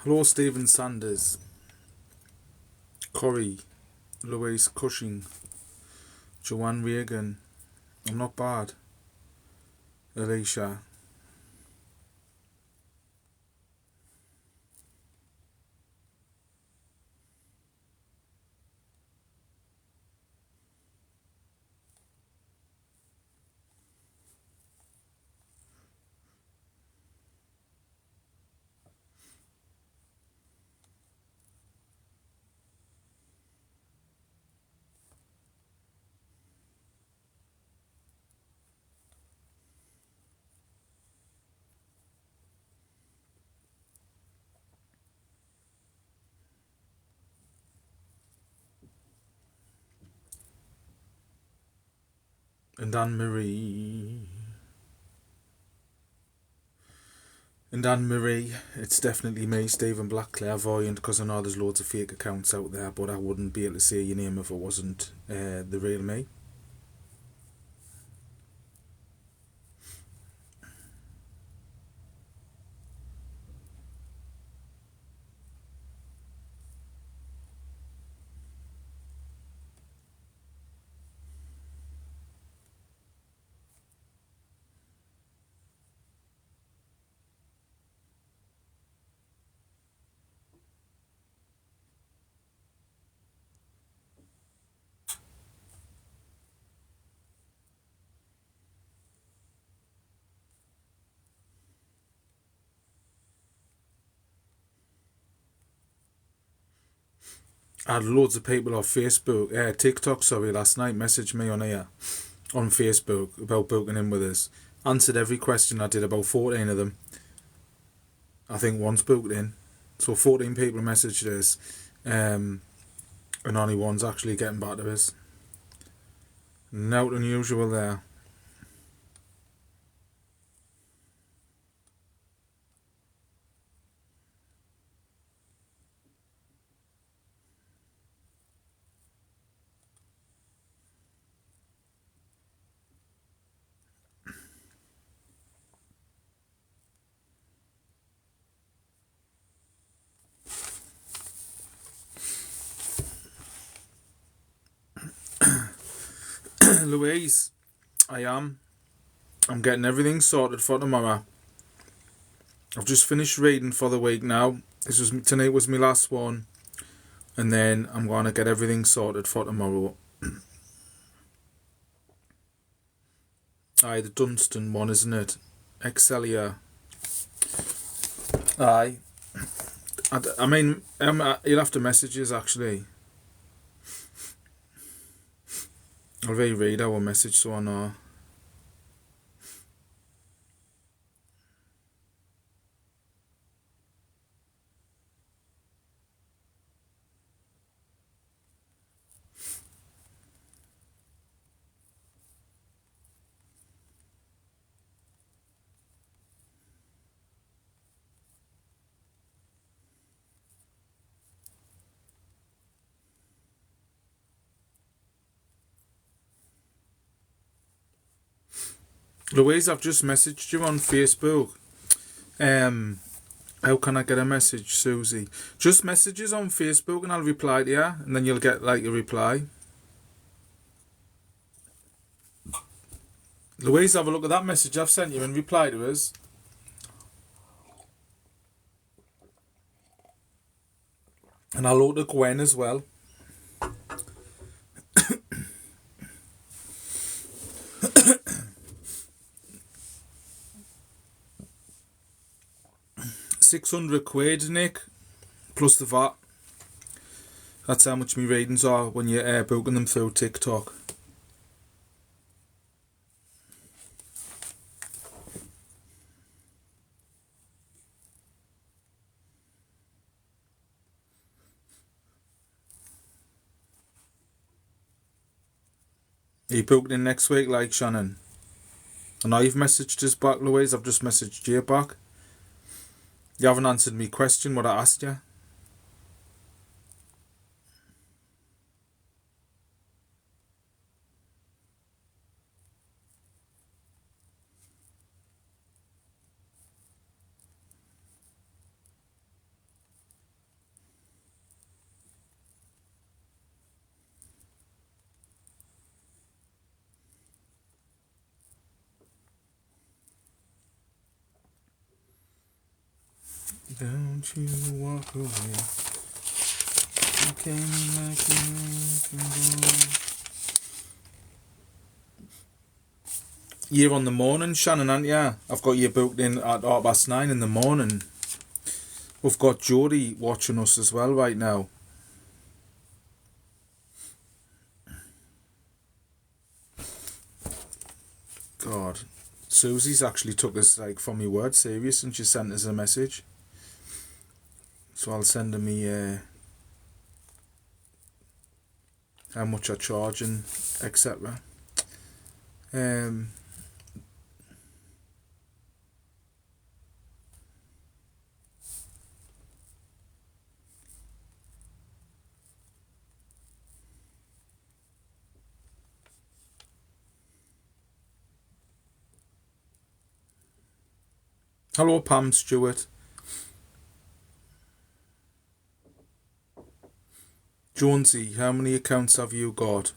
Hello, Stephen Sanders, Corey, Louise Cushing, Joanne Reagan. I'm not bad. Alicia. And Anne-Marie. And Anne-Marie, it's definitely me, Stephen Black Clairvoyant, because I know there's loads of fake accounts out there, but I wouldn't be able to say your name if it wasn't the real me. I had loads of people off Facebook, TikTok, last night messaged me on here, on Facebook, about booking in with us. Answered every question. I did about 14 of them. I think one's booked in. So 14 people messaged us, and only one's actually getting back to us. Not unusual there. Louise, I'm getting everything sorted for tomorrow. I've just finished reading for the week now. Tonight was my last one, and then I'm going to get everything sorted for tomorrow. Aye, the Dunstan one, isn't it? Excelia. Aye. I mean, you'll have to message us actually. I'll reread our message so I know. Louise, I've just messaged you on Facebook. How can I get a message, Susie? Just messages on Facebook and I'll reply to you, and then you'll get like a reply. Louise, have a look at that message I've sent you and reply to us. And I'll look at Gwen as well. £600, Nick, plus the VAT. That's how much my readings are when you're booking them through TikTok. Are you booked in next week, like Shannon? And I've messaged us back, Louise. I've just messaged you back. You haven't answered me question what I asked you. Don't you walk away. You came like a wrecking ball. You're on the morning, Shannon, aren't you? I've got you booked in at 9:30 in the morning. We've got Jodie watching us as well right now. God, Susie's actually took us like from your word serious and she sent us a message. So I'll send her me how much I charge and etc. Hello Pam Stewart. Jonesy, how many accounts have you got?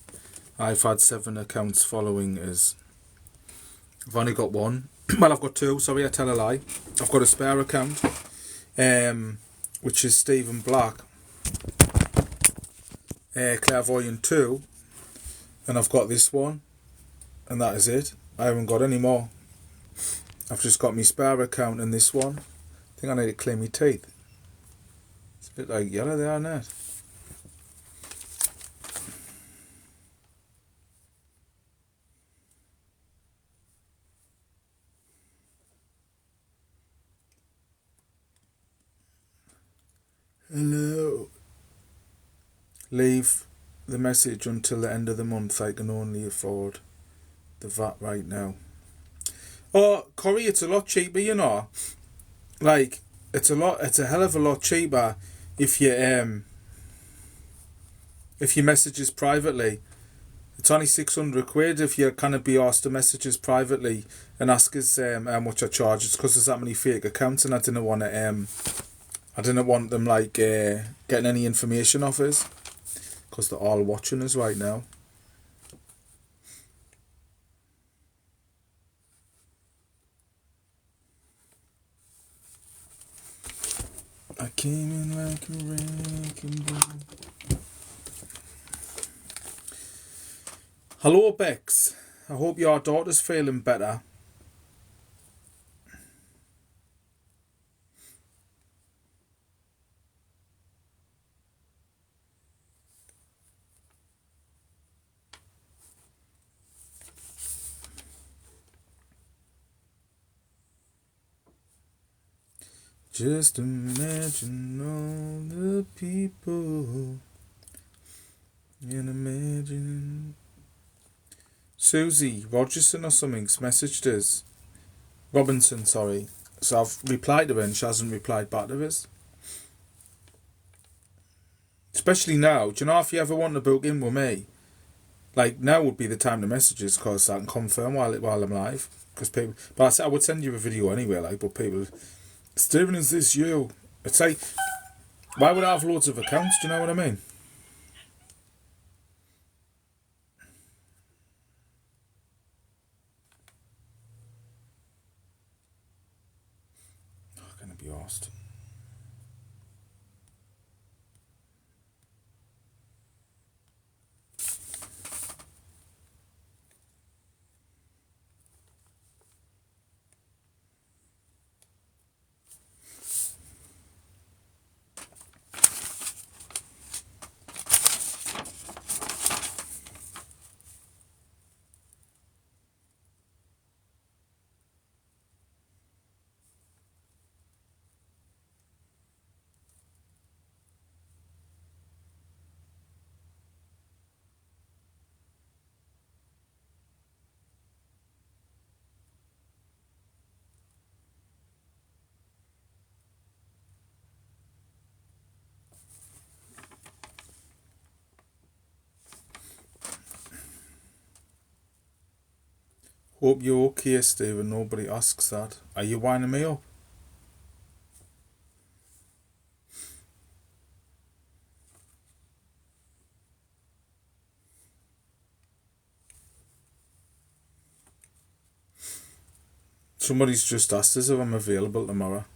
I've had 7 accounts following us. I've only got 1. Well, I've got 2, sorry, I tell a lie. I've got a spare account, which is Stephen Black, Clairvoyant 2, and I've got this one, and that is it. I haven't got any more. I've just got my spare account and this one. I think I need to clean my teeth. It's a bit like yellow there, isn't it? Hello. Leave the message until the end of the month. I can only afford the VAT right now. Oh, Corey, it's a lot cheaper, you know. Like, it's a hell of a lot cheaper if you message us privately. It's only 600 quid if you kind of be asked to message us privately and ask us how much I charge. It's because there's that many fake accounts and I didn't want them like getting any information off us because they're all watching us right now. I came in like a wrecking ball. Hello Bex, I hope your daughter's feeling better. Just imagine all the people and imagine. Susie Rogerson or something's messaged us. Robinson, sorry. So I've replied to her and she hasn't replied back to us. Especially now. Do you know if you ever want to book in with me? Like now would be the time to message us because I can confirm while I'm live. Because people, but I would send you a video anyway. Like, but people, Stephen, is this you? It's like, why would I have loads of accounts? Do you know what I mean? I'm gonna be asked. Hope you're okay, Stephen. Nobody asks that. Are you winding me up? Somebody's just asked us if I'm available tomorrow.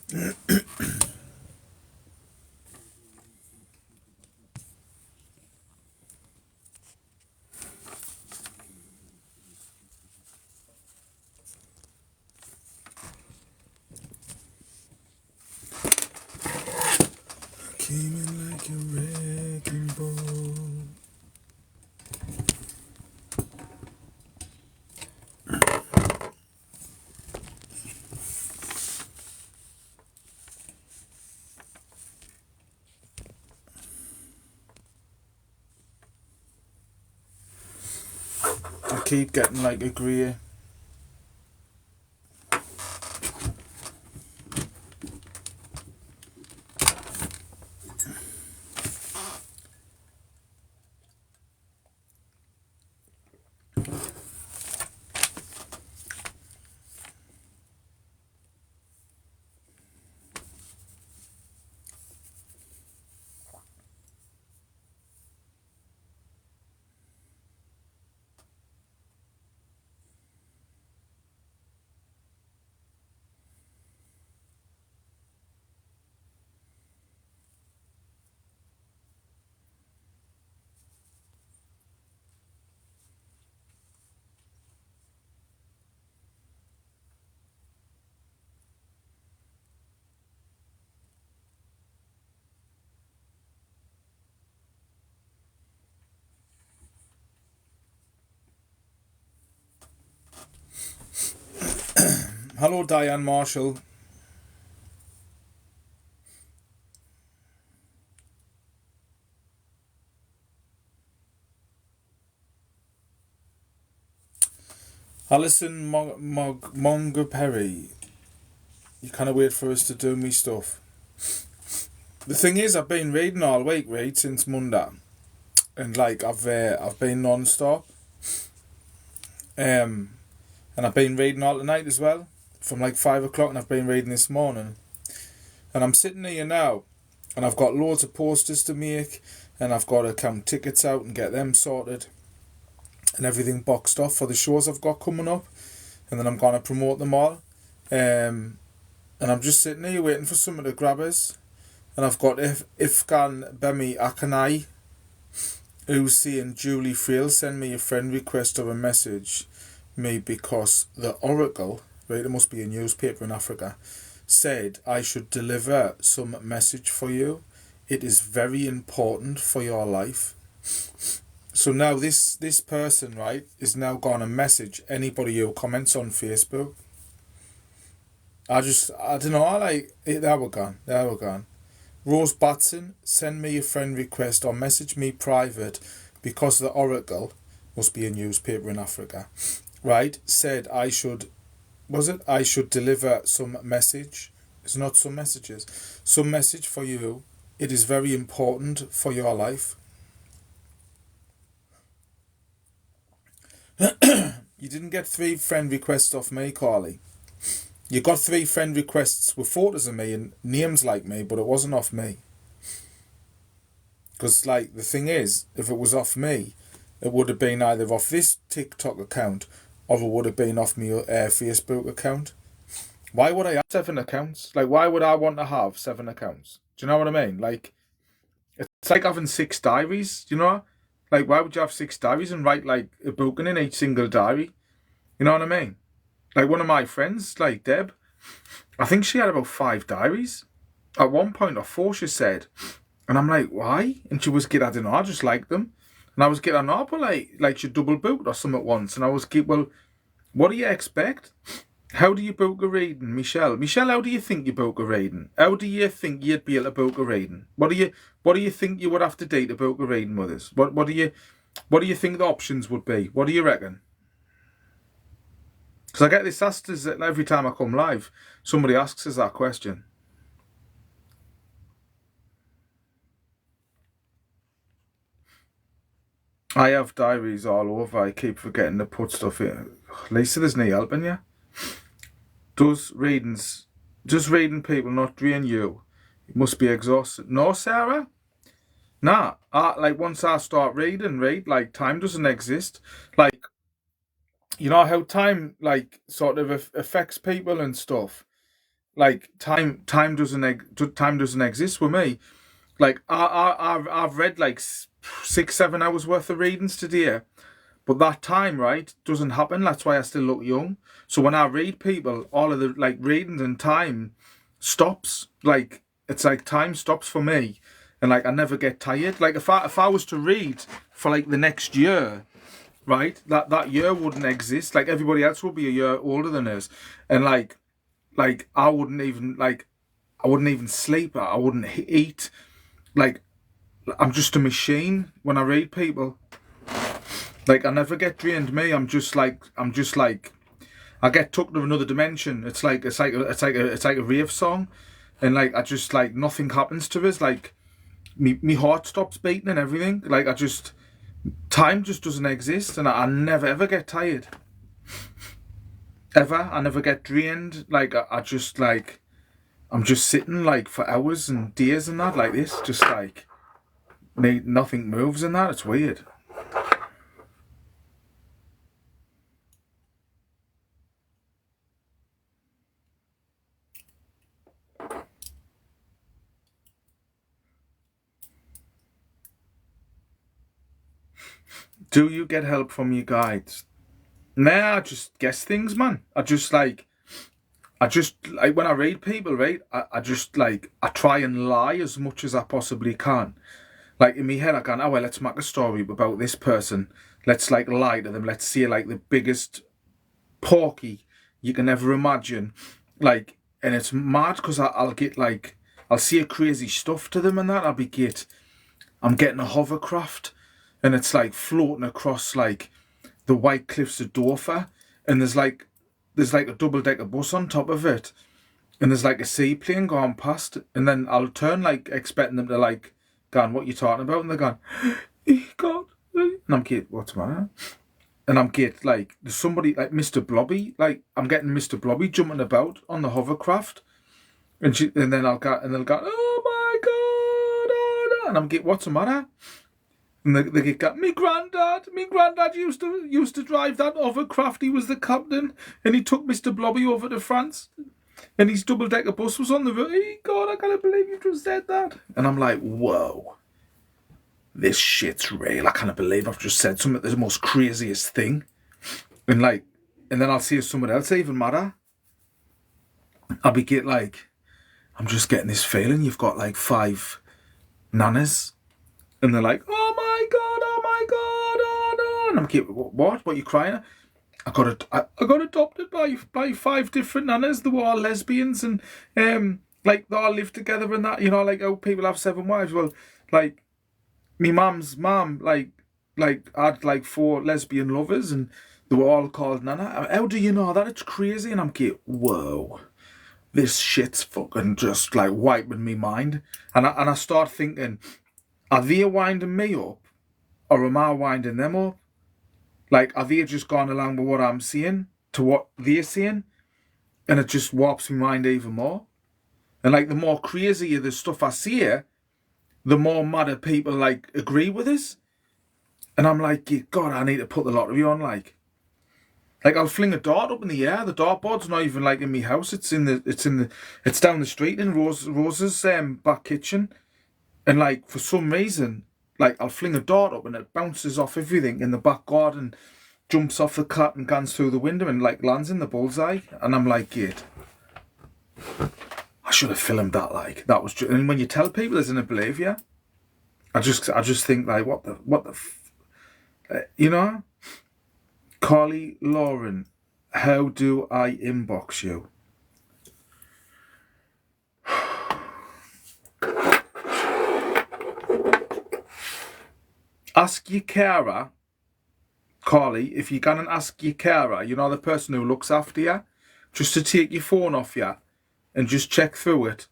Came in like a wrecking ball. I keep getting like a grey. Hello, Diane Marshall. Alison Monger Perry. You kind of wait for us to do me stuff. The thing is, I've been reading all week, right, since Monday, and like I've been non-stop, and I've been reading all the night as well, from like 5 o'clock, and I've been reading this morning, and I'm sitting here now, and I've got loads of posters to make, and I've got to count tickets out and get them sorted, and everything boxed off for the shows I've got coming up, and then I'm gonna promote them all, and I'm just sitting here waiting for someone to grab us. And I've got Ifkan Bemi Akanai, who's saying, Julie Frail, send me a friend request or a message me because the Oracle, right, it must be a newspaper in Africa, said I should deliver some message for you. It is very important for your life. So now this person, right, is now going to message anybody who comments on Facebook. I don't know, there we're gone. Rose Batson, send me a friend request or message me private because the Oracle, must be a newspaper in Africa, right, said I should deliver some message. It's not some messages. Some message for you. It is very important for your life. You didn't get 3 friend requests off me, Carly. You got 3 friend requests with photos of me and names like me, but it wasn't off me. Because, like, the thing is, if it was off me, it would have been either off this TikTok account or it would have been off my Facebook account. Why would I have 7 accounts? Like, why would I want to have 7 accounts? Do you know what I mean? Like, it's like having 6 diaries, you know? Like, why would you have 6 diaries and write, like, a book in each single diary? You know what I mean? Like, one of my friends, like Deb, I think she had about 5 diaries. At one point, or 4, she said. And I'm like, why? And she was getting, I don't know, I just like them. And I was getting, but like she double booked or something at once. And I was getting, well, what do you expect? How do you book a reading, Michelle? Michelle, how do you think you book a reading? How do you think you'd be able to book a reading? What do you think you would have to do to book a reading with us? What do you think the options would be? What do you reckon? Because I get this asked us every time I come live. Somebody asks us that question. I have diaries all over. I keep forgetting to put stuff in. Lisa, there's no helping you. Does reading people not drain you? It must be exhausting. No, Sarah? Nah. Like, once I start reading, like, time doesn't exist. Like, you know how time, like, sort of affects people and stuff. like time doesn't exist with me. Like I've read like 6 7 hours worth of readings today, but that time right doesn't happen. That's why I still look young. So when I read people, all of the like readings and time stops. Like it's like time stops for me, and like I never get tired. Like if I was to read for like the next year, right, that year wouldn't exist. Like everybody else would be a year older than us, and like I wouldn't even sleep. I wouldn't eat. Like I'm just a machine when I read people. Like I never get drained. Me, I'm just like I get took to another dimension. It's like a rave song, and like I just like nothing happens to us. Like me heart stops beating and everything. Like time just doesn't exist, and I never ever get tired. Ever, I never get drained. Like I just like I'm just sitting like for hours and days and that like this, just like nothing moves and that. It's weird. Do you get help from your guides? Nah, I just guess things, man. I just like when I read people, right? I just like I try and lie as much as I possibly can. Like in my head, I go, oh well, let's make a story about this person. Let's like lie to them. Let's see like the biggest porky you can ever imagine. Like, and it's mad because I'll get like I'll see a crazy stuff to them and that. I'm getting a hovercraft, and it's like floating across like the White Cliffs of Dover, and there's like a double decker bus on top of it, and there's like a seaplane going past, and then I'll turn like expecting them to like, going, what you talking about? And they're going, God, and I'm getting, what's the matter? And I'm getting like, there's somebody like Mr. Blobby, like I'm getting Mr. Blobby jumping about on the hovercraft, and then they'll go, oh my God, oh no, and I'm getting, what's the matter? And they get me granddad used to drive that hovercraft. He was the captain, and he took Mr. Blobby over to France, and his double decker bus was on the road. Hey, God, I can't believe you just said that. And I'm like, whoa, this shit's real. I can't believe I've just said something, the most craziest thing. And like, and then I'll see someone else even madder. I'll be like, I'm just getting this feeling you've got like 5 nanas, and they're like, oh my God, oh my God, oh no. And I'm like, what? What are you crying? I got adopted by 5 different nanas. They were all lesbians, and like they all live together and that. You know, like how people have 7 wives. Well, like me mum's mum, like had like 4 lesbian lovers, and they were all called Nana. How do you know that? It's crazy. And I'm like, whoa, this shit's fucking just like wiping me mind. And I start thinking, are they winding me up, or am I winding them up? Like, are they just gone along with what I'm seeing to what they're seeing? And it just warps my mind even more. And like, the more crazier the stuff I see, the more madder people like agree with us. And I'm like, God, I need to put the lottery on. Like I'll fling a dart up in the air. The dartboard's not even like in my house. It's down the street in Rose's back kitchen. And like for some reason, like I'll fling a dart up and it bounces off everything in the back garden, jumps off the cat and guns through the window and like lands in the bullseye. And I'm like, I should have filmed that. Like that was just, and when you tell people there's an believe you, I just think like you know, Carly Lauren, how do I inbox you? Ask your carer, Carly, if you can, and ask your carer, you know, the person who looks after you, just to take your phone off you and just check through it,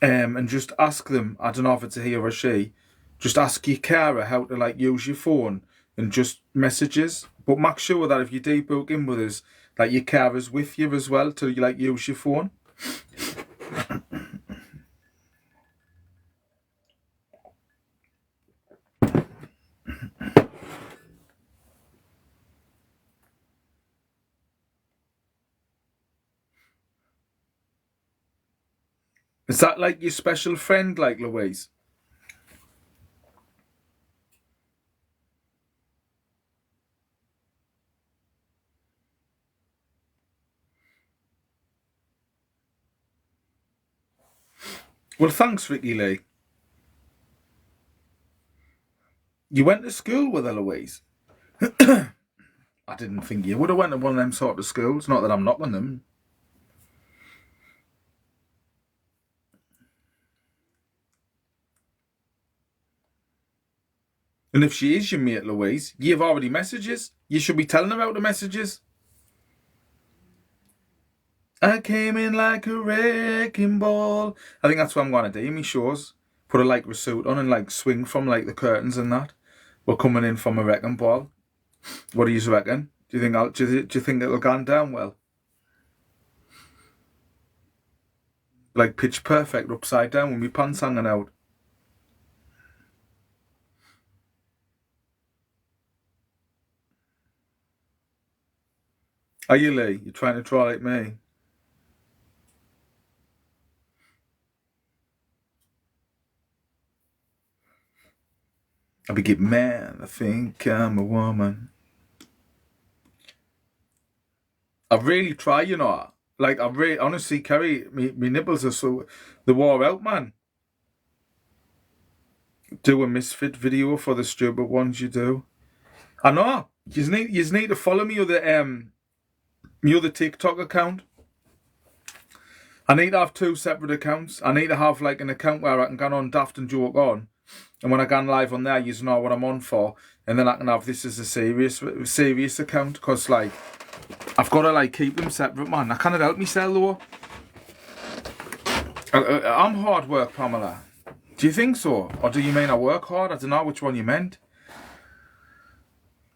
and just ask them, I don't know if it's a he or a she, just ask your carer how to like use your phone and just messages. But make sure that if you do book in with us, that your carer's with you as well to like use your phone. Is that like your special friend, like Louise? Well, thanks, Ricky Lee. You went to school with her, Louise? I didn't think you would have went to one of them sort of schools. Not that I'm knocking them. And if she is your mate, Louise, you've already messages. You should be telling her about the messages. I came in like a wrecking ball. I think that's what I'm going to do in my shows. Put a lycra suit on and like swing from like the curtains and that. We're coming in from a wrecking ball. What do you reckon? Do you think it'll go down well? Like pitch perfect upside down with my pants hanging out. Are you, Lee? You're trying to try like me? I'll be getting mad. I think I'm a woman. I really try, you know. Like, I really, honestly, Kerry, me nipples are so, they wore out, man. Do a misfit video for the stupid ones you do. I know. You need to follow me my other TikTok account. I need to have 2 separate accounts. I need to have like an account where I can go on daft and joke on. And when I go live on there, you know what I'm on for. And then I can have this as a serious account. Because like, I've got to like keep them separate, man. I can't help myself though. I'm hard work, Pamela. Do you think so? Or do you mean I work hard? I don't know which one you meant.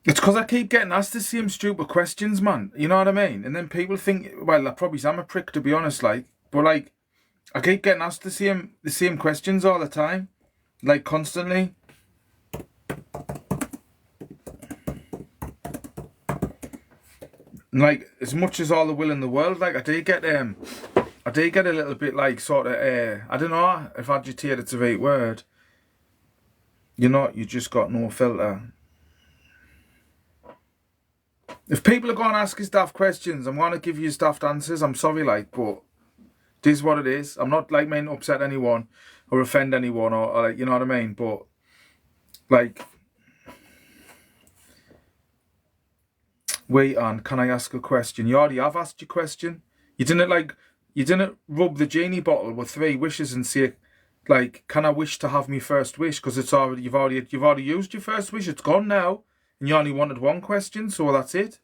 It's because I keep getting asked the same stupid questions, man. You know what I mean? And then people think, well, I probably am a prick, to be honest, like. But like, I keep getting asked the same questions all the time. Like, constantly. Like, as much as all the will in the world, like, I do get a little bit, like, sort of, I don't know if agitated is the right word. You know, you just got no filter. If people are going to ask us daft questions, I'm going to give you daft answers. I'm sorry, like, but this is what it is. I'm not, like, meant to upset anyone or offend anyone or like, you know what I mean? But, like, wait on, can I ask a question? You already have asked your question. You didn't rub the genie bottle with 3 wishes and say, like, can I wish to have me first wish? Because you've already used your first wish. It's gone now. And you only wanted 1 question, so that's it.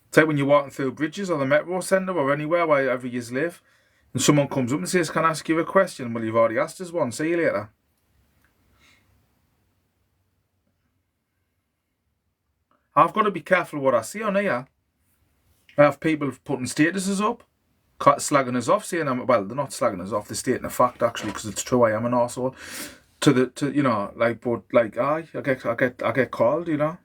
It's like when you're walking through bridges or the metro centre or anywhere, wherever you live, and someone comes up and says, can I ask you a question? Well, you've already asked us one. See you later. I've got to be careful what I say on here. I have people putting statuses up, slagging us off, saying well, they're not slagging us off, they're stating a fact actually, because it's true, I am an arsehole. To you know, like, but like, I get called, you know.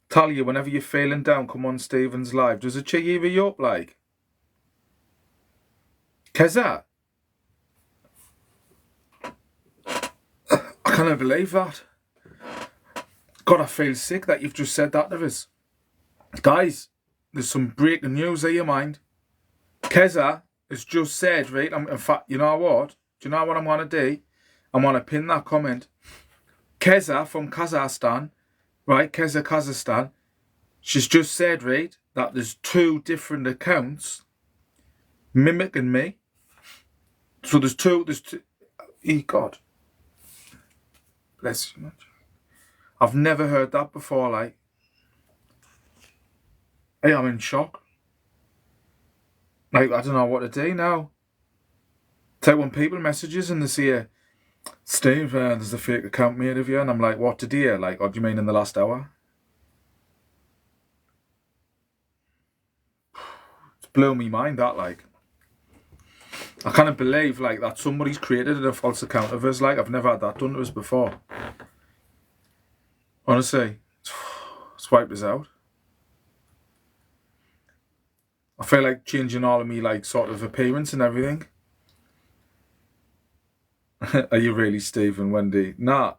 Talia, whenever you're feeling down, come on Stephen's live. Does it cheer you up, like? Keza? I can't believe that. God, I feel sick that you've just said that to us. Guys, there's some breaking news here, you mind. Keza has just said, right, in fact, you know what? Do you know what I'm going to do? I'm going to pin that comment. Keza from Kazakhstan, right, Kazakhstan, she's just said, right, that there's 2 different accounts mimicking me. So there's two, God. Bless you, man. I've never heard that before, like. Hey, I'm in shock. Like, I don't know what to do now. It's like when people messages and they say, Steve, there's a fake account made of you, and I'm like, what to do? Like, what do you mean in the last hour? It's blown me mind, that, like. I can't believe, like, that somebody's created a false account of us. Like, I've never had that done to us before. Honestly, it's wiped us out. I feel like changing all of me, like, sort of appearance and everything. Are you really Stephen, Wendy? Nah,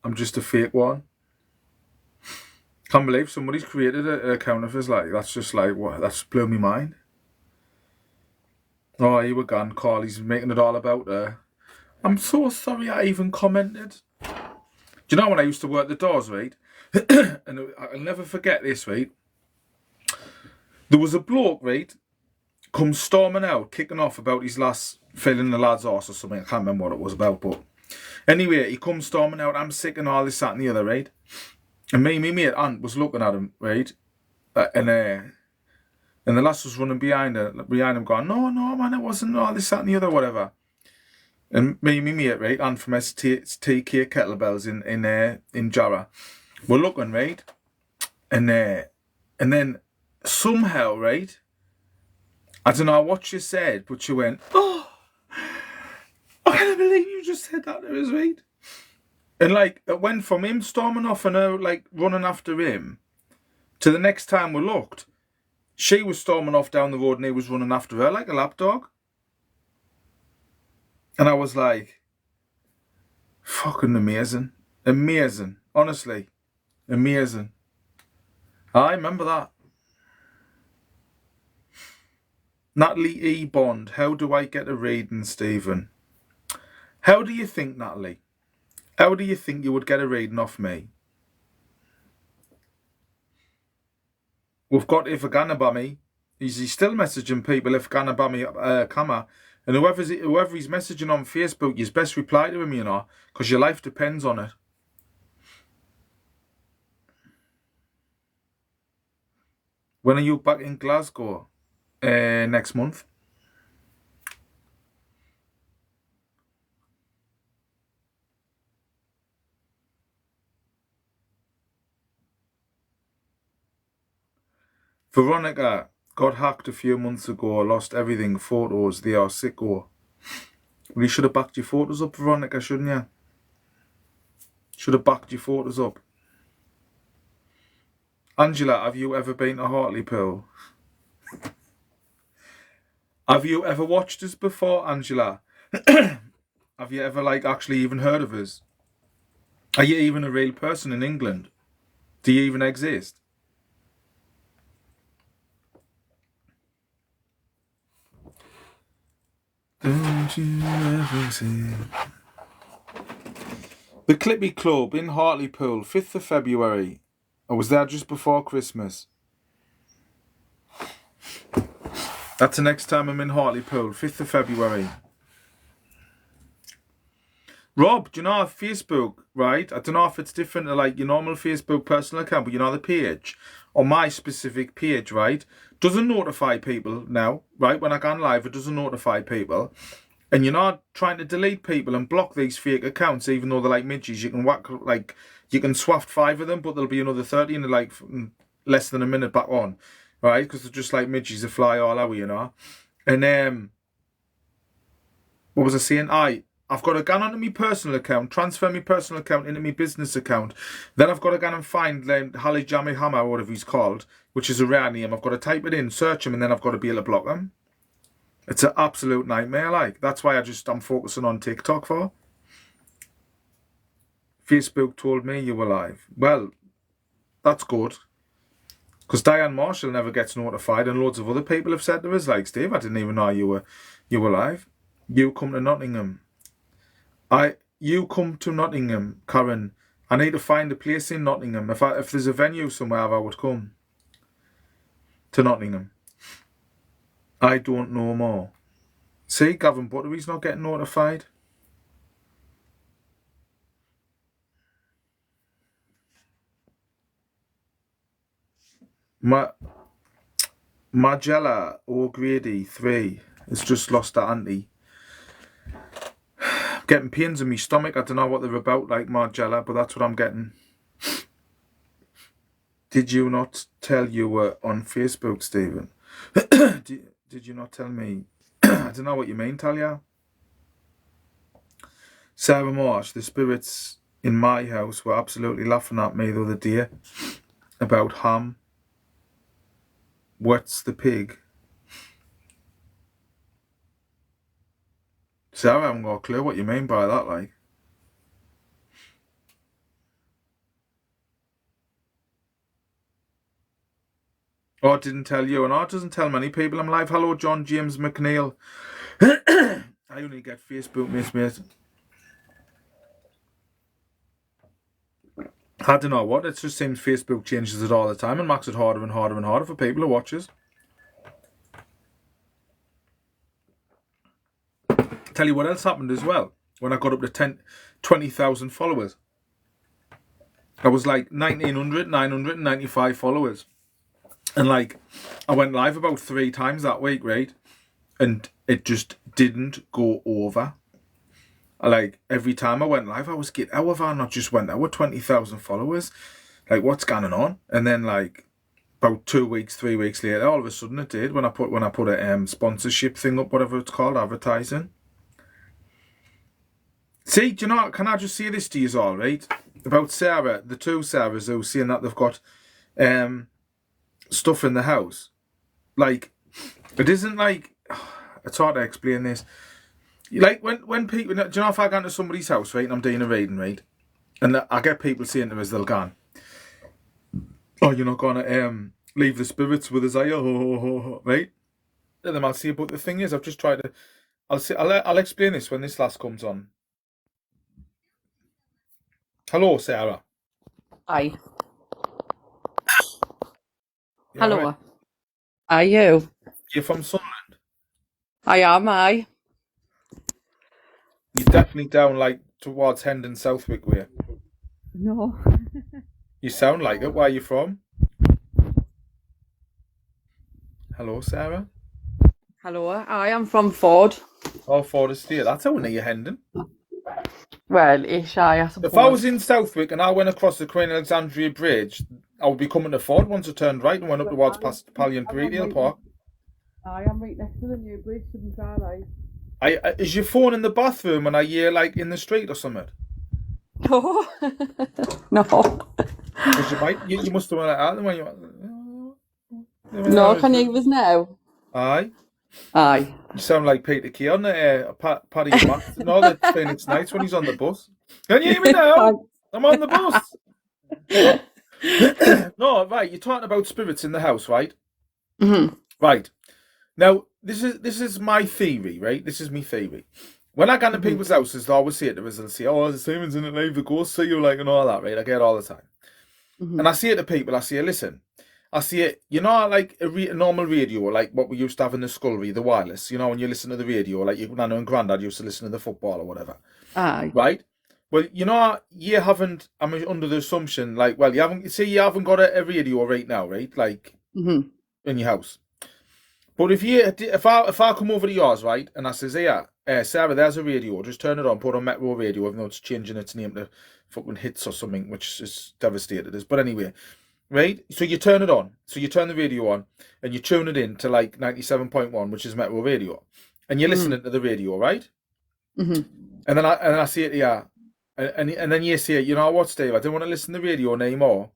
I'm just a fake one. Can't believe somebody's created an account of us. Like, that's just like, what? That's blew my mind. Oh, here we gone. Carly's making it all about her. I'm so sorry I even commented. Do you know when I used to work the doors, right? And I'll never forget this, right? There was a bloke, right, come storming out, kicking off about his last filling the lad's horse or something. I can't remember what it was about, but anyway, he comes storming out. I'm sick and all this, that, and the other, right? And me mate Ant was looking at him, right? And the lass was running behind him, going, no, man, it wasn't all this, that, and the other, whatever. And me mate, right, Ant from STK Kettlebells in Jarrah, we're looking, right? And then somehow, right, I don't know what she said, but she went, oh, I can't believe you just said that to us, right? And like, it went from him storming off and her like running after him to the next time we looked, she was storming off down the road and he was running after her like a lapdog. And I was like, fucking amazing. Amazing. Honestly. Amazing. I remember that. Natalie E. Bond, how do I get a reading, Stephen? How do you think, Natalie? How do you think you would get a reading off me? We've got Ifganabami. He's still messaging people, Ifganabami Kama. And whoever he's messaging on Facebook, you best reply to him, you know, because your life depends on it. When are you back in Glasgow? Next month. Veronica got hacked a few months ago, lost everything, photos, they are sicko. Well, you should have backed your photos up, Veronica, shouldn't you? Should have backed your photos up. Angela, have you ever been to Hartlepool? Have you ever watched us before, Angela? Have you ever, like, actually even heard of us? Are you even a real person in England? Do you even exist? Don't you ever see the Clippy Club in Hartlepool, 5th of February. I was there just before Christmas. That's the next time I'm in Hartlepool, 5th of February. Rob, do you know Facebook, right? I don't know if it's different to like your normal Facebook personal account, but you know the page, or my specific page, right, doesn't notify people now, right? When I go on live, it doesn't notify people. And you're not trying to delete people and block these fake accounts, even though they're like midges. You can you can swaft 5 of them, but there'll be another 30 in like less than a minute back on, right? Because they're just like midges that fly all out, you know. And what was I saying? I've got to go onto my personal account, transfer my personal account into my business account. Then I've got to go and find Hallie Jammy Hammer, or whatever he's called, which is a rare name. I've got to type it in, search him, and then I've got to be able to block them. It's an absolute nightmare, like. That's why I'm focusing on TikTok for. Facebook told me you were live. Well, that's good. Because Diane Marshall never gets notified, and loads of other people have said to us, like, Steve, I didn't even know you were live. You come to Nottingham. You come to Nottingham, Karen. I need to find a place in Nottingham. If there's a venue somewhere, I would come to Nottingham. I don't know more. See, Gavin Buttery's not getting notified. Margella O'Grady 3 has just lost her auntie. Getting pains in my stomach. I don't know what they're about, like Margella, but that's what I'm getting. Did you not tell you were on Facebook, Stephen? Did you not tell me? I don't know what you mean, Talia. Sarah Marsh, the spirits in my house were absolutely laughing at me the other day about ham. What's the pig? Sarah, I haven't got a clue what you mean by that, like. Oh, it didn't tell you, and it doesn't tell many people I'm live. Hello, John James McNeil. I only get Facebook, mate. I don't know what, it just seems Facebook changes it all the time and makes it harder and harder and harder for people who watches. Tell you what else happened as well. When I got up to 20,000 followers, I was like 995 followers. And like, I went live about 3 times that week, right? And it just didn't go over. Like, every time I went live, I was getting, how have I not just went out with 20,000 followers? Like, what's going on? And then like, about 2 weeks, 3 weeks later, all of a sudden it did when I put a sponsorship thing up, whatever it's called, advertising. See, do you know, can I just say this to you all, right? About Sarah, the 2 Sarahs who are saying that they've got stuff in the house. Like, it isn't like, it's hard to explain this. Like, when people, do you know, if I go into somebody's house, right, and I'm doing a reading, right, and I get people saying to me as they'll go, oh, you're not going to leave the spirits with us, are you? Right? And then I'll say, but the thing is, I've just tried to, I'll explain this when this last comes on. Hello, Sarah. Hi. You Hello. alright? Are you? You're from Sunderland? I am, I. You're definitely down, like, towards Hendon, Southwick way. No. You sound like it. Where are you from? Hello, Sarah. Hello. I am from Ford. Oh, Ford Estate. That's how near Hendon. Well, ish, I suppose. If I was in Southwick and I went across the Queen Alexandria Bridge, I would be coming to Ford once I turned right and went up towards past Pallion Retail Park. I am right next to the new bridge, to be fair, like. Is your phone in the bathroom and I hear like in the street or something? No. No. Because you must have went like that when you. No, can you hear us now? Aye. Aye. You sound like Peter Key on the Paddy Matt and all the Phoenix Nights when he's on the bus. Can you hear me now? I'm on the bus. No, right. You're talking about spirits in the house, right? Mm-hmm. Right. Now, this is my theory, right? This is my theory. When I go into people's houses, they always say to us, they'll say, oh, there's demons in it, leave the ghost, see you, like, and all that, right? I get it all the time. And I say it to people, I say, listen, I see it, you know, like a normal radio, like what we used to have in the scullery, the wireless, you know, when you listen to the radio, like your nana and granddad used to listen to the football or whatever. Aye. Right? Well, you know, you haven't, I'm under the assumption, like, well, you haven't got a radio right now, right? Like, in your house. But if I come over to yours, right, and I says, hey, Sarah, there's a radio, just turn it on, put on Metro Radio, even though it's changing its name to fucking Hits or something, which is devastated. But anyway, right? So you turn it on. So you turn the radio on and you tune it in to like 97.1, which is Metro Radio. And you're listening to the radio, right? And then I say it to you, and then you say, you know what, Steve, I don't want to listen to the radio anymore.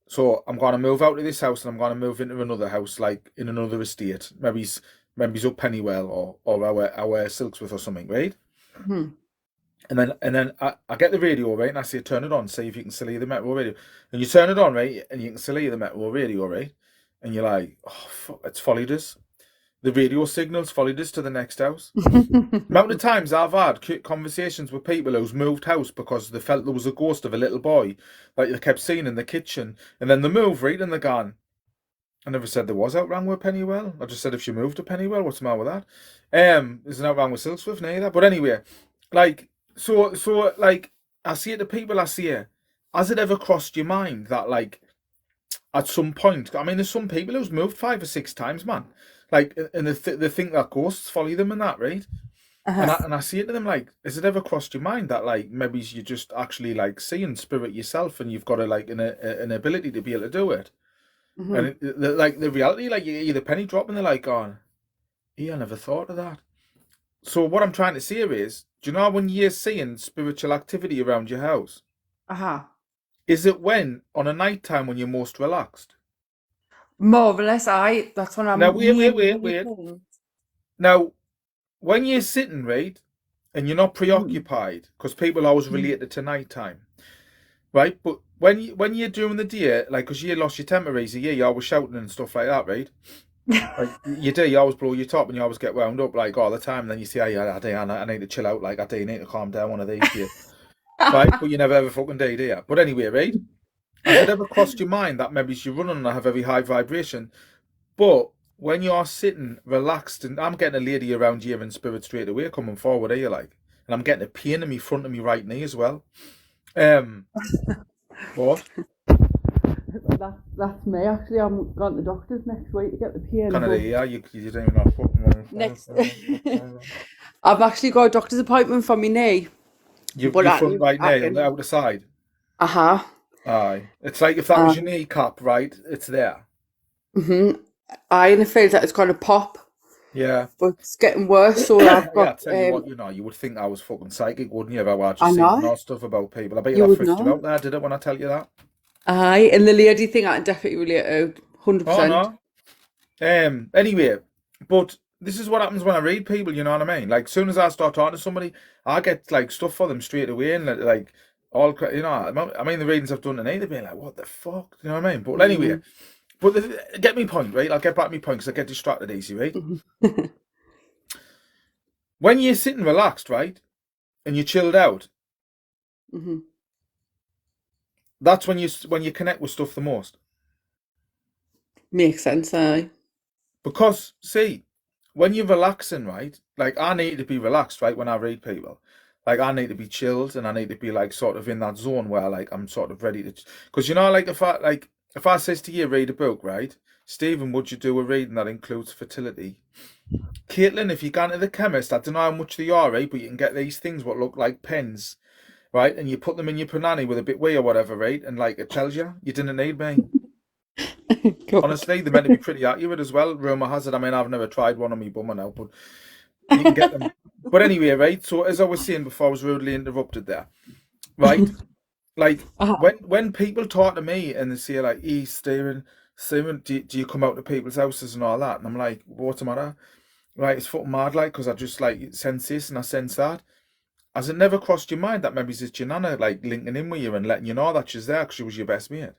So I'm going to move out of this house and I'm going to move into another house, like in another estate. Maybe it's up Pennywell or our Silksworth or something, right? And then I get the radio, right, and I say, turn it on, see if you can still hear the Metro Radio. And you turn it on, right, and you can still hear the Metro Radio, right? And you're like, oh, fuck, it's followed us. The radio signal's followed us to the next house. Amount of times I've had conversations with people who's moved house because they felt there was a ghost of a little boy that they kept seeing in the kitchen. And then they move, right, and they're gone. I never said there was out wrong with Pennywell. I just said if she moved to Pennywell, what's the matter with that? There's no wrong with Silksworth neither. But anyway, like, so like, I see it to people, I see it. Has it ever crossed your mind that, like, at some point, I mean, there's some people who's moved 5 or 6 times, man. Like, and they think that ghosts follow them and that, right? And I see it to them, like, has it ever crossed your mind that, like, maybe you're just actually, like, seeing spirit yourself and you've got a, like, an ability to be able to do it? And the reality, like, you hear the penny drop and they're like, oh, I never thought of that. So what I'm trying to say is, do you know when you're seeing spiritual activity around your house? Is it when, on a night time when you're most relaxed? More or less, that's when I'm... Now, wait. Now, when you're sitting, right, and you're not preoccupied, because people always relate it to nighttime, right? But when you're during the day, like, because you lost your temper easy, yeah, you always shouting and stuff like that, right? Like you do, you always blow your top and you always get wound up like all the time. And then you say, "Hey, I need to chill out. Like, I do need to calm down one of these days." Right? But you never ever fucking do you? But anyway, right? Has it ever crossed your mind that maybe you're running and I have very high vibration, but when you're sitting relaxed, and I'm getting a lady around here in spirit straight away coming forward, are you like? And I'm getting a pain in me front of me right knee as well. What? That's me actually. I'm going to the doctor's next week to get the pain. Kind of yeah, you don't even know fucking Next, I've actually got a doctor's appointment for my knee. your front right knee on the outer side. Uh-huh. Aye. It's like if that was your kneecap, right? It's there. And it feels like it's going to pop. Yeah. But it's getting worse, so I've got... Yeah, I tell you what, you would think I was fucking psychic, wouldn't you, if I was just I know. saying stuff about people. I bet you that freaked you out there, did it, when I tell you that? Aye, and the lady thing I can definitely relate to, 100%. Oh, no. Anyway, but this is what happens when I read people, you know what I mean? Like, as soon as I start talking to somebody, I get, like, stuff for them straight away, and, like, all, you know, I mean, the readings I've done tonight, they've been like, what the fuck? You know what I mean? But anyway, but get me point, right? I'll get back to my point, because I get distracted easy, right? When you're sitting relaxed, right, and you're chilled out, that's when you connect with stuff the most. Makes sense, aye. Because, see, when you're relaxing, right, like, I need to be relaxed, right, when I read people. Like, I need to be chilled, and I need to be, like, sort of in that zone where, like, I'm sort of ready to... Because, you know, like, if I says to you, read a book, right, Stephen, would you do a reading that includes fertility? Caitlin, if you go to the chemist, I don't know how much they are, right, but you can get these things what look like pens, right, and you put them in your punani with a bit wee or whatever, right, and, like, it tells you didn't need me. Honestly, they're meant to be pretty accurate as well. Rumour has it, I mean, I've never tried one on me bummer now, but you can get them. But anyway, right, so as I was saying before, I was rudely interrupted there, right? Like, when people talk to me and they say, like, hey, Stephen, do you come out to people's houses and all that? And I'm like, what's the matter? Right, it's fucking mad, like, because I just, like, sense this and I sense that. Has it never crossed your mind that maybe it's your nana, like, linking in with you and letting you know that she's there because she was your best mate?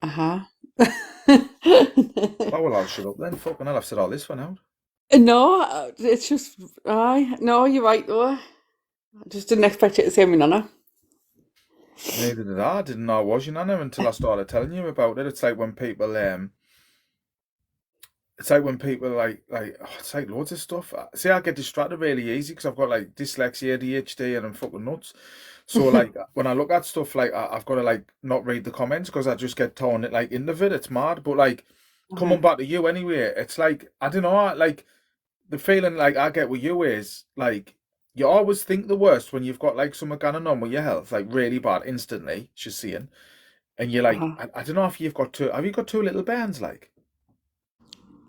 Oh, well, I'll shut up then. Fucking hell, I've said all this for now. No, it's just... Aye, no, you're right, though. I just didn't expect it to say my nana. Neither did I. I didn't know it was your nana until I started telling you about it. It's like when people... It's like when people it's like loads of stuff. See, I get distracted really easy because I've got like dyslexia, ADHD, and I'm fucking nuts. So like when I look at stuff, like I've got to like not read the comments because I just get torn it like into it. It's mad. But like coming back to you anyway, it's like I don't know. Like the feeling like I get with you is like you always think the worst when you've got like something going on with your health, like really bad instantly. She's seeing, and you're like, I don't know if you've got two. Have you got two little bands like?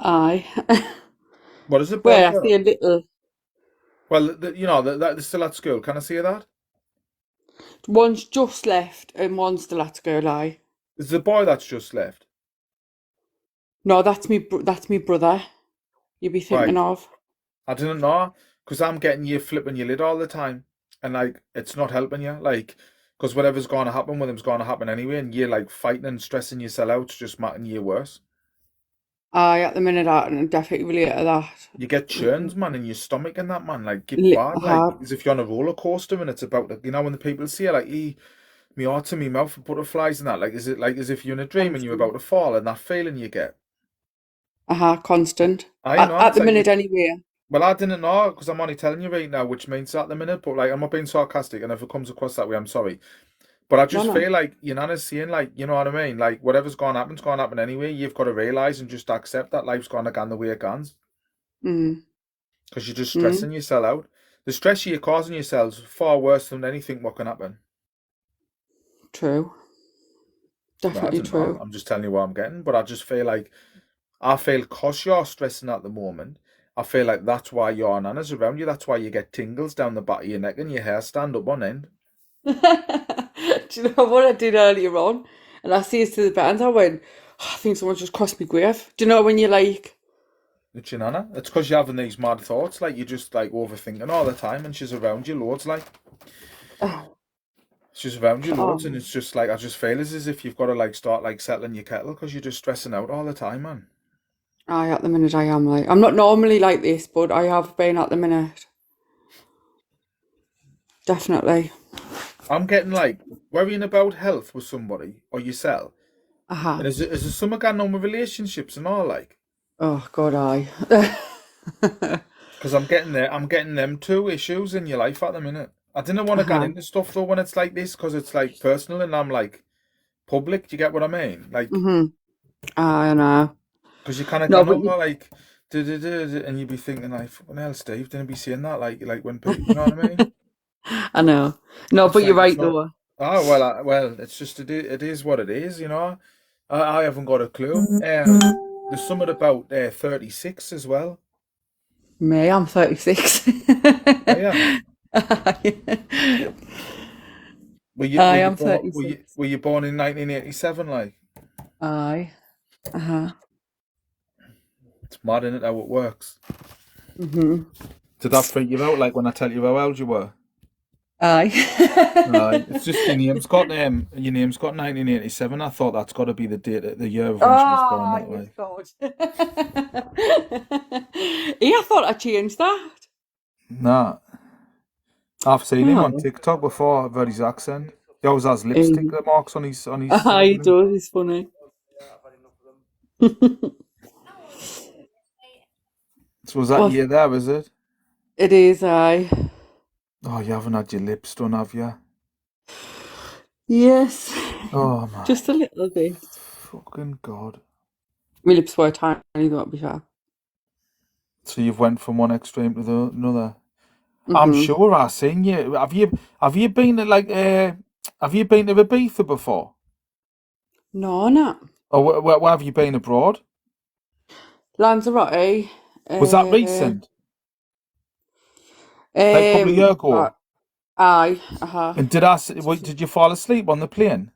Aye. What is it? Well, I see a little. Well, you know, they're still at school. Can I say that? One's just left and one's still at school, aye. Is the boy that's just left? No, that's me brother. You'd be thinking of. I didn't know, because I'm getting you flipping your lid all the time. And, like, it's not helping you. Like, because whatever's going to happen with him's going to happen anyway. And you're, like, fighting and stressing yourself out, it's just making you worse. Aye, at the minute, I can definitely relate to that. You get churns, man, in your stomach and that, man. Like, get bad. Like, as if you're on a roller coaster and it's about, you know, when the people say, like, me heart to me mouth for butterflies and that. Like, is it like as if you're in a dream and you're about to fall and that feeling you get? Constant. I know. At the minute, anyway. Well, I didn't know, because I'm only telling you right now, which means at the minute, but, like, I'm not being sarcastic, and if it comes across that way, I'm sorry. But I just feel like your nana's saying, like, you know what I mean? Like, whatever's going to happen's going to happen anyway. You've got to realise and just accept that life's going to go the way it goes. Because you're just stressing yourself out. The stress you're causing yourself is far worse than anything what can happen. Definitely true. I'm just telling you what I'm getting. But I just feel like, because you're stressing at the moment, I feel like that's why your nana's around you. That's why you get tingles down the back of your neck and your hair stand up on end. Do you know what I did earlier on? And I said to the band, I went, I think someone just crossed my grave. Do you know when you're like, It's your nana. It's because you're having these mad thoughts, like you're just like overthinking all the time, and she's around you loads, like she's around you loads, and Oh, it's just like I just feel as if you've got to like start like settling your kettle because you're just stressing out all the time, man. aye, at the minute I am like, I'm not normally like this, but I have been at the minute. Definitely. I'm getting like worrying about health with somebody or yourself, Uh-huh. and is there something going on with relationships and all like? Oh, God, aye. Because I'm getting them two issues in your life at the minute. I didn't want to get Uh-huh. into stuff though when it's like this because it's like personal and I'm like public. Do you get what I mean? Like, Mm-hmm. I know. because you kind of No, gone but over like, and you'd be thinking like, fucking hell, Steve, didn't be saying that like when people, you know what I mean? I know. No, It's but you're like it's right not. though. Oh well, well, it's just it is what it is, you know. I haven't got a clue. There's something about 36 as well. Me, I'm 36. Oh yeah. I Were you am born 36. were you born in 1987? Like Aye. Uh-huh. it's mad, isn't it, how it works? Mm-hmm. Did that freak you out? Like when I tell you how old you were? Aye. It's just your name's got 1987. I thought that's got to be the date, the year of when she was born. Ah, That you like thought. Yeah, I thought I changed that. nah. I've seen him on Oh. TikTok before. I've heard his accent. He always has lipstick Um, marks on his he everything. does, it's funny. So was that Well, year there? Was it? it is, aye. Oh, you haven't had your lips done, have you? Yes, Oh my just a little bit. fucking god! My lips were tiny, though, to be fair. So you've went from one extreme to the another. I'm Mm-hmm. sure I've seen you. Have you been to like have you been to Ibiza before? No, no. Or where have you been abroad? Lanzarote. Was that Uh, recent? Like a couple of years uh, ago? aye, uh-huh. And did you fall asleep on the plane?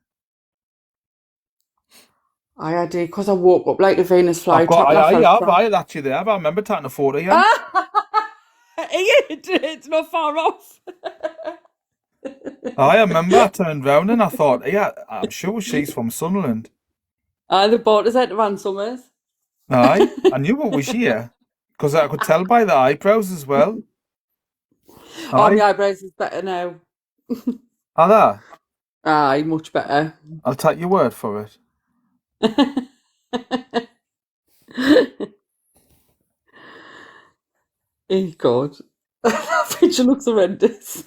I did, because I woke up like a Venus I've got flytrap and I felt I cramp. had actually there. But I remember taking a photo of you. It's not far off. I remember I turned round and I thought, yeah, I'm sure she's from Sunderland. Aye, the boat is out of Van Summers. Aye, I knew it was here because I could tell by the eyebrows as well. Oh, my Aye, eyebrows is better now. are there? Aye, much better. I'll take your word for it. Oh, God. That picture looks horrendous.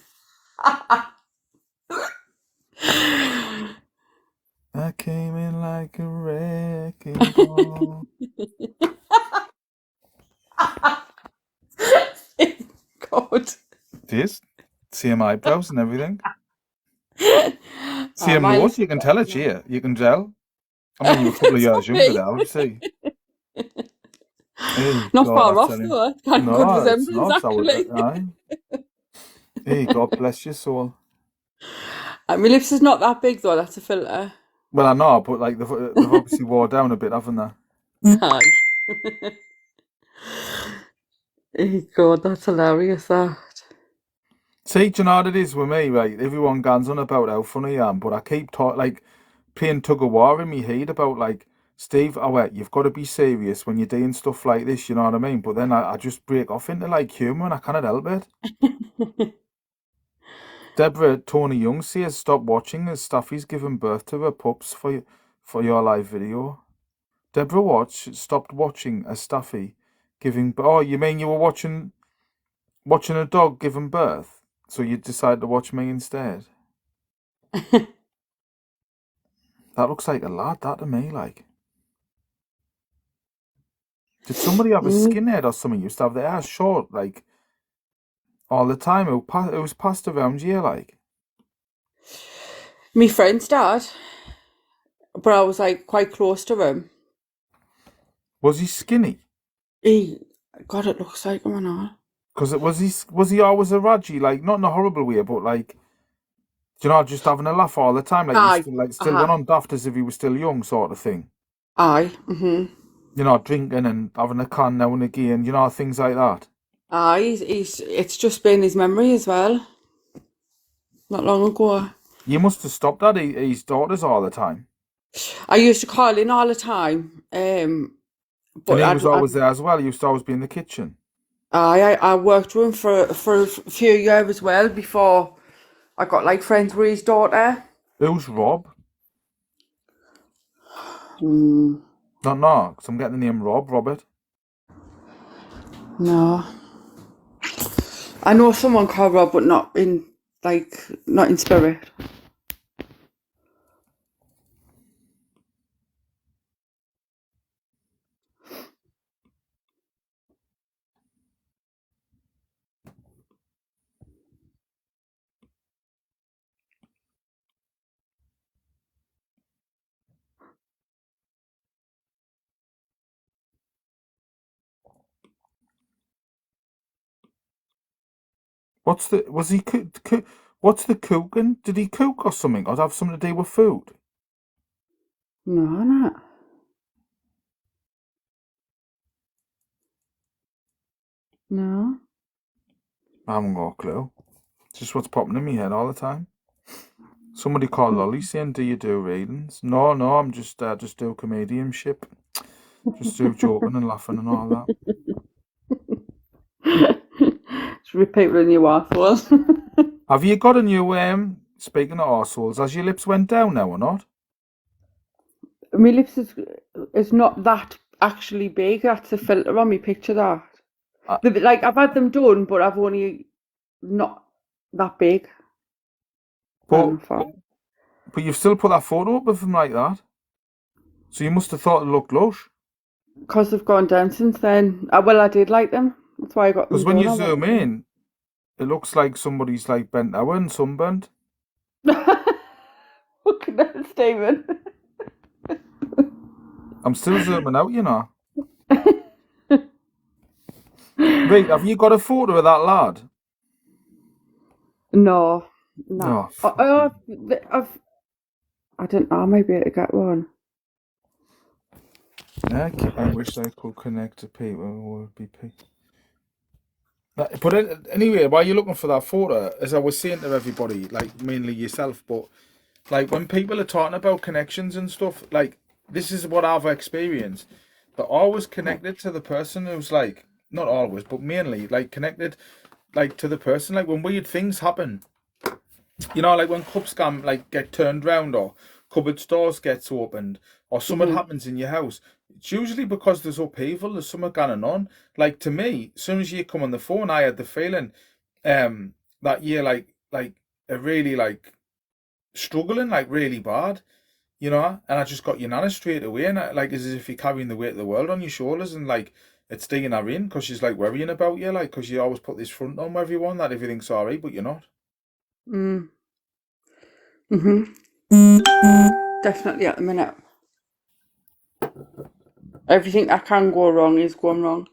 I came in like a wrecking ball. God. This, same eyebrows and everything. Ah, Same my nose, lips you are can better tell it's now. here. You can tell. I mean, you're a couple of years younger Sorry. now, you see. Hey, Not God, I far tell off you. though. Kind of good No, it's resemblance not. actually. Aye. Hey, God bless your soul. My lips is not that big though. That's a filter. Well, I know, but like they've obviously wore down a bit, haven't they? Aye. Oh God, that's hilarious. That. See, do you know what it is with me, right? Everyone goes on about how funny I am, but I keep like playing tug of war in my head about like, Steve, oh wait, you've got to be serious when you're doing stuff like this, you know what I mean? But then I just break off into like humour and I cannot help it. Deborah Tony Young says stop watching as Staffy's giving birth to her pups for your live video. Deborah stopped watching as Staffy giving. Oh, you mean you were watching a dog giving birth, so you decided to watch me instead? That looks like a lad, that to me. Like, did somebody have a Mm. skinhead or something? Used to have their hair short, like all the time. It was passed around here, like. My friend's dad, but I was like quite close to him. Was he skinny? He, God, it looks like him and all. Because was he always a radgy, like not in a horrible way, but like. Do you know, just having a laugh all the time, like you Aye, still uh-huh. went on daft as if he was still young, sort of thing. Aye, mm-hmm. drinking and having a can now and again, things like that. It's just been his memory as well, not long ago. You must have stopped at his daughters all the time. I used to call in all the time, And but he was always there as well. He used to always be in the kitchen. I worked with him for a few years as well before I got like friends with his daughter. Who's Rob? Mm, No, because I'm getting the name Robert. no, I know someone called Rob, but not in spirit. What's the cooking? Did he cook or something? Or have something to do with food? No, no, no. I haven't got a clue. It's just what's popping in my head all the time. Somebody called Lolly saying, "Do you do readings?" No, I'm just do comedianship. Just do joking and laughing and all that. Just repeat when you are was. Have you got a new speaking of arseholes, has your lips went down now or not? My lips is not that actually big. That's a filter on my picture. Uh, Like I've had them done, but I've only not that big. I don't but know if I, but you've still put that photo up of them like that. So you must have thought it looked lush. because they've gone down since then. Well, I did like them. That's why I got them Because when done. you zoom in, it looks like somebody's like bent over and sunburnt. Look at that, Stephen. I'm still zooming out, Right, have you got a photo of that lad? No, no. No, fuck. I don't know. Maybe I get one. I wish I could connect to people who would be people. But anyway, while you're looking for that photo, as I was saying to everybody, like mainly yourself, but like when people are talking about connections and stuff, like this is what I've experienced. They're always connected to the person who's like, not always, but mainly like connected, like to the person. Like when weird things happen, like when club scam like get turned round or cupboard stores gets opened or something Hmm. happens in your house. It's usually because there's upheaval, there's something going on. Like to me, as soon as you come on the phone, I had the feeling that you're like a really like struggling like really bad, and I just got your nana straight away, and like as if you're carrying the weight of the world on your shoulders, and like it's digging her in because she's like worrying about you, like because you always put this front on with everyone that everything's alright, but you're not. Mm. Hmm. Definitely at the minute. Everything that can go wrong is going wrong.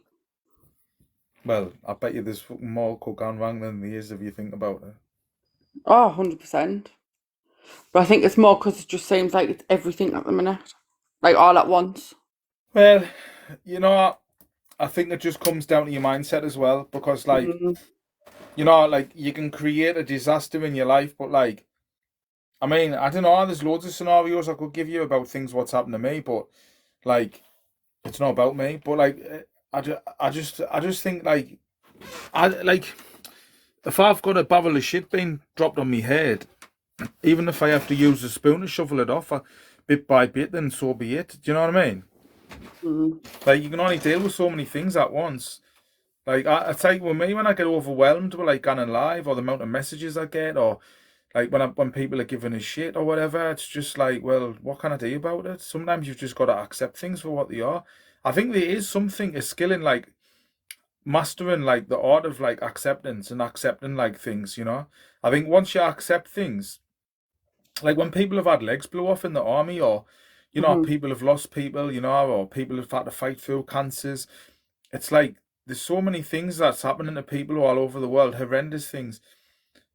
Well, I bet you there's more could gone wrong than there is if you think about it. Oh, 100%. But I think it's more because it just seems like it's everything at the minute. Like all at once. Well, I think it just comes down to your mindset as well, because like Mm. like you can create a disaster in your life, but like I mean, I don't know. There's loads of scenarios I could give you about things what's happened to me, but like it's not about me. But like, I just think like, I like if I've got a barrel of shit being dropped on my head, even if I have to use a spoon to shovel it off, bit by bit, then so be it. Do you know what I mean? Mm. Like you can only deal with so many things at once. Like I take with me when I get overwhelmed with like going live or the amount of messages I get, or like when people are giving a shit or whatever, it's just like, well, what can I do about it? Sometimes you've just got to accept things for what they are. I think there is something, a skill in like mastering like the art of like acceptance and accepting like things. I think once you accept things, like when people have had legs blew off in the army, or Hmm. people have lost people, or people have had to fight through cancers. It's like there's so many things that's happening to people all over the world, horrendous things.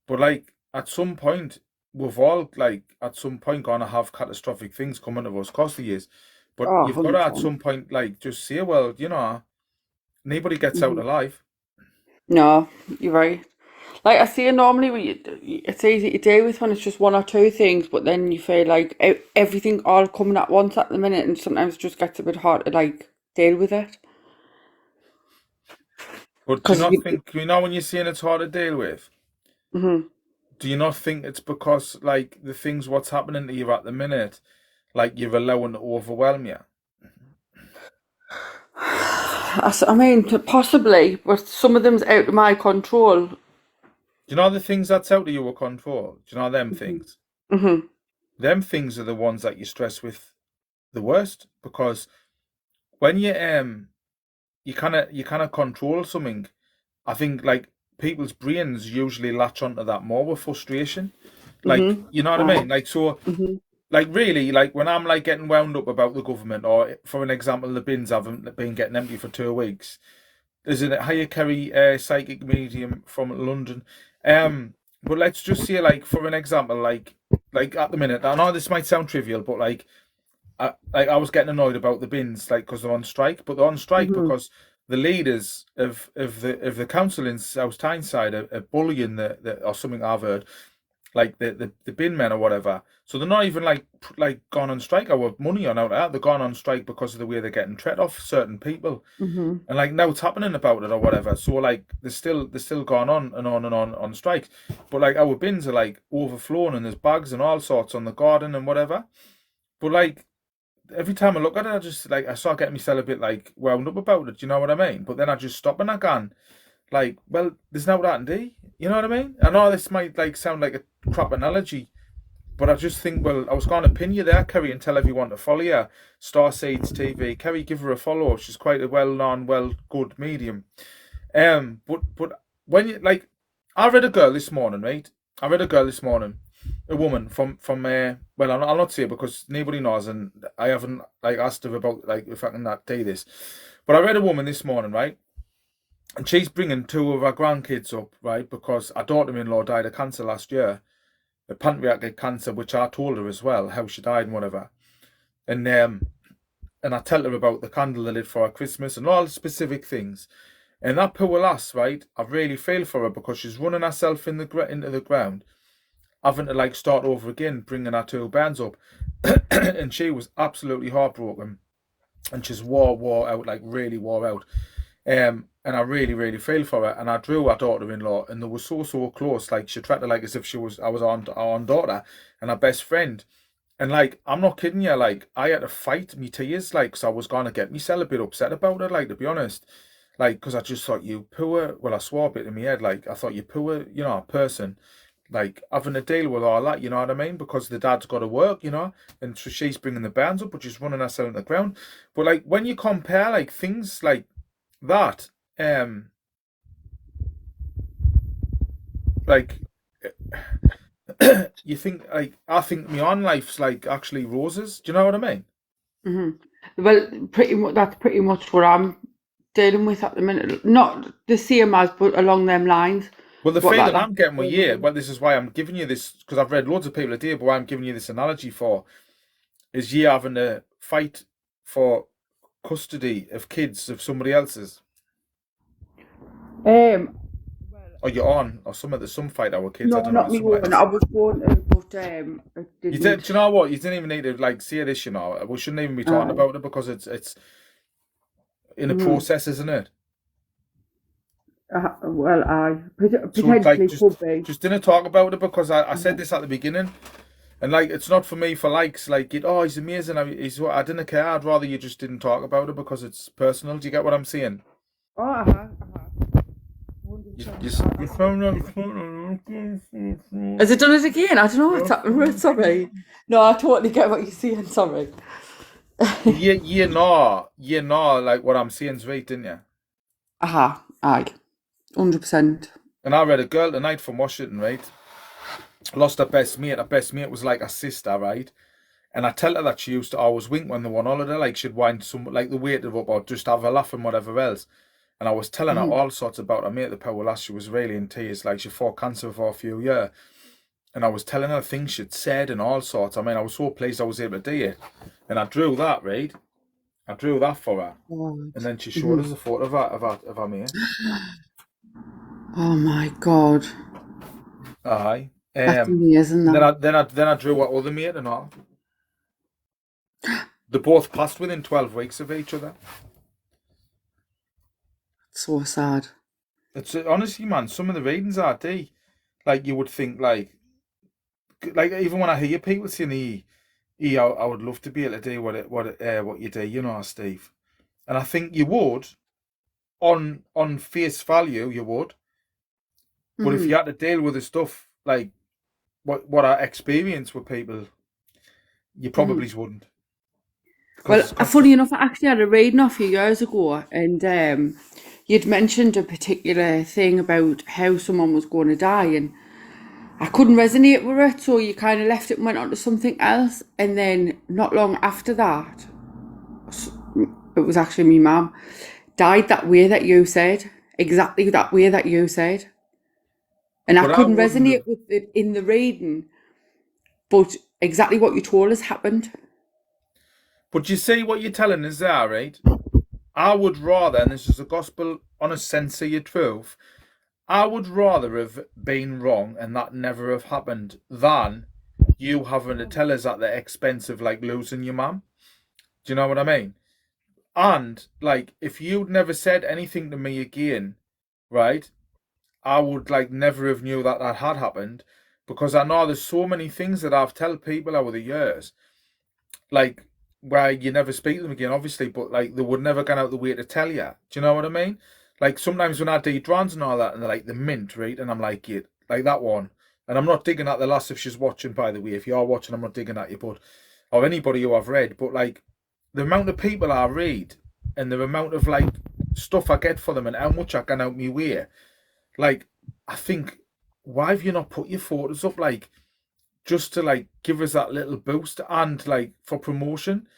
But like at some point, we've all like at some point gonna have catastrophic things coming to us. Of course, he is. But Oh, you've got to at 100%. some point like just say, well, nobody gets out Hmm. alive. No, you're right. Like I say, normally it's easy to deal with when it's just one or two things, but then you feel like everything all coming at once at the minute, and sometimes it just gets a bit hard to like deal with it. But do you Because not you, think, when you're saying it's hard to deal with, mhm. do you not think it's because like the things what's happening to you at the minute, like you're allowing to overwhelm you? I mean, possibly, but some of them's out of my control. Do you know the things that's out of your control? Do you know them things? Hmm. Them things are the ones that you stress with the worst because when you kind of control something, I think like people's brains usually latch onto that more with frustration. Like, Hmm. you know what I mean? Like, so, Hmm. like, really, like when I'm like getting wound up about the government, or for an example, the bins haven't been getting empty for 2 weeks. There's a higher carry psychic medium from London. But let's just say, like, for an example, like at the minute, I know this might sound trivial, but I was getting annoyed about the bins, like, because they're on strike, but they're on strike Hmm. because the leaders of the council in South Tyneside are bullying the or something I've heard, like the bin men or whatever. So they're not even like gone on strike or money on out of that. They're gone on strike because of the way they're getting tread off certain people, Hmm. and like now it's happening about it or whatever. So like they're still going on and on strikes, but like our bins are like overflowing and there's bags and all sorts on the garden and whatever. But like every time I look at it, I just like I start getting myself a bit like wound up about it. Do you know what I mean? But then I just stop and I can like, well, there's no that in D. You know what I mean? I know this might like sound like a crap analogy, but I just think, well, I was going to pin you there, Kerry, and tell everyone to follow you. Starseeds TV, Kerry, give her a follow. She's quite a well-known, good medium. But when you like, I read a girl this morning, right? I read a girl this morning, a woman from well, I'll not say it because nobody knows, and I haven't like asked her about like if I can not do this, but I read a woman this morning, right? And she's bringing two of her grandkids up, right? Because her daughter-in-law died of cancer last year, a pancreatic cancer, which I told her as well how she died and whatever. And I tell her about the candle they lit for her Christmas and all the specific things. And that poor lass, right? I really feel for her because she's running herself into the ground, having to like start over again, bringing her two bands up, and she was absolutely heartbroken, and she's wore out, like really wore out. And I really, really feel for her. And I drew her daughter-in-law, and they were so close. Like she treated her like as if I was our own daughter and her best friend. And like, I'm not kidding you. Like, I had to fight me tears, like, cause I was gonna get myself a bit upset about it. Like, to be honest, like, cause I just thought you poor. Well, I swore a bit in my head. Like, I thought you poor, person. Like having to deal with all that, you know what I mean? Because the dad's got to work, and so she's bringing the bands up, but she's running herself on the ground. But like when you compare like things like that, um, like you think like I think my own life's like actually roses. Do you know what I mean? Hmm. Well, pretty much that's pretty much what I'm dealing with at the minute. Not the same as, but along them lines. Well, the What feeling that I'm getting with dealing you, with. well, this is why I'm giving you this because I've read loads of people a day, but why I'm giving you this analogy for is you having to fight for custody of kids of somebody else's, Um, or you're on, or some fight our kids. I no, don't know, not there's me something like one. this. I was going to, but it You did. didn't. Do you know what? You didn't even need to like say this. We shouldn't even be talking Uh, about it because it's in a mhm. process, isn't it? Well, I So like, potentially could be. just didn't talk about it because I said Uh, this at the beginning, and like, it's not for me for likes. Like, oh, he's amazing. I didn't care. I'd rather you just didn't talk about it because it's personal. Do you get what I'm saying? oh, You, 100%. you, you found out. Has it done it again? I don't know what's happening. Sorry. No, I totally get what you're saying. Sorry. You know, like what I'm saying's right, didn't you? Aye, 100%. And I read a girl tonight from Washington, right? Lost her best mate. Her best mate was like a sister, right? And I tell her that she used to always wink when they were on holiday, like she'd wind some like the waiter up or just have a laugh and whatever else. And I was telling her Hmm. all sorts about her mate, the power lass. She was really in tears, like she fought cancer for a few years. and I was telling her things she'd said and all sorts. I mean, I was so pleased I was able to do it. And I drew that, right? I drew that for her. God. And then she showed us a photo of her mate. Oh my God. Aye. That's amazing. And then I drew her other mate and all. They both passed within 12 weeks of each other. So sad. It's honestly, man, some of the readings are deep. Like you would think, like even when I hear people saying, I would love to be able to do what you do, you know, Steve. And I think you would, on face value, you would. But if you had to deal with the stuff like what I experience with people, you probably wouldn't. Well, funny enough, I actually had a reading off you years ago, and you'd mentioned a particular thing about how someone was going to die, and I couldn't resonate with it, so you kind of left it and went on to something else. And then not long after that, it was actually me mum, died that way that you said, exactly that way that you said. And I couldn't resonate with it in the reading, but exactly what you told us happened. But you see what you're telling us there, right? I would rather, and this is a gospel honest sincere truth, I would rather have been wrong and that never have happened than you having to tell us at the expense of like losing your mum. Do you know what I mean? And like if you'd never said anything to me again, right? I would like never have knew that had happened, because I know there's so many things that I've told people over the years, like where you never speak to them again, obviously, but like they would never gone out the way to tell you. Do you know what I mean? Like sometimes when I do drums and all that, and they're like the mint, right? And I'm like, yeah, like that one. And I'm not digging at the lass if she's watching, by the way. If you are watching, I'm not digging at you, but or anybody who I've read. But like the amount of people I read and the amount of like stuff I get for them and how much I can out me way, like I think, why have you not put your photos up, like just to like give us that little boost and like for promotion?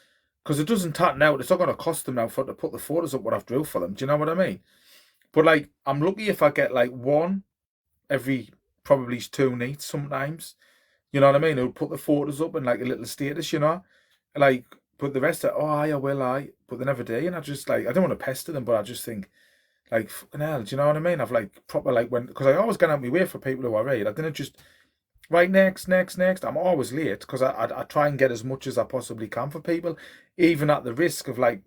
Because it doesn't turn out, it's not going to cost them now to put the photos up what I've drew for them. Do you know what I mean? But like, I'm lucky if I get like one every probably 2 nights sometimes. You know what I mean? Who'll put the photos up and like a little status, you know? Like, but the rest are, oh, I will, but they never do. And I just like, I don't want to pester them, but I just think, like, fucking hell, do you know what I mean? I've like proper, like, because I always get out my way for people who I read. I didn't just, right, next. I'm always late because I try and get as much as I possibly can for people, even at the risk of like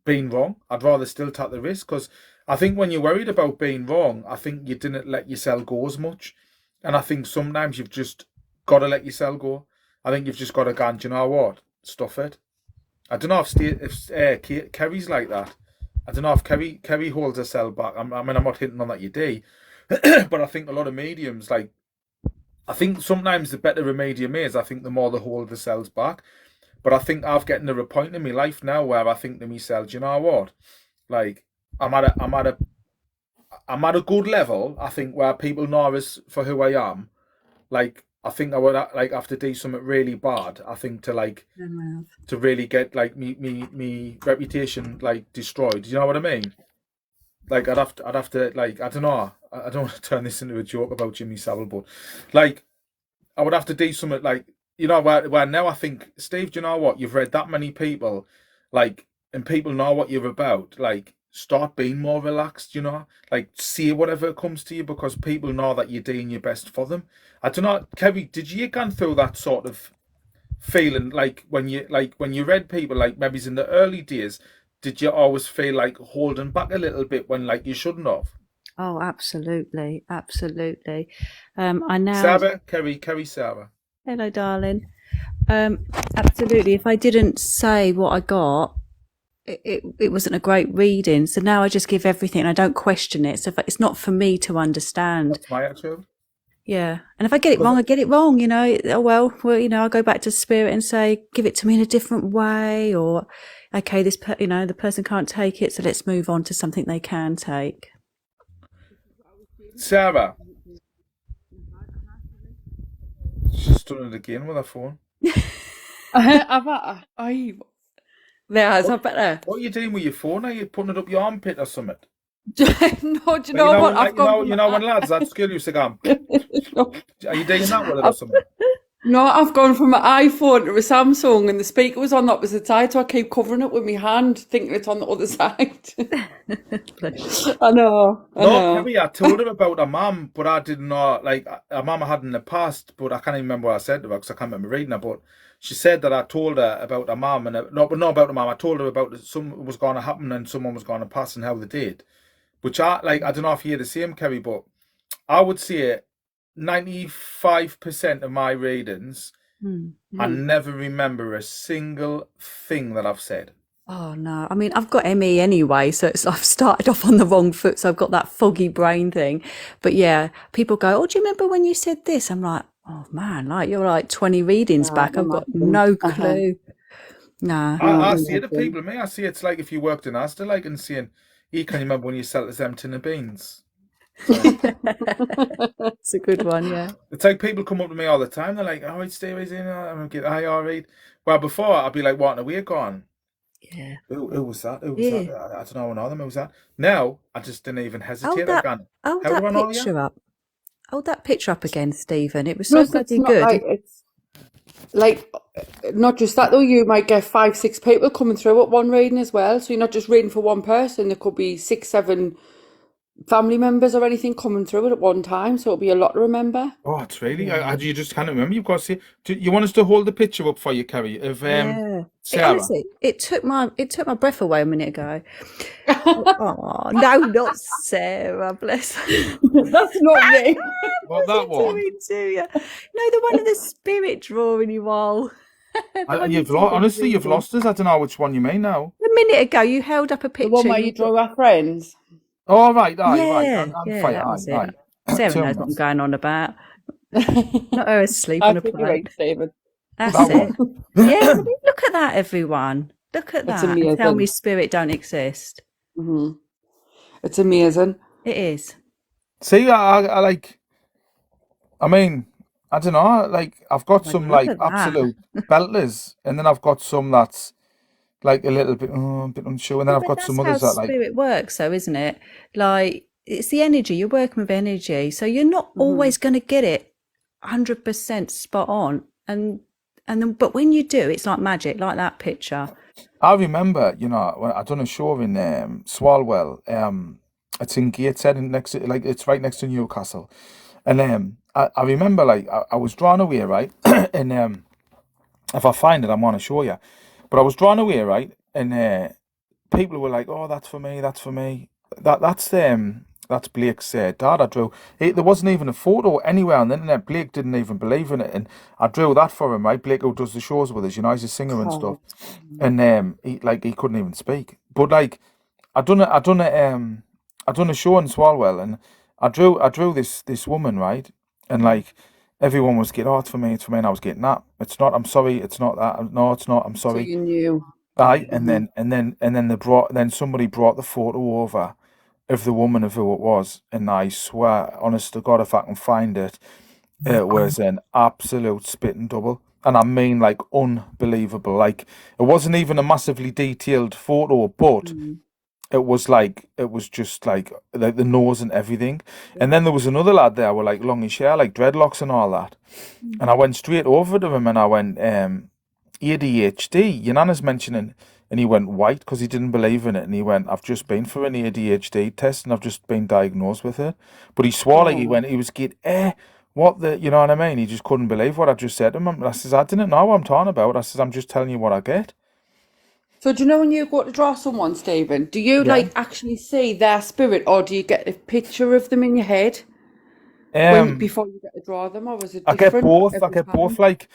being wrong. I'd rather still take the risk, because I think when you're worried about being wrong, I think you didn't let yourself go as much. And I think sometimes you've just got to let yourself go. I think you've just got to go, do you know what? Stuff it. I don't know if Kerry's like that. I don't know if Kerry holds herself back. I mean, I'm not hitting on that you do, but I think a lot of mediums, like, I think sometimes the better a medium is, I think the more they hold themselves back. But I think I've getting to a point in my life now where I think to myself, do you know what? Like, I'm at a good level, I think, where people know us for who I am. Like, I think I would like have to do something really bad, I think, to really get like me reputation like destroyed. You know what I mean? Like I'd have to like, I don't know. I don't want to turn this into a joke about Jimmy Savile, but like I would have to do something like, you know, where now I think, Steve, do you know what? You've read that many people, like, and people know what you're about. Like, start being more relaxed, you know? Like, say whatever comes to you, because people know that you're doing your best for them. I don't know, Kevin, did you go through that sort of feeling, like when you read people, like maybe in the early days, did you always feel like holding back a little bit when like you shouldn't have? Oh, absolutely, absolutely. I now. Sarah, Kerry, Sarah. Hello, darling. Absolutely. If I didn't say what I got, it wasn't a great reading. So now I just give everything and I don't question it. So if it's not for me to understand. That's my attitude. Yeah. And if I get it wrong, I get it wrong, you know. Oh, well, you know, I'll go back to spirit and say, give it to me in a different way, or, okay, the person can't take it, so let's move on to something they can take. Sarah. She's done it again with her phone. There, is that better? What are you doing with your phone? Are you putting it up your armpit or something? No, do you Like, know what? when, I've gone from when lads that skill used to go, no, are you doing that with it or something? no, I've gone from an iPhone to a Samsung, and the speaker was on the opposite side, so I keep covering it with my hand, thinking it's on the other side. I know, I No, know. Kerry, I told her about her mum, but I didn't know, like, her mum I had in the past, but I can't even remember what I said to her because I can't remember reading her. But she said that I told her about her mum, and not about her mum, I told her about something was going to happen and someone was going to pass and how they did. Which I don't know if you're the same, Kerry, but I would say 95% of my readings, I Mhm. never remember a single thing that I've said. Oh no, I mean, I've got ME anyway, so I've started off on the wrong foot, so I've got that foggy brain thing. But yeah, people go, "Oh, do you remember when you said this?" I'm like, "Oh man, like you're like 20 readings Yeah, back. I've got imagine. no Uh-huh. clue." Nah. No, I see it to imagine. people, mate. I see it's like if you worked in Asda, like, and saying, you can you remember when you sell us them tin of beans? So It's a good one, yeah. it's like people come up to me all the time. They're like, "Oh, it's Stevie's in." I'm get I read. Well, before I'd be like, "What a weird gone." Yeah. Who was that? Who was that? Yeah. I don't know. Another. Who was that? Now I just didn't even Hold hesitate. I've that gone. hold How do that I know you? picture up. Hold that picture up again, Stephen. It was so Plus, it's bloody not good. like it's like not just that though. You might get five, six people coming through at one reading as well. So you're not just reading for one person. There could be six, seven family members or anything coming through it at one time. So it'll be a lot to remember. Oh, it's really. Yeah. You just can't remember. You've got to see. Do you want us to hold the picture up for you, Kerry, of Yeah. It, Sarah? honestly, it took my breath away a minute ago. Oh no, not Sarah, bless her. That's not me. What What's that he one? doing to you? No, the one of the spirit drawing you all. The one you You've did in the honestly, you've reading. lost us. I don't know which one you mean now. A minute ago, you held up a The one picture. where You you got draw our friends. Oh, right, aye, right. yeah, I'm yeah, fine, that was it. aye, aye. Sarah Two knows what I'm minutes. going on about. Not I her asleep on a think you're plane. right, David. That's That it. one. Yeah, I mean, look at that, everyone. Look at It's that, and tell me amazing. spirit don't exist. Hmm. It's amazing. It is. See, I like. I mean, I don't know. Like, I've got Well, some look like at that. absolute belters, and then I've got some that's like a little bit, a bit unsure, and then Yeah, I've but got that's some how others that like. spirit works, though, isn't it? Like, it's the energy. You're working with energy, so you're not Hmm. always going to get it 100% spot on. And then, but when you do, it's like magic, like that picture. I remember, when I done a show in Swalwell. It's in Gateshead, and like it's right next to Newcastle, and I remember like I was drawn away, right, and if I find it, I'm gonna show you, but I was drawn away, right, and people were like, "Oh, that's for me, that's for me." That's Blake's dad. I drew. There wasn't even a photo anywhere on the internet. Blake didn't even believe in it, and I drew that for him. Right, Blake who does the shows with us. He's a singer and stuff, God. and he couldn't even speak. But like I done a show in Swalwell, and I drew this woman, right, and like everyone was getting, "Oh, it's for me," and I was getting that. It's not. I'm sorry. It's not that. No, it's not. I'm So sorry. you knew. Aye, and Hmm. then somebody brought the photo over of the woman of who it was, and I swear, honest to God, if I can find it, it was an absolute spitting double, and I mean like unbelievable. Like it wasn't even a massively detailed photo, but it was just like the nose and everything. And then there was another lad there with like longish hair, like dreadlocks and all that. And I went straight over to him and I went, ADHD, your nana's mentioning, and he went white because he didn't believe in it. And he went, I've just been for an ADHD test and I've just been diagnosed with it. But he swore like Oh. he was get, what the, you know what I mean? He just couldn't believe what I just said to him. I says, I didn't know what I'm talking about. I says, I'm just telling you what I get. So do you know when you go to draw someone, Stephen, do you Yeah. like actually see their spirit or do you get a picture of them in your head when Um, before you get to draw them or is it I get different both. I every get both. time? Like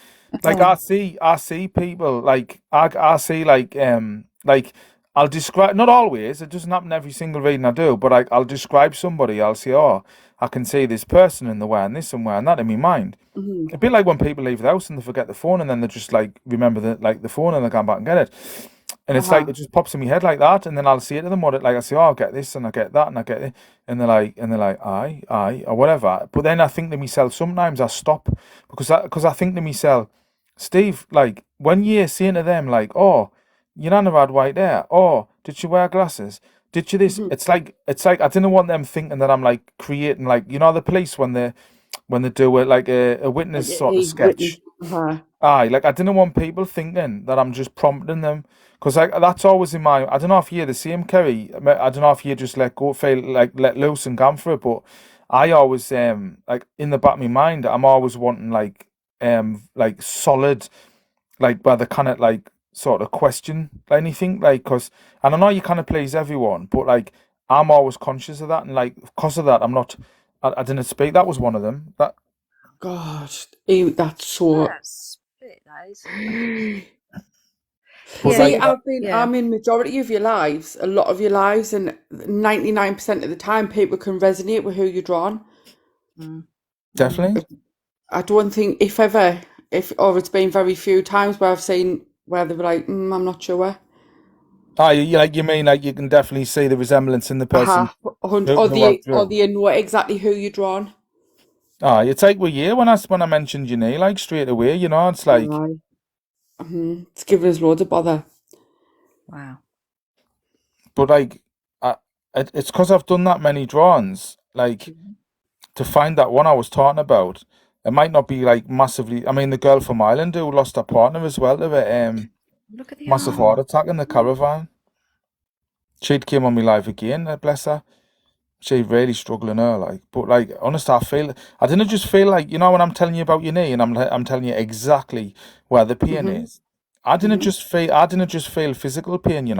Oh. I see people I see like I'll describe, not always. It doesn't happen every single reading I do, but I'll describe somebody. I'll say, oh, I can see this person and they're wearing this and wearing that in my mind. Hmm. A bit like when people leave the house and they forget the phone, and then they just like remember the phone and they come back and get it. And it's like Uh-huh. it just pops in my head like that, and then I'll say it to them, what it like I say, oh, I get this and I get that and I get it, and they're like, aye, or whatever. But then I think to myself, sometimes I stop because I think to myself, Steve, like when you're saying to them, like, oh, your nana had white hair, oh, did she wear glasses? did you this? It's like I didn't want them thinking that I'm like creating like the police when they do it like a Like witness sort of a witness. sketch. Uh-huh. Aye, like I didn't want people thinking that I'm just prompting them because like that's always in my. I don't know if you're the same, Kerry. I don't know if you just let go, feel like let loose and gone for it, but I always like in the back of my mind, I'm always wanting like solid like where they kind of like sort of question anything like because and I know you kind of please everyone, but like I'm always conscious of that and like because of that I'm not. I didn't speak. That was one of them. That God, that's so. That's split those. but Yeah, See, like yeah. I'm in majority of your lives, a lot of your lives, and 99% of the time, people can resonate with who you're drawn. Mm. definitely. I don't think, if ever, or it's been very few times where I've seen where they were like, I'm not sure. Ah, you mean like you can definitely see the resemblance in the person Aha, or who I've or drew. the know exactly who you're drawn. Ah, you take with you when I mentioned your knee, like straight away, it's like, Aye. It's giving us loads of bother. Wow. but like, it's because I've done that many drawings, like to find that one I was talking about. It might not be like massively. I mean, the girl from Ireland who lost her partner as well to a Look at the massive arm. heart attack in the caravan. She'd came on my life again, bless her. She really struggling her like, but like honestly, I didn't just feel like when I'm telling you about your knee and I'm telling you exactly where the pain hmm is. I didn't just feel physical pain.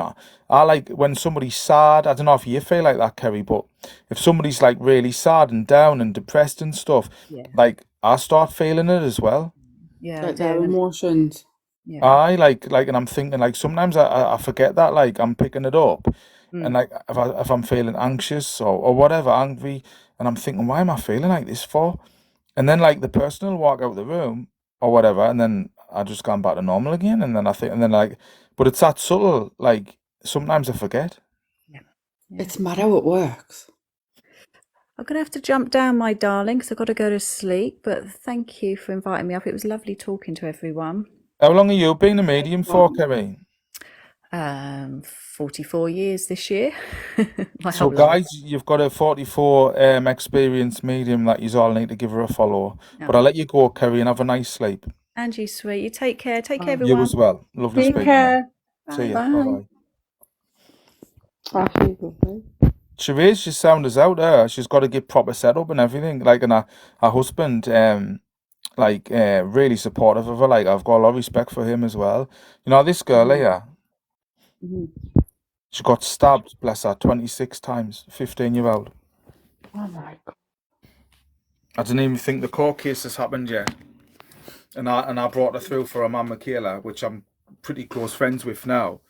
I like when somebody's sad. I don't know if you feel like that, Kerry, but if somebody's like really sad and down and depressed and stuff, Yeah. like I start feeling it as well. Yeah, I Like their do. And emotions. yeah. I like, and I'm thinking like sometimes I forget that like I'm picking it up, and Mm. like if I'm feeling anxious or whatever, angry, and I'm thinking why am I feeling like this for? And then like the person will walk out the room or whatever, and then I just gone back to normal again, and then I think, and then like, but it's that subtle. Like sometimes I forget. Yeah. Yeah. It's mad how it works. I'm going to have to jump down, my darling, because I've got to go to sleep. But thank you for inviting me up. It was lovely talking to everyone. How long have you been a medium for, Well, Kerry? 44 years this year. My So whole life. guys, you've got a 44 experienced medium that you all need to give her a follow. But I'll Oh. let you go, Kerry, and have a nice sleep. And you, sweet. You take care. Take care, You everyone. as well. Lovely take speaking to you. care. See Bye. ya. Bye Bye. bye. Ashley's lovely. She's sound us out there. She's got to get proper setup and everything. Like, and her husband, really supportive of her. Like, I've got a lot of respect for him as well. This girl hmm here, hmm she got stabbed, bless her, 26 times, 15-year-old. Oh my God. I didn't even think the court case has happened yet. And I brought her through for her mum, Michaela, which I'm pretty close friends with now.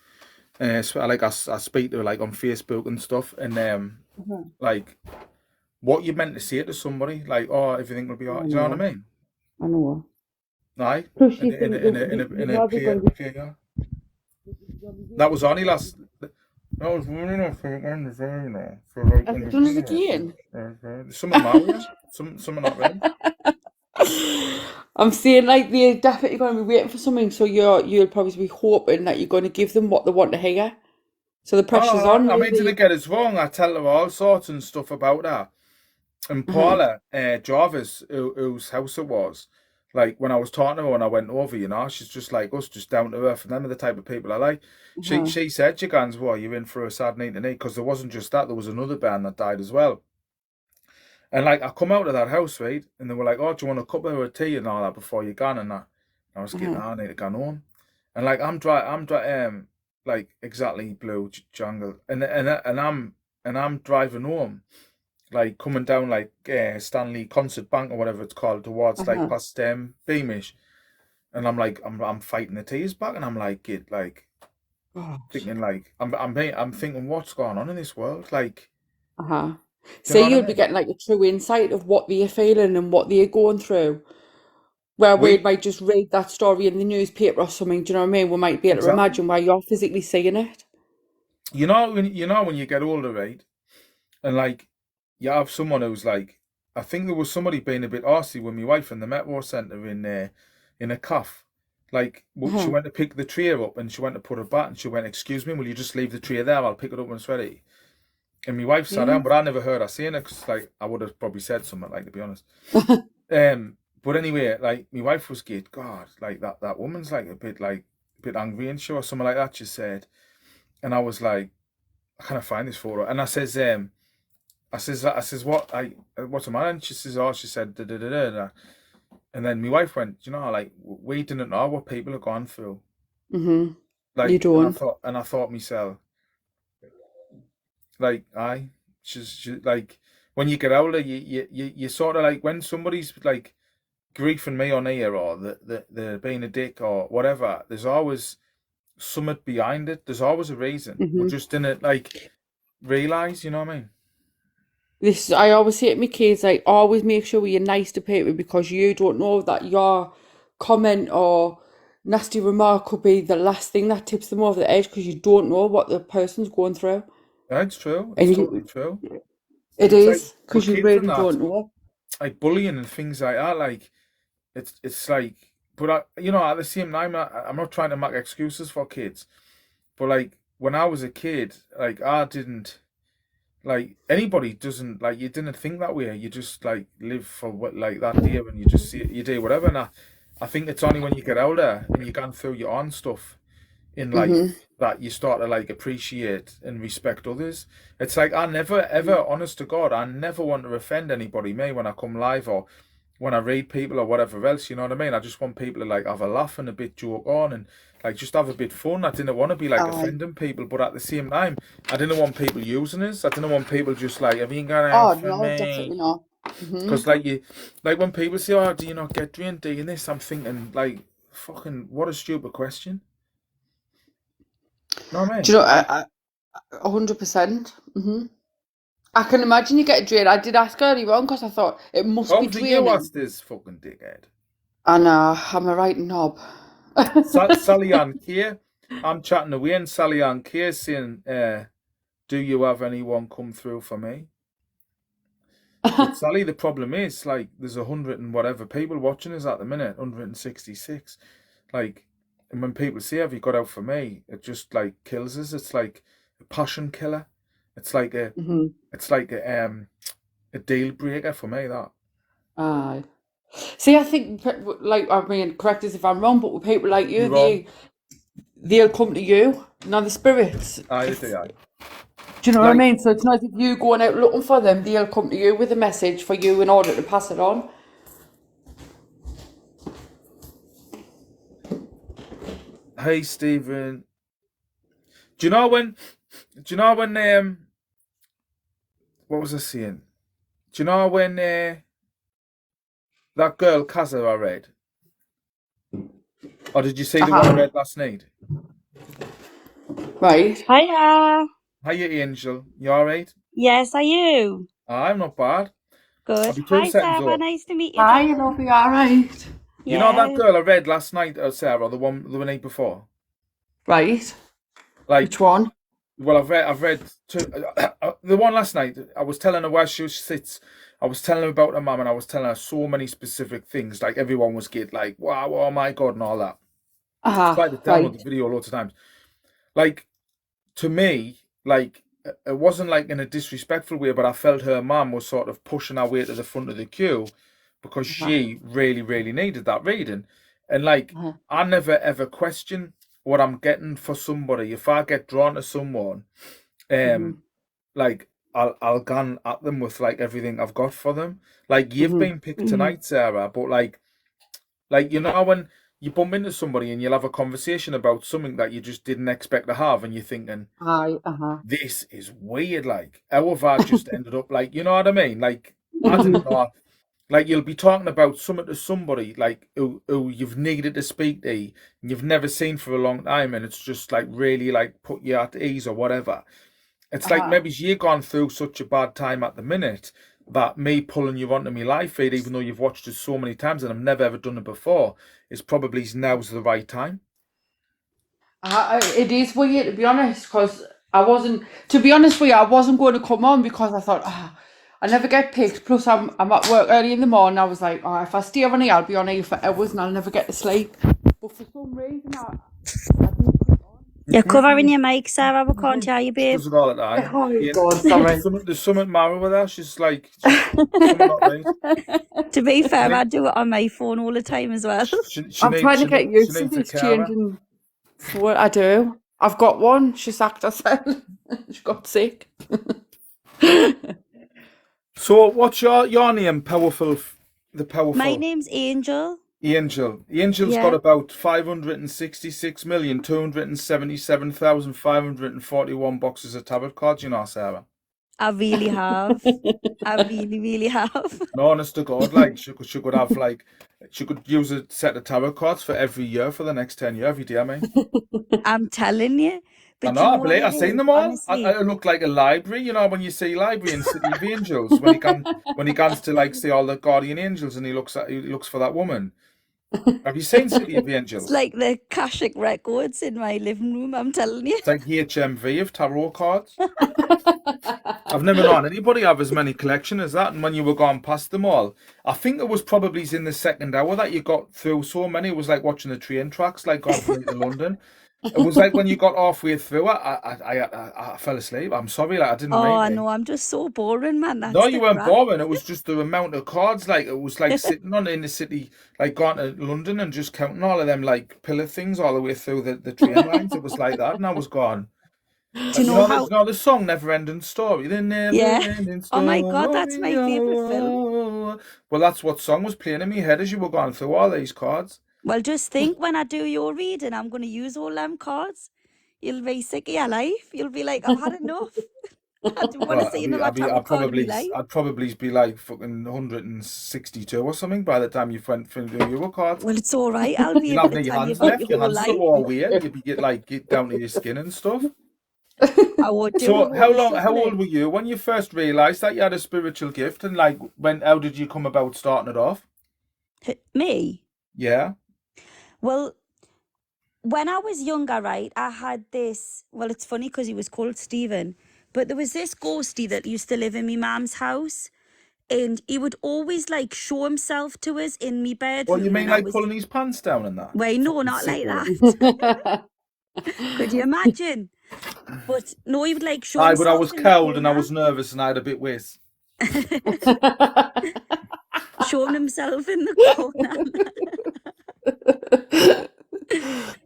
So I speak to her like on Facebook and stuff, and like what you meant to say to somebody, like, oh, everything will be I alright. Do you know what know. I mean? I know. Aye, Plus, in you a in a think in a in a, you in a know they're play, going to be. play that was only last. That was really not for like Have in you the done it funeral. again? Some of them are, yeah. Some are not ready. I'm saying like they're definitely going to be waiting for something, so you'll probably be hoping that you're going to give them what they want to hear. So the pressure's Oh, on, I mean, to really. get us wrong, I tell her all sorts and stuff about that. And Uh-huh. Paula Jarvis, whose house it was, like when I was talking to her when I went over, she's just like us, just down to earth, and them are the type of people I like. She Uh-huh. she said, "You guys, well, you're in for a sad night tonight," because there wasn't just that, there was another band that died as well. And like I come out of that house, right, and they were like, "Oh, do you want a cup of tea and all that before you gone?" And that, and I was getting, Uh-huh. I need to go home. And like I'm dry, like exactly blue jungle, and I'm driving home like coming down like Stanley Concert Bank or whatever it's called towards like Uh-huh. past Beamish, and I'm like I'm fighting the tears back, and I'm like it like God. thinking like I'm thinking what's going on in this world, like Uh-huh. do you So know what I you'll be mean? getting like a true insight of what they're feeling and what they're going through. Where we We might just read that story in the newspaper or something, do you know what I mean? We might be able to exactly. imagine where you're physically seeing it. When you get older, right, and like you have someone who's like I think there was somebody being a bit arsy with my wife in the Metro Centre in a calf. Like she Uh-huh. went to pick the tray up and she went to put it back and she went, "Excuse me, will you just leave the tray there? I'll pick it up when it's ready." And my wife sat down, but I never heard her saying it because, like, I would have probably said something, like, to be honest. But anyway, like, my wife was good. God, like, that woman's, like, a bit angry and sure, or something like that, she said. And I was like, I can't find this photo. And I says, what's the matter? And she says, oh, she said, da, da, da, da, da. And then my wife went, you know, like, we didn't know what people have gone through. Like, You don't. and I thought myself, like, she's like, when you get older, you sort of like, when somebody's like griefing me on here, or they're being a dick or whatever, there's always something behind it. There's always a reason. We just didn't like realize, you know what I mean? I always say to my kids, like, always make sure you're nice to people, because you don't know that your comment or nasty remark could be the last thing that tips them over the edge, because you don't know what the person's going through. That's true. And It's totally true. It It's is, like, because with you kids really and that, don't know. like bullying and things like that, like, it's like, but you know, at the same time, I'm not trying to make excuses for kids, but like, when I was a kid, like, I didn't, like, anybody doesn't, like, you didn't think that way. You just like live for what, like, that day, when you just see it, you do whatever. And I think it's only when you get older and you're going through your own stuff in life that you start to like appreciate and respect others. It's like, I never ever, honest to God, I never want to offend anybody, me, when I come live or when I read people or whatever else, you know what I mean? I just want people to like have a laugh and a bit joke on and like just have a bit fun. I didn't want to be like offending people, but at the same time, I didn't want people using us. I didn't want people just like, have you got out for no, me? definitely not. Because like when people say, oh, do you not get drained doing this? I'm thinking, like, fucking, what a stupid question. You know what I mean? Do you know, 100%. I can imagine you get drained. I did ask earlier on because I thought it must be Hopefully you draining. asked this fucking dickhead. I know, I'm a right knob. Sally Ann Keir, I'm chatting away, and Sally Ann Keir saying, do you have anyone come through for me? But Sally, the problem is, like, there's 100 and whatever people watching us at the minute, 166. Like, and when people say, have you got out for me? It just like kills us. It's like a passion killer. It's like a deal breaker for me, that. Aye. See, I think, like, I mean, correct us if I'm wrong, but with people like you, You're wrong. they'll come to you. Now, the spirits. Aye. Do you know what I Like- mean? So it's not as if you going out looking for them, they'll come to you with a message for you in order to pass it on. Hey, Stephen. Do you know when what was I saying? Do you know when that girl Kaza I read? Or did you see the one I read last night? Right. Hiya. Hiya, Angel. You alright? Yes, are you? I'm not bad. I'll Good. be 2 Hi, seconds Sarah. up. Nice to meet you. Hi, too. love you, alright. You know that Yeah. girl I read last night, Sarah, the night before? Right. Like, Which one? well, I've read two, the one last night. I was telling her where she sits. I was telling her about her mum, and I was telling her so many specific things. Like, everyone was getting like, wow, oh my God, and all that. I tried to download the video lots of times. Like, to me, like, it wasn't like in a disrespectful way, but I felt her mum was sort of pushing her way to the front of the queue because she really, really needed that reading. And like, I never ever question what I'm getting for somebody. If I get drawn to someone, like, I'll gun at them with like everything I've got for them. Like, you've been picked tonight, Sarah, but like you know when you bump into somebody and you'll have a conversation about something that you just didn't expect to have, and you're thinking, this is weird. Like, how have I just ended up like, you know what I mean? Like, I didn't know. Like, you'll be talking about something to somebody like who you've needed to speak to and you've never seen for a long time, and it's just like really like put you at ease or whatever. It's like maybe you've gone through such a bad time at the minute that me pulling you onto my live feed, even though you've watched it so many times and I've never ever done it before, is probably now's the right time. It is weird, to be honest, because I wasn't going to come on because I thought, I never get picked. Plus, I'm at work early in the morning. I was like, if I stay on here, I'll be on here for hours and I'll never get to sleep. But for some reason, I did put it on. You're covering your mic, Sarah. We can't hear you, She babe. does it all the time. Oh, Yeah. God, sorry. There's something marrow with her. She's like, something not right. To be fair, need- I do it on my phone all the time as well. I'm trying to get used to needs a this carer. changing for what I do. I've got one. She sacked herself. She got sick. So, what's your name? The powerful My name's Angel. Angel. Angel's Yeah. got about 566,277,541 boxes of tarot cards. You know, Sarah. I really have. I really, really have. No, honest to God, like she could have like she could use a set of tarot cards for every year for the next 10 years, every day. I mean, I'm telling you. I But know, you I know what believe it I've seen is, them all. honestly. I look like a library, you know, when you see library in City of Angels, when he comes to like see all the guardian angels and he looks for that woman. Have you seen City of Angels? It's like the Akashic records in my living room, I'm telling you. It's like HMV of tarot cards. I've never known anybody have as many collection as that. And when you were going past them all, I think it was probably in the second hour that you got through so many. It was like watching the train tracks, like going from here to London. It was like when you got halfway through it, I fell asleep. I'm sorry, like I didn't Oh, mean I to. know, I'm just so boring, man. That's No, the you weren't crap. boring. It was just the amount of cards. Like it was like sitting on in the city, like going to London and just counting all of them like pillar things all the way through the train lines. It was like that, and I was gone. Do you know how? The song Never Ending Story? The Never Yeah. Ending Oh Story. my God, that's my favourite film. Well, that's what song was playing in my head as you were going through all these cards. Well, just think when I do your reading, I'm going to use all them cards. You'll be sick of your life. You'll be like, I've had enough. I don't want to see another tarot card in my life. I'd probably be like fucking 162 or something by the time you went through your cards. Well, it's all right. I'll be You'll able have to no tell you hands about left. your Your whole hands are life. all weird. You'd be get down to your skin and stuff. I would do. So how old were you when you first realised that you had a spiritual gift, and like how did you come about starting it off? Me? Yeah. Well, when I was younger, right, I had this, well, it's funny because he was called Stephen, but there was this ghostie that used to live in my mum's house, and he would always like show himself to us in my bedroom. Well, you mean like pulling his pants down and that? Well, no, not like that. Could you imagine? But no, he would like show himself. But I was cold and I was nervous and I had a bit worse. Showing himself in the corner.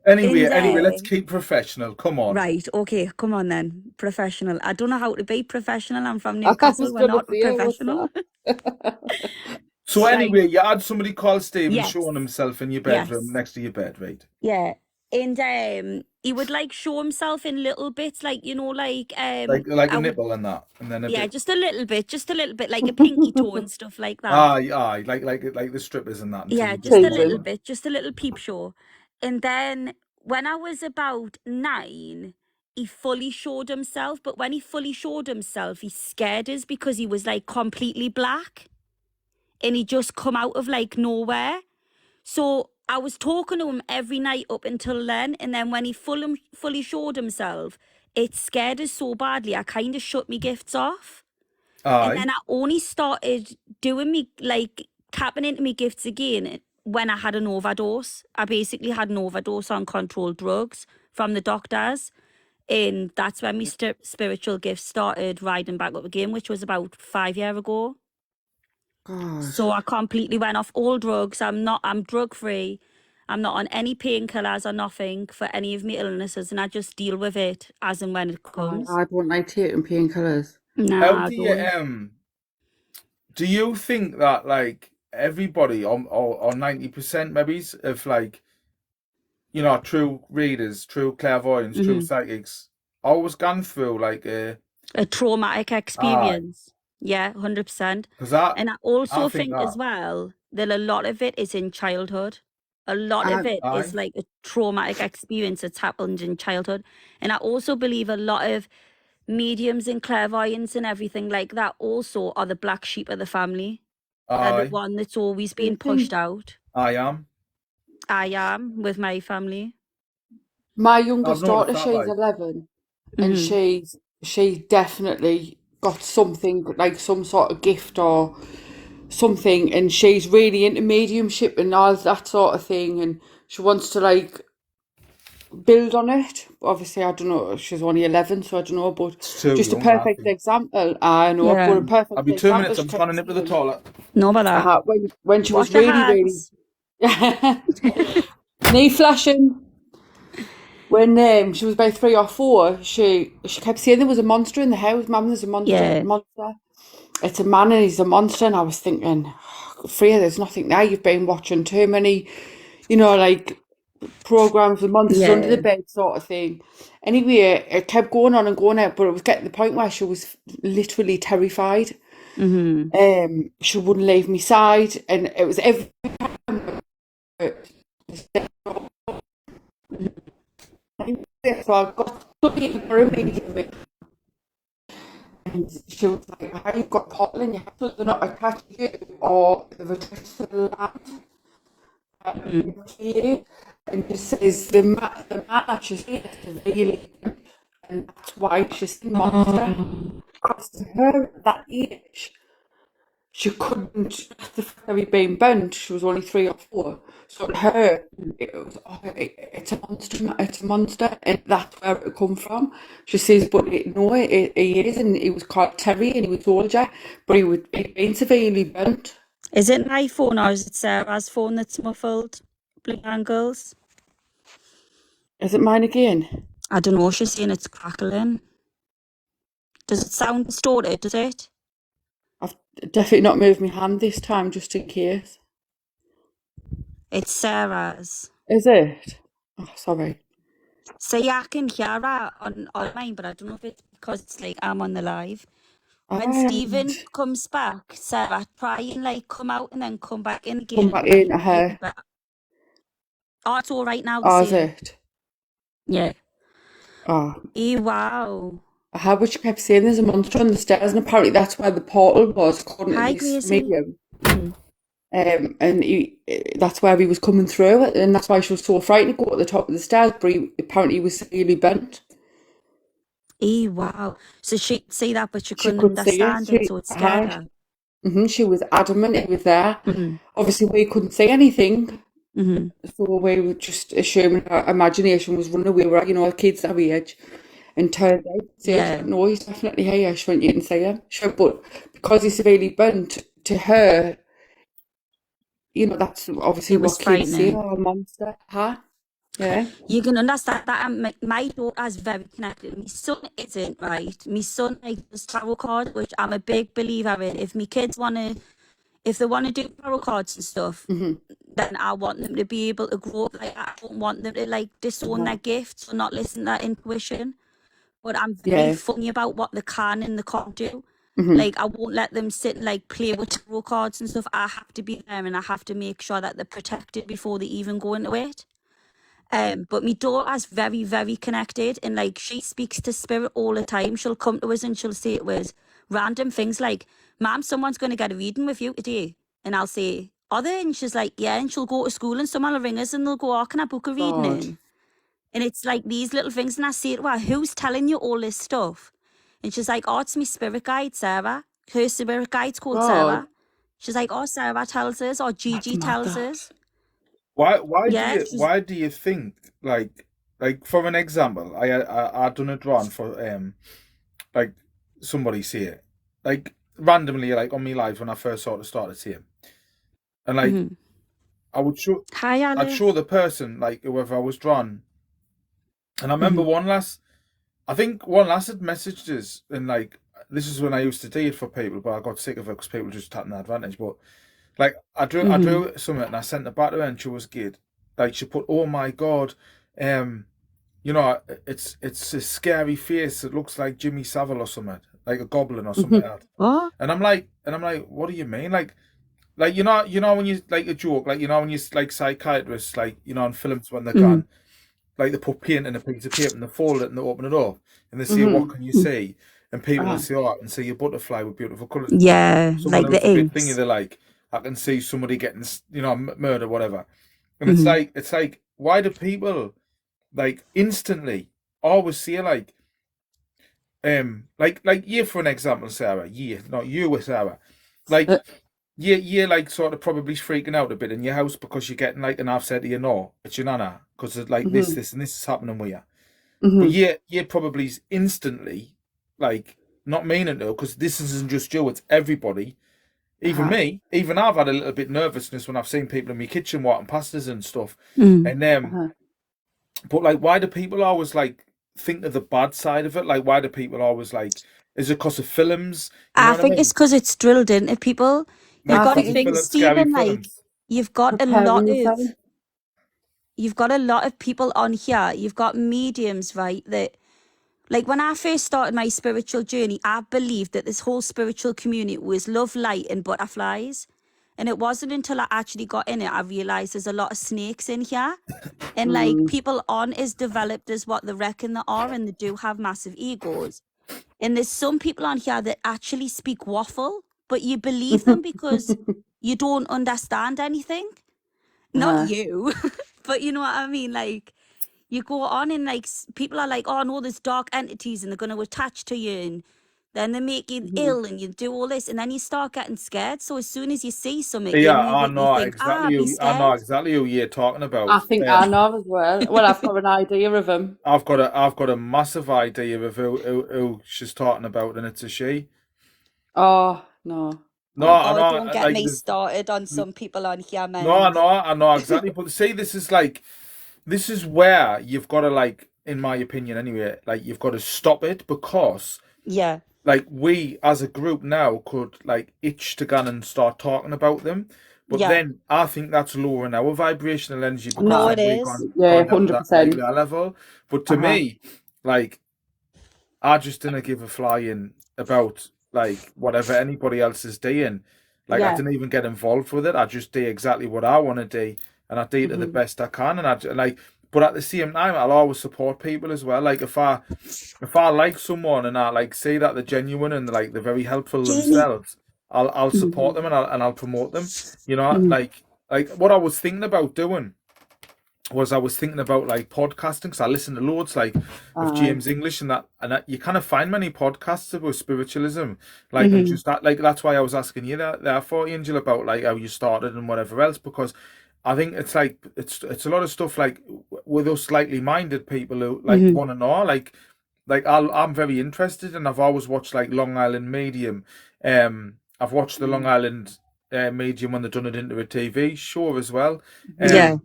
Anyway, let's keep professional. Come on. Right, okay, come on then. Professional. I don't know how to be professional. I'm from Newcastle. We're not professional. So anyway, you had somebody called Stephen showing himself in your bedroom next to your bed, right? Yeah. And he would like show himself in little bits, like, you know, like a nipple and that, and then bit. Just a little bit, like a pinky toe and stuff like that. Aye, like the strippers and that. Yeah, just a little bit, just a little peep show. And then when I was about 9, he fully showed himself. But when he fully showed himself, he scared us because he was like completely black, and he just come out of like nowhere. So I was talking to him every night up until then, and then when he fully showed himself, it scared us so badly, I kind of shut me gifts off. And then I only started doing me, like, tapping into me gifts again when I had an overdose. I basically had an overdose on controlled drugs from the doctors, and that's when my spiritual gifts started riding back up again, which was about 5 years ago. Gosh. So I completely went off all drugs. I'm drug free. I'm not on any painkillers or nothing for any of my illnesses, and I just deal with it as and when it comes. I don't like taking painkillers. No, how do you do you think that like everybody or 90% maybe of like, you know, true readers, true clairvoyants, true psychics always gone through like a traumatic experience? Yeah, 100%. And I also think as well that a lot of it is in childhood. A lot of it is like a traumatic experience that's happened in childhood. And I also believe a lot of mediums and clairvoyants and everything like that also are the black sheep of the family. They're the one that's always being pushed out. I am with my family. My youngest daughter, she's 11, and she definitely got something, like some sort of gift or something, and she's really into mediumship and all that sort of thing, and she wants to like build on it. Obviously, I don't know. She's only 11, so I don't know. But It's too just a young, I perfect think. example. I know, Yeah. but a I'll perfect be 2 example. minutes. She I'm just going to kept nip to the saying, toilet. Know about that. when she was Wash your really, hands. knee flashing. When she was about 3 or 4, she kept saying there was a monster in the house. Mum, there's a Yeah. monster. It's a man and he's a monster. And I was thinking, Freya, there's nothing there. You've been watching too many, like programs with monsters under Yeah. the bed sort of thing. Anyway, it kept going on and going out, but it was getting to the point where she was literally terrified. She wouldn't leave my side, and it was every so I got studying for immediately. And she was like, "How you got pottle in your house? So they're not attached to you, or they've attached to the land." And she says the man that she's with is really, and that's why she's a monster. Because to her at that age, she couldn't, the fact that we'd been burnt, she was only 3 or 4. So to her, it was, it's a monster, it's a monster, and that's where it come from. She says, but he is, and he was called Terry, and he was older, but he'd been severely burnt. Is it my phone or is it Sarah's phone that's muffled? Blue angles. Is it mine again? I don't know. She's saying it's crackling. Does it sound distorted? Does it? I've definitely not moved my hand this time, just in case. It's Sarah's. Is it? Oh, sorry. See, I can hear her on mine, but I don't know if it's because it's like I'm on the live. When I Stephen haven't comes back, Sarah, try and like come out and then come back in come again. back And in her. oh, it's all right now. The Oh, is same. it? Yeah. Oh. Wow. How would you kept saying there's a monster on the stairs, and apparently that's where the portal was, according to Hi, this Gracie. medium. And that's where he was coming through, and that's why she was so frightened to go to the top of the stairs. But apparently he was severely burnt. Wow. So she see that, but she She couldn't could see it. understand it, so it scared her. She was adamant it was there. Mm-hmm. Obviously, we couldn't see anything, Mm-hmm. so we were just assuming our imagination was running away. We were, kids that age. And turned out, Yeah. no, he's definitely here. She went, you can see him. But because he's severely burnt, to her, that's obviously It was what kids say, frightening. oh, a monster. Huh? Yeah. You can understand that. My daughter's very connected. My son isn't, right? My son does tarot cards, which I'm a big believer in. If my kids if they want to do tarot cards and stuff, then I want them to be able to grow up like that. I don't want them to disown their gifts or not listen to their intuition. But I'm very funny about what they can and they can't do. I won't let them sit and play with tarot cards and stuff. I have to be there and I have to make sure that they're protected before they even go into it. But my daughter's very, very connected, and she speaks to spirit all the time. She'll come to us and she'll say to us random things like, "Ma'am, someone's going to get a reading with you today," and I'll say, "Are they?" And she's like, "Yeah." And she'll go to school and someone will ring us and they'll go, "Oh, can I book a reading in?" And it's these little things, and I say to her, "Who's telling you all this stuff?" And she's like, "Oh, it's my spirit guide, Sarah. Her spirit guide's called Sarah." She's like, "Oh, Sarah tells us, or Gigi tells us." Why Yeah, do you think like for an example, I done a drawing for somebody see it randomly on me live when I first sort of started seeing, and I would show Hi, Ali. I'd show the person whoever I was drawing, and I remember I think one lass had messaged us, and this is when I used to date for people, but I got sick of it because people just taking advantage. But I drew something and I sent it back to her, and she was good. She put, "Oh my god, it's a scary face. It looks like Jimmy Savile or something, like a goblin or something like that." What? And I'm like, what do you mean? When you a joke, when you psychiatrists, on films when they're gone, they put paint in a piece of paper and they fold it and they open it up and they say, "What can you see?" And people will say, "Oh, I can see your butterfly with beautiful colours." Yeah, Someone the else a bit inks. thingy, they're "I can see somebody getting, murdered, whatever." And it's why do people instantly always say you, for an example, Sarah, not you with Sarah, you're like sort of probably freaking out a bit in your house because you're getting like, and I've said to you, no, it's your nana because of like this, and this is happening with you. But you're probably instantly like not meaning to, because this isn't just you, it's everybody. Even me, even I've had a little bit nervousness when I've seen people in my kitchen wanting pastas and stuff. And but like, why do people always like think of the bad side of it? Like, why do people always like? Is it because of films? You know I what I think mean? it's because it's drilled into people. You've Like, got to because of think, scary Stephen, like films. you've got a Preparing lot yourself. of you've got a lot of people on here. You've got mediums, right? That like when I first started my spiritual journey, I believed that this whole spiritual community was love, light, and butterflies. And it wasn't until I actually got in it, I realized there's a lot of snakes in here. And like people aren't as developed as what they reckon they are, and they do have massive egos. And there's some people on here that actually speak waffle, but you believe them because you don't understand anything. Not you, but you know what I mean? Like, you go on and like people are like, oh no, there's dark entities and they're going to attach to you, and then they make you ill and you do all this, and then you start getting scared. So as soon as you see something, you Yeah, immediately think, be I know scared. exactly who you're talking I about. think I know as well. Well, I've got an idea of him. I've got a massive idea of who she's talking about, and it's a she. Oh no. No, Oh I God, don't know, get like me started on some people on here, no, man. I know exactly. But see, this is where you've got to like, in my opinion, anyway, like you've got to stop it, because Yeah. like we as a group now could like itch to go and start talking about them. But Yeah. then I think that's lowering our vibrational energy, because No, then it we've is. Yeah, gone down to that like 100%. that level. But to me, like, I just didn't give a flying about like whatever anybody else is doing. Like, I Yeah. didn't even get involved with it. I just do exactly what I want to do, and I do it to the best I can. And like, but at the same time, I'll always support people as well. Like, if I like someone and I like see that they're genuine and like they're very helpful themselves, I'll support them, and I'll promote them. You know, like what I was thinking about doing was, I was thinking about like podcasting, because I listen to loads like of James English and that you kind of find many podcasts about spiritualism, like and just that, like that's why I was asking you that therefore, Angel, about like how you started and whatever else, because I think it's like it's a lot of stuff like with us slightly minded people who like want to know, like I'm very interested, and I've always watched like Long Island Medium. I've watched the Long Island Medium when they done it into a TV show as well. Yeah.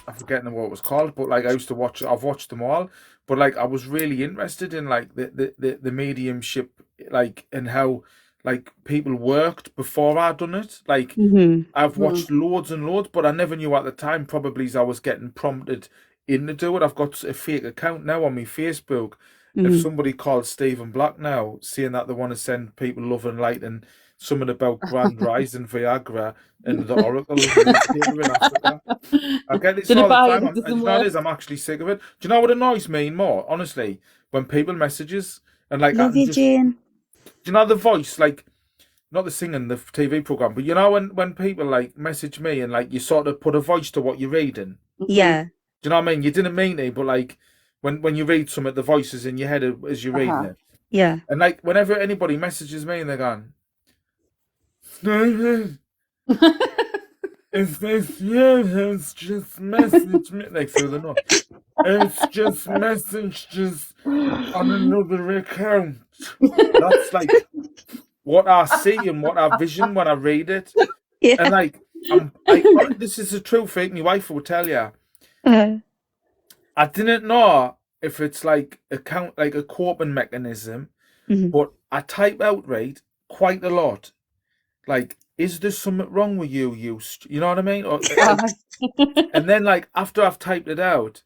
I'm forgetting what it was called, but like I used to watch. I've watched them all, but like I was really interested in like the mediumship, like, and how like people worked before I done it. Like, I've watched loads and loads, but I never knew at the time. Probably as I was getting prompted in to do it. I've got a fake account now on my Facebook. If somebody calls Stephen Black now, saying that they want to send people love and light and something about Grand Rise and Viagra and the oracles and in Africa. I get this Did all it the buy time. it? It Do you doesn't know what it work. is? I'm actually sick of it. Do you know what annoys me more, honestly? When people messages and like, Love you, Jane. do you know the voice, like, not the singing, the TV program, but you know when people like message me and like you sort of put a voice to what you're reading. Yeah. Do you know what I mean? You didn't mean it, but like when you read something, the voice is in your head as you're reading it. Yeah. And like whenever anybody messages me and they're going, if this you has just messaged me, like through the note, it's just messages on another account. That's like what I see and what I vision when I read it. Yeah. And like, this is the truth, fake. My wife will tell you. I didn't know if it's like a coping mechanism, but I type out right quite a lot. Like, is there something wrong with you? You know what I mean? Or, and then like after I've typed it out,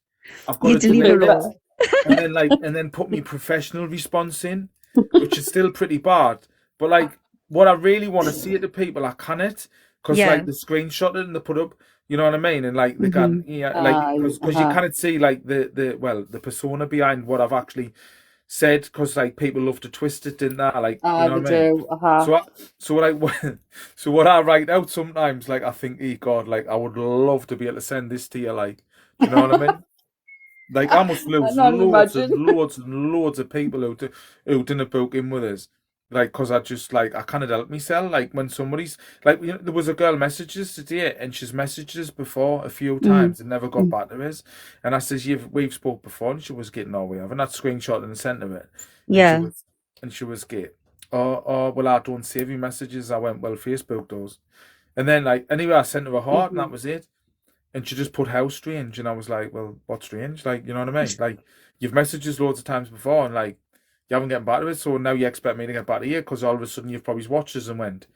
I've got You to delete delete it it, all. and then put me professional response in, which is still pretty bad. But like, what I really want to see it to people, I can't, because like the screenshot it and they put up, you know what I mean, and like they can, like, because you can't see like the persona behind what I've actually said, because like people love to twist it, didn't they? Like, you know what I mean? So what I write out sometimes, like I think, God, like I would love to be able to send this to you, like, you know what I mean? Like, I must lose not loads and imagine. loads and loads of people who didn't book in with us. like, because I just, like, I can't help myself. Like, when somebody's, like, there was a girl messages today, and she's messaged us before a few times and never got back to us. And I says, we've spoke before, and she was getting all we have. And that screenshot and sent her it. Yeah. And she was gay. Well, I don't save your messages. I went, well, Facebook does. And then, like, anyway, I sent her a heart, and that was it. And she just put how strange, and I was like, well, what's strange? Like, you know what I mean? Like, you've messaged us loads of times before, and like, you haven't gotten back to it, so now you expect me to get back to you because all of a sudden you've probably watched us and went,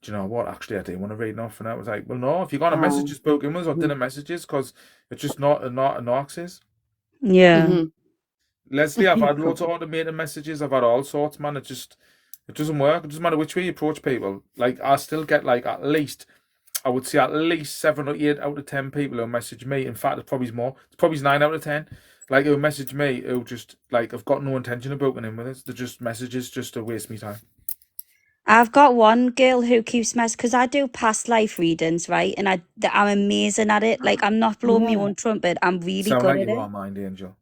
do you know what? Actually, I do want to read enough. And I was like, well, no, if you're going to message us, spoken with us, or didn't messages, because it's just not an access. Yeah. Leslie, I've had loads of automated messages. I've had all sorts, man. It doesn't work. It doesn't matter which way you approach people. Like, I still get, like, at least 7 or 8 out of 10 people who message me. In fact, it's probably more. It's probably 9 out of 10. Like, who message me who just, like, have got no intention of booking in with us. They're just messages just to waste me time. I've got one girl who keeps because I do past life readings, right? And I'm amazing at it. Like, I'm not blowing my own trumpet. I'm really Sound good like at you it. are, Mind Angel.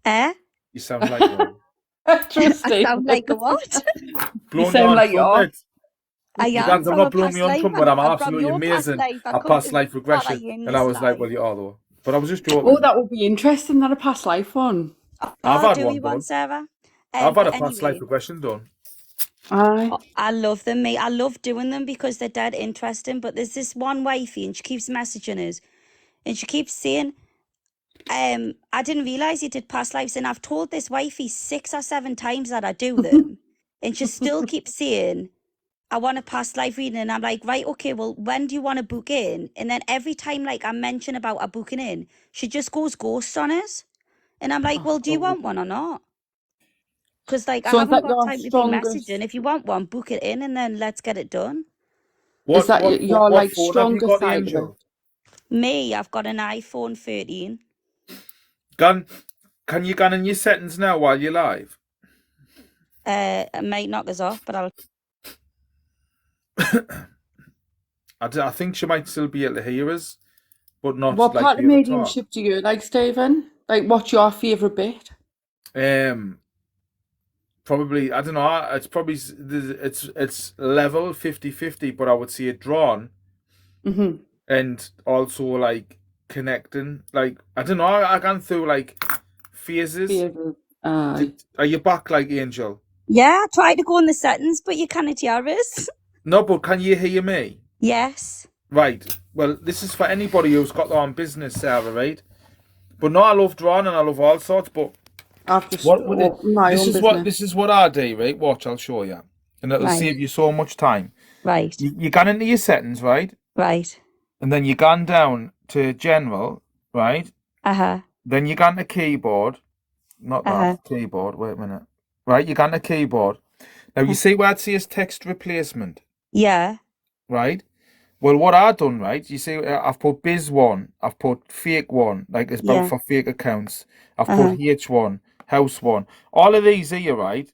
Eh? You sound like you are. I sound like a what? Blowing sound your own like you are. trumpet. I You am guys, I'm from a not blowing past me on life. trumpet. I'm I'm from absolutely your past amazing life. I at come past to life Papa regression. in And I this was like, life. well, you are though. But I was just joking. Oh, that would be interesting. That a past life one. I've had do one we want done. Sarah? I've had But a past life anyway, regression done. Aye. I love them, mate. I love doing them because they're dead interesting. But there's this one wifey, and she keeps messaging us, and she keeps saying, I didn't realise you did past lives, and I've told this wifey 6 or 7 times that I do them, and she still keeps saying, I want a past life reading. And I'm like, right, okay, well, when do you want to book in? And then every time, like, I mention about her booking in, she just goes ghost on us. And I'm like, well, do you want one or not? Because, like, I So is haven't that got your time to be strongest? messaging. If you want one, book it in, and then let's get it done. Is that your what like phone have you strongest got, side of it? Angel? Me, I've got an iPhone 13. Can you go in your settings now while you're live? It might knock us off, but I'll. I think she might still be able to hear us, but not What like part be of able to talk. mediumship do you like, Stephen? Like, what's your favourite bit? Probably, I don't know. It's probably it's level 50-50, but I would say it drawn, and also like connecting. Like, I don't know. I gone through like phases. Favourite. Aye. Are you back, like, Angel? Yeah, I tried to go in the settings, but you can't hear us. No, but can you hear me? Yes. Right. Well, this is for anybody who's got their own business, Sarah, right? But no, I love drawing and I love all sorts. But I've just what would it? opened my This own is business. this is what I do, right? Watch, I'll show you, and it'll Right. save you so much time. Right. You gone into your settings, right? Right. And then you gone down to general, right? Then you gone to keyboard, not that keyboard. Wait a minute. Right, you gone to keyboard. Now you see where it says text replacement, Yeah. right? Well, what I've done, right? You see, I've put biz one, I've put fake one, like it's about for fake accounts. I've put H1, house one. All of these here, right?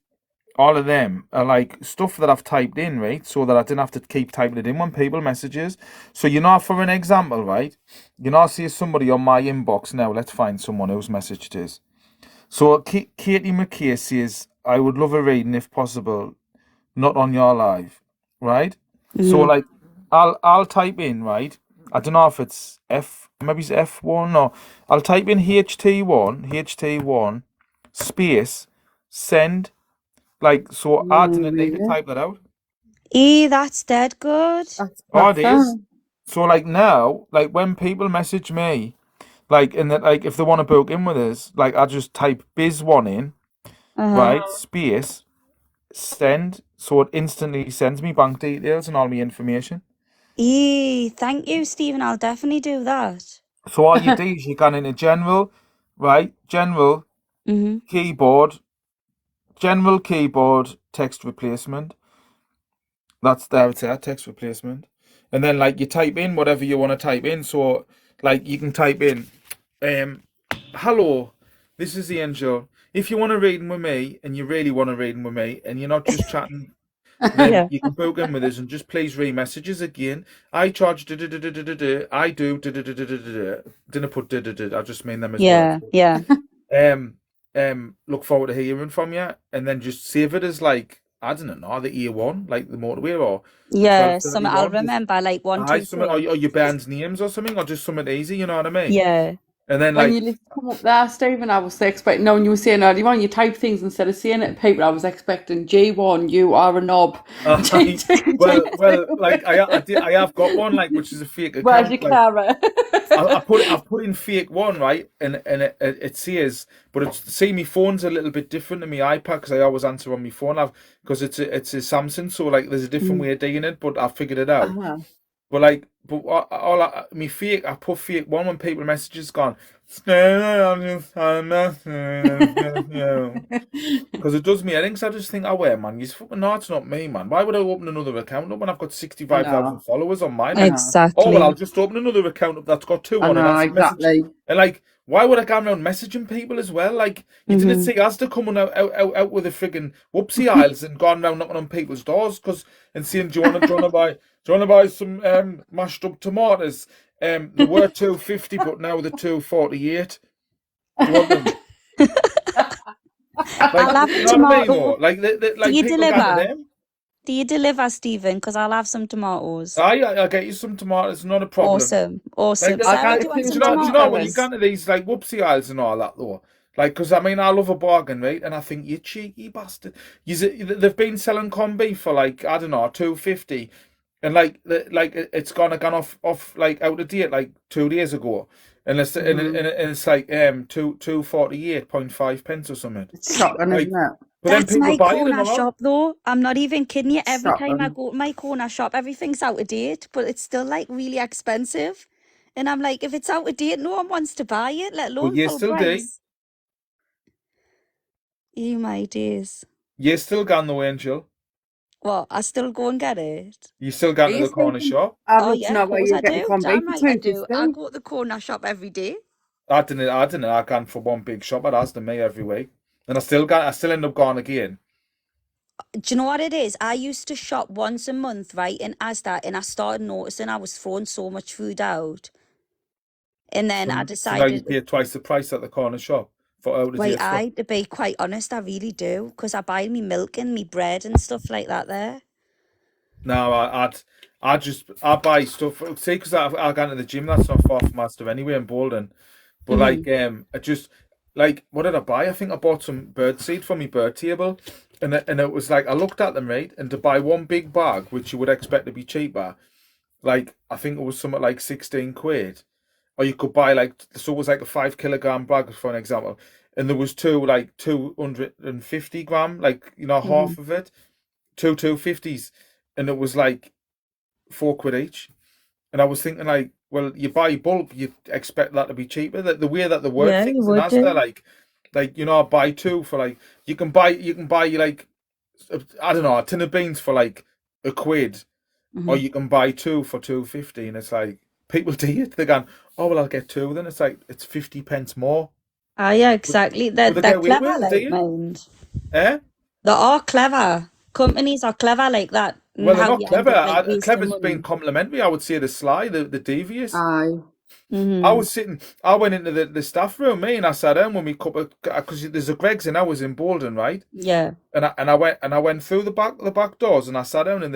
All of them are like stuff that I've typed in, right? So that I didn't have to keep typing it in when people messages. So, you know, for an example, right? You know, I see somebody on my inbox now. Let's find someone whose message it is. So, Katie McKay says, I would love a reading if possible, not on your live, right? So, like, I'll type in, right? I don't know if it's maybe it's F1 or I'll type in HT1 space send, like, so I didn't need to type that out. That's dead good. That's Oh, it is. perfect. So, like, now, like, when people message me, like, in that, like, if they want to book in with us, like, I just type biz1 in, right, space send, so it instantly sends me bank details and all my information. Thank you, Stephen. I'll definitely do that. So all you do is you go into general, right? General keyboard, general keyboard text replacement. That's there, it's there, text replacement. And then, like, you type in whatever you want to type in. So, like, you can type in, hello, this is the Angel. If you want to read with me, and you really want to read with me, and you're not just chatting, then you can book in with us and just please re-messages again. I charge I do didn't put I just mean them as well. Yeah. Look forward to hearing from you, and then just save it as like I don't know, the A1, like the motorway, or Yeah, some I'll 1231. Just, remember like one, aye, two, something, or three. your band's names or something, or just something easy, you know what I mean? Yeah. And then When like, you list come up there, Stephen, I was expecting. No, when you were saying earlier on, you type things instead of saying it to people. I was expecting G1, you are a knob. aye, G2, well, G2. like I have got one, like, which is a fake Where's your account, like. Clara? I've put in fake one, right, and it says, but see, my phone's a little bit different than my iPad because I always answer on my phone. Because it's a Samsung, so like there's a different way of doing it, but I figured it out. Uh-huh. But like, me fake, I put fake one when people messages gone. Because it does me head in, 'cause I just think, oh, wait, man, no, it's not me, man. Why would I open another account up when I've got I 65,000 know, followers on mine? I Like, know, oh, well, I'll Exactly. just open another account up that's got two I on, and know, that's the message. exactly. And like, why would I go around messaging people as well? Like, you didn't see Asda coming out with a friggin' whoopsie aisles and going around knocking on people's doors and saying, do you want to buy some mashed up tomatoes? They were 250, but now they're 248. Do you want them? I'll Like, have you a know what I mean? tomato. Or like, Do like you people going to deliver? them. Do you deliver, Stephen? Because I'll have some tomatoes. I'll get you some tomatoes, not a problem. Awesome. Like, Awesome. I Sarah, got do you a want few do some you know when you tomatoes. go to these like whoopsie aisles and all that though? Like, because I mean, I love a bargain, right? And I think you cheeky bastard. They've been selling corned beef for like I don't know 250, and like it's gone off like out of date like 2 days ago, and it's like 248.5 pence or something. It's shocking, Like, isn't it? but then That's people my buy it and corner all. shop, though. I'm not even kidding you. It's Every time I shocking. go to my corner shop, everything's out of date, but it's still like really expensive. And I'm like, if it's out of date, no one wants to buy it, let But alone you full still do. price. You my days. You still gone though, Angel. Well, I still go and get it. You still Are gone to you the corner sleeping? shop. I'd Oh love to yeah, of know where course you're I getting do. corned beef Damn for right I do. I 250. go to the corner shop every day. I didn't. I gone for one big shop at Asda me every week, and I still end up going again. Do you know what it is? I used to shop once a month, right, in Asda, and I started noticing I was throwing so much food out. And then I So now you decided, pay twice the price at the corner shop for out of wait, date stuff. to be quite honest, I really do, because I buy me milk and me bread and stuff like that there. No, I buy stuff. See, because I go to the gym. That's not far from Asda anyway in Bolden. But like I just like what did I buy? I think I bought some bird seed for my bird table, and it was like I looked at them right, and to buy one big bag, which you would expect to be cheaper, like I think it was something like 16 quid. Or you could buy like so it was like a 5 kilogram bag for an example, and there was two like 250 gram, like half of it, two 250s, and it was like 4 quid each. And I was thinking like, well, you buy bulk, you expect that to be cheaper. The way that the word Yeah, you things in would Asda, do. like buy two for like you can buy like I don't know a tin of beans for like a quid, or you can buy two for 250, and it's like people do it. They're going, oh well, I'll get two. Then it's like it's 50 pence more. Ah, yeah, exactly. They're Would they get away clever with it? Do like you? mind. Eh? They are clever. Companies are clever like that, and Well, they're how not you end clever. up like wasting Clever's been money. complimentary. I would say the sly, the devious. Aye. I went into the staff room, me, and I sat down with me cup of because there's a Greg's and I was in Bolden, right? Yeah. And I went through the back doors and I sat down in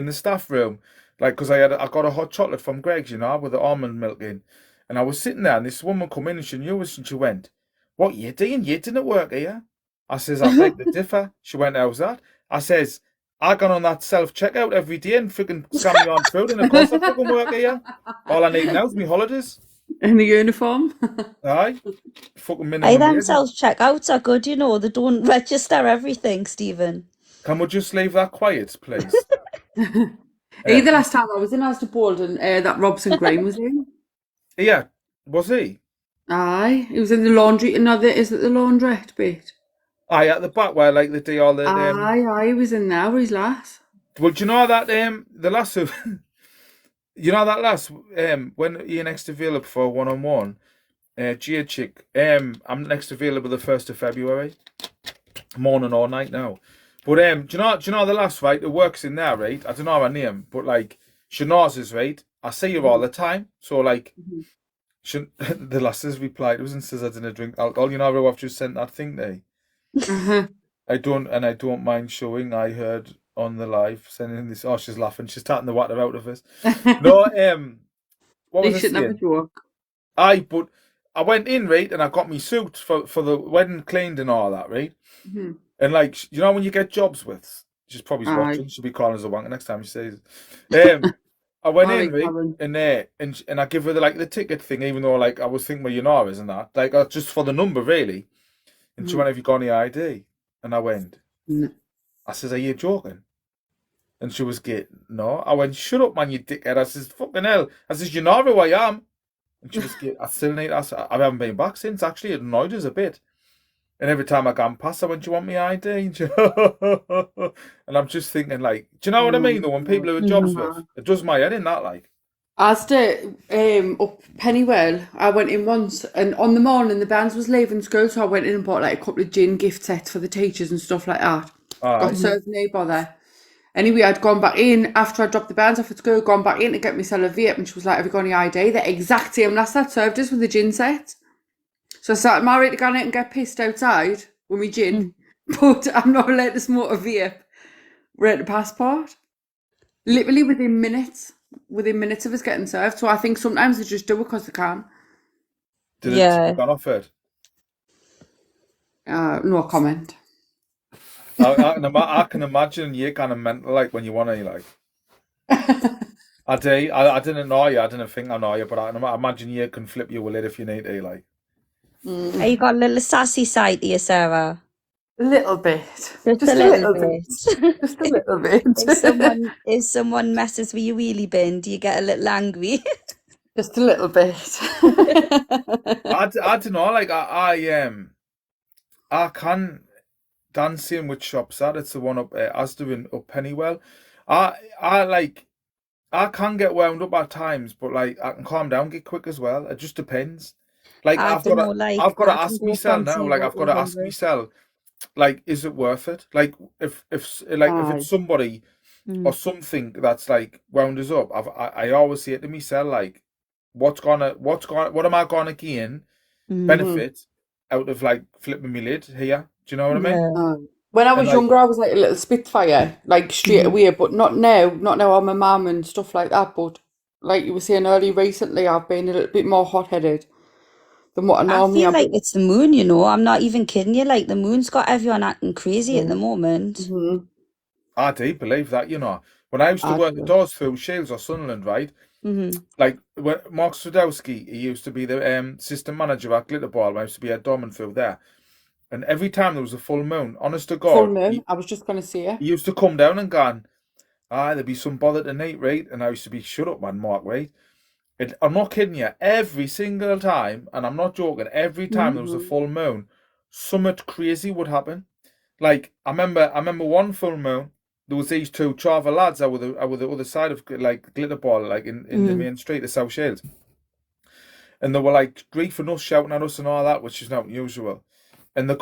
the staff room, like because I got a hot chocolate from Greg's, with the almond milk in, and I was sitting there and this woman come in and she knew us and she went, "What you doing? You didn't work here." I says, "I beg to differ." She went, "How's that?" I says, "I gone on that self checkout every day and freaking scan me on food, and of course I fucking work here. All I need now is my holidays." In the uniform. Aye, fucking Hey, minimum them wage. self-checkouts are good, they don't register everything, Stephen. Can we just leave that quiet, please? The last time I was in Asda Bolden, that Robson Green was in. Yeah, was he? Aye, he was in the laundry. Another is it the laundrette bit? Aye, at the back where like they do all the Aye, he was in there with his lass. Well, do you know that the last of you know that last when you're next available for 1-on-1, Gia Chick, I'm next available the 1st of February, morning or night now. But do you know the last right? It works in there, right? I don't know her name, but like Shanaz's right. I see her all the time, so like. The lasses replied to us and says I didn't drink alcohol. You know how I've just sent that thing there. I don't mind showing. I heard on the live sending this. Oh, she's laughing. She's tatting the water out of us. No, what You was I shouldn't have a saying? joke. But I went in, right, and I got me suit for the wedding cleaned and all that, right? Mm-hmm. And like, you know, when you get jobs with, she's probably Aye. watching. She'll be calling us a wanker next time she says it. I went in, Alright, right, Karen. and I give her the ticket thing, even though like I was thinking, well, you know, isn't that like just for the number, really? And she Mhm. went, "Have you got any ID?" And I went, Mm. I says, "Are you joking?" And she was getting, "No." I went, "Shut up, man, you dickhead." I says, "Fucking hell." I says, "You know who I am." And she was getting, I still need. I haven't been back since. Actually, it annoyed us a bit. And every time I gone past, I went, "Do you want me ID?" And I'm just thinking, like, do you know Oh what I my mean? Though when God. people who are jobs Mhm. with, it does my head in that, like. As to up Pennywell, I went in once, and on the morning the bands was leaving school, so I went in and bought like a couple of gin gift sets for the teachers and stuff like that. Got Aye. served no bother. Anyway, I'd gone back in after I dropped the bands off at school, gone back in to get myself a vape, and she was like, "Have you got any ID?" The exact same lass that served us with the gin set. So I started married to go out and get pissed outside with my gin, but I'm not allowed to smoke a vape. Read the passport. Literally within minutes of us getting served. So I think sometimes they just do it because they can. Did you Yeah. gone off it? No comment. I can imagine you kind of mental, like, when you want to, like. I do. I didn't know you. I didn't think I know you, but I imagine you can flip you with it if you need to, like. Have you got a little sassy side to you, Sarah? A little bit. Just Just a a little little bit. bit. Just a little bit. If someone messes with your wheelie bin, do you get a little angry? Just a little bit. I don't know, like, I can dancing with shops at. It's the one up Asda in up Pennywell. I like. I can get wound up at times, but like I can calm down, get quick as well. It just depends. Like I don't know, I've like got to I can ask go myself from now. Like 0 I've got to to ask 100. myself, like, is it worth it? Like if Aye. it's somebody or Mm. something that's like wound us up, I always say it to myself, like, what am I gonna gain Mm. Mhm. benefit out of like flipping my lid here? Do you know what I mean? Yeah. When I And was like, younger, I was like a little spitfire, like straight Mhm. away, but not now. Not now. I'm a mum and stuff like that. But like you were saying earlier, recently, I've been a little bit more hot-headed than what I I normally feel am. like it's the moon, you know. I'm not even kidding you. Like the moon's got everyone acting crazy at the moment. Mm-hmm. I do believe that, you know. When I used to I work the do. doors through Shields or Sunderland, right? Hmm. Like when Mark Swadowski, he used to be the assistant manager at Glitterball when I used to be a doorman through there. And every time there was a full moon, honest to Full God, moon. I was just gonna say it. he used to come down and gone, there'd be some bother tonight, right? And I used to be, shut up, man, Mark, right? I'm not kidding you. Every single time, and I'm not joking, every time there was a Mm-hmm. full moon, something crazy would happen. Like I remember one full moon. There was these two Chava lads over the other side of like Glitterball, like in the Mm. main street of South Shields, and they were like griefing us, shouting at us, and all that, which is not usual. And they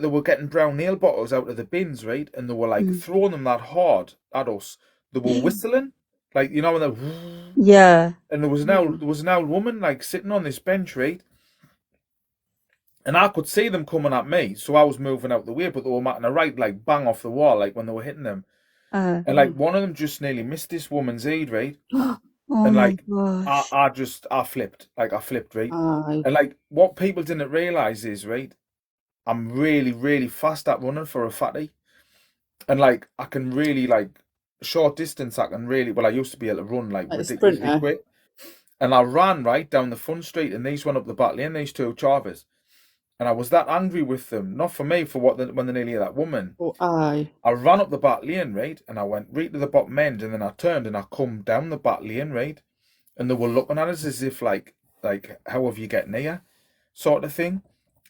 were getting brown nail bottles out of the bins, right? And they were like Mm. throwing them that hard at us. They were whistling, like, you know, when they. Yeah. And there was an old woman like sitting on this bench, right? And I could see them coming at me, so I was moving out the way, but they were making a right like bang off the wall, like when they were hitting them. Uh, And like one of them just nearly missed this woman's head, right? oh And my like gosh. I flipped, right? Aye. And like what people didn't realise is, right, I'm really, really fast at running for a fatty. And like I can really like short distance, I can really, well, I used to be able to run like Like a ridiculously sprinter. quick. And I ran right down the front street and these went up the back lane, these two Chavas. And I was that angry with them, not for me, for when they nearly hit that woman. Oh, aye. I ran up the back lane, right, and I went right to the bottom end, and then I turned and I come down the back lane, right, and they were looking at us as if like how have you get near, sort of thing,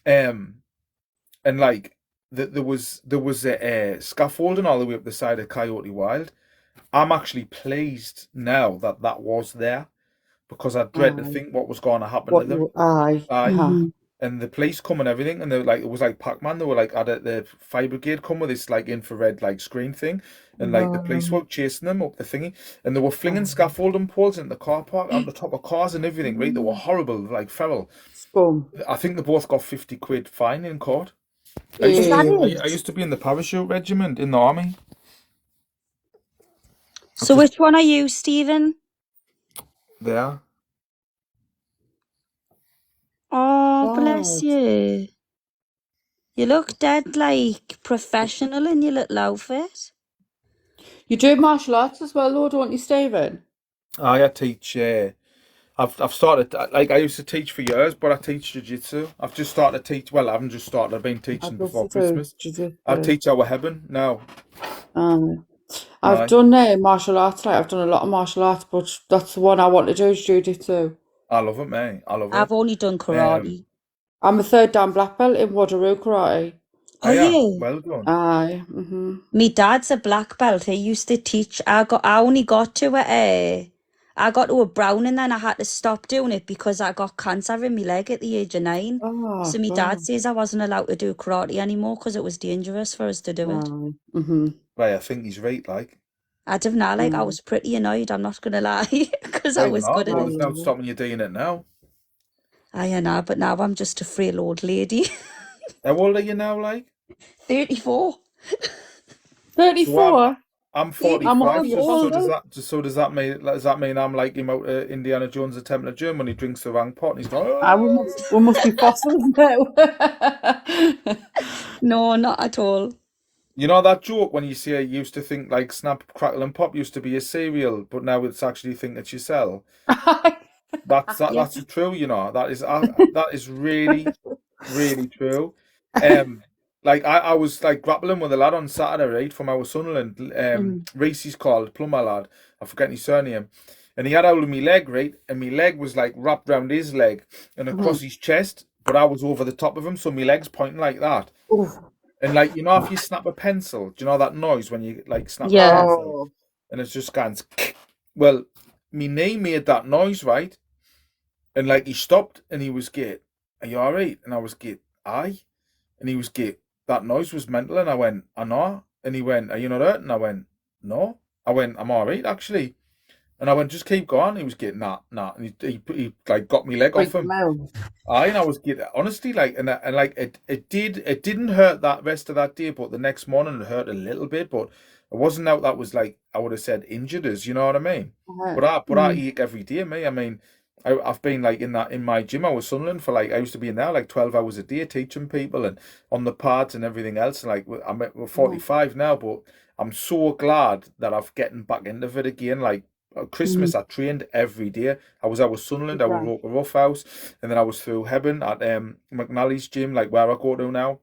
and like there was a scaffolding all the way up the side of Coyote Wild. I'm actually pleased now that was there because I dread to Aye. think what was going to happen to What them. you? Aye. Aye. Uh-huh. Hmm. And the police come and everything, and they were like, it was like Pac-Man. They were like, had the fire brigade come with this like infrared like screen thing, and like the police Wow. were chasing them up the thingy, and they were flinging scaffolding poles into the car park on the top of cars and everything. Right, they were horrible, like feral. Scum. I think they both got 50 quid fine in court. I used Is to that be, it? I used to be in the parachute regiment in the army. So which one are you, Stephen? There. Oh, bless God. you. You look dead like professional in your little outfit. You do martial arts as well, though, don't you, Stephen? I teach. I've started, like, I used to teach for years, but I teach jiu-jitsu. I've just started to teach. Well, I haven't just started. I've been teaching I'd love before to do Christmas. I jiu-jitsu. teach our heaven now. I've Aye. done martial arts, like I've done a lot of martial arts, but that's the one I want to do is jiu-jitsu. I love it, mate. I love I've it. only done karate. I'm a 3rd dan black belt in Wadaroo karate. Oh Are yeah, you? well done. Aye. Me dad's a black belt. He used to teach. I only got to I got to a brown and then I had to stop doing it because I got cancer in my leg at the age of 9. Oh, So my dad God. says I wasn't allowed to do karate anymore because it was dangerous for us to do it. Aye. Right, I think he's right. Like, I didn't know, like, I was pretty annoyed, I'm not going to lie, because I well, you're was not, good at but it. there's no stopping you doing it now. I know, but now I'm just a frail old lady. How old are you now? Like, 34. so 34? I'm I'm 45. only So older. does that mean I'm like him out Indiana Jones, the Temple of Doom when he drinks the wrong pot and he's going, We must be fossils now. No, not at all. You know that joke when you say you used to think like Snap, Crackle and Pop used to be a cereal, but now it's actually a thing that you sell. That's true. You know that is really really true. Like I was like grappling with a lad on Saturday, right, from our Sunderland. Reese's called plumber lad. I forget his surname, and he had hold of me leg, right, and my leg was like wrapped around his leg and across his chest, but I was over the top of him, so my leg's pointing like that. And like, you know, if you snap a pencil, do you know that noise when you like snap a pencil and it's just going, well, me knee made that noise, right? And like he stopped and he was gate, are you all right? And I was gate, aye. And he was gate, that noise was mental. And I went, I know. And he went, are you not hurt? And I went, no. I went, I'm all right, actually. And I went, just keep going. He was getting nah. And he like got me leg off him. Aye, and I was getting honestly like, and like it didn't hurt that rest of that day, but the next morning it hurt a little bit, but it wasn't out that was like I would have said injured us, you know what I mean? But I ache every day, mate. I mean, I've been like in my gym. I was Sunderland for like I used to be in there like 12 hours a day teaching people and on the pads and everything else. And like we're 45 now, but I'm so glad that I've getting back into it again. Like at Christmas, I trained every day. I was Sunderland, I was Roker Rough House, and then I was through Heaven at McNally's gym, like where I go to now.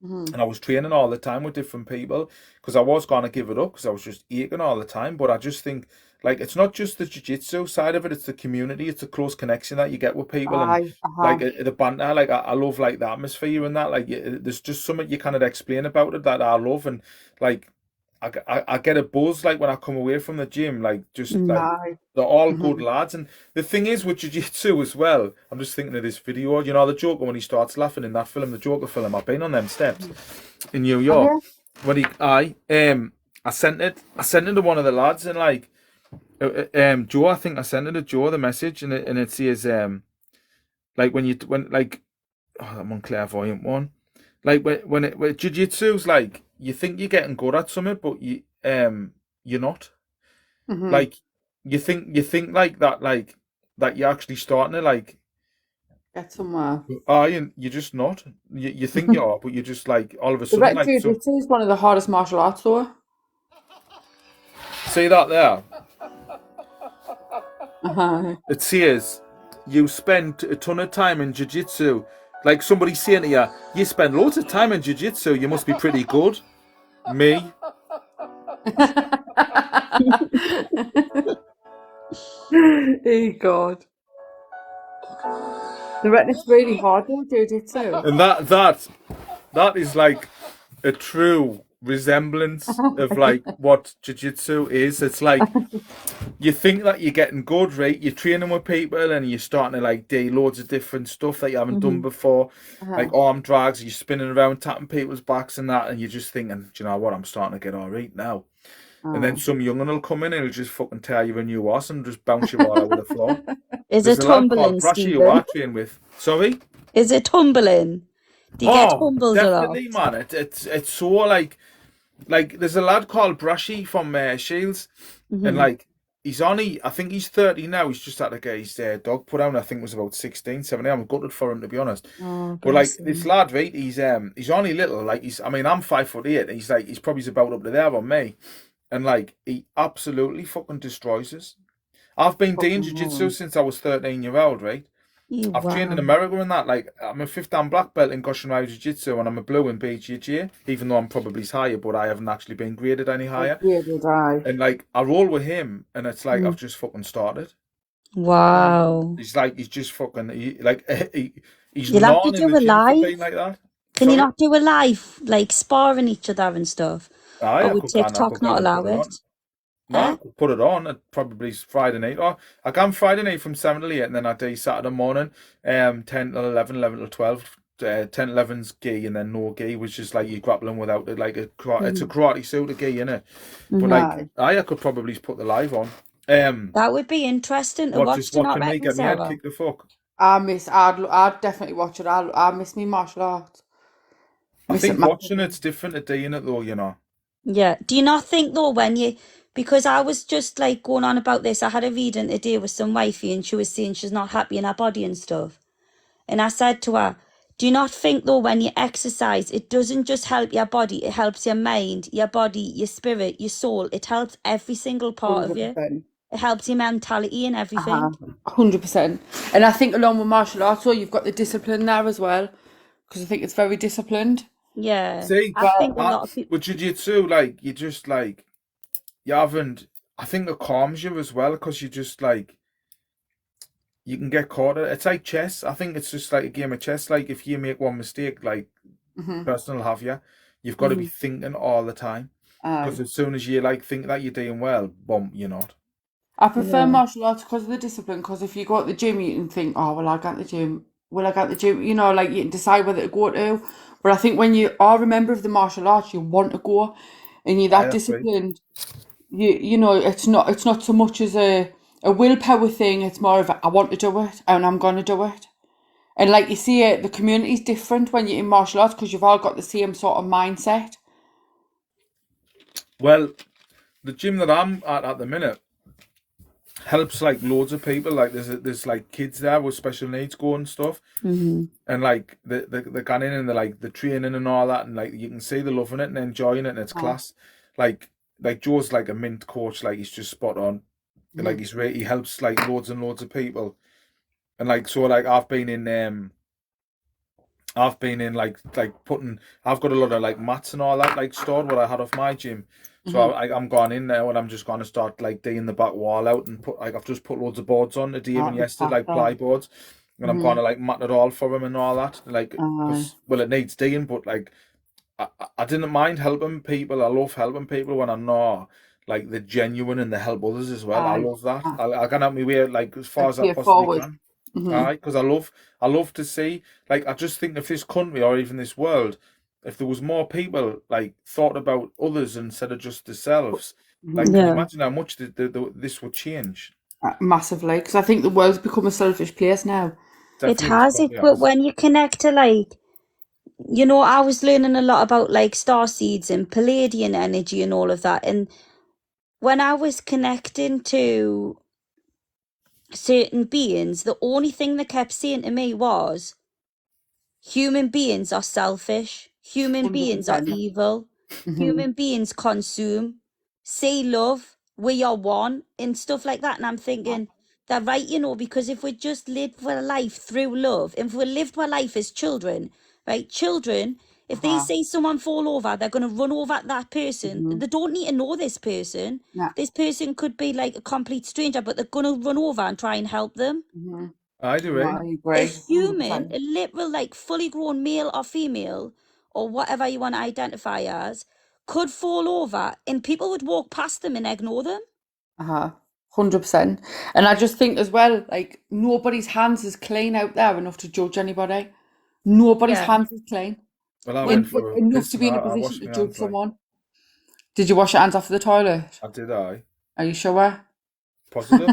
And I was training all the time with different people because I was going to give it up because I was just aching all the time. But I just think, like, it's not just the jiu-jitsu side of it, it's the community, it's the close connection that you get with people and like the banter. Like, I love like the atmosphere and that. Like, there's just something you cannot explain about it that I love. And like, I get a buzz like when I come away from the gym, like just like they're all good lads. And the thing is with jiu-jitsu as well, I'm just thinking of this video, you know, the Joker when he starts laughing in that film, the Joker film. I've been on them steps in New York. When I sent it to one of the lads and like Joe, I think I sent it to Joe the message and it says like when like I'm on clairvoyant one. Like when jiu-jitsu's like you think you're getting good at something, but you're not. Like you think like that you're actually starting to like get somewhere. and you're just not. You think you are, but you're just like all of a sudden like Jiu-jitsu is one of the hardest martial arts though. See that there? It says you spend a ton of time in jiu-jitsu. Like somebody saying to you, you spend loads of time in jiu-jitsu, you must be pretty good. Me. Oh God. The reckon it's really hard though, jiu-jitsu. And that is like a true resemblance of like what jiu-jitsu is. It's like you think that you're getting good, right? You're training with people and you're starting to like do loads of different stuff that you haven't done before, like arm drags. You're spinning around, tapping people's backs and that, and you're just thinking, do you know what? I'm starting to get all right now. And then some young'un will come in and he'll just fucking tear you a new ass and just bounce you all over the floor. Is it tumbling, Brashy who I train with. Sorry? Is it tumbling? Do you get Oh, humbled a lot? definitely, man. It's so like there's a lad called Brushy from Shields, and like I think he's 30 now. He's just had to get his dog put down. I think it was about 16, 17. I'm gutted for him, to be honest. Oh, But like bless this him. lad, right? He's only little. Like I mean, I'm 5'8". He's probably about up to there on me, and like he absolutely fucking destroys us. I've been doing jiu-jitsu since I was 13-year-old, right? I've trained in Wow. America and that. Like, I'm a fifth dan black belt in Goshen Jiu-Jitsu, and I'm a blue in BJJ, even though I'm probably higher, but I haven't actually been graded any higher. Yeah, did I? And like, I roll with him, and it's like I've just fucking started. Wow. He's just fucking he's You'll have to gnawing in do the a gym for live. being like that. Can you Sorry, not do a live, like sparring each other and stuff? aye, Or would I TikTok could go not and allow put it it? on. No, I Eh? could put it on at probably Friday night. Or I can Friday night from 7 to 8, and then I do Saturday morning, 10 till 11, 11 till 12. 10, 11's gi, and then no gi, which is like you're grappling without it, like it's a karate suit of gi, innit? But like, Aye. I could probably put the live on. That would be interesting to What, watch, just do you not watching me reckon, get my head Sarah? kicked the fuck? I'd definitely watch it. I miss me martial arts. I Miss it think watching massively. it's different to doing it though, you know. Yeah. Do you not think though because I was just like going on about this, I had a reading today with some wifey and she was saying she's not happy in her body and stuff. And I said to her, do you not think though when you exercise, it doesn't just help your body, it helps your mind, your body, your spirit, your soul. It helps every single part of you. 100%. It helps your mentality and everything. 100%. And I think along with martial arts, so you've got the discipline there as well, because I think it's very disciplined. Yeah. See, I think a lot of people. with jiu-jitsu, like, you just like, you haven't, I think it calms you as well, because you just like, you can get caught. It's like chess. I think it's just like a game of chess. Like, if you make one mistake, like, person will have you. You've got to be thinking all the time. Because as soon as you like think that you're doing well, boom, you're not. I prefer Yeah. martial arts because of the discipline. Because if you go to the gym, you can think, "Oh, well, I got the gym. Will I got the gym?" You know, like you can decide whether to go to. But I think when you are a member of the martial arts, you want to go, and you're Aye, that that's right. disciplined. You know, it's not so much as a willpower thing. It's more of I want to do it and I'm gonna do it. And like you see, the community's different when you're in martial arts because you've all got the same sort of mindset. Well, the gym that I'm at the minute helps like loads of people. Like there's like kids there with special needs go and stuff, and like they gone in and they're like the training and all that, and like you can see they're loving it and enjoying it, and it's class. Like Joe's like a mint coach, like he's just spot on. Like he helps like loads and loads of people, and like so like I've been in like putting. I've got a lot of like mats and all that like stored what I had off my gym. So I'm going in now and I'm just going to start like digging the back wall out and put like I've just put loads of boards on today even yesterday like ply boards, and I'm going to like mat it all for them and all that like because well it needs digging, but like I didn't mind helping people. I love helping people when I know like they're genuine and they help others as well. I love that. I can help me way like as far as I Pay possibly forward. can. Because I love to see, like, I just think if this country or even this world, if there was more people like thought about others instead of just themselves, like, can you Yeah. imagine how much this would change? Massively, because I think the world's become a selfish place now. It Definitely, has it, but when you connect to like, you know, I was learning a lot about like star seeds and Palladian energy and all of that. And when I was connecting to certain beings, the only thing they kept saying to me was, human beings are selfish, human beings are 100%. evil, human beings consume, say love, we are one, and stuff like that. And I'm thinking, they're right, you know, because if we just lived our life through love, if we lived our life as children, right? Children, if they see someone fall over, they're going to run over that person. They don't need to know this person. Yeah. This person could be like a complete stranger, but they're going to run over and try and help them. I do, No, right? I A agree. human, 100%. a literal, like fully grown male or female, or whatever you want to identify as, could fall over and people would walk past them and ignore them. 100%. And I just think as well, like nobody's hands is clean out there enough to judge anybody. Nobody's Yeah. hands is clein. Well, I went And for a enough piss to and be in a I position washed to my judge hands like someone. Did you wash your hands after the toilet? I did. I Are you sure? positive.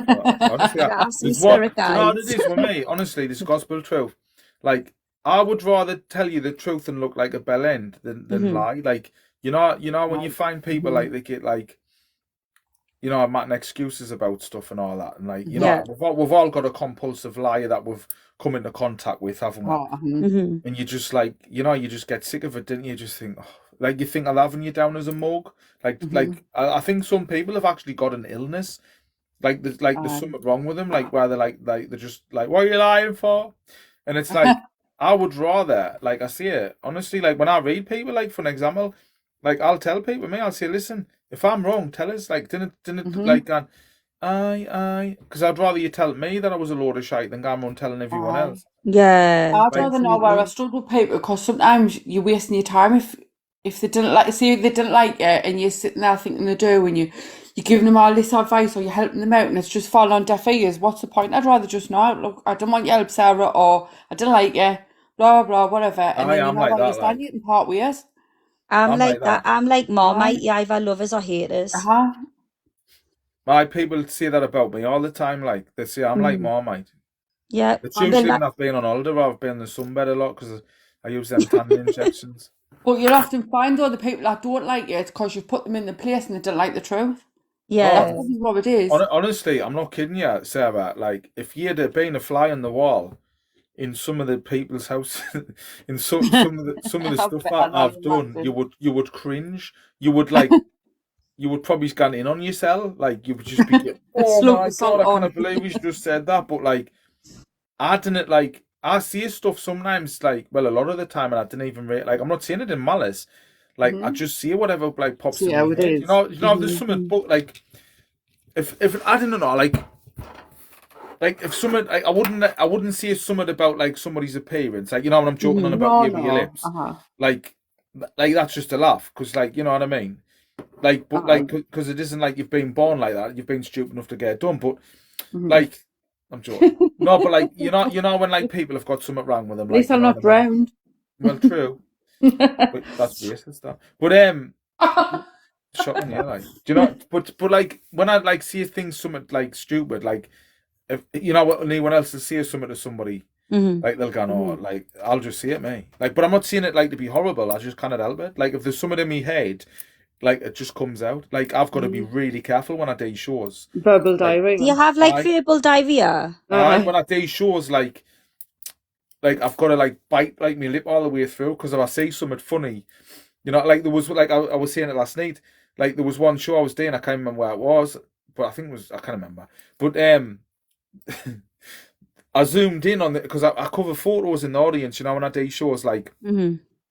Honestly, You got some there's what spirit do you know what it guides. is for me. Honestly, this gospel truth. Like I would rather tell you the truth and look like a bell end than lie. Like, you know when you find people like they get like, making excuses about stuff and all that, and like, Yeah. we've all got a compulsive liar that we've come into contact with, haven't we? Oh, And you just like, you just get sick of it, didn't you? Just think, like you think of having you down as a mug. Like I think some people have actually got an illness. Like there's something wrong with them. Like where they're just like, what are you lying for? And it's like I would rather, like I see it honestly. Like when I read people, like for an example, like I'll tell people, I'll say, listen, if I'm wrong, tell us. Like didn't like going, aye, because I'd rather you tell me that I was a load of shite than go around telling everyone else. Yeah, I'd rather know where I stood with people, because sometimes you're wasting your time if they didn't like, see, if they didn't like it, and you're sitting there thinking they do, and you're giving them all this advice, or you're helping them out, and it's just falling on deaf ears. What's the point? I'd rather just know, look, I don't want your help, Sarah, or I didn't like you, blah blah whatever, and then you I'm know like where you that, stand. like You can part ways. I'm I'm like like that. that. I'm like Marmite. Aye. You either lovers or haters. My people say that about me all the time. Like they say I'm like Marmite. Yeah, It's and then usually when I've been on holiday or I've been in the sunbed a lot because I use them tanning injections. But you'll often find though the people that don't like it, because you've put them in the place and they don't like the truth. That's yeah, probably what it is. Honestly, I'm not kidding you, Sarah. Like if you'd have been a fly on the wall in some of the people's house, in some of the I stuff bet, I that know, I've done, imagine. you would cringe. You would like you would probably scan in on yourself. Like you would just be, oh Slump my the salt god, I on. can't believe he's just said that. But like I didn't like. I see stuff sometimes, like, well, a lot of the time, and I didn't even like. I'm not saying it in malice. Like, I just see whatever like pops See in how my it head. is. If there's something, but like, if I don't know, like if someone, like, I wouldn't say something about like somebody's appearance. Like, when I'm joking on about No, your no. lips, like, that's just a laugh, because like, you know what I mean. Like, but Aye. like, because it isn't like you've been born like that. You've been stupid enough to get it done. But Mhm. like, I'm joking. No, but like, when like people have got something wrong with them, At like, least you I'm know what not I mean. drowned. Well, true, but that's racist stuff. But shocking, yeah. Like, do you know? But like when I like see things something like stupid, like if when anyone else will say something to somebody, like they'll go, oh, like I'll just see it, me. Like, but I'm not seeing it like to be horrible. I just cannot help it. Like, if there's something in me head, like it just comes out. Like, I've got to be really careful when I do shows. Verbal Like, do you diarrhea. have like I verbal diarrhea? when I do shows, like I've got to like bite like my lip all the way through, because if I say something funny, like there was like I was saying it last night. Like there was one show I was doing, I can't remember where it was, but I think it was, I can't remember. But I zoomed in on it because I cover photos in the audience. When I do shows, like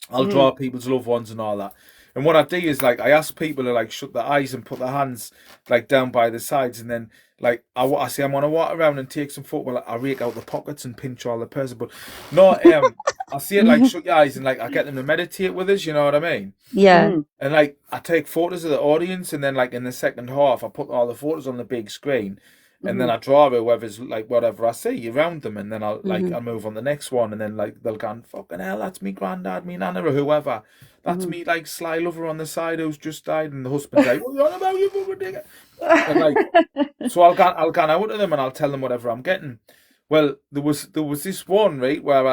I'll draw people's loved ones and all that. And what I do is like I ask people to like shut their eyes and put their hands like down by the sides, and then like I say I'm gonna walk around and take some photo. Well, I rake out the pockets and pinch all the person, but no, I see it like shut your eyes and like I get them to meditate with us. You know what I mean? Yeah. And like I take photos of the audience, and then like in the second half I put all the photos on the big screen, and then I draw whoever's like whatever I see around them, and then I'll I'll move on the next one, and then like they'll go, fucking hell, that's me granddad, me nana, or whoever. That's me like sly lover on the side who's just died, and the husband's like, what are you on about, you fucking digger? And like, so I'll go out to them and I'll tell them whatever I'm getting. Well, there was this one, right, where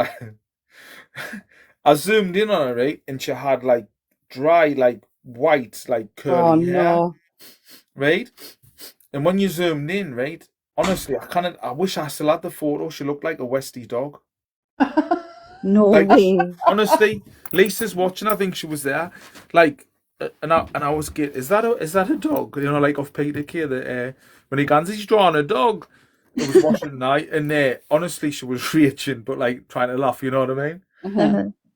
I zoomed in on her, right, and she had like dry, like white, like curly hair, right? And when you zoomed in, right, honestly, I wish I still had the photo. She looked like a Westie dog. No Like, way. honestly, Lisa's watching. I think she was there. Like, and I was get, is that a dog? Like off Peter Kay, that when he goes, he's drawing a dog. I was watching tonight, and honestly, she was reaching, but like trying to laugh. You know what I mean?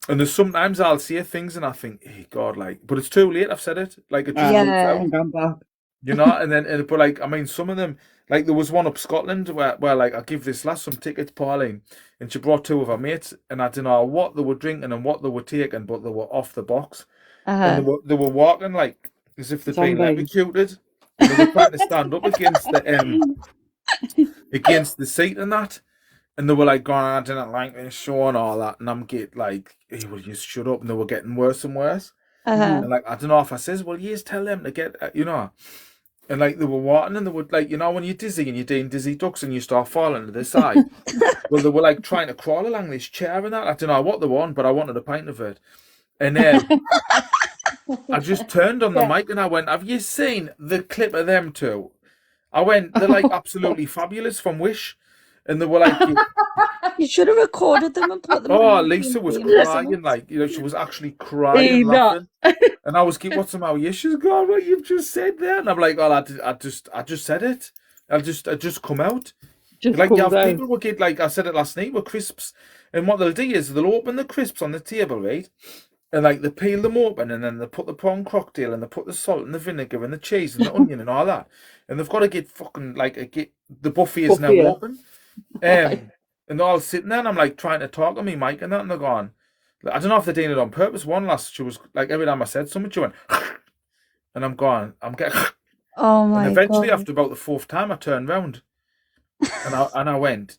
And there's sometimes I'll see things and I think, hey God, like, but it's too late. I've said it. Like, it just comes out. But like, I mean, some of them, like, there was one up Scotland where like, I give this lass some tickets, Pauline, and she brought two of her mates, and I don't know what they were drinking and what they were taking, but they were off the box, and they were walking like as if they'd been electrocuted, and they were trying to stand up against the seat and that. And they were like going, I didn't like this show and all that. And I'm like, hey, will you shut up? And they were getting worse and worse. And like, I don't know if I says, well, you just tell them to get, And like they were walking and they would like, you know, when you're dizzy and you're doing dizzy ducks and you start falling to the side. Well, they were like trying to crawl along this chair and that. I don't know what they want, but I wanted a pint of it. And I just turned on the mic and I went, "Have you seen the clip of them two?" I went, "They're like absolutely fabulous from Wish." And they were like, You should have recorded them and put them "Oh, on Lisa was YouTube. crying, like, you know, she was actually crying, laughing." And I was like, "What's the matter with you?" She's going, "What you've just said there?" And I'm like, "Oh, I just said it. I just come out." Just Like, you comes have out. people will get, like I said it last night, with crisps. And what they'll do is they'll open the crisps on the table, right? And like they peel them open and then they put the prawn cocktail and they put the salt and the vinegar and the cheese and the onion and all that. And they've got to get fucking like get the buffet is now Buffet. open. And they're all sitting there and I'm like trying to talk to me, Mike, and that, and they're going, I don't know if they're doing it on purpose. One last, she was like, every time I said something, she went, and I'm going, I'm getting, Oh my and eventually God. after about the fourth time, I turned round and I went,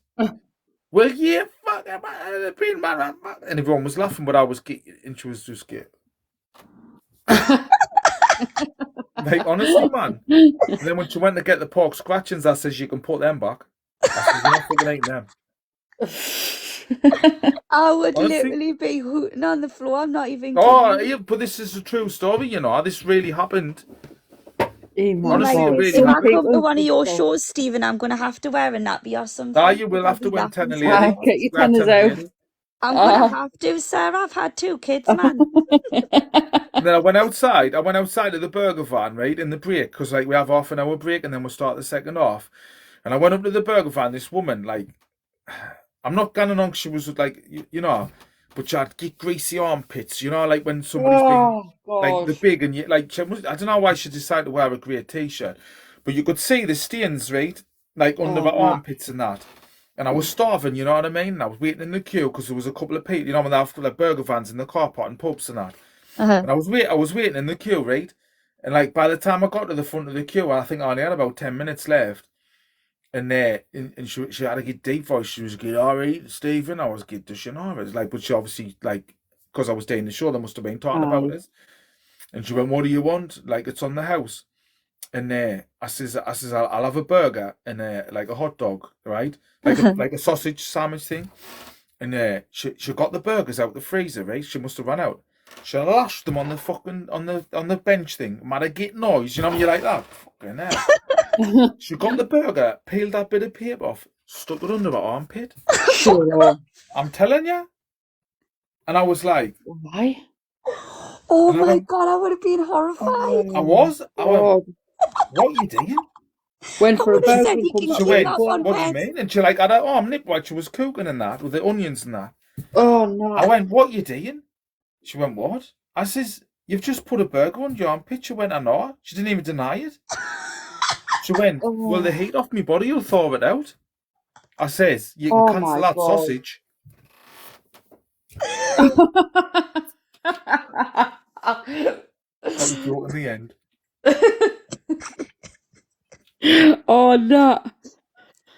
"Well, yeah, fuck, and everyone was laughing, but I was getting, and she was just getting, like, honestly, man. And then when she went to get the pork scratchings, I says, "You can put them back." I said, "You're not fucking eating them." I would Honestly. literally be hooting on the floor. I'm not even Oh, kidding. yeah, but this is a true story, you know. This really happened. Oh Honestly, my it God. really So I happened. come to one of your shows, Stephen, I'm going to have to wear a nappy or something. Ah, you will have to because win I'll be 10 a laughing lady. so Get your Grab tenors 10 a out. lady. I'm going to have to, Sarah. I've had 2 kids, man. And then I went outside of the burger van, right, in the break, because like we have half an hour break and then we'll start the second half. And I went up to the burger van, this woman, like, I'm not going on, she was like, you know, but she had greasy armpits, you know, like when somebody's been, like, the God. big, and you, like, she was, I don't know why she decided to wear a grey t-shirt, but you could see the stains, right, like under Oh, her no. armpits and that. And I was starving, you know what I mean? And I was waiting in the queue because there was a couple of people, you know, when they have like burger vans in the car park and pubs and that. And I was waiting in the queue, right? And like by the time I got to the front of the queue, I think I only had about 10 minutes left. And she had a good deep voice. She was like, "All right, Stephen." I was good to Shannara. Like, but she obviously, like, because I was doing the show, they must have been talking about us. And she went, "What do you want?" Like, "It's on the house." And I says, I'll have a burger and like a hot dog, right? Like a sausage sandwich thing. And she got the burgers out the freezer, right? She must have run out. She lashed them on the fucking on the bench thing. Man, I get noise, you know when you're like that. Fucking hell. She got the burger, peeled that bit of paper off, stuck it under her armpit. Sure. I'm telling you. And I was like, Why? Oh And I my went- God, I would have been horrified. I was. I went, God. "What are you doing?" Went I for a would have burger said and you come can back She keep with went, that a one, "What do you pet. mean?" And she like had her arm nipped while she was cooking and that with the onions and that. Oh, no. I went, "What you doing?" She went, "What?" I says, "You've just put a burger on your armpit." She went, "I know." She didn't even deny it. She went, "Well, the heat off my body will thaw it out." I says, "You can Oh, cancel my that God. sausage." That was joke in the end. Oh, no.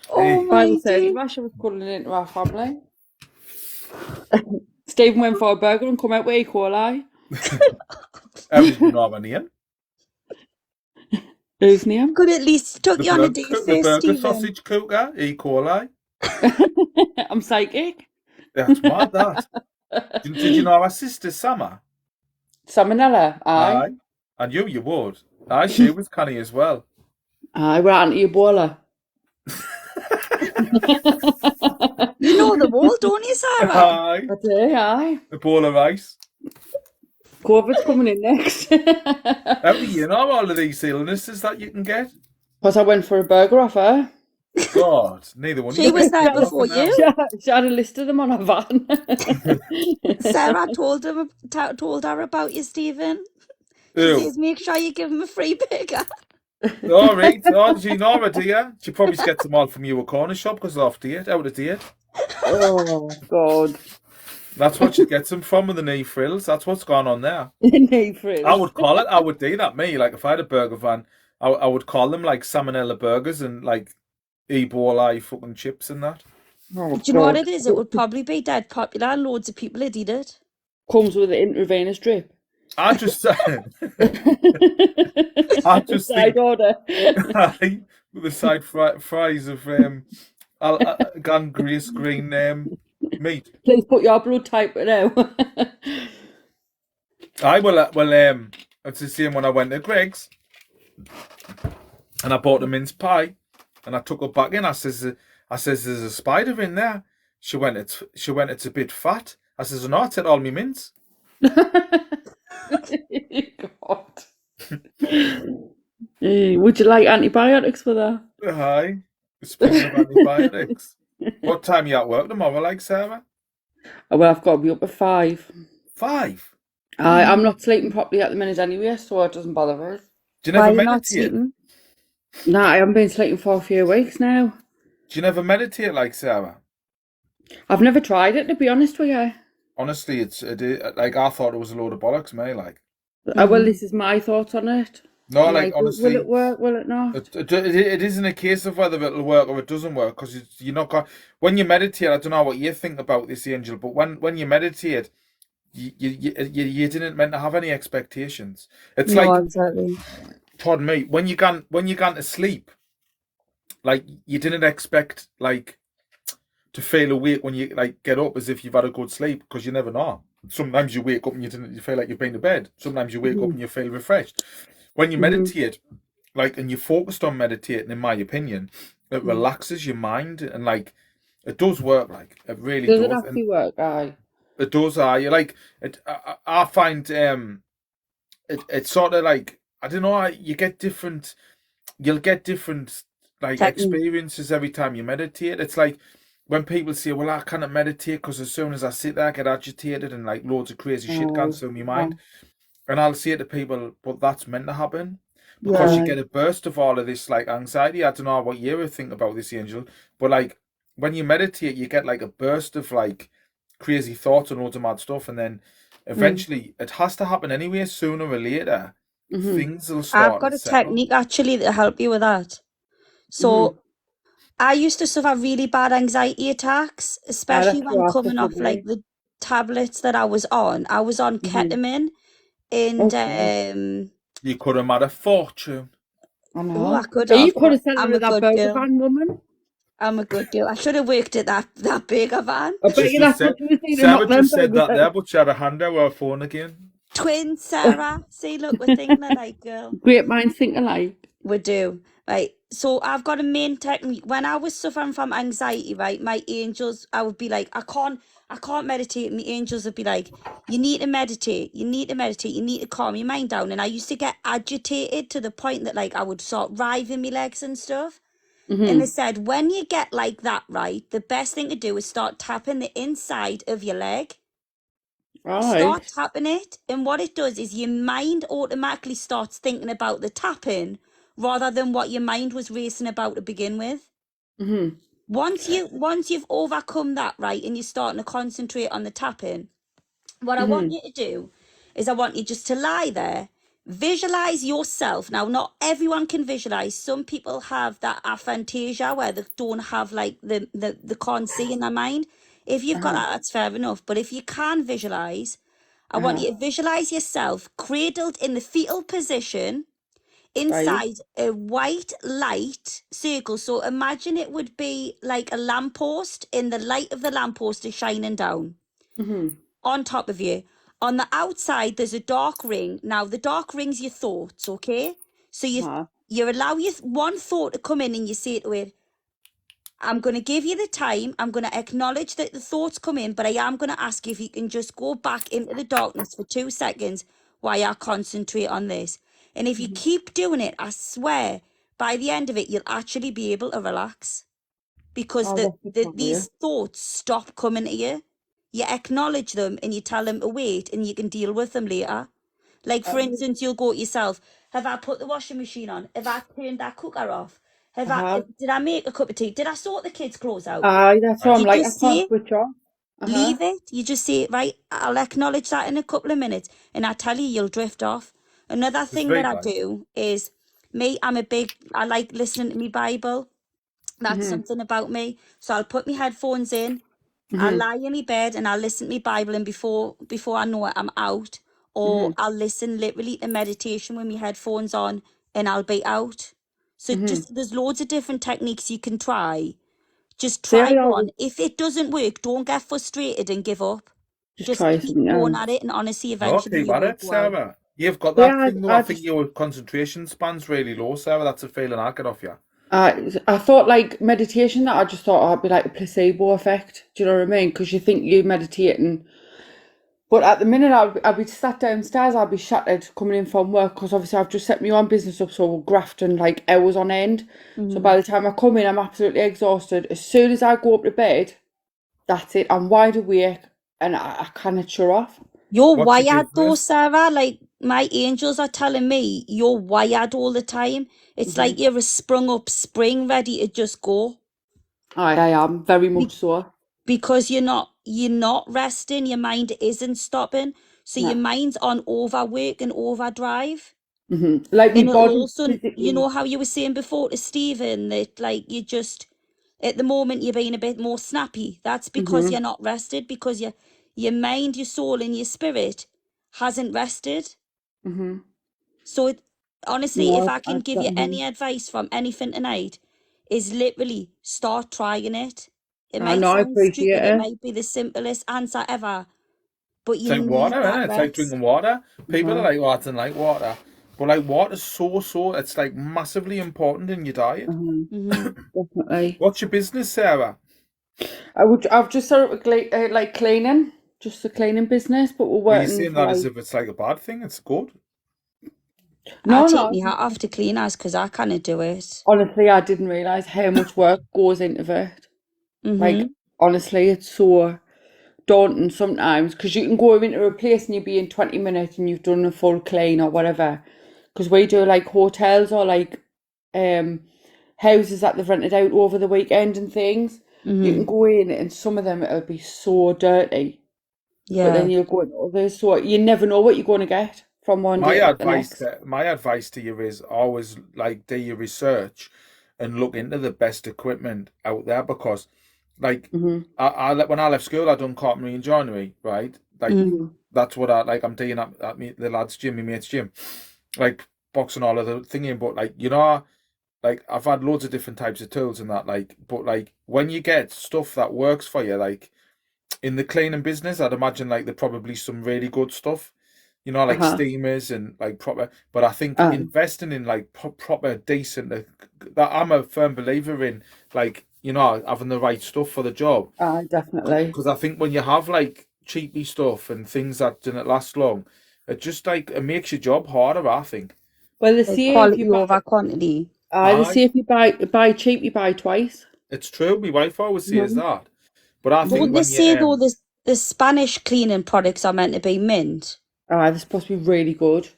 Oh Hey. By my the sounds days. of her, she was calling into our family. Stephen went for a burger and come out with E. coli. How did you know my name? Whose name? Could at least took The you on a burger, date the first, burger Stephen. sausage cooker, E. coli. I'm psychic. That's mad, that. Did you know our sister, Summer? Salmonella. Aye. I knew you would. Aye, she was canny as well. Aye, we're anti-Ebola. You know them all, don't you, Sarah? Aye. I do, aye. A bowl of rice. COVID's coming in next. How do you know all of these illnesses that you can get? Because I went for a burger off her. God, neither one of She you was can there get before nothing you. else. She had a list of them on her van. Sarah told her about you, Stephen. She Who? says, make sure you give him a free burger. All right. Oh, did you know her, do you? She probably gets them all from you a corner shop because they're off date, out of date. Oh, God. That's what she gets them from with the knee frills. That's what's going on there. Knee frills. I would call it. I would do that. Me, like if I had a burger van, I would call them like salmonella burgers and like Ebola fucking chips and that. Oh, Do you know what God. it is? It would probably be dead popular and loads of people had eat it. Comes with an intravenous drip. I just Side think order. with the side fries of gone grease green meat. Please put your blood type now. I well it's the same when I went to Greg's and I bought a mince pie and I took it back in. I says there's a spider in there. She went it's a bit fat. I says no, I said all me mince. God. Would you like antibiotics for that? Hi. Speaking of antibiotics. What time you at work tomorrow, like Sarah? Oh, well, I've got to be up at 5. 5. I'm not sleeping properly at the minute anyway, so it doesn't bother us. Do you Why never are you not meditate? sleeping? No, I haven't been sleeping for a few weeks now. Do you never meditate like Sarah? I've never tried it, to be honest with you. Honestly, like I thought it was a load of bollocks, mate. Like, Well, this is my thoughts on it. no, Like, like honestly, will it work? Will it not? it isn't a case of whether it'll work or it doesn't work because you're not going. When you meditate, I don't know what you think about this, Angel, but when you meditate, you didn't meant to have any expectations. It's No, like, exactly. pardon me, when you gone to sleep, like you didn't expect like to feel awake when you like get up as if you've had a good sleep because you never know. Sometimes you wake up and you feel like you've been to bed. Sometimes you wake up and you feel refreshed. When you meditate, like, and you're focused on meditating, in my opinion, it relaxes your mind and like it does work. Like it really Does does. it actually work? Aye. It does. You like it. I find it's sort of like I don't know. You'll get different like experiences every time you meditate. It's like when people say, well, I cannot meditate because as soon as I sit there I get agitated and like loads of crazy shit goes through my mind. And I'll say to people, but that's meant to happen because you get a burst of all of this like anxiety. I don't know what you ever think about this, Angel, but like when you meditate you get like a burst of like crazy thoughts and loads of mad stuff, and then eventually it has to happen anyway, sooner or later. Things will start. I've got to a settle. technique actually that'll help you with that. So I used to suffer really bad anxiety attacks, especially that's when what I coming off suffered like the tablets that I was on. I was on ketamine and You could have had a fortune. I know. I could So you have. could have said I'm it a that good burger girl. van woman. I'm a good girl. I should have worked at that bigger van. I bet you that's what you were thinking. Sarah just said that there, but she had a hand out her phone again. Twin Sarah. See, look, we're thinking alike, girl. Great minds think alike. We do. Right. So I've got a main technique. When I was suffering from anxiety, right, my angels, I would be like, I can't meditate. And the angels would be like, you need to meditate. You need to meditate. You need to calm your mind down. And I used to get agitated to the point that like I would start writhing my legs and stuff. And they said, when you get like that, right, the best thing to do is start tapping the inside of your leg. Right. Start tapping it. And what it does is your mind automatically starts thinking about the tapping rather than what your mind was racing about to begin with. Once you've overcome that, right, and you're starting to concentrate on the tapping, what I want you to do is I want you just to lie there. Visualize yourself. Now, not everyone can visualize. Some people have that aphantasia where they don't have like the can't see in their mind. If you've got that, that's fair enough. But if you can visualize, I want you to visualize yourself cradled in the fetal position inside a white light circle. So imagine it would be like a lamppost, and the light of the lamppost is shining down on top of you. On the outside, there's a dark ring. Now, the dark ring's your thoughts, okay? So you allow your one thought to come in and you say to it, I'm going to give you the time. I'm going to acknowledge that the thoughts come in, but I am going to ask you if you can just go back into the darkness for 2 seconds while I concentrate on this. And if you keep doing it, I swear, by the end of it, you'll actually be able to relax because these thoughts stop coming to you. You acknowledge them and you tell them to wait and you can deal with them later. Like, for instance, you'll go to yourself, have I put the washing machine on? Have I turned that cooker off? Did I make a cup of tea? Did I sort the kids' clothes out? Aye, that's what I'm like. I just can't say, switch on. leave it. You just say, right, I'll acknowledge that in a couple of minutes. And I tell you, you'll drift off. Another thing that I do is, I like listening to my Bible. That's something about me. So I'll put my headphones in. I'll lie in my bed and I'll listen to my Bible, and before I know it, I'm out. or I'll listen literally to meditation with my headphones on and I'll be out. So just there's loads of different techniques you can try. Just See, try I one. always If it doesn't work, don't get frustrated and give up. just Just try keep something going else. at it, and honestly, No, eventually keep you at will it, go out. Sarah. You've got See, that thing though. I think just your concentration span's really low, Sarah. That's a feeling I get off you. I thought like meditation that I just thought I'd be like a placebo effect. Do you know what I mean? Because you think you're meditating, but at the minute I'll be sat downstairs. I'll be shattered coming in from work because obviously I've just set my own business up, so we're grafting like hours on end. So by the time I come in, I'm absolutely exhausted. As soon as I go up to bed, that's it. I'm wide awake and I cannot shut off. You're What's your wired though, business? Sarah. Like my angels are telling me, you're wired all the time. It's like you're a sprung up spring ready to just go. I am very much Be- so. because you're not resting, your mind isn't stopping. So your No. mind's on overwork and overdrive. Like my And it'll body also, you physically. know how you were saying before to Stephen that like you just at the moment you're being a bit more snappy. That's because you're not rested, because your mind, your soul, and your spirit hasn't rested. So honestly, if No, I can give you any advice from anything tonight, is literally start trying it. It I might know. I sound appreciate stupid, it it. might be the simplest answer ever, but It's you like water, need isn't that it? It's like drinking rest. water. People are like, oh, I don't like water. But like water's it's like massively important in your diet. Definitely. What's your business, Sarah? I've just started with like cleaning, just a cleaning business, but we're Well, you're working saying for that as like if it's like a bad thing. It's good. I no, take no. me hat off to cleaners because I can't do it. Honestly, I didn't realize how much work goes into it. Like Mm-hmm. honestly, it's so daunting sometimes because you can go into a place and you be in 20 minutes and you've done a full clean or whatever. Because we do like hotels or like um houses that they've rented out over the weekend and things. You can Mm-hmm. go in and some of them it'll be so dirty, but then Yeah. you'll go into others, so you never know what you're going to get from one My day to the advice next. to my advice to you is always like do your research and look into the best equipment out there because like when I left school I done carpentry and joinery, right? Like Mm. that's what I like I'm doing at the lads' gym, my mate's gym. Like boxing all of the thingy, but like like I've had loads of different types of tools and that, like but like when you get stuff that works for you, like in the cleaning business, I'd imagine like there's probably some really good stuff, like Uh-huh. steamers and like proper. But I think Um, investing in like proper decent, that I'm a firm believer in, like having the right stuff for the job. definitely. Because I think when you have like cheapy stuff and things that didn't last long, it just like it makes your job harder. I think. Well, Like quality over quantity. they Aye, say if you buy cheap, you buy twice. it's true. My wife always says Mm-hmm. that. But I think Don't they when you say though the Spanish cleaning products are meant to be mint? They're supposed to be really good.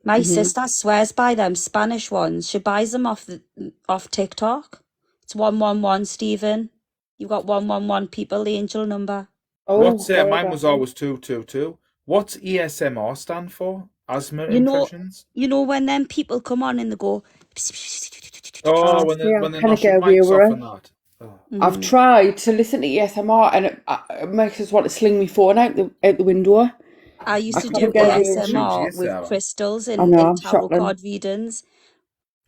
My sister swears by them Spanish ones. She buys them off TikTok. It's 111 Stephen. You've got 111 people, the angel number. Oh God, mine was always 222. What's ESMR stand for? Asthma You know, impressions. when them people come on and they go, Oh, see, I when they kind of nosh get your away mics off with and it. that. Oh. I've mm. tried to listen to ESMR, and it makes us want to sling my phone out the window. I used I to can't do What get does away it with it. do to ASMR you, with Sarah? crystals I and, know, and I'm tarot shocking. card readings.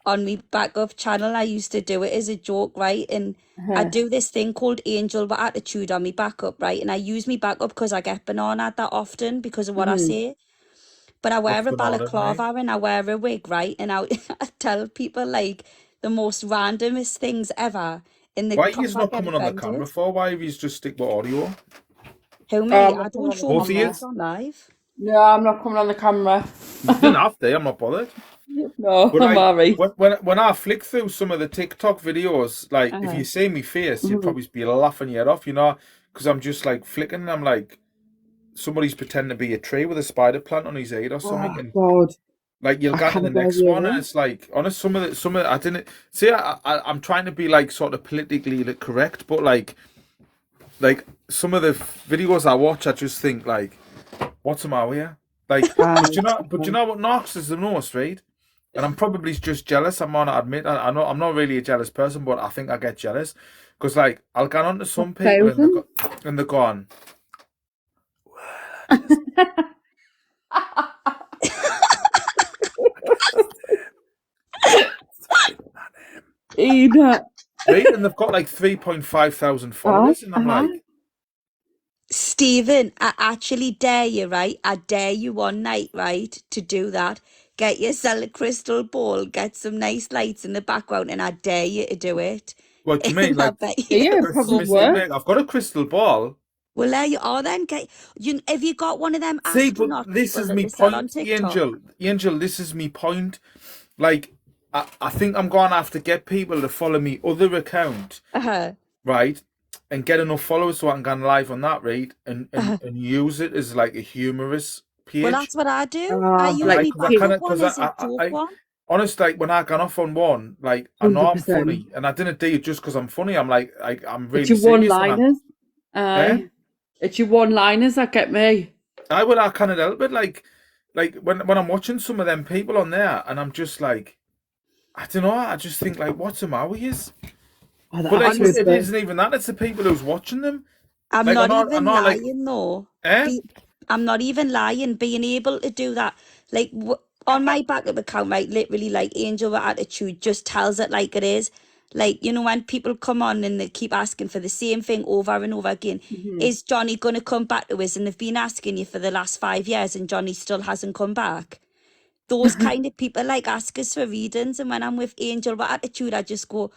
On my backup channel, I used to do it as a joke, right? And I do this thing called Angel with Attitude on my backup, right? And I use my backup because I get banana that often because of what I say. But I What's wear a banana mean? balaclava and I wear a wig, right? And I tell people like the most randomest things ever, and they Why he's proper not get coming on the offended. camera for? Why he's just stick with audio? Who Oh, me? I'm I not coming don't on the show my Both of you? camera. face on live. No, I'm not coming on the camera. You didn't have to. I'm not bothered. No, But I'm like alright. when I flick through some of the TikTok videos, like if Uh-huh. you see me face, you'd probably be laughing your head off, because I'm just like flicking. And I'm like somebody's pretending to be a tree with a spider plant on his head or something, Oh and God, like you'll I get to can't the get next away one, with and it. it's like honest some of I didn't see. I'm trying to be like sort of politically correct, but like some of the videos I watch, I just think like, what's the matter here? Like, but you know what knocks is the most, right? And I'm probably just jealous. I'm gonna admit. I know I'm not really a jealous person, but I think I get jealous because like I'll get on to some people and 1,000. they're gone. Ina. Right? And they've got like 3.5 thousand followers, and I'm like, Stephen, I actually dare you, right? I dare you one night, right, to do that. Get yourself a crystal ball, get some nice lights in the background, and I dare you to do it. what do you mean? And I Like, bet Yeah, you it this is probably missing, works. mate. I've got a crystal ball. well, there you are then. Have you got one of them See, but astronaut this people is that me they sell on point, TikTok? Angel. Angel, this is me point. Like, I think I'm going to have to get people to follow me other account, Uh-huh. right? And get enough followers so I can go live on that, right? And use it as like a humorous Well, page. that's what I do. I use Right? Like me Because I kind backup of, one because as a joke I one. honestly, like when I got off on one, like I know I'm 100%. funny, and I didn't do it just because I'm funny. I'm like, I'm It's really your serious, and one-liners. eh? It's your one-liners that get me. I can't help it. Like when I'm watching some of them people on there, and I'm just like, I don't know. I just think like, what's the matter with yous? Oh, the But like, absolute it best. isn't even that. It's the people who's watching them. I'm Like, not I'm even not like, lying though. eh? I'm not even lying. Being able to do that, like on my backup account, right? Literally, like Angel with Attitude just tells it like it is. Like, you know, when people come on and they keep asking for the same thing over and over again, is Johnny going to come back to us? And they've been asking you for the last 5 years and Johnny still hasn't come back. Those kind of people like ask us for readings. And when I'm with Angel with Attitude, I just go,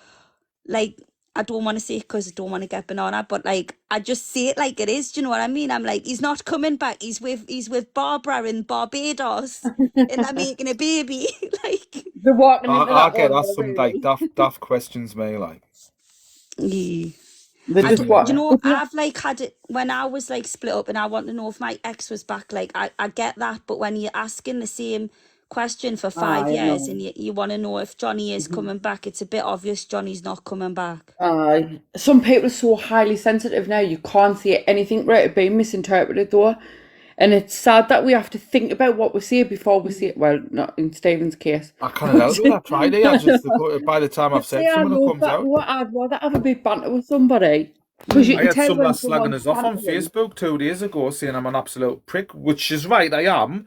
like, I don't want to say it because I don't want to get banana, but like I just say it like it is. Do you know what I mean? I'm like, he's not coming back. He's with Barbara in Barbados, and they're making a baby. Like, They're walking into I that get one, asked though, some like really. daft questions, me like. yeah. They I just don't, walk. you know, I've like had it when I was like split up, and I want to know if my ex was back. Like, I get that, but when you're asking the same question for 5 years and you want to know if Johnny is coming back, it's a bit obvious Johnny's not coming back. Some people are so highly sensitive now, you can't say anything right it being misinterpreted though. And it's sad that we have to think about what we say before we say it. Well, not in Stephen's case. I can't help it. I tried it. I just by the time I've said Yeah, I something, it know, comes but out. I'd rather have a bit banter with somebody. Because you I can had tell some when lads slagging someone's us off on bantering. Facebook 2 days ago, saying I'm an absolute prick, which is right, I am.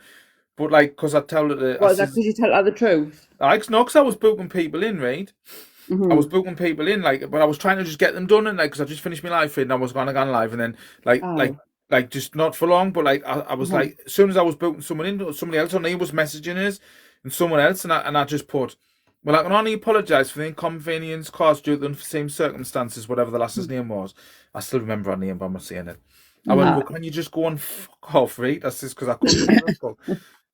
But like, because I tell it, What is that, because you tell her the truth? no, because I was booking people in, right? I was booking people in, like, but I was trying to just get them done, and like, because I just finished my live feed, and I was going to go live, and then like just not for long, but like I was like, as soon as I was booking someone in, somebody else on there was messaging us, and someone else, and I just put, well, I can only apologise for the inconvenience caused due to the unforeseen circumstances, whatever the last's name was. I still remember her name, but I'm not saying it. I went, well, can you just go and fuck off, right? That's just because I couldn't remember.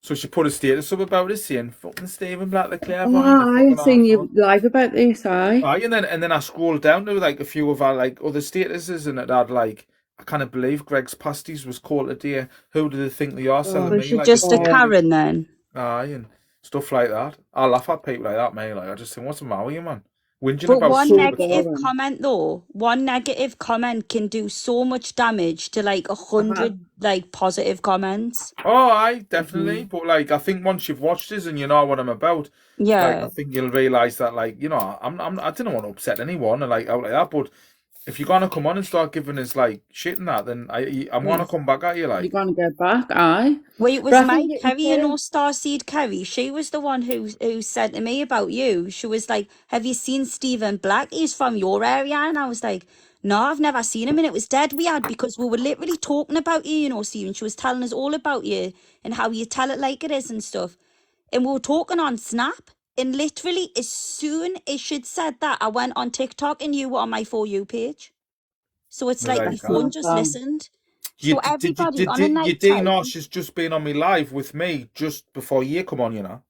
So she put a status up about it saying, fucking Stephen Black, the clairvoyant, the I've fucking seen you arsehole. live about this, Aye, and then I scrolled down to like a few of our like other statuses, and it had like, I can't believe Greg's pasties was called today. Who do they think they are selling Was me she like just a a Karen then? Aye, and stuff like that. I laugh at people like that, mate. Like, I just think, what's the matter with you, man? Whinging But about one so stupid negative stuff. boring. comment though, one negative comment can do so much damage to like 100 like positive comments. Oh, aye, definitely. But like, I think once you've watched this and you know what I'm about, like, Yeah. I think you'll realise that, like, you know, I didn't want to upset anyone or like out like that. But if you're gonna come on and start giving us like shit and that, then I'm gonna come back at you, You're like. going to get back, aye. Well, it was But I my think Kerry, you know, Starseed Kerry. She was the one who said to me about you. She was like, "Have you seen Stephen Black? He's from your area." And I was like, "No, I've never seen him." And it was dead weird because we were literally talking about you, you know, Stephen. She was telling us all about you and how you tell it like it is and stuff. And we were talking on Snap. And literally, as soon as she'd said that, I went on TikTok and you were on my For You page. So it's Well, like there my you go. phone just listened. You So everybody on a you night do know time. she's just been on me live with me just before you come on, you know.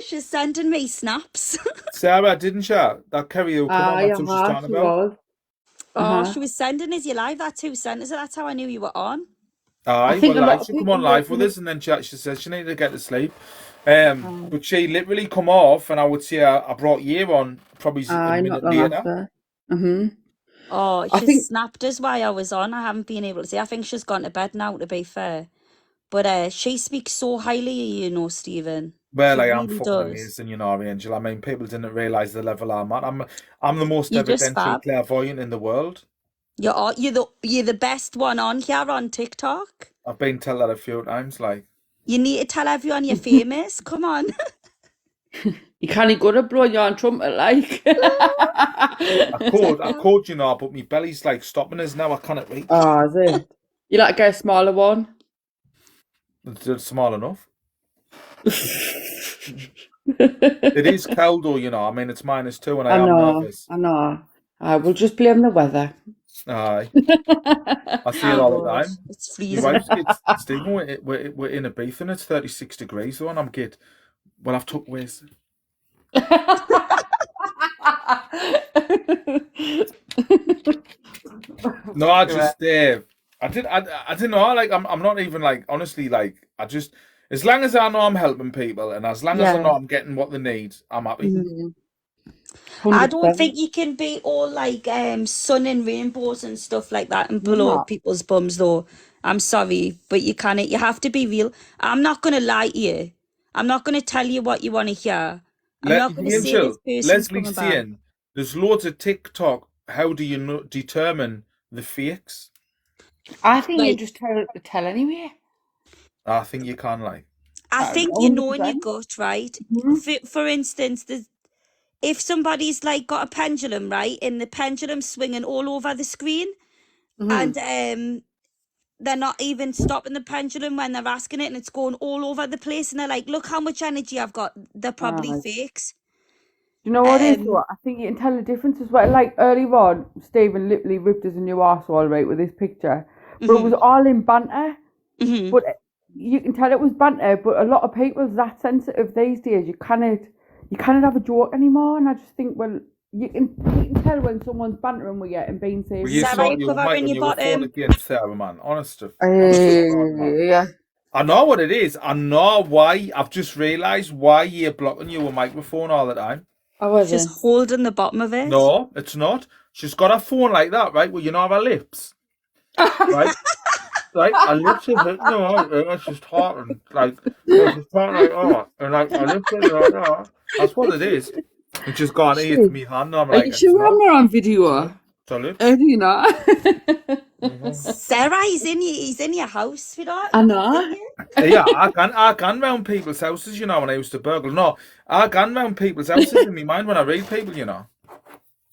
She's sending me snaps. Sarah, didn't she? That Kerry who come on, that's what she's talking she about. was. Oh, she was sending us your live. That's who sent us it. That's how I knew you were on. I Aye, think well, a lot like, of she come people on live with us, and then she says she needed to get to sleep. But she literally come off, and I would say I brought you on probably a not minute long later. after. Oh, I she think snapped us while I was on. I haven't been able to see. I think she's gone to bed now, to be fair. But she speaks so highly of you, you know, Stephen. Well, She I am really fucking does. amazing, you know, Angel. I mean, people didn't realise the level I'm at. I'm the most You're just evidential fab. clairvoyant in the world. You're the best one on here on TikTok. I've been told that a few times, like. You need to tell everyone you're famous. Come on. You can't go to blowing your own trumpet, like. I could, you know, but my belly's like stopping us now. I can't reach. Oh, is it? You like get a smaller one? It's small enough. It is cold though, you know. I mean, it's -2 and I am nervous. I know. I will just blame the weather. Aye. I see it all the time. It's My freezing. wife's kids, Stephen, we're in Ibiza and it's 36 degrees though, and I'm good. Well, I've took ways. No, I just I didn't know. Like, I'm not even like, honestly, like, I just, as long as I know I'm helping people and as long as I know I'm getting what they need, I'm happy. I don't think you can be all like sun and rainbows and stuff like that and blow up people's bums though. I'm sorry, but you have to be real. I'm not gonna lie to you. I'm not gonna tell you what you want to hear. I'm not gonna say this person's Leslie's coming back. saying there's loads of TikTok. How do you determine the fakes? I think you just tell anyway. I think you can, like. I think you know in your gut, right? For instance, if somebody's like got a pendulum, right, and the pendulum swinging all over the screen, and they're not even stopping the pendulum when they're asking it, and it's going all over the place, and they're like, "Look how much energy I've got." They're probably fakes. You know what it is? I think you can tell the difference as well. Like earlier on, Stephen literally ripped us a new arsehole, right, with this picture, but it was all in banter. But you can tell it was banter. But a lot of people are that sensitive these days. You cannot have a joke anymore. And I just think, well, you can tell when someone's bantering with you and being serious. Well, you thought you were making your phone against Sarah, man. Honest. Yeah. I know what it is. I know why. I've just realised why you're blocking your microphone all the time. She's holding the bottom of it. No, it's not. She's got her phone like that, right? Well, you know her lips. Right? Right? Her lips are hitting her, and she's talking. Like, she's talking like that. And like, her lips are like that. That's what it is. And she's gone, hey, it's me hand. I'm like, are you sure I'm not on video? Sorry. Do you know? Sarah, he's in your house, sweetheart. I know. Yeah, I can round people's houses, you know, when I used to burgle. No, I can round people's houses in my mind when I read people, you know.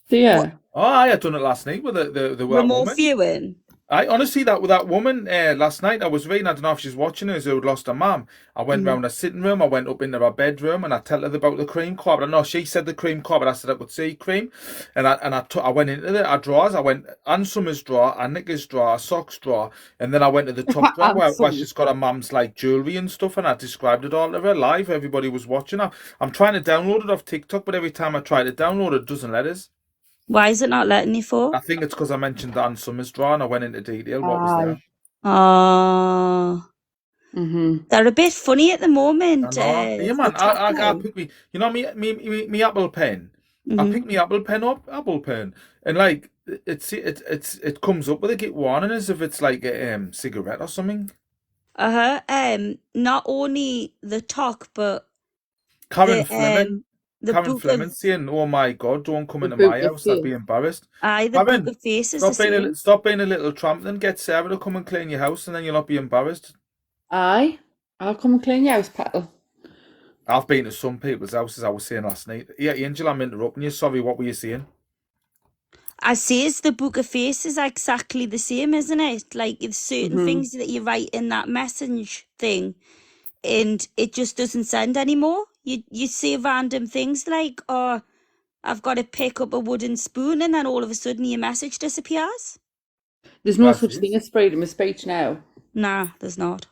Yeah. Oh, I had done it last night with the remote viewing. I honestly, that woman last night I was reading, I don't know if she's watching us, who had lost her mum. I went round her sitting room, I went up into her bedroom, and I tell her about the cream carpet. I know she said the cream carpet, I said I could see cream, and I went into her drawers. I went Ann Summers drawer, a knickers drawer, a socks drawer, and then I went to the top drawer where she's got her mum's like jewellery and stuff, and I described it all to her live. Everybody was watching her. I'm trying to download it off TikTok, but every time I try to download it, it doesn't let us. Why is it not letting you for? I think it's because I mentioned the Ann Summers drawer and I went into detail what was there. Oh. They're a bit funny at the moment. Yeah, man. I pick me. You know me Apple Pen. I pick me Apple Pen, and like it comes up with a git warning as if it's like a cigarette or something. Not only the talk, but Karen Fleming saying, "Oh my God, don't come into my house. I'd be embarrassed." Aye, the book of faces. Stop being a little tramp, then get Sarah to come and clean your house, and then you'll not be embarrassed. Aye, I'll come and clean your house, Petal. I've been to some people's houses. I was saying last night. Yeah, Angel, I'm interrupting you. Sorry, what were you saying? I says the book of faces are exactly the same, isn't it? Like it's certain things that you write in that message thing, and it just doesn't send anymore. You say random things like, "Oh, I've got to pick up a wooden spoon," and then all of a sudden your message disappears. There's no such thing as freedom of speech now. Nah, there's not.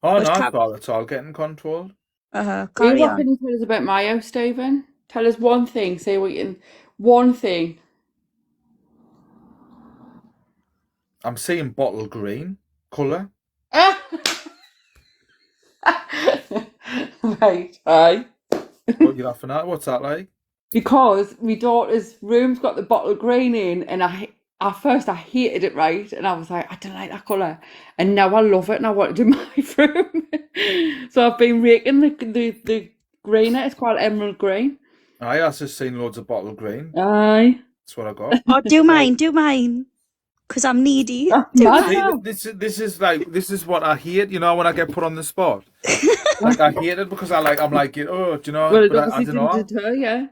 Oh, no, I thought it's all getting controlled. What can you tell us about my house, Stephen? Tell us one thing. Say what you... One thing. I'm seeing bottle green colour. Right, aye. What are you laughing at? What's that like? Because my daughter's room's got the bottle green in, and at first I hated it, right? And I was like, I don't like that colour. And now I love it, and I want it in my room. So I've been raking the green. It's called emerald green. Aye, I've just seen loads of bottle green. Aye. That's what I got. Oh, do mine. Because I'm needy. This is what I hate, you know, when I get put on the spot. Like I hate it because I'm like, oh, do you know? Well, it But I obviously don't didn't know. deter you.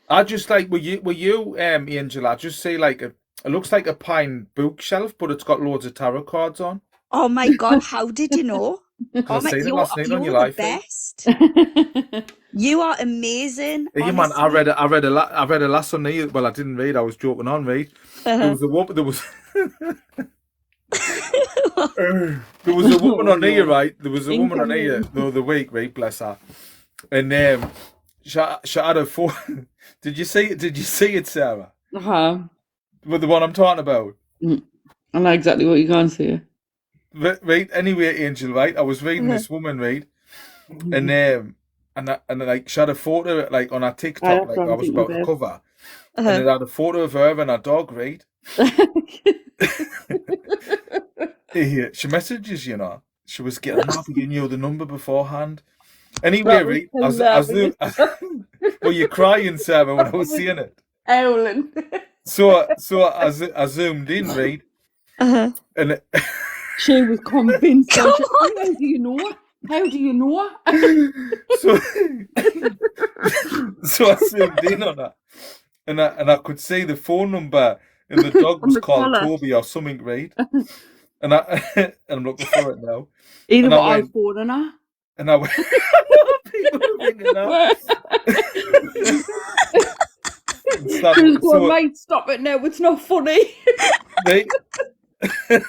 I just like, were you, Angel? I just say like it looks like a pine bookshelf, but it's got loads of tarot cards on. Oh my God, how did you know? Because Oh I my, seen it last night on your you're the live feed. best. You are amazing. Yeah, man, Honestly. I read a last Sunday. Well, I didn't read. I was joking on. Read. There was a woman. There was there was a woman Oh, on here, no. right? There was a woman on here Incoming. the other week, right? Bless her. And she had a phone. Did you see it? Did you see it, Sarah? Uh-huh. With the one I'm talking about. I know exactly what you're going to say. Right. Anyway, Angel, right? I was reading this woman, right? And like she had a photo like on her TikTok, That's like what I I'm was thinking, about to babe. cover, and it had a photo of her and her dog, right? She messages, you know. She was getting happy you knew the number beforehand. Anyway, That was right? hilarious. Well, you're crying, Sarah, when I was seeing it. Howling. So I zoomed in, right? And She was convinced. How do you know? How do you know? so so I zoomed in on her, and I could see the phone number, and the dog was the called collar. Toby or something, right? And and I'm looking for it now. Either And I what I was went, phoning her. and I went, people are ringing now. She was going, mate, stop it now, it's not funny.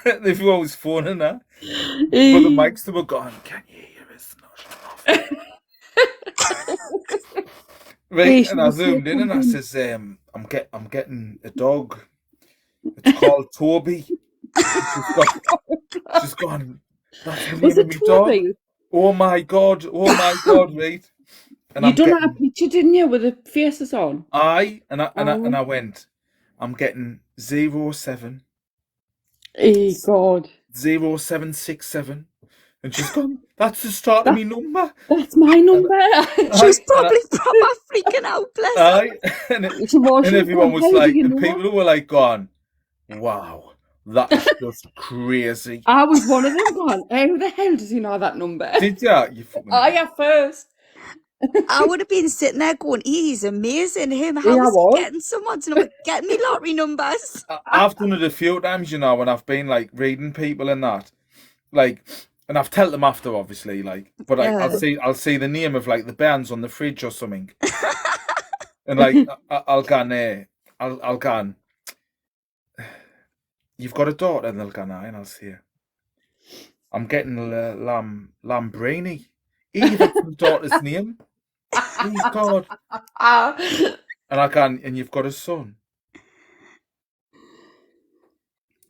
Everyone was phoning her, but the mics they were going, can you hear us? Right, and I zoomed in and I says, I'm getting a dog. It's called Toby. She's gone. That's the Was name it of my dog. Toby? Oh my god, right? And You done a picture, didn't you, with the faces on? I went, I'm getting 07. Oh God. 0767. And she's gone, that's the start of my number. That's my number. She was probably proper freaking out, bless her. And everyone was like, and people were like, gone, wow, that is just crazy. I was one of them going, how the hell does he know that number? Did ya? You fucking I at first. I would have been sitting there going, he's amazing. How is he getting someone's number? Getting me lottery numbers. I've done it a few times, you know, when I've been like reading people and that. Like, and I've told them after, obviously, like, but like, I'll see the name of like the bands on the fridge or something. And like I'll go on, you've got a daughter, and they'll go, nah, and I'll see I'm getting Lambrini. That's my daughter's name. Oh God. And I can, and you've got a son.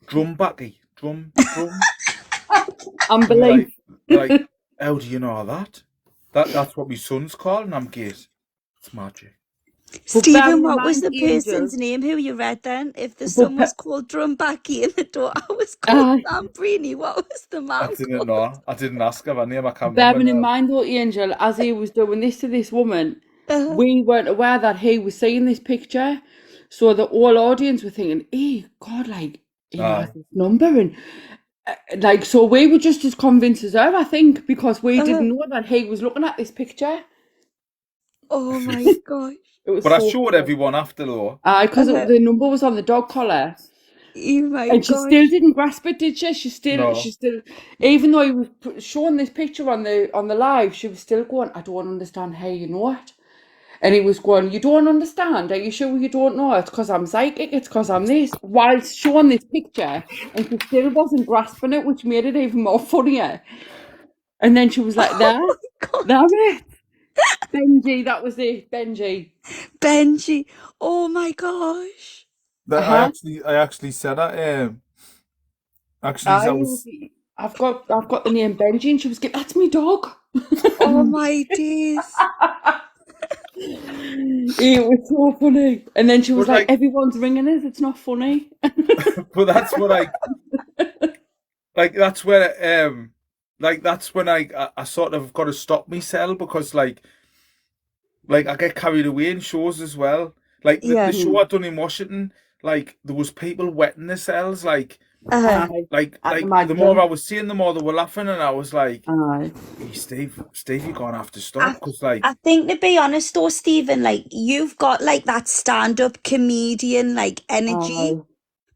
Drumbacky. Drum. Unbelievable. Like, how do you know that? That's what my son's called, and I'm gate. It's magic. Stephen, what was the person's name who you read then? If the son was called Drumbacky and the daughter was called Lambrini, what was the man I didn't know. I didn't ask her name. I can't Bearing remember. in mind, though, Angel, as he was doing this to this woman, we weren't aware that he was seeing this picture. So the whole audience were thinking, hey, God, like, he has this number. And like, so we were just as convinced as her, I think, because we didn't know that he was looking at this picture. Oh my gosh. But I showed everyone after, though. Because the number was on the dog collar. Oh my and she still didn't grasp it, did she? She still, even though he was showing this picture on the live, she was still going, I don't understand how you know it. And he was going, you don't understand? Are you sure you don't know? It's because I'm psychic, it's because I'm this. Whilst showing this picture, and she still wasn't grasping it, which made it even more funnier. And then she was like, damn it. Benji, that was it, Benji. Oh my gosh. I actually said that. I've got the name Benji, and she was like, that's me dog. Oh my days. It was so funny. And then she was like, everyone's ringing us, it's not funny. But that's what that's where that's when I sort of got to stop myself, because like I get carried away in shows as well. Like the show I done in Washington, like there was people wetting themselves, like Aye. Like I can the more imagine. I was seeing, the more they were laughing, and I was like, Aye. hey, Steve, you're gonna have to stop, I, because like, I think, to be honest though, Stephen, like you've got like that stand-up comedian like energy, Aye.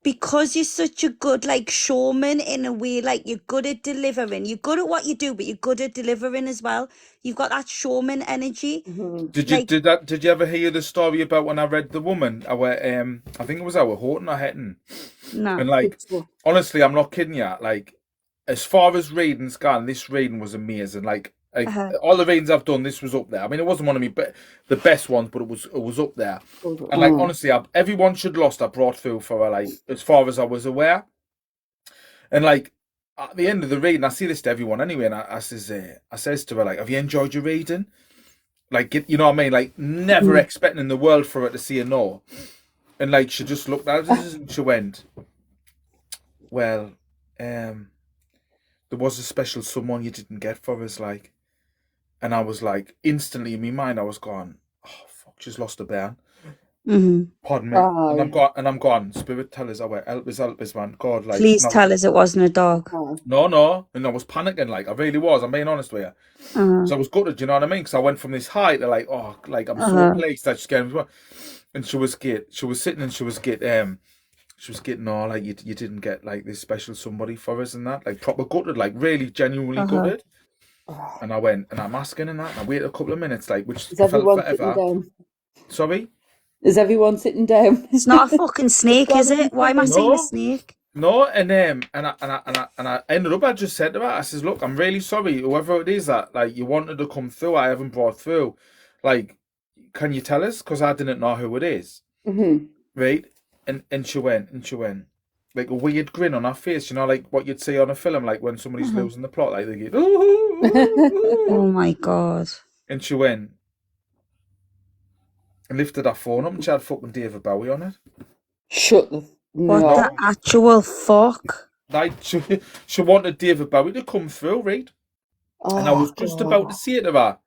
because you're such a good like showman in a way. Like you're good at delivering, you're good at what you do, but you're good at delivering as well. You've got that showman energy. Mhm. Like, did you ever hear the story about when I read The Woman? I think it was our Horton or Hetton, and no. like, Good stuff. honestly, I'm not kidding you. Like, as far as reading's gone, this reading was amazing. Like all the readings I've done, this was up there. I mean, it wasn't one of me, but the best ones, but it was up there. And like, honestly, everyone should lost I brought through for her, like, as far as I was aware. And like, at the end of the reading, I see this to everyone anyway, and I says to her, like, have you enjoyed your reading? Like, you know what I mean? Like, never expecting in the world for her to say a no. And like, she just looked at us and she went, well, there was a special someone you didn't get for us, like. And I was like, instantly in my mind, I was going, oh fuck, she's lost a bairn. Pardon me. And I'm gone. Spirit, tell us, help us, man. God, like, Please tell us it wasn't a dog. No. And I was panicking, like, I really was. I'm being honest with you. So I was gutted, you know what I mean? Because I went from this high to like, oh, like, I'm so pleased that she's getting. And she was sitting and she was getting all like, you didn't get like this special somebody for us and that, like, proper gutted, like, really genuinely gutted. And I went, and I'm asking and that, and I waited a couple of minutes, like, which Is felt everyone forever. sitting down? Sorry? Is everyone sitting down? It's not a fucking snake, is it? Why am I saying a snake? No, and I ended up, I just said to her, I says, look, I'm really sorry, whoever it is that, like, you wanted to come through, I haven't brought through. Like, can you tell us? Because I didn't know who it is. Right? And she went, like, a weird grin on her face, you know, like what you'd see on a film, like when somebody's losing the plot, like they get, Oh my God. And she went and lifted her phone up, and she had fucking David Bowie on it. Shut the... What the actual fuck? Like, she wanted David Bowie to come through, right? And I was just about to say to her,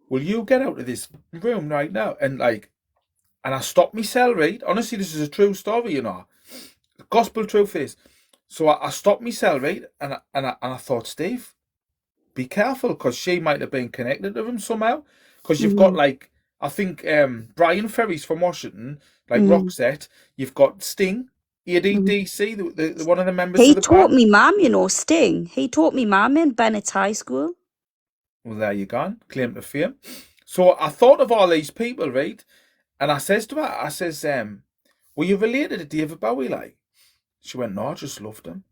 will you get out of this room right now? And like, and I stopped myself, right? Honestly, this is a true story, you know. Gospel truth is. So I stopped myself, right? And I thought, Steve, be careful, because she might have been connected to him somehow. Because you've got, like, I think Brian Ferry's from Washington, like Roxette. You've got Sting, ADDC, the one of the members of the band. He taught me mum, you know, Sting. He taught me mum in Bennett's High School. Well, there you go, claim to fame. So I thought of all these people, right? And I says to her, I says, were you related to David Bowie, like? She went, no, I just loved him.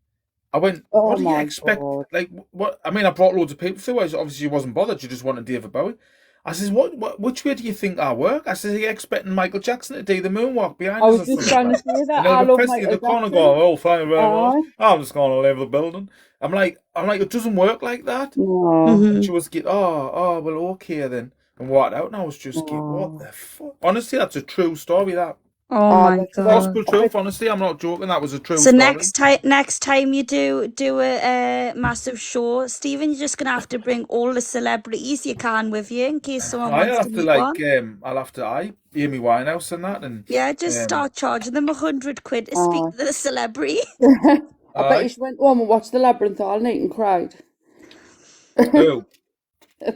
I went, what do you expect? God. Like, what? I mean, I brought loads of people through. Obviously, she wasn't bothered. She just wanted David Bowie. I says, which way do you think I work? I says, are you expecting Michael Jackson to do the moonwalk behind us? I was just trying to say that. I love Michael Jackson. Corner going, oh, fine, very well. I'm just going to leave the building. I'm like, it doesn't work like that. And she was get, well, okay then. And walked out, and I was just get, what the fuck? Honestly, that's a true story, that. Oh my God. Gospel truth, honestly, I'm not joking, that was a true story. So next time you do a massive show, Stephen, you're just going to have to bring all the celebrities you can with you in case someone wants to meet one. I'll have to, Amy Winehouse and that. And yeah, just start charging them £100 to speak to the celebrity. I bet you she went home and watched The Labyrinth all night and cried. Who?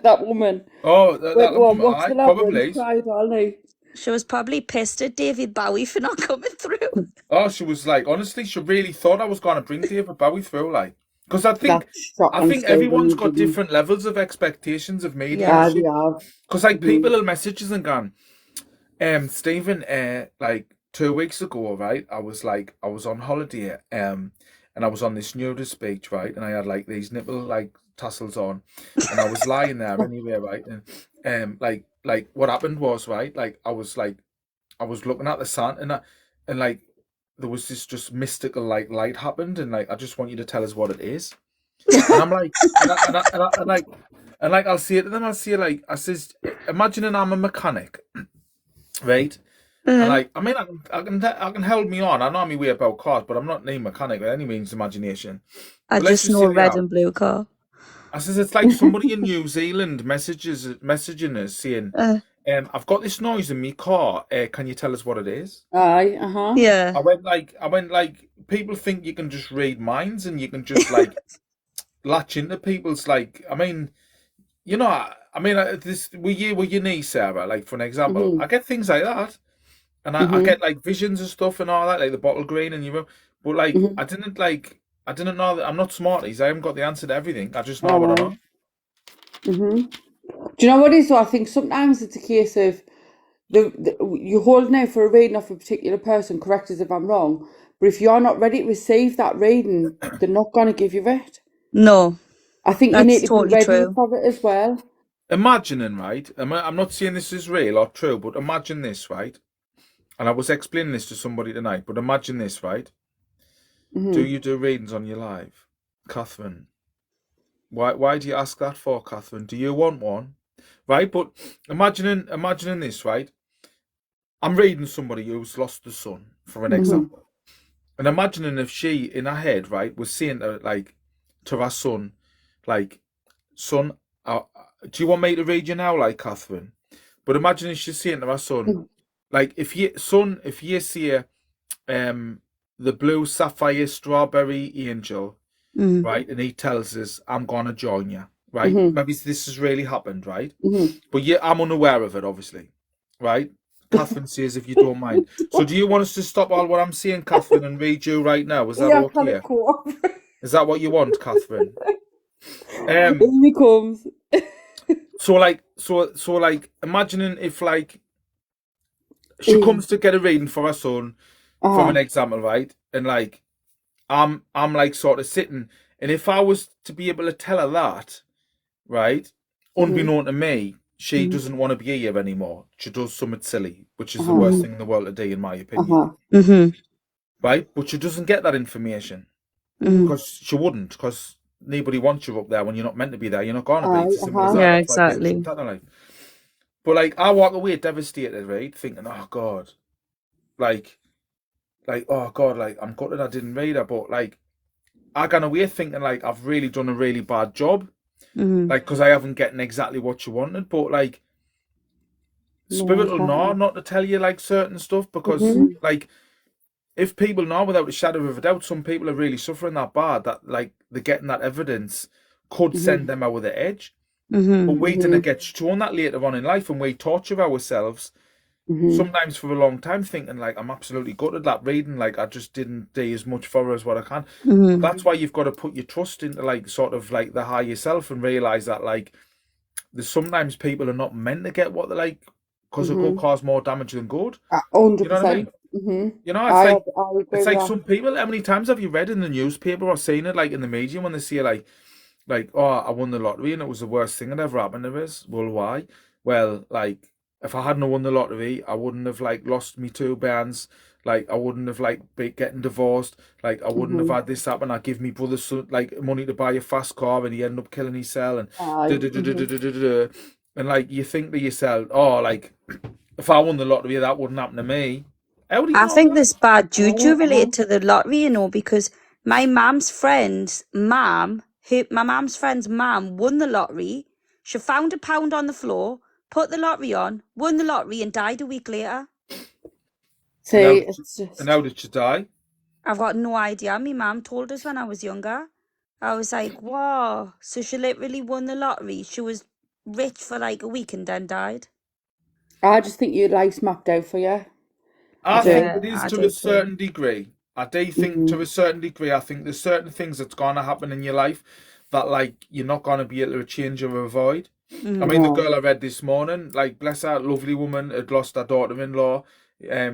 That woman. Oh, that woman, watched The Labyrinth, cried all night. She was probably pissed at David Bowie for not coming through. Oh, she was like, honestly, she really thought I was going to bring David Bowie through, like, because I think everyone's got different levels of expectations of mediumship. Yeah, because like people will message us and gone, Stephen, like 2 weeks ago, right? I was on holiday, and I was on this nudist beach, right? And I had like these nipple like tassels on, and I was lying there anyway, right? And like what happened was, right, like I was looking at the sun, and like there was this just mystical like light happened, and like I just want you to tell us what it is. And I'm like, and I'll say it to them, I says, imagining I'm a mechanic, right? And like, I mean, I can hold me on. I know my way about cars, but I'm not a mechanic by any means imagination. I just know a red and blue car. I says, it's like somebody in New Zealand messaging us saying, I've got this noise in my car. Can you tell us what it is? Aye, Yeah. I went like, people think you can just read minds and you can just like latch into people's like. I mean, you know, this with your niece Sarah, like for an example, I get things like that, and I get like visions and stuff and all that, like the bottle green and but like I didn't know that I'm not smarties. I haven't got the answer to everything. I just know what I know. Do you know what it is? So I think sometimes it's a case of you're holding out for a reading of a particular person. Correct us if I'm wrong, but if you're not ready to receive that reading, they're not going to give you it. No, I think you that's need to totally be ready true. for it as well. Imagining, right? I'm not saying this is real or true, but imagine this, right? And I was explaining this to somebody tonight, but imagine this, right? Do you do readings on your live, Catherine? Why do you ask that for, Catherine? Do you want one? Right, but imagining this, right? I'm reading somebody who's lost a son, for an example. And imagining if she, in her head, right, was saying to her son, like, son, do you want me to read you now, like, Catherine? But imagine if she's saying to her son, like, if you see the blue sapphire strawberry angel, right, and he tells us, I'm gonna join you, right? Maybe this has really happened, right? But yeah, I'm unaware of it, obviously, right? Catherine says, if you don't mind. So do you want us to stop all what I'm saying, Catherine, and read you right now? Is that okay? Is that what you want, Catherine? Here he comes. So like, imagining if like she comes to get a reading for her son, from an example, right? And like, I'm like sort of sitting, and if I was to be able to tell her that, right, unbeknown to me, she doesn't want to be here anymore. She does something silly, which is the worst thing in the world to do, in my opinion. Right? But she doesn't get that information because she wouldn't, because nobody wants you up there when you're not meant to be there. You're not going to be. It's as simple as that. Yeah, That's why people exactly. shouldn't have it. But like, I walk away devastated, right? Thinking, oh God, like, oh God, like, I'm gutted I didn't read her, but like, I gone away thinking like I've really done a really bad job, like, because I haven't getting exactly what you wanted. But like, spirit will know not to tell you like certain stuff, because like, if people know without a shadow of a doubt, some people are really suffering that bad that like they're getting that evidence could send them over the edge. But we didn't get shown that later on in life, and we torture ourselves sometimes for a long time, thinking like, I'm absolutely gutted that reading, like I just didn't do as much for her as what I can. But that's why you've got to put your trust into like sort of like the higher self, and realize that like there's sometimes people are not meant to get what they like, because it could cause more damage than good. 100%. You know what I mean? You know, I agree it's with like that. some people. How many times have you read in the newspaper or seen it like in the media when they say like, oh, I won the lottery and it was the worst thing that ever happened to us? Well, why? Well, like, if I hadn't won the lottery, I wouldn't have like lost me 2 bands. Like, I wouldn't have like been getting divorced. Like, I wouldn't have had this happen. I give me brother like money to buy a fast car, and he ended up killing himself. And and like, you think to yourself, oh, like, if I won the lottery, that wouldn't happen to me. How do you I know think that? there's bad juju related to the lottery, you know, because my mum's friend's mum, my mum's friend's mum won the lottery. She found £1 on the floor, put the lottery on, won the lottery, and died a week later. See, it's just. And how did she die? I've got no idea. My mum told us when I was younger. I was like, wow. So she literally won the lottery. She was rich for like a week and then died. I just think your life's mapped out for you. I think it is I to do a too. certain degree. I do think to a certain degree, I think there's certain things that's going to happen in your life that like you're not going to be able to change or avoid. I mean, the girl I read this morning, like, bless her, lovely woman, had lost her daughter-in-law.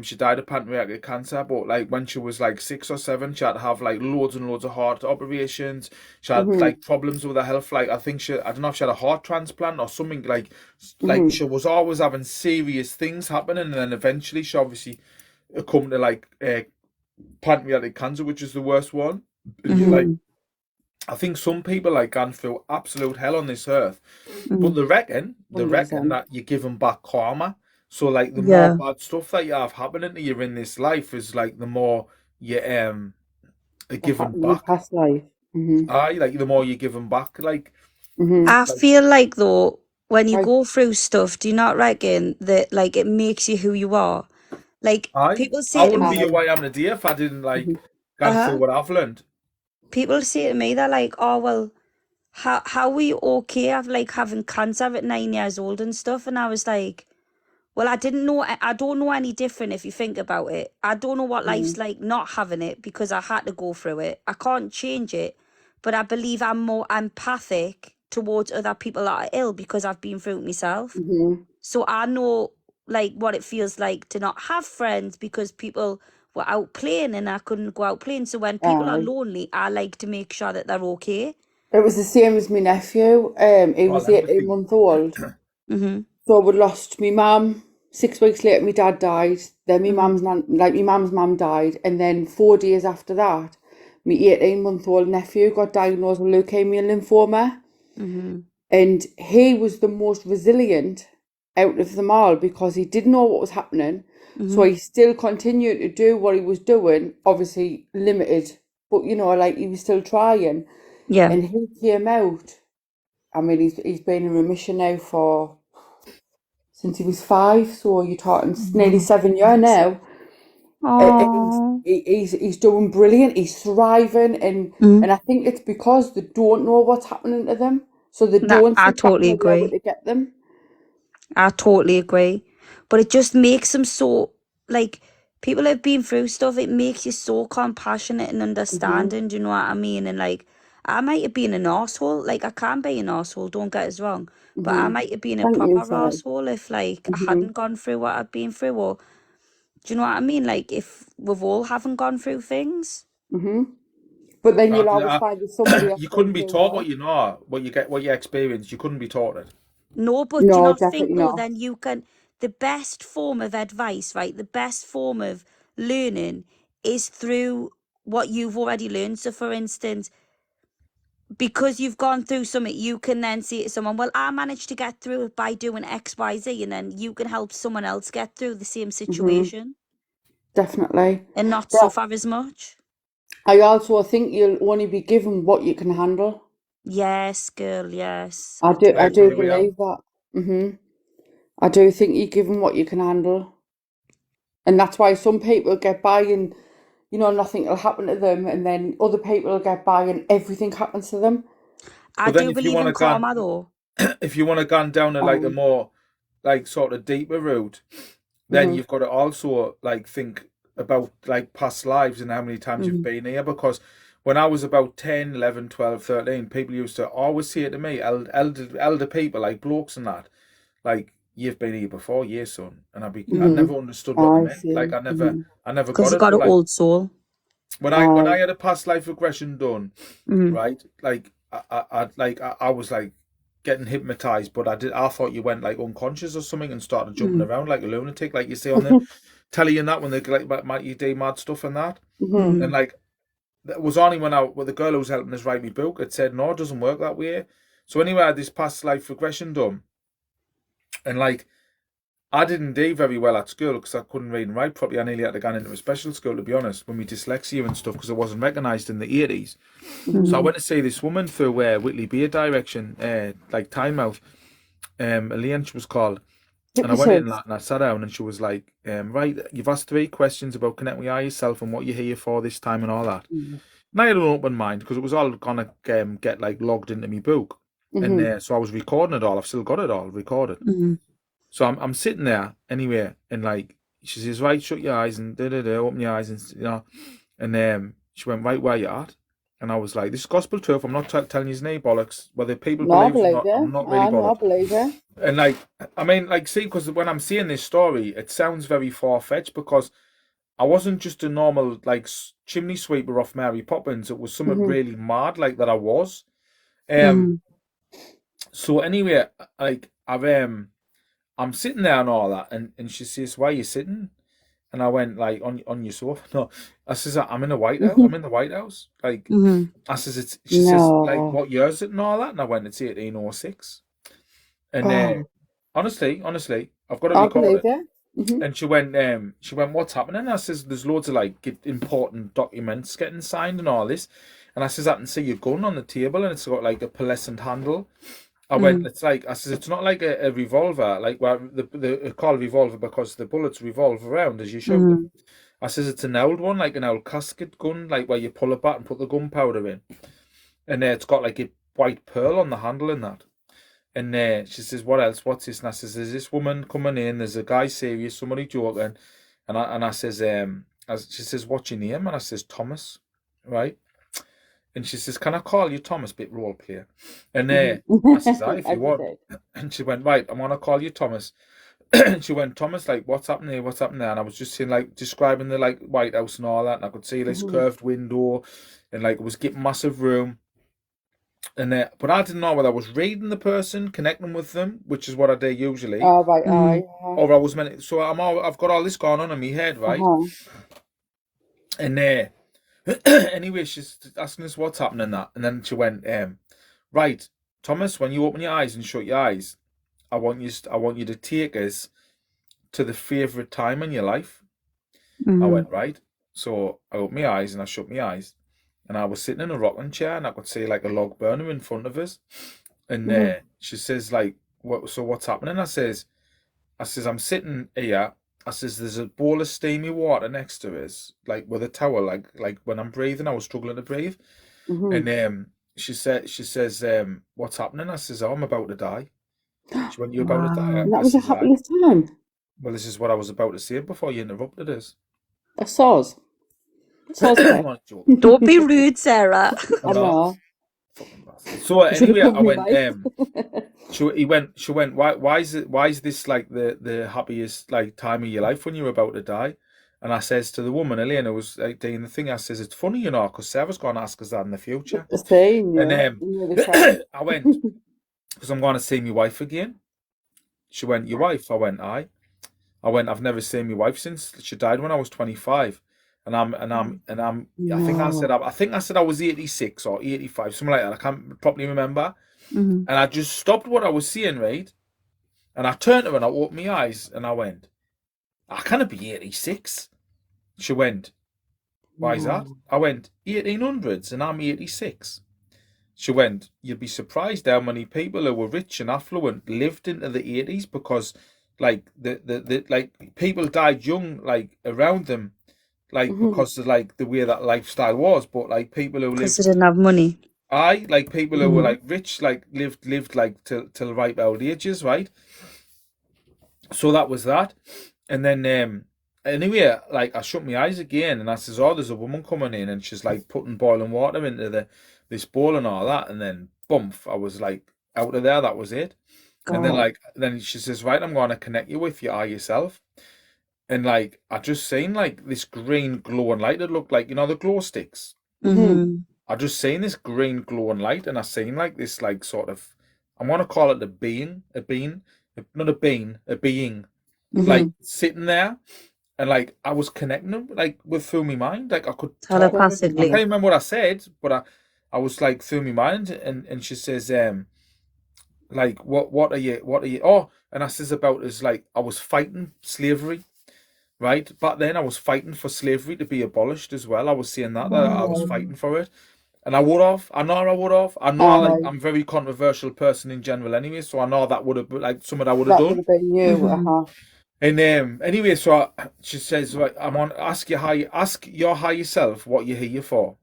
She died of pancreatic cancer, but like when she was like 6 or 7, she had to have like loads and loads of heart operations. She had like problems with her health. Like, I don't know if she had a heart transplant or something. Like she was always having serious things happening, and then eventually she obviously come to like pancreatic cancer, which is the worst one. And you're like, I think some people like gone through absolute hell on this earth, but they reckon that you're giving back karma. So like the more bad stuff that you have happening to you in this life is like the more you are giving back. Past life. Aye, like the more you're giving back. Like I feel like though, when you Right. go through stuff, do you not reckon that like it makes you who you are? Like people I say to wouldn't be me, who I am today if I didn't like gone through uh-huh. what I've learned. People say to me, they're like, oh well, how were you okay? I've like having cancer at 9 years old and stuff, and I was like, well, I don't know any different if you think about it. I don't know what life's like not having it because I had to go through it. I can't change it, but I believe I'm more empathic towards other people that are ill because I've been through it myself. So I know like what it feels like to not have friends because people were out playing and I couldn't go out playing. So when people are Aye. lonely, I like to make sure that they're okay. It was the same as my nephew. He Well, was 18 empathy. months old. So we lost my mum. 6 weeks later, my dad died. Then my mum's mum died, and then 4 days after that, my 18-month-old nephew got diagnosed with leukemia and lymphoma, and he was the most resilient out of them all because he didn't know what was happening. So he still continued to do what he was doing, obviously limited, but like he was still trying. Yeah. And he came out. I mean, he's been in remission now since he was 5, so you're talking nearly 7 years now. Oh. He's doing brilliant. He's thriving, and I think it's because they don't know what's happening to them, so they That don't I sit back totally and allow it agree. to get them. I totally agree. But it just makes them so, like, people have been through stuff, it makes you so compassionate and understanding, do you know what I mean? And, like, I might have been an arsehole. Like, I can be an arsehole, don't get us wrong. But I might have been a Thank proper you, Sally. arsehole if, like, I hadn't gone through what I've been through. Or, do you know what I mean? Like, if we've all haven't gone through things. But then you'll always Uh, find there's somebody else you going couldn't be through taught what more. you know, what you experience. You couldn't be taught it. No, but do you No, not think definitely though, not. then you can, the best form of advice, right? The best form of learning is through what you've already learned. So for instance, because you've gone through something, you can then say to someone, well, I managed to get through it by doing X, Y, Z, and then you can help someone else get through the same situation Definitely. and not But suffer as much. I also think you'll only be given what you can handle. Yes, girl, yes. I I do. I I totally do agree with agree. you. believe that. I do think you're given what you can handle, and that's why some people get by and nothing will happen to them, and then other people will get by and everything happens to them. I But then do believe in karma though. if you want to go down to like a Um, more like sort of deeper route, then you've got to also like think about like past lives and how many times you've been here. Because when I was about 10, 11, 12, 13, people used to always say to me, elder people like blokes and that, like, you've been here before, yeah, son. And I never understood what they I meant. Like see. I never Because got you it. got But an like old soul. when I I had a past life regression done, right? Like I was like getting hypnotized, but I thought you went like unconscious or something and started jumping around like a lunatic, like you see on the telly and that when they like you do mad stuff and that. And like that was only when I with the girl who was helping us write my book, it said no, it doesn't work that way. So anyway, I had this past life regression done, and like I didn't do very well at school because I couldn't read and write properly. I nearly had to go into a special school, to be honest, with my dyslexia and stuff because I wasn't recognised in the 80s. So I went to see this woman through Whitley Beer direction, like Tynemouth, Elaine she was called. And I went in hypnotist. and I sat down and she was like, right, you've asked 3 questions about connecting with yourself and what you're here for this time and all that. And I had an open mind because it was all going to get like logged into my book. And so I was recording it all. I've still got it all recorded. So I'm sitting there anyway, and like she says, right, shut your eyes and open your eyes, and and she went, right, where you at? And I was like, this is gospel truth. I'm not telling you any bollocks. Whether people No, I believe it or believe not, I'm you. not really I know, I bothered. believe you. And like, I mean, like, see, because when I'm seeing this story, it sounds very far fetched because I wasn't just a normal like chimney sweeper off Mary Poppins. It was something really mad like that. I was. So anyway, like I'm sitting there and all that, and she says, "Why are you sitting?" And I went like on your sofa. No, I says I'm in the White House. I'm in the White House. Like I says it's. She says like No. what year is it and all that, and I went it's 1806. And Oh, honestly, I've got it I believe recorded. you. And she went, what's happening? I says, there's loads of like important documents getting signed and all this. And I says, I can see your gun on the table and it's got like a pearlescent handle. I went, it's like, I says, it's not like a revolver, like where the call revolver because the bullets revolve around as you shoot them. I says, it's an old one, like an old casket gun, like where you pull it back and put the gunpowder in. And it's got like a white pearl on the handle and that. And she says, what else? What's this? And I says, there's this woman coming in, there's a guy serious, somebody joking. And I says, she says, what's your name? And I says, Thomas, right? And she says, can I call you Thomas? Bit role player. And I says, if you want. And she went, right, I'm going to call you Thomas. And she went, Thomas, like, what's happening here? What's happening there? And I was just saying, like, describing the, like, White House and all that. And I could see this curved window. And, like, it was getting massive room. And but I didn't know whether I was reading the person, connecting with them, which is what I do usually. Oh, right, or I was meant. So I've got all this going on in my head, right? And anyway, she's asking us what's happening that, and then she went, right, Thomas, when you open your eyes and shut your eyes, I want you to take us to the favourite time in your life. I went, right. So I opened my eyes and I shut my eyes. And I was sitting in a rocking chair and I could see like a log burner in front of us. And she says, like, what's happening? I says, I'm sitting here. I says, there's a bowl of steamy water next to us, like with a towel, like when I'm breathing, I was struggling to breathe. And she says, what's happening? I says, oh, I'm about to die. She went, you're about to die? And that was the happiest time. Well, this is what I was about to say before you interrupted us. A soz. Don't be rude, Sarah. I know. So anyway, I went. She went. Why is this like the happiest like time of your life when you're about to die? And I says to the woman, Elaine, who was like doing the thing, I says, it's funny, you know, because Sarah's going to ask us that in the future. The same, yeah. And I went because I'm going to see my wife again. She went, your wife? I went, aye. I went, I've never seen my wife since she died when I was 25. And I'm No. I think I said I was 86 or 85, something like that. I can't properly remember. And I just stopped what I was saying, right? And I turned to her and I opened my eyes and I went, I can't be 86. She went, why is that? I went, 1800s and I'm 86. She went, you'd be surprised how many people who were rich and affluent lived into the 80s because like the like people died young like around them. Like because of like the way that lifestyle was, but like people who lived, Because they didn't have money. like people who were like rich, like lived like till ripe old ages, right? So that was that, and then anyway, like I shut my eyes again, and I says, "Oh, there's a woman coming in, and she's like putting boiling water into this bowl and all that," and then bump, I was like out of there. That was it. And then she says, "Right, I'm going to connect you with your eye yourself." And like I just seen like this green glowing light that looked like, you know, the glow sticks. I just seen this green glowing light, and I seen like this like sort of, I'm gonna call it a being, like sitting there, and like I was connecting them like with through my mind, like I could telepathically. I can't remember what I said, but I was like through my mind, and she says, like what are you? Oh, and I says about is like I was fighting slavery. Right, back then I was fighting for slavery to be abolished as well. I was saying that I was fighting for it, and I would have. I know like, I'm a very controversial person in general anyway, so I know that would have like something I would have done. That would have been you. And anyway, so she says, right, I'm on ask your higher self what you're here for.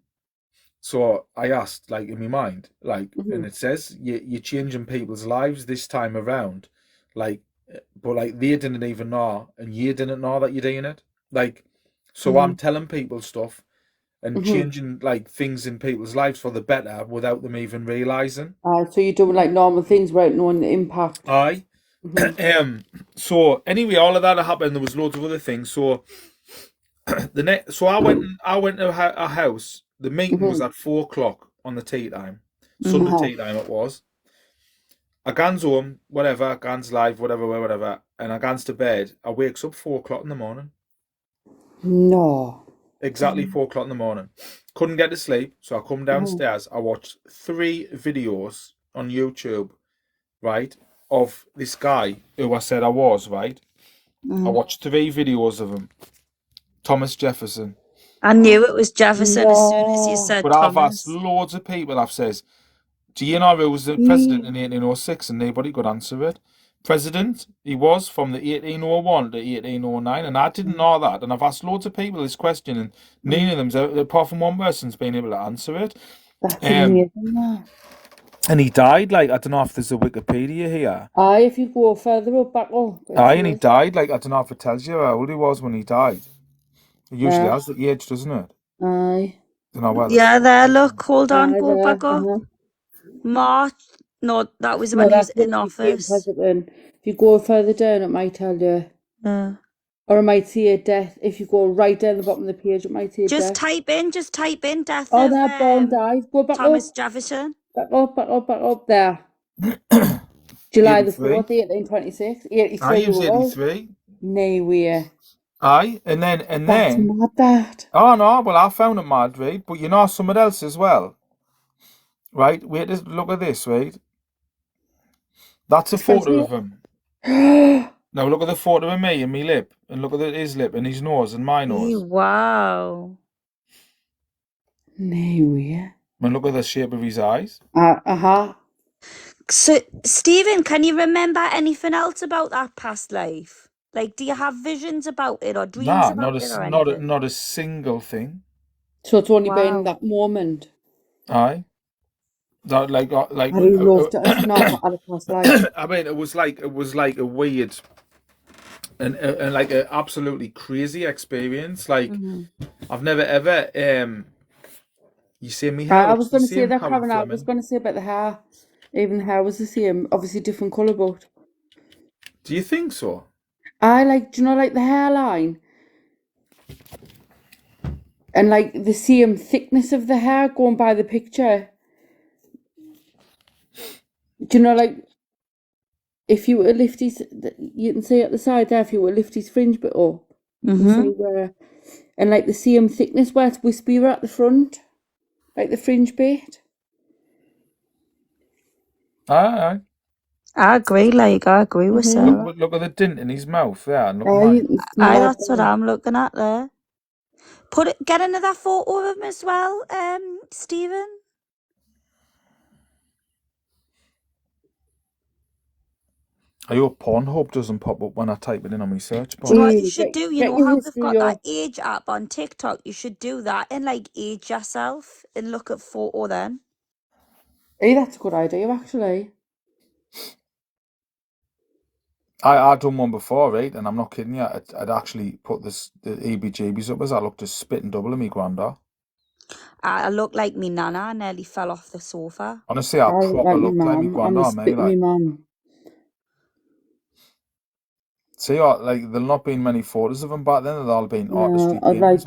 So I asked, like in my mind, like, and it says you're changing people's lives this time around, like. But like they didn't even know, and you didn't know that you're doing it. Like, so I'm telling people stuff and changing like things in people's lives for the better without them even realizing. So you're doing like normal things without knowing the impact. Aye. So anyway, all of that happened. There was loads of other things. So I went to a house. The meeting was at 4:00 on the tea time, Sunday tea time it was. I gans home, whatever, gans live, whatever, and I gans to bed. I wakes up 4:00 in the morning. No. Exactly 4:00 in the morning. Couldn't get to sleep, so I come downstairs. I watched 3 videos on YouTube, right, of this guy who I said I was, right? I watched 3 videos of him. Thomas Jefferson. I knew it was Jefferson as soon as you said but Thomas. I've asked loads of people, I've says, Do you know who was the president in 1806 and nobody could answer it? President, he was from the 1801 to 1809, and I didn't know that. And I've asked loads of people this question, and none of them's, apart from one person's been able to answer it. That's amazing, that. And he died, like, I don't know if there's a Wikipedia here. Aye, if you go further up, back up. Aye, and he died, like, I don't know if it tells you how old he was when he died. It usually Yeah. has the age, doesn't it? Aye. Don't know whether. Yeah, there, look, hold on, Aye, go there, back up. March, no, that was No, when he was that's in when he became office. president. If you go further down, it might tell you. Or it might say death. If you go right down the bottom of the page, it might say Just death. type in death Oh, of that Born died. Go back Thomas up. Jefferson. Back up there. July the 83. 4th, 1826. 83 Aye, he was years. 83. No way. Aye, and then. That's mad, that. Oh no, well I found it mad, right? But you know something else as well, right? Wait, just look at this, right? That's a photo of him. Now look at the photo of me and me lip, and look at his lip and his nose and my nose. Wow. No way. And look at the shape of his eyes. So, Stephen, can you remember anything else about that past life? Like, do you have visions about it or dreams Nah, about it or not anything? a single thing. So it's only been that moment. Aye. That like I'd love to have not had a past life. I mean, it was like a weird and like an absolutely crazy experience. Like I've never ever you see me hair. I was going to say that, Karen. I was going to say about the hair. Even the hair was the same, obviously different colour, but. Do you think so? I like, do you know, like the hairline? And like the same thickness of the hair going by the picture. Do you know, like, if you were to lift his, you can see at the side there, if you were to lift his fringe bit up, you can see where, and like the same thickness where it's wispier at the front, like the fringe bit. Aye. I agree with Sarah. Look at the dent in his mouth there. And look Aye, that's what I'm looking at there. Get another photo of him as well, Stephen. I hope Pornhub doesn't pop up when I type it in on my search bar. Do you know what you should do? You know how they've history got that up. age app on TikTok? You should do that and like age yourself and look at photo then. Hey, that's a good idea, actually. I done one before, right? And I'm not kidding you. I'd actually put the EBGBs up as I looked as spitting double of me granda. I look like me nana. I nearly fell off the sofa. Honestly, I proper looked like me granda, mate. Like, see, like there'll not been many photos of them back then. They've all been artistry paintings.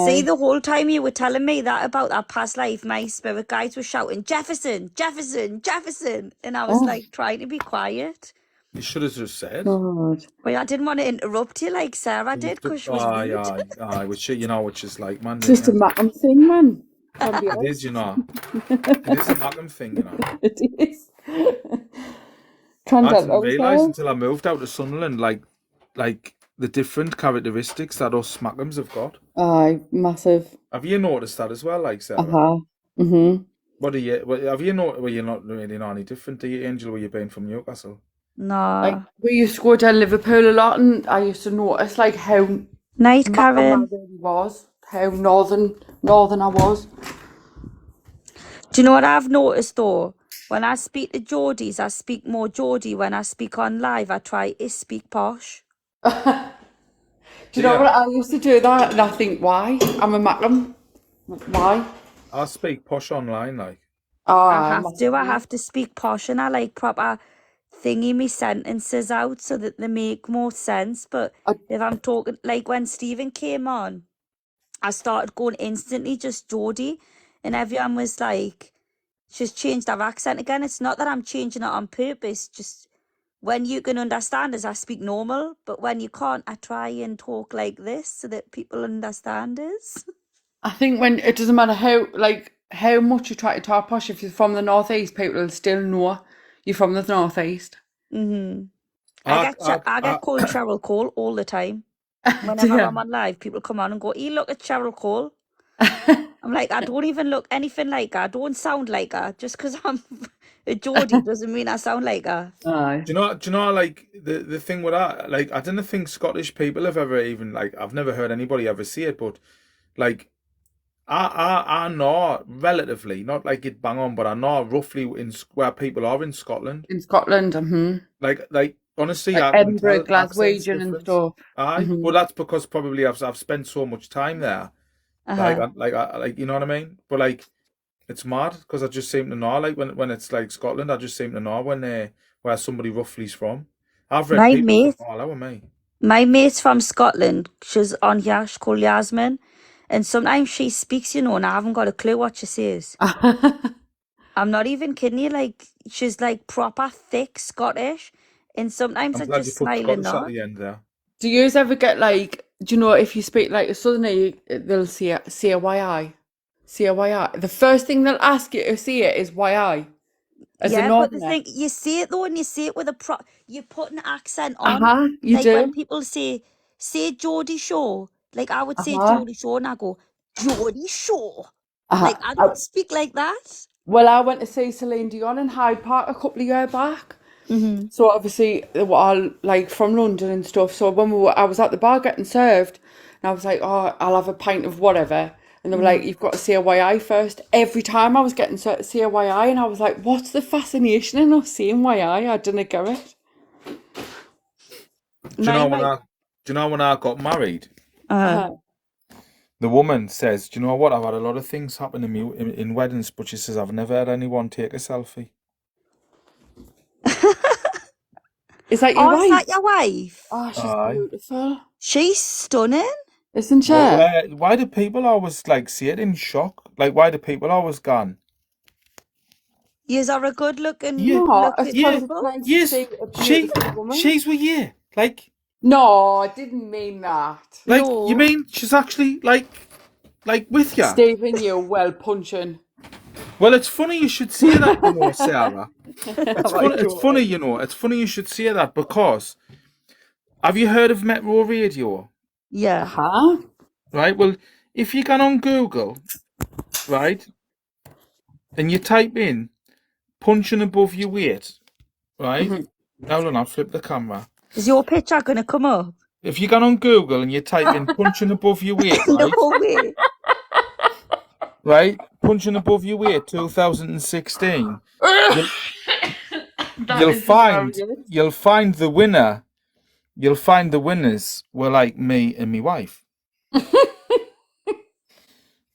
See, the whole time you were telling me that about that past life, my spirit guides were shouting Jefferson, Jefferson, Jefferson, and I was like trying to be quiet. You should have just said. God. But I didn't want to interrupt you like Sarah did because she was rude. Aye, which you know, which is like, man. It's just a Mackham thing, man. It is, you know. It is a Mackham thing, you know. It is. I didn't realise until I moved out to Sunderland, like the different characteristics that us Mackhams have got. Aye, massive. Have you noticed that as well, like Sarah? What do you? Have you noticed? Well, you're not really any different, do you, Angel? Where you been from Newcastle? No. Like, we used to go down Liverpool a lot, and I used to notice like how night, Karen. Was how northern I was. Do you know what I've noticed though? When I speak to Geordies, I speak more Geordie. When I speak on live, I try to speak posh. Do you know what? I used to do that, and I think, why? I'm a Mackham. Why? I speak posh online, like. I have to speak posh, and I like proper thingy me sentences out so that they make more sense. But if I'm talking, like when Stephen came on, I started going instantly just Geordie, and everyone was like, she's changed her accent again. It's not that I'm changing it on purpose, just when you can understand us, I speak normal, but when you can't, I try and talk like this so that people understand us. I think when it doesn't matter how much you try to talk posh, if you're from the northeast, people will still know you're from the northeast. I get called Cheryl Cole all the time. Whenever I'm on live, people come on and go, "You look at Cheryl Cole." I'm like, I don't even look anything like her. I don't sound like her. Just because I'm a Geordie doesn't mean I sound like her. Aye. Do you know, like the thing with that, like I don't think Scottish people have ever even like I've never heard anybody ever say it, but like I know relatively, not like it bang on, but I know roughly where people are in Scotland. In Scotland, Like honestly, like I can Edinburgh, tell accents Glaswegian and difference. stuff. Aye, well that's because probably I've spent so much time there. Uh-huh. Like you know what I mean? But like it's mad because I just seem to know like when it's like Scotland, I just seem to know where somebody roughly's from. I've read My people mate, from all over me. my mate's from Scotland. She's on here. She's called Yasmin. And sometimes she speaks, and I haven't got a clue what she says. I'm not even kidding you. Like, she's like proper thick Scottish. And sometimes I'm I glad you just put smile and Scottish at nod. the end there. Do you ever get like, do you know if you speak like a southerner, they'll say CYI. CYI. The first thing they'll ask you to say it is YI. As a Yeah, but the northerner. thing, you say it though, and you say it with you put an accent on. You Like when do. people say Geordie Shore, like I would say Uh-huh. Geordie Shore and I go, Geordie Shore. Uh-huh. Like I don't speak like that. Well, I went to see Celine Dion in Hyde Park a couple of years back. Mm-hmm. So obviously they were all like from London and stuff. So when I was at the bar getting served, and I was like, "Oh, I'll have a pint of whatever." And they were like, "You've got to say a YI first." Every time I was getting say a YI, and I was like, "What's the fascination in us saying YI?" I didn't get it. Do you know when I got married? Uh-huh. The woman says, "Do you know what? I've had a lot of things happen to me in weddings, but she says I've never had anyone take a selfie." Is that your Oh, is wife? that your wife? Oh, she's Aye. beautiful, She's stunning. isn't she? Why do people always like see it in shock? Like why do people always gone? Yous are a good looking, Yeah. No, it's looking because Yeah, it's nice to yes, see a beautiful woman. she's with you. Like No, I didn't mean that. No. you mean she's actually like with you? Stephen, you're well punching. Well, it's funny you should say that, Sarah. It's Right, funny, it's funny you should say that because have you heard of Metro Radio? Yeah. Huh? Right. Well, if you go on Google, right, and you type in punching above your weight, right? Hold on, I'll flip the camera. Is your picture gonna come up? If you go on Google and you type in punching above your weight, right? No way. Right? Punching above your weight 2016. You'll find the winner. You'll find the winners were like me and my wife.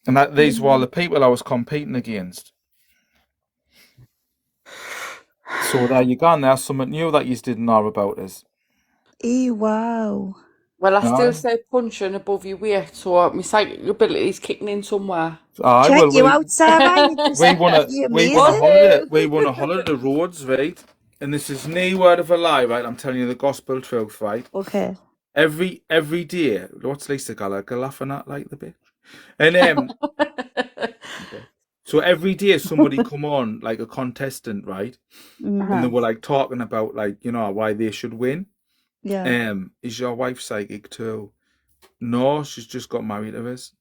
And that these were all the people I was competing against. So there you go, and there's something new that you didn't know about us. Wow. Well, I still Aye. say punching above your weight, so my psychic ability's kicking in somewhere. Aye, Check well, you out, Sarah. we won a holiday to Rhodes, right? And this is no word of a lie, right? I'm telling you the gospel truth, right? Okay. Every day, what's Lisa Gallagher laughing at like the bitch? And so every day somebody come on like a contestant, right? And they were like talking about like, why they should win. Yeah. Is your wife psychic too? No, she's just got married to us.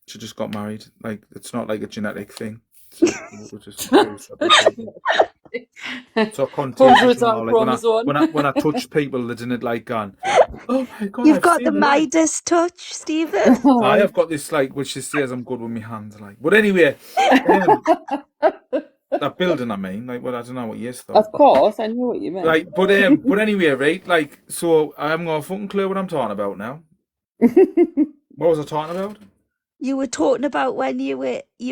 She just got married. Like it's not like a genetic thing. So contagious. When I touch people, they didn't like gone. Oh my god! You've got the Midas touch, Stephen. I have got this like, which she says I'm good with my hands, like. But anyway, that building, I mean, like, well, I don't know what you thought. Of course, I knew what you meant. Like, but anyway, right? Like, so I haven't got a fucking clue what I'm talking about now. What was I talking about? You were talking about when you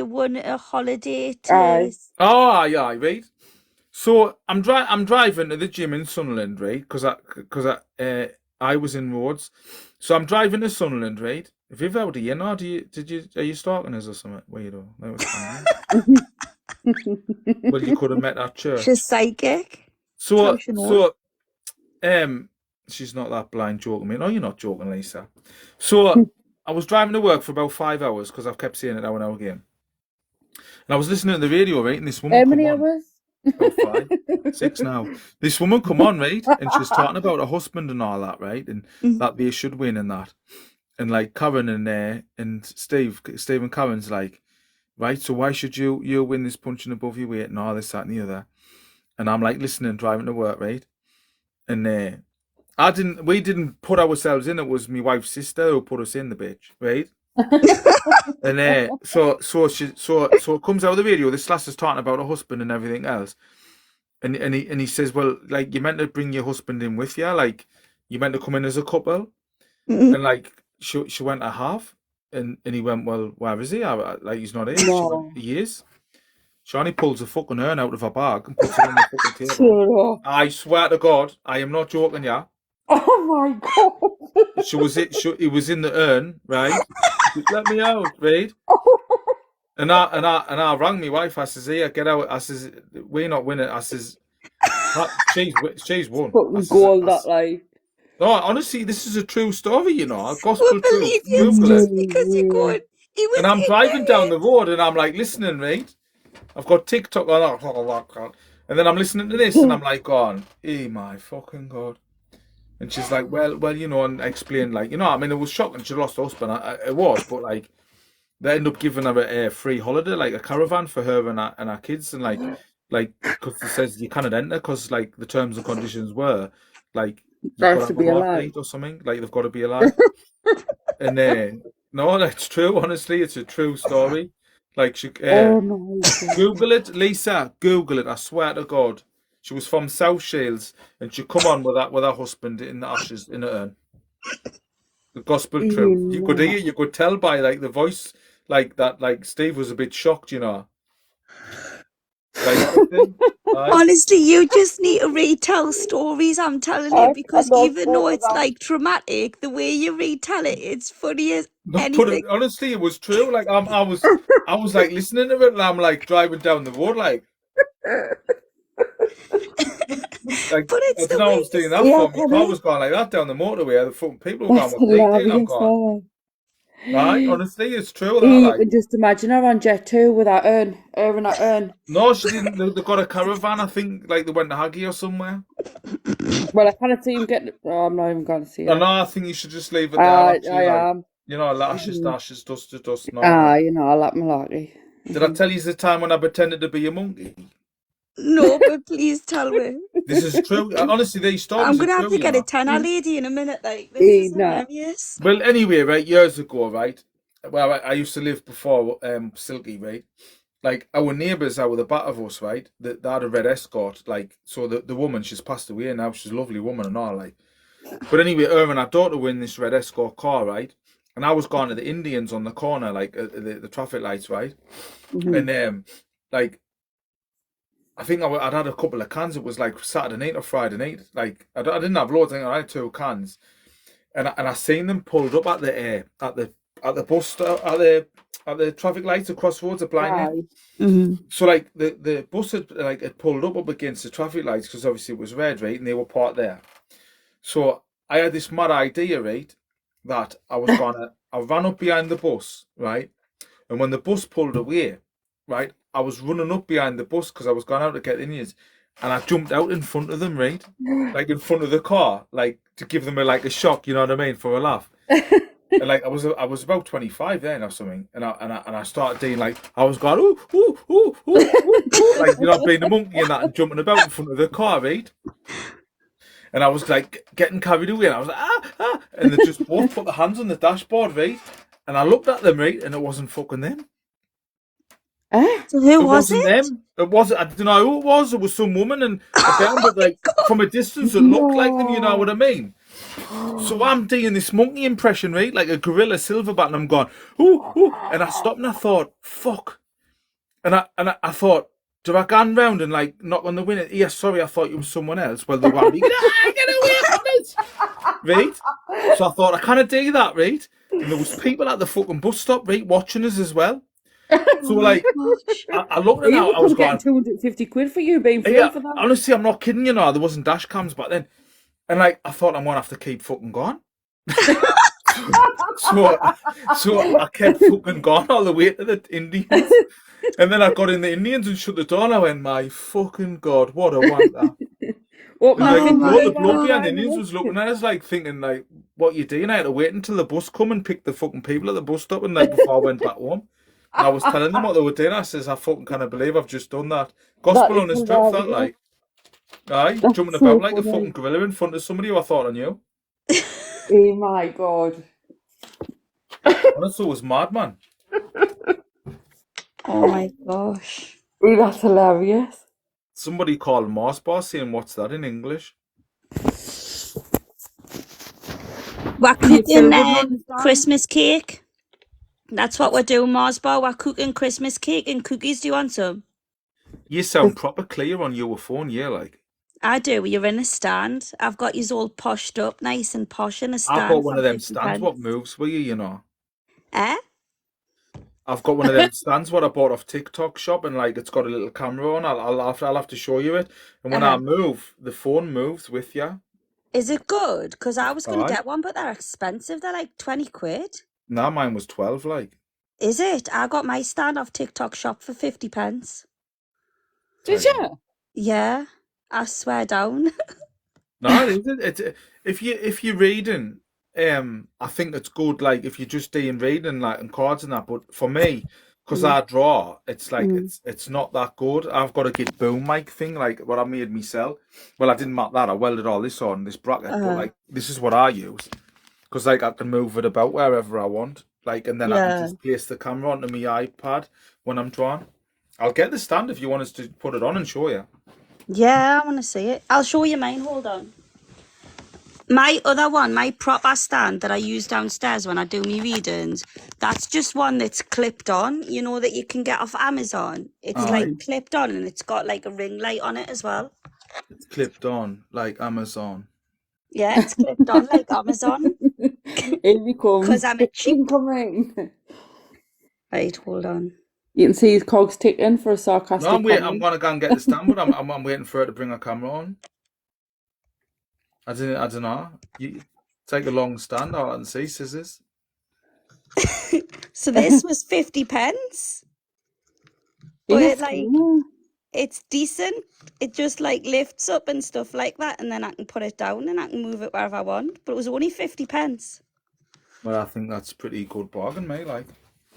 won a holiday to. Oh, yeah, right. So I'm driving to the gym in Sunderland, right? Because I was in Rhodes, so I'm driving to Sunderland, right? If you've out here, are you stalking us or something? Well, you know, that was fine. Well, you could have met at church. She's psychic. So, she's not that blind, joking me. No, you're not joking, Lisa. So, I was driving to work for about 5 hours because I've kept saying it now and now again. And I was listening to the radio, right? And this woman. How many hours? About 5, 6 now. This woman come on, right? And she's talking about her husband and all that, right? And that they should win and that. and like Karen and Steve and Karen's like, right, so why should you win this punching above your weight and all this, that and the other? And I'm like listening, driving to work, right? And we didn't put ourselves in, it was my wife's sister who put us in, the bitch, right? And so it comes out of the video, this lass is talking about her husband and everything else. And he says, well, like, you meant to bring your husband in with you, like you meant to come in as a couple. And like she went, I have. And he went, well, where is he? Like, he's not here. She went, he is. She only pulls a fucking urn out of her bag and puts it on the fucking table. I swear to God, I am not joking, yeah. Oh my God. He was in the urn, right? Just let me out, right? And I rang my wife. I says, here, get out. I says, we're not winning. I says, she's won. Fucking goal, that like. No, honestly, this is a true story, you know, a gospel We'll believe truth. you because you're good. And I'm driving down the road and I'm like listening, right? I've got TikTok on, and then I'm listening to this and I'm like, going, hey, my fucking God. And she's like, well, you know, and I explained, like, you know, I mean, it was shocking. She lost her husband. It was, but like, they ended up giving her a free holiday, like a caravan for her and her kids, and like, because it says you cannot enter because like the terms and conditions were like you've got to be alive or something, like they've got to be alive. And no, that's true. Honestly, it's a true story. Like she, Google it, Lisa. Google it. I swear to God, she was from South Shields, and she come on with her husband in the ashes in the urn. The gospel truth. You could hear, you could tell by like the voice, like that. Like Steve was a bit shocked, you know. Like, honestly, you just need to retell stories, I'm telling you, because even though it's like traumatic, the way you retell it, it's funny as anything. But honestly, it was true. Like I was like listening to it, and I'm like driving down the road, like but it's I don't know what I was doing that for. My car was going like that down the motorway. The fucking people were going, what they doing? I'm going. Right, honestly, it's true. You can just imagine her on Jet 2 with that urn. No, she didn't. They got a caravan. I think, like they went to Haggy or somewhere. Well, I can't see him get. Oh, I'm not even going to see it. No, I think you should just leave it there. I am. You know, ashes to ashes, dust to dust. No, you know, I like malarkey. Did I tell you the time when I pretended to be a monkey? No, but please tell me. This is true. Honestly, these stories. I'm gonna have to get a tenner lady in a minute. Like this is hilarious. Well, anyway, right, years ago, right. Well, I used to live before Silky, right. Like our neighbours, the back of us, right. They had a red Escort. Like, so the woman, she's passed away now. She's a lovely woman and all, like. But anyway, her and her daughter were in this red Escort car, right. And I was going to the Indians on the corner, like the traffic lights, right. And like. I think I'd had a couple of cans. It was like Saturday night or Friday night. Like I didn't have loads. I think I had 2 cans, and I seen them pulled up at the bus stop, at the traffic lights across roads of Blind. So like the bus had pulled up against the traffic lights because obviously it was red, right, and they were parked there. So I had this mad idea, right, that I ran up behind the bus, right, and when the bus pulled away, right. I was running up behind the bus because I was going out to get the Indians, and I jumped out in front of them, right, like in front of the car, like to give them a shock, you know what I mean, for a laugh. And like I was about 25 then or something, and I started doing like I was going ooh, like you know, being a monkey and that, and jumping about in front of the car, right. And I was like getting carried away, and I was like and they just both put their hands on the dashboard, right, and I looked at them, right, and it wasn't fucking them. So who was it? Them. It wasn't. I don't know who it was. It was some woman, and but like from a distance, it looked like them. You know what I mean? So I'm doing this monkey impression, right, like a gorilla silverback, and I'm going ooh, and I stopped and I thought, fuck, and I thought, do I go round and like knock on the window? Yes, sorry, I thought you were someone else. Well, they were. Get away from it, right? So I thought I can't do that, right? And there was people at the fucking bus stop, right, watching us as well. So like, I looked at that. I was going 250 quid for you being filmed for that. Honestly, I'm not kidding. You know, there wasn't dash cams back then, and like I thought I'm gonna have to keep fucking going. so I kept fucking going all the way to the Indians, and then I got in the Indians and shut the door. And I went, my fucking God, what a wanker! What And like Mac and the you bloke behind the were news was looking at us like thinking like, what you doing? I had to wait until the bus come and pick the fucking people at the bus stop and like before I went back home. And I was telling them what they were doing. I says, I fucking can't believe I've just done that. That Gospel is on his truth, that hilarious. like. Aye, jumping That's about so like a funny. fucking gorilla in front of somebody who I thought I knew. Oh my god. I thought it was mad, man. Oh my gosh. Oh, that's hilarious. Somebody called Mars Bar saying, what's that in English? We're Do you still cooking wouldn't understand? Christmas cake. That's what we're doing, Mars Bar. We're cooking Christmas cake and cookies. Do you want some? You sound proper clear on your phone, yeah, like. I do. You're in a stand. I've got you all poshed up, nice and posh in a I stand. bought one for of them 50 stands pence. what moves for you, you know. Eh? I've got one of them stands what I bought off TikTok shop and like it's got a little camera on. I'll have to show you it. And when I move, the phone moves with you. Is it good? Because I was going to Aye. get one, but they're expensive. They're like 20 quid. Nah, mine was 12, like. Is it? I got my stand off TikTok shop for 50 pence. Did you? Yeah, I swear down. No, it isn't. If you're reading, I think it's good. Like if you're just doing reading, like and cards and that. But for me, because I draw, it's like it's not that good. I've got to get boom mic thing, like what I made myself. Well, I didn't make that. I welded all this on this bracket, but like this is what I use because like I can move it about wherever I want. Like and then I can just place the camera onto my iPad when I'm drawing. I'll get the stand if you want us to put it on and show you. Yeah, I want to see it. I'll show you mine. Hold on. My other one, my proper stand that I use downstairs when I do my readings, that's just one that's clipped on, you know, that you can get off Amazon. It's like clipped on and it's got like a ring light on it as well. It's clipped on like Amazon. Yeah, it's clipped on like Amazon. Here we come. Because I'm a cheap. Incoming. Right, hold on. You can see his cogs ticking for a sarcastic No, I'm waiting. I'm comment. gonna go and get the stand, but I'm waiting for her to bring a camera on. I don't know. You take a long stand. I can see scissors. So this was 50 pence. But Yes, it like yeah. it's decent. It just like lifts up and stuff like that, and then I can put it down and I can move it wherever I want. But it was only 50 pence. Well, I think that's pretty good bargain, mate. Like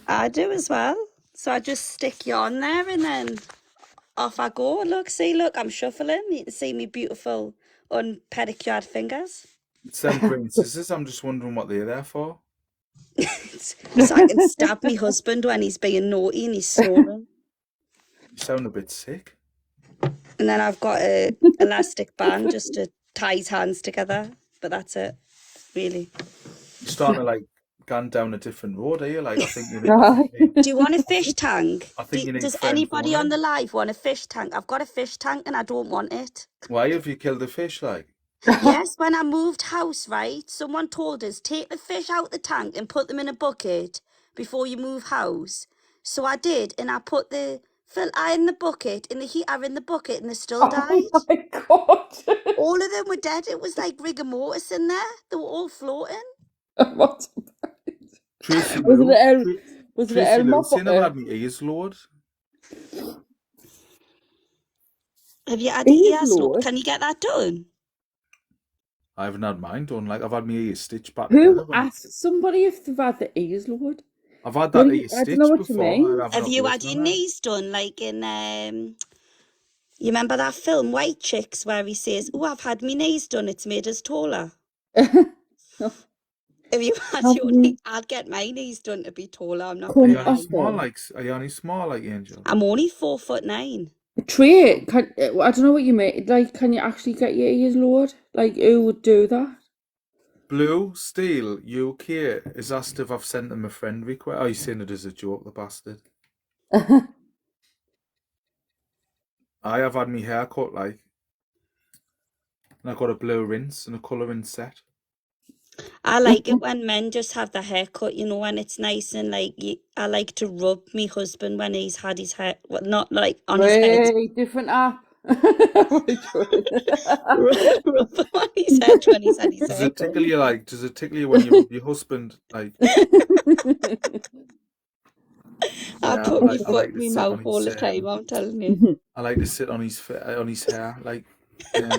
I do as well. So I just stick you on there and then off I go. Look, see, look, I'm shuffling. You can see me beautiful unpedicured fingers. it's them green scissors. I'm just wondering what they're there for. So I can stab my husband when he's being naughty and he's snoring. You sound a bit sick. And then I've got a elastic band just to tie his hands together. But that's it, really. You're starting to like gone down a different road, are you? Like I think you Do you want a fish tank? I think you need Does friends, anybody don't on you? the live want a fish tank? I've got a fish tank and I don't want it. Why have you killed a fish? Like Yes, when I moved house, right, someone told us, take the fish out the tank and put them in a bucket before you move house. So I did, and I put the filter in the bucket, and the heater in the bucket, and they still died. Oh my god. All of them were dead. It was like rigor mortis in there. They were all floating. What? Tracy Was Lou. it Tracy El Lou saying I've Mopo? had my ears lowered. Have you had the Ears ears? lowered? Can you get that done? I haven't had mine done. Like I've had my ears stitched back Who together. asked somebody if they've had the ears lowered? I've had What that do you- ear I don't know stitched what you before. mean. I've Have not you worked had your on it. knees done like in you remember that film White Chicks where he says, "Oh, I've had my knees done. It's made us taller." Have you had your knees? I'd get my knees done to be taller. I'm not Are Come you gonna only on. lie. small? Are you only small like Angel? I'm only 4'9". Trey, I don't know what you mean. Like, can you actually get your ears lowered? Like, who would do that? Blue Steel UK is asked if I've sent him a friend request. Oh, he's saying it as a joke, the bastard. I have had my hair cut like, and I got a blue rinse and a colouring set. I like it when men just have their hair cut, you know, when it's nice and like I like to rub my husband when he's had his hair, well, not like on his head. Way different app. Rub him on his head when he's had his Does hair it cut. tickle you like? Does it tickle you when you rub your husband like? I Yeah, put I my like foot to in my sit on mouth all the his, time, I'm telling you. I like to sit on his hair like Yeah.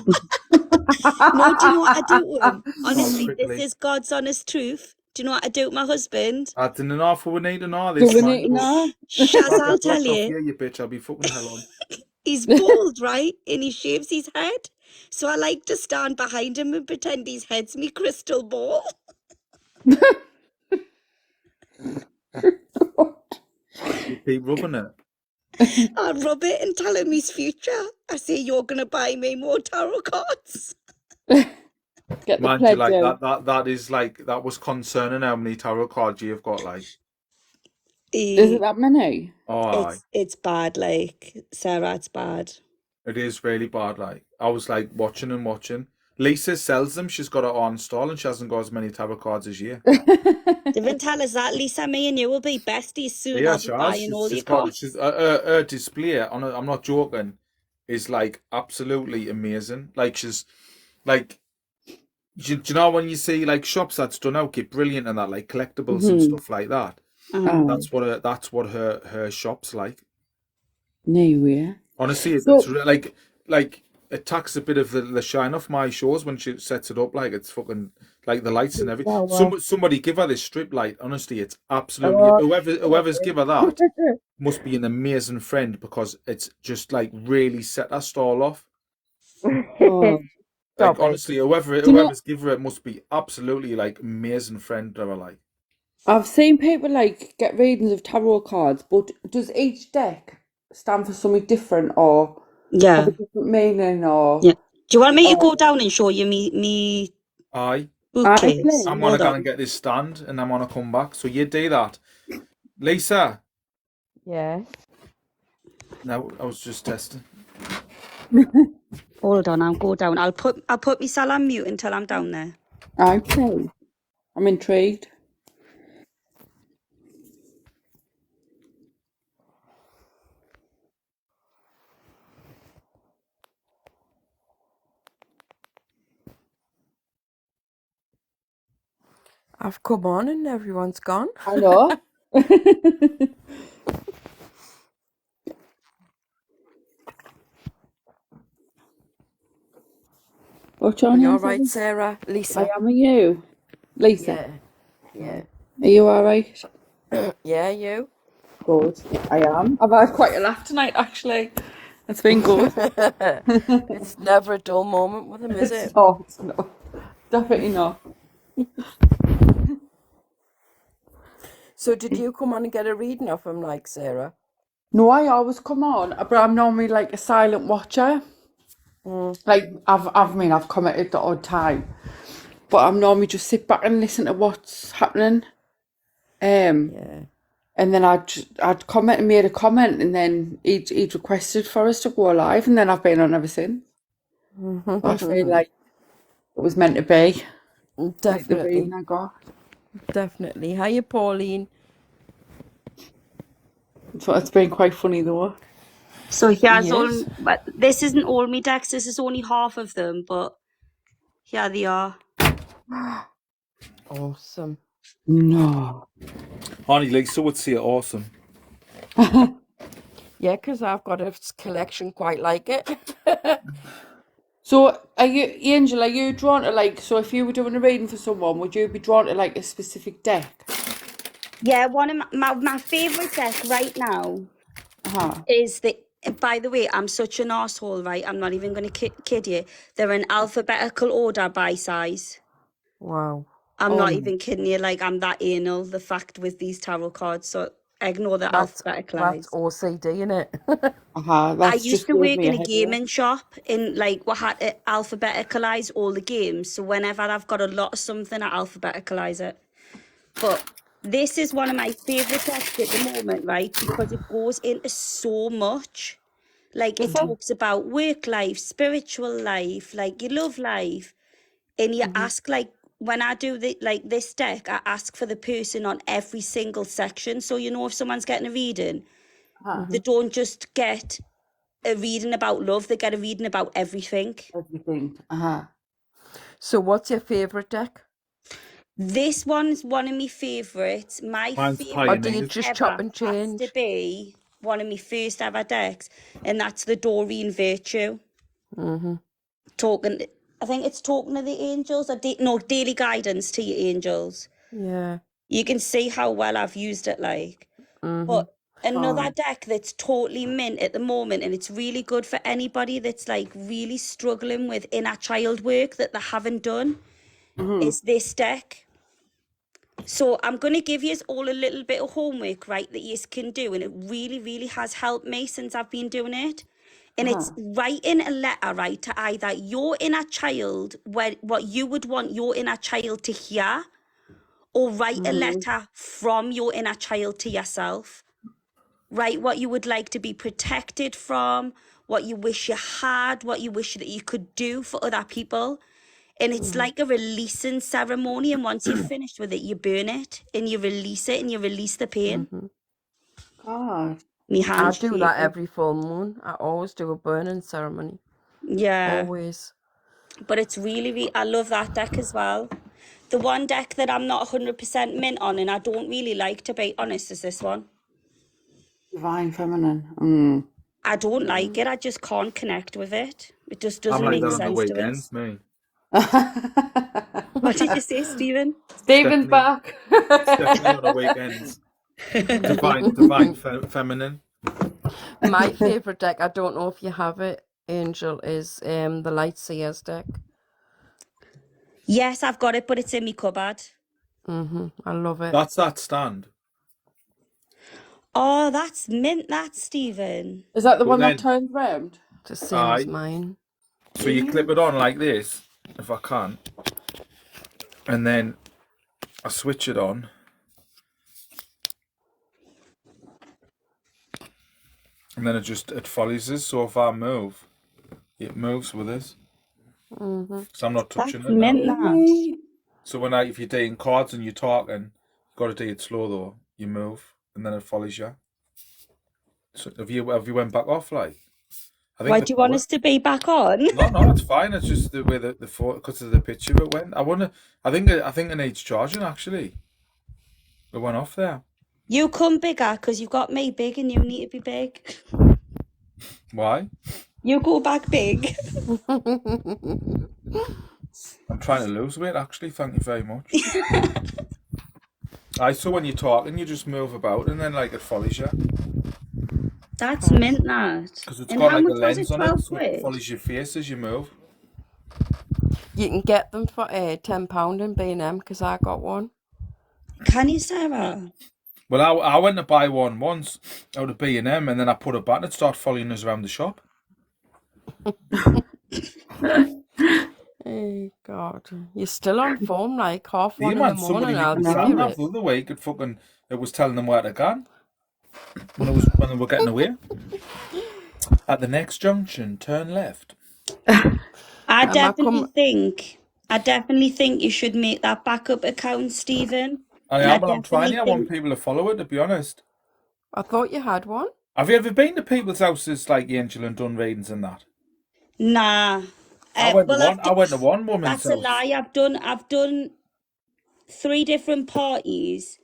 No, do you know what I do to him? Oh, Honestly, this quickly. is God's honest truth. Do you know what I do to my husband? I didn't know if we need to know Do this, we man. need to know? Shaz, I'll I'll get tell blocked off you. here, you bitch. I'll be fucking hell on. He's bald, right? And he shaves his head. So I like to stand behind him and pretend his head's me crystal ball. You keep rubbing it. I rub it and tell him his future. I say, you're going to buy me more tarot cards. Get the Mind you, pledge like out. that is like that was concerning how many tarot cards you've got. Like, Is it that many? oh, aye. It's bad, like, Sarah, it's bad. It is really bad. Like, I was like watching and watching. Lisa sells them. She's got it on stall, and she hasn't got as many tarot cards as you. Didn't tell us that, Lisa. Me and you will be besties soon. Yeah, I'll she be has. buying all She's your got cards. she's her display on. I'm not joking. Is like absolutely amazing. Like she's like. Do you know when you see like shops that's done out get brilliant and that like collectibles and stuff like that? That's what her shop's like. No way. Honestly, it's So, like it takes a bit of the shine off my shows when she sets it up. Like it's fucking like the lights and everything. well, Somebody give her this strip light. Honestly, it's absolutely whoever's give her that must be an amazing friend because it's just like really set her stall off. oh, Like Stop it. honestly, you know, whoever's give her it must be absolutely like amazing friend or like. I've seen people like get readings of tarot cards, but does each deck stand for something different or have Yeah. a different meaning or? Yeah. Do you want me to go down and show you me Aye, bookcase? please. I'm gonna Hold go on. and get this stand and I'm gonna come back. So you do that, Lisa. Yeah. No, I was just testing. Hold on, I'll go down. I'll put my cell on mute until I'm down there. Okay. I'm intrigued. I've come on and everyone's gone. I know. What's your Are you name? all right, Sarah? Sarah? I Lisa? am. Are you? Lisa. Yeah. Yeah. Are you all right? Yeah, you? Good. I am. I've had quite a laugh tonight, actually. It's been good. It's never a dull moment with him, is it? It's not. Definitely not. So did you come on and get a reading of him, like, Sarah? No, I always come on, but I'm normally like a silent watcher. Like I've commented the odd time, but I'm normally just sit back and listen to what's happening. Yeah. And then I'd comment and made a comment, and then he'd requested for us to go live, and then I've been on ever since. I feel like it was meant to be. Like the Definitely. reading I got. Definitely. Hiya, Pauline. So it's been quite funny though. So here's all, Yes. but this isn't all me decks. This is only half of them, but here they are. Awesome. No. Honey, Lisa would say awesome. Yeah, because I've got a collection quite like it. So are you, Angel, are you drawn to like, so if you were doing a reading for someone, would you be drawn to like a specific deck? Yeah, one of my favourite deck right now is the. By the way, I'm such an arsehole, right? I'm not even going to kid you. They're in alphabetical order by size. Wow. I'm not even kidding you. Like, I'm that anal, the fact with these tarot cards. So ignore the That's alphabeticalized. OCD, innit? I Used just to gave work me a in a headache. gaming shop in like what had to alphabeticalize all the games. So whenever I've got a lot of something, I alphabeticalize it. But this is one of my favorite decks at the moment, right? Because it goes into so much. Like it talks about work life, spiritual life, like your love life. And you ask, like, when I do this deck, I ask for the person on every single section. So, you know, if someone's getting a reading, they don't just get a reading about love, they get a reading about everything. Everything. So what's your favourite deck? This one's one of my favourites. My Mine's favourite Or do you Pioneers. just ever chop and has to change? be one of my first ever decks, and that's the Doreen Virtue. talking. I think it's talking to the angels, or no, daily guidance to your angels. Yeah. You can see how well I've used it, like. But another deck that's totally mint at the moment, and it's really good for anybody that's like really struggling with inner child work that they haven't done, is this deck. So I'm going to give you all a little bit of homework, right, that you can do. And it really, really has helped me since I've been doing it. And it's writing a letter, right, to either your inner child, what you would want your inner child to hear, or write a letter from your inner child to yourself. Write what you would like to be protected from, what you wish you had, what you wish that you could do for other people. And it's like a releasing ceremony. And once you've finished with it, you burn it and you release it and you release the pain. God. Me I hands do that shaking. every full moon. I always do a burning ceremony. Yeah. Always. But it's really, I love that deck as well. The one deck that I'm not 100% mint on and I don't really like, to be honest, is this one. Divine Feminine. I don't like it. I just can't connect with it. It just I'm doesn't like make that on the sense to weekends, us. me. What did you say, Stephen? Stephen's back. It's definitely on the weekends. Divine feminine. My favourite deck, I don't know if you have it, Angel, is the Light Seers deck. Yes, I've got it, but it's in my cupboard. I love it. That's that stand. Oh, that's mint, that, Stephen. Is that the But one then- that turns round? It's the same as Aye. mine. So you clip it on like this, if I can, and then I switch it on. And then it follows us. So if I move, it moves with us. So I'm not touching That's it now. mint, that. So if you're doing cards and you're talking, you've got to do it slow though. You move and then it follows you. So have you went back off like? I think Why do you want us to be back on? No, it's fine. It's just the way the photo, because of the picture it went. I think it needs charging actually. It went off there. You come bigger because you've got me big and you need to be big. Why? You go back big. I'm trying to lose weight actually. Thank you very much. So when you're talking, you just move about and then like it follows you. That's mint, that. Because it's And got how like a much was lens it? on it, 12 so it quid? follows your face as you move. You can get them for £10 in B&M because I got one. Can you, Sarah? Well, I went to buy one once out of B&M and then I put it back and it started following us around the shop. Oh, God. You're still on form, like half Yeah, one in man, the somebody morning. I'll was give saying you that it. the other week. It was telling them where to go when they were getting away. At the next junction, turn left. I definitely think you should make that backup account, Stephen. I'm trying. I want people to follow it, to be honest. I thought you had one. Have you ever been to people's houses like Angel and done readings and that? Nah. I went to one woman's That's a house. lie. I've done 3 different parties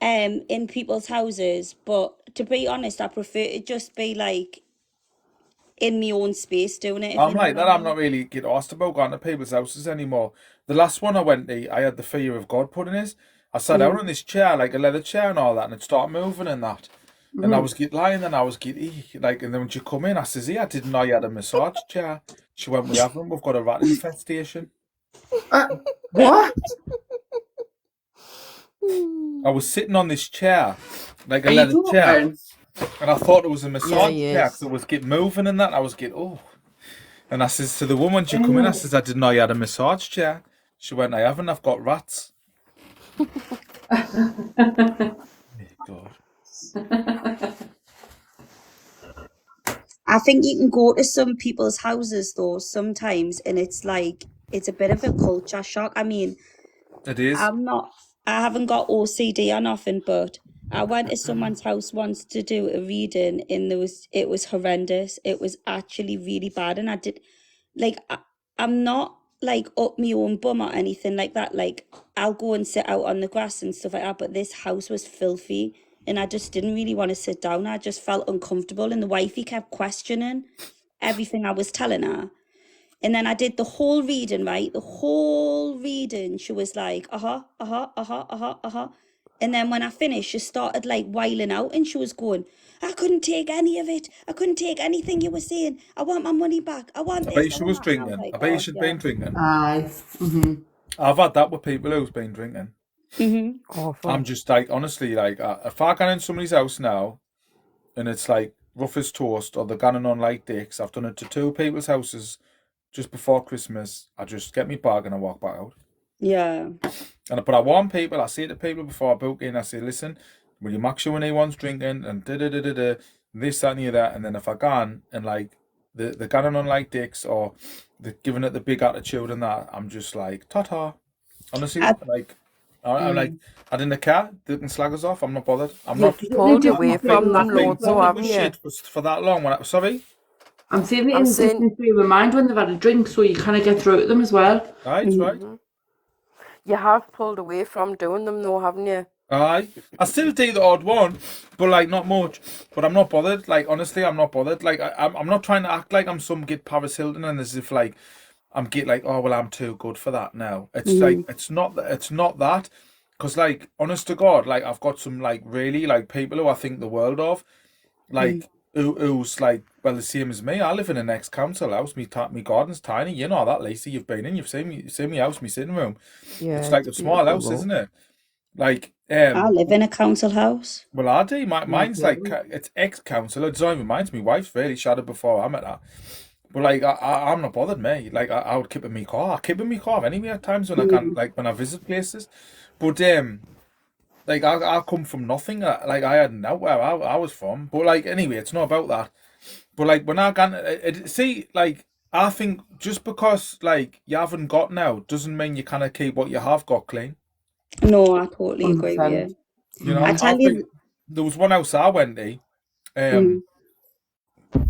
in people's houses, but to be honest, I prefer to just be like in my own space doing it. I'm like that. I'm not really get asked about going to people's houses anymore. The last one I went to, I had the fear of God put in it. I sat down in this chair, like a leather chair and all that, and it started moving and that. And I was lying and I was like, and then when she come in, I says, I didn't know you had a massage chair. She went, we haven't. We've got a rat infestation. What? I was sitting on this chair, like a leather chair, and I thought it was a massage chair because it was get moving and that. I was oh. And I says to the woman, she come in, I says, I didn't know you had a massage chair. She went, I haven't, I've got rats. God. I think you can go to some people's houses though sometimes, and it's like it's a bit of a culture shock. I mean, It is. I haven't got OCD or nothing, but I went to someone's house once to do a reading, and it was horrendous. It was actually really bad, and I'm not like up my own bum or anything like that. Like I'll go and sit out on the grass and stuff like that, but this house was filthy. And I just didn't really want to sit down. I just felt uncomfortable. And the wifey kept questioning everything I was telling her. And then I did the whole reading, right? The whole reading. She was like, And then when I finished, she started like wailing out and she was going, I couldn't take any of it. I couldn't take anything you were saying. I want my money back. I want I bet this. you she was And I was drinking. like, I bet you oh, she'd yeah. been drinking. Aye. I've had that with people who's been drinking. Awful. I'm just like, honestly, like, if I go in somebody's house now and it's like rough as toast or they're going on like dicks, I've done it to 2 people's houses just before Christmas. I just get me bag and I walk back out. Yeah. But I warn people, I say to people before I book in, I say, listen, will you make sure when anyone's drinking and this, that, and the other, and then if I can and like they're going on like dicks or they're giving it the big attitude and that, I'm just like, ta-ta. Honestly, I'm like, I didn't care. They can slag us off. I'm not bothered. I'm not pulled away from them I've been loads, so bothered haven't with you? shit for that long. Sorry? I'm saying the I'm innocence saying- through your mind when they've had a drink, so you kind of get through to them as well. Aye, it's right. You have pulled away from doing them though, haven't you? Aye. I still do the odd one, but like not much. But I'm not bothered. Like honestly, I'm not bothered. Like I'm not trying to act like I'm some Git Paris Hilton and as if like I'm get like, oh well, I'm too good for that now. It's like it's not that. Because like honest to God, like I've got some like really like people who I think the world of, like who's like well the same as me. I live in an ex-council house. Me garden's tiny. You know that, Lacey. You've been in. You've seen me house, me sitting room. Yeah. It's like a small house, isn't it? Like I live in a council house. well, I do. Mine's like it's ex-council. It's not even mine's. My wife's really shadowed before I met her. But like I'm not bothered, me. Like I would keep in my car. I keep in my car anyway at times when I can, like when I visit places. But like I come from nothing. Like I had no where I was from. But like anyway, it's not about that. But like when I can see, like I think just because like you haven't got now doesn't mean you can't keep what you have got clean. No, I totally agree with you. You know, I tell you, there was one house I went to,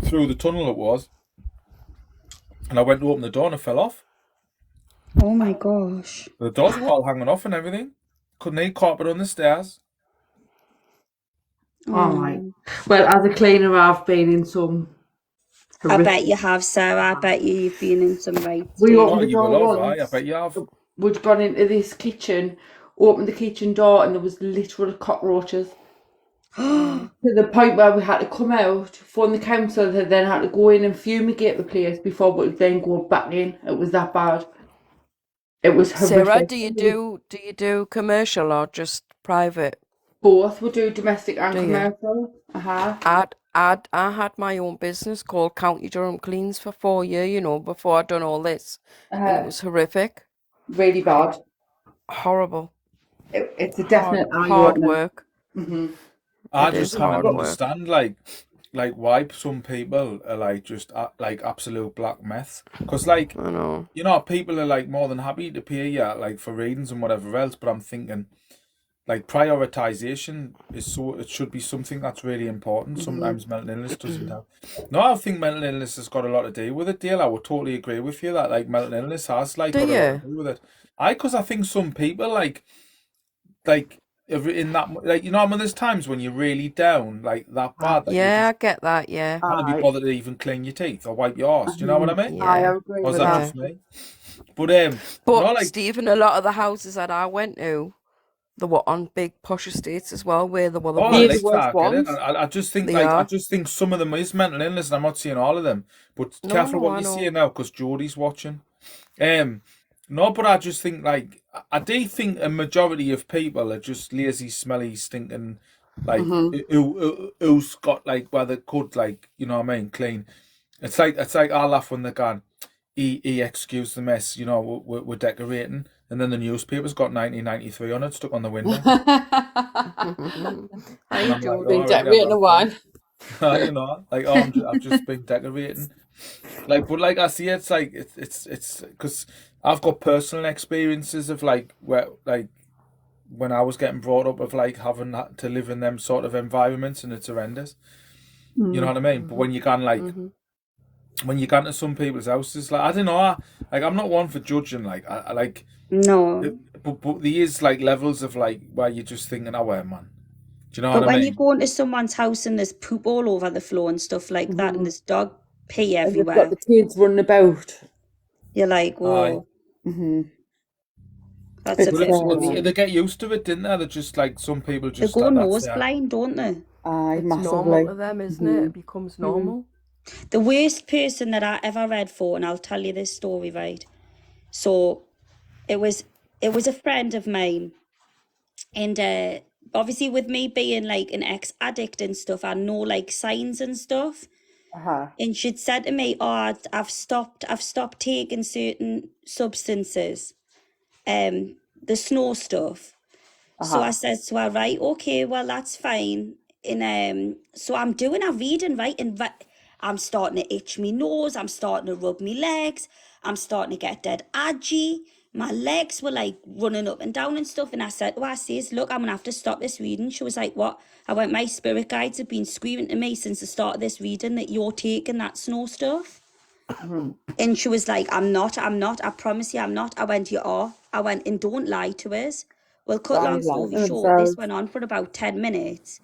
through the tunnel it was, and I went to open the door and it fell off. oh my gosh. The doors were all hanging off and everything. Couldn't eat carpet on the stairs. Oh my. Well, as a cleaner, I've been in some. I bet you have, Sarah. I bet you've been in some right. We Oh, opened the you will door have, once. I bet you have. We'd gone into this kitchen, opened the kitchen door, and there was literal cockroaches. To the point where we had to come out, phone the council, and then had to go in and fumigate the place before we could then go back in. It was that bad. It was horrific. Sarah, do you do commercial or just private? Both. We do domestic and Do you? commercial. I had my own business called County Durham Cleans for 4 years, you know, before I'd done all this. And it was horrific. Really bad. Horrible. It's a definite hard work. I It just is can't hard work. understand like why some people are like just like absolute black meth. Because like I know. you know people are like more than happy to pay you like for readings and whatever else. But I'm thinking like prioritization is it should be something that's really important. Sometimes mental illness doesn't have. No, I think mental illness has got a lot to do with it, Dale. I would totally agree with you that like mental illness has like got a lot to do with it. Because I think some people like in that like you know when there's times when you're really down like that bad. That Yeah, I get that. Yeah. you can't be bothered to even clean your teeth or wipe your arse. Do you know what I mean? Yeah. I agree Or is with that that. just me? But But no, like Stephen, a lot of the houses that I went to, they were on big posh estates as well, where they were the oh, Yeah, worst the worst I get it. ones. I just think They like I are. just think some of them is mental illness, and I'm not saying all of them. But No, careful no, what I you know. say now, because Jodie's watching. No, but I just think like I do think a majority of people are just lazy, smelly, stinking, like who's got like where they could like you know what I mean clean. It's like I laugh when they're gone. He excused the mess, you know, we're decorating, and then the newspaper's got 1993 on it stuck on the window. How And you I'm doing? like, Been "All right, decorating yeah, a while. you know, like oh, I've just been decorating, like, but like I see, it's like it's because I've got personal experiences of like where like when I was getting brought up of like having to live in them sort of environments, and it's horrendous. You know what I mean? But when you can like. When you go into some people's houses, like I don't know, like I'm not one for judging. Like I like No. but there is like levels of like where you're just thinking, oh well, man. Do you know But what I when mean? you go into someone's house and there's poop all over the floor and stuff like that, and there's dog pee And you've got everywhere. the kids running about. You're like, whoa, that's a It's bit worrying. They get used to it, didn't they? They're just like, some people They just go that's nose their... blind, don't they? aye, It's massively. normal to them, isn't it? It becomes normal. The worst person that I ever read for, and I'll tell you this story, right? So it was a friend of mine, and obviously with me being like an ex-addict and stuff, I know like signs and stuff. And she'd said to me, "Oh, I've stopped taking certain substances, the snow stuff." So I said to her, right, okay, well, that's fine. And so I'm doing a reading, right? And I'm starting to itch my nose. I'm starting to rub my legs. I'm starting to get dead edgy. My legs were like running up and down and stuff. And I said, well, I says, look, I'm going to have to stop this reading. She was like, what? I went, my spirit guides have been screaming to me since the start of this reading that you're taking that snow stuff. And she was like, I'm not, I promise you I'm not. I went, you are. I went, and don't lie to us. Well, cut long story short, this went on for about 10 minutes.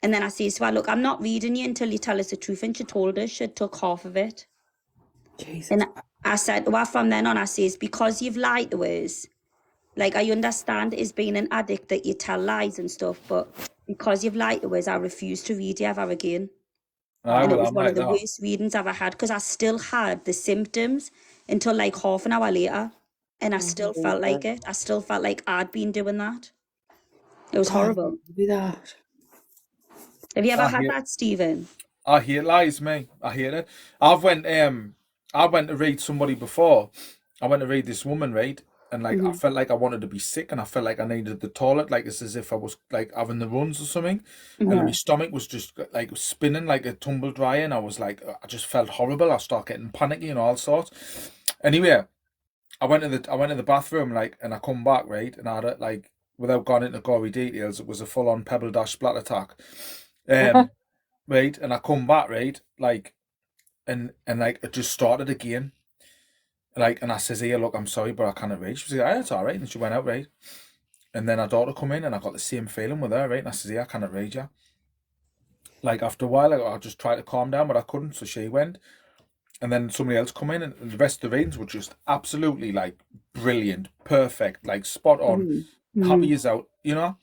And then I says to her, look, I'm not reading you until you tell us the truth. And she told us she took half of it. Jesus. And I said, well, from then on, I says, because you've lied to us, like, I understand as being an addict that you tell lies and stuff, but because you've lied to us, I refuse to read you ever again. And it was one of the worst readings I've ever had, because I still had the symptoms until like half an hour later. And I still felt like it. I still felt like I'd been doing that. It was horrible. Do that. Have you ever had that, Stephen? I hear lies, mate. I hear it. I went to read somebody before. I went to read this woman, right? And like I felt like I wanted to be sick, and I felt like I needed the toilet, like it's as if I was like having the runs or something. And my stomach was just like spinning like a tumble dryer, and I was like, I just felt horrible. I started getting panicky and all sorts. Anyway, I went to the bathroom, like, and I come back, right, and I had it, like, without going into gory details, it was a full on pebble dash splat attack. Right, and I come back, right, like, and like it just started again. Like, and I says, here, look, I'm sorry, but I can't read. She was like, it's all right. And she went out, right? And then her daughter come in, and I got the same feeling with her, right? And I says, yeah, I can't read you. Like, after a while, I just tried to calm down, but I couldn't, so she went. And then somebody else come in, and the rest of the readings were just absolutely, like, brilliant, perfect, like, spot on, happy as out, you know?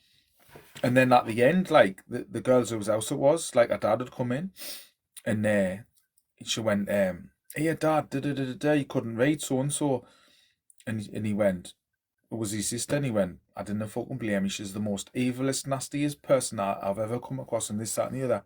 And then at the end, like, the girls whose house it was, like, her dad had come in, and she went, hey, Dad, you couldn't read so-and-so. And he went, it was his sister, and he went, I didn't fucking blame you. She's the most evilest, nastiest person I've ever come across, and this, that, and the other.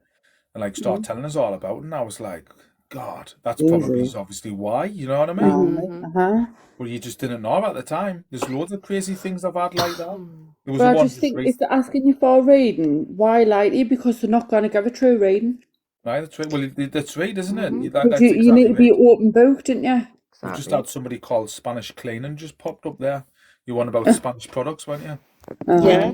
And, like, start telling us all about it, and I was like, God, that's probably obviously why, you know what I mean? But you just didn't know at the time. There's loads of crazy things I've had like that. There was But I one just think if they're asking you for a reading, why lie to you? Because they're not going to give a true reading. Right, that's right. Well, that's right, isn't it? But That's you exactly need to be right. open book, didn't you? We've just had somebody called Spanish Cleaning just popped up there. You want about Spanish products, weren't you? Yeah.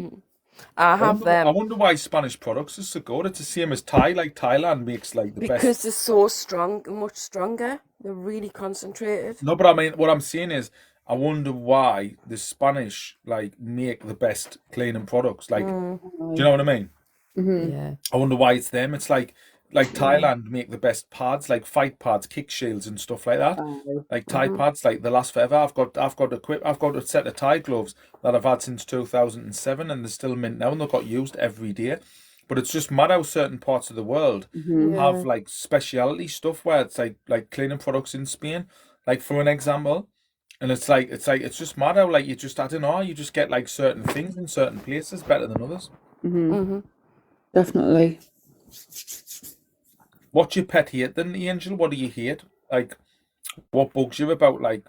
I have them. I wonder why Spanish products is so good. It's the same as Thai. Like, Thailand makes like the best. Because they're so strong, much stronger. They're really concentrated. No, but I mean, what I'm saying is, I wonder why the Spanish like make the best cleaning products. Like, do you know what I mean? Yeah. I wonder why it's them. It's like Thailand make the best pads, like fight pads, kick shields and stuff like that. Like Thai pads, like they last forever. I've got a set of Thai gloves that I've had since 2007, and they're still mint now, and they've got used every day. But it's just mad how certain parts of the world have like speciality stuff where it's like cleaning products in Spain, like for an example. And it's just mad how like you just, I don't know, you just get like certain things in certain places better than others. Definitely. What's your pet hate then, Angel? What do you hate? Like, what bugs you about like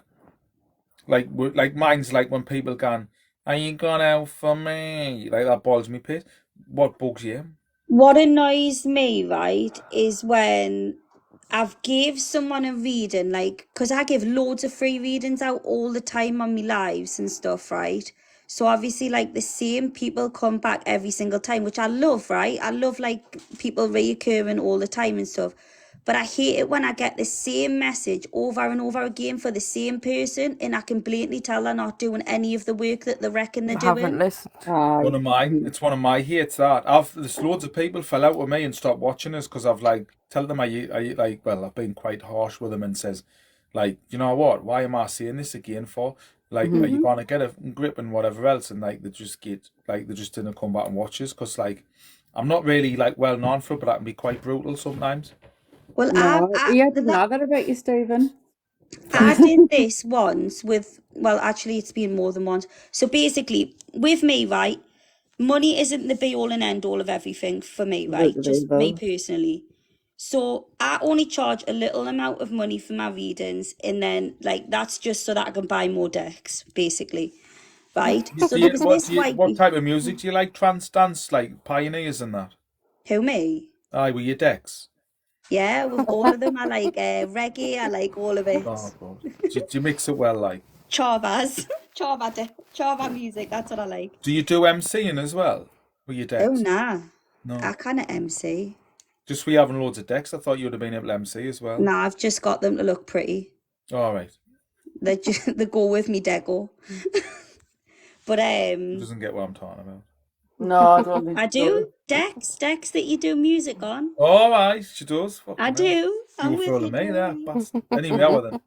mine's like when people gone, are you gone out for me? Like that boils me pit. What bugs you? What annoys me, right, is when I've gave someone a reading, like, because I give loads of free readings out all the time on my lives and stuff, right? So obviously, like, the same people come back every single time, which I love, right? I love, like, people reoccurring all the time and stuff. But I hate it when I get the same message over and over again for the same person, and I can blatantly tell they're not doing any of the work that they reckon they're Haven't doing. listened. One of mine. It's one of my hates that. There's loads of people fell out with me and stopped watching us because I've like tell them I like, well, I've been quite harsh with them and says, like, you know what? Why am I saying this again for? Like, are you gonna get a grip and whatever else? And like, they just didn't come back and watch us because like, I'm not really like well known for it, but I can be quite brutal sometimes. Well, No, yeah, I didn't know that about you, Stephen. I did this once with, well, actually, it's been more than once. So basically, with me, right, money isn't the be all and end all of everything for me, right? Just me personally. So I only charge a little amount of money for my readings, and then like that's just so that I can buy more decks, basically, right? So there was this What type of music do you like? Trance dance, like Pioneers and that? Who, me? Aye, with your decks. Yeah, with all of them. I like reggae. I like all of it. Oh God, do you mix it well, like? Charvas, Charva music. That's what I like. Do you do MCing as well with your decks? Oh nah, No, I can't MC. just we having loads of decks. I thought you would have been able to MC as well. Nah, I've just got them to look pretty. All right. They go with me deco. But He doesn't get what I'm talking about. No, I don't think I do decks that you do music on. All right, she does. Fucking I hell. do. I'm You were with fooling you. me there, bastard. Anyway, how are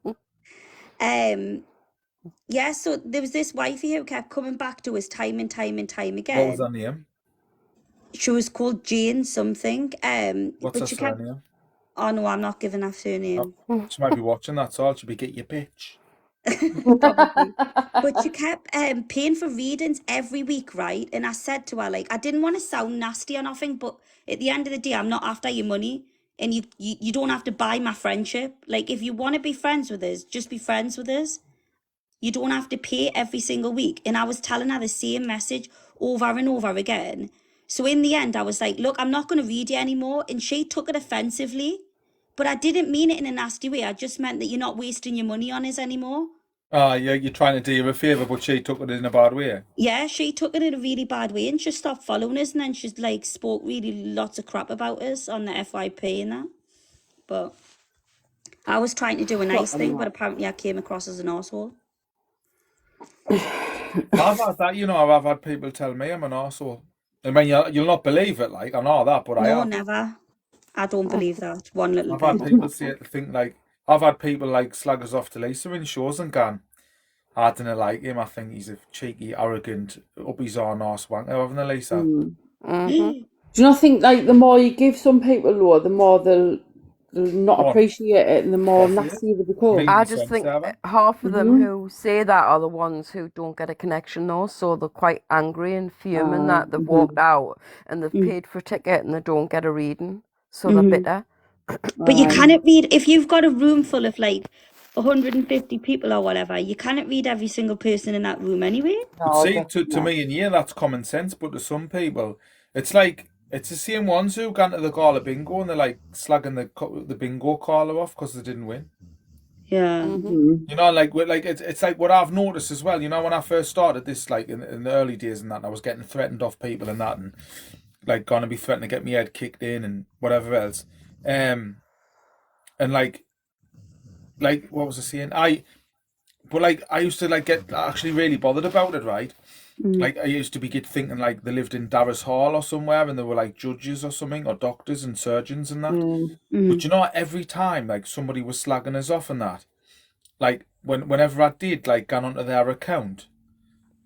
them? Yeah, so there was this wifey who kept coming back to us time and time and time What was again. her name? She was called Jane something. What's her but she kept. surname? Oh no, I'm not giving her surname. She might be watching. That's all. She'll be get your bitch. Probably. But she kept paying for readings every week, right? And I said to her, like, I didn't want to sound nasty or nothing, but at the end of the day, I'm not after your money, and you don't have to buy my friendship. Like, if you want to be friends with us, just be friends with us. You don't have to pay every single week. And I was telling her the same message over and over again. So in the end, I was like, look, I'm not going to read you anymore. And she took it offensively. But I didn't mean it in a nasty way. I just meant that you're not wasting your money on us anymore. Yeah, you're trying to do her a favour, but she took it in a bad way. Yeah, she took it in a really bad way and she stopped following us, and then she's like spoke really lots of crap about us on the FYP and that. But I was trying to do a nice thing, but apparently I came across as an arsehole. I've had that, you know. I've had people tell me I'm an arsehole. I mean, you'll not believe it, like I know that, but I No, have. never. I don't believe that. One little I've had bit. people think like I've had people like slag us off to Lisa in shows and gone, I don't like him. I think he's a cheeky, arrogant, up his own arse wanker, haven't they, Lisa? Do you not think like the more you give some people, Lord, the more they'll not appreciate it, and the more nasty they become? I just think half of them who say that are the ones who don't get a connection though, so they're quite angry and fuming that they've walked out and they've paid for a ticket and they don't get a reading, so they're bitter. But you cannot read, if you've got a room full of like 150 people or whatever, you cannot read every single person in that room anyway. But see, to me and you, that's common sense, but to some people, it's like, it's the same ones who gone to the gala bingo and they're like slagging the bingo caller off because they didn't win. Yeah. You know, like it's like what I've noticed as well. You know, when I first started this, like in the early days and that, and I was getting threatened off people and that, and like gonna be threatened to get me head kicked in and whatever else. And like what was I saying? I used to like get actually really bothered about it, right? Like I used to be thinking like they lived in Darras Hall or somewhere and they were like judges or something or doctors and surgeons and that. But you know, every time like somebody was slagging us off and that, like whenever I did like gone onto their account,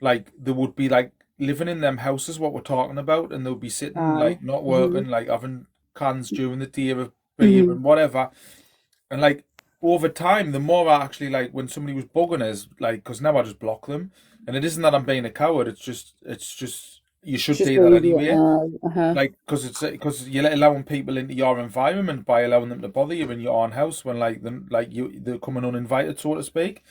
like they would be like living in them houses what we're talking about, and they'll be sitting like not working, like having cans during the day of beer and whatever. And like over time, the more I actually like when somebody was bugging us, like because now I just block them. And it isn't that I'm being a coward. It's just you should do that anyway. Like because you're allowing people into your environment by allowing them to bother you in your own house when they're coming uninvited, so to speak.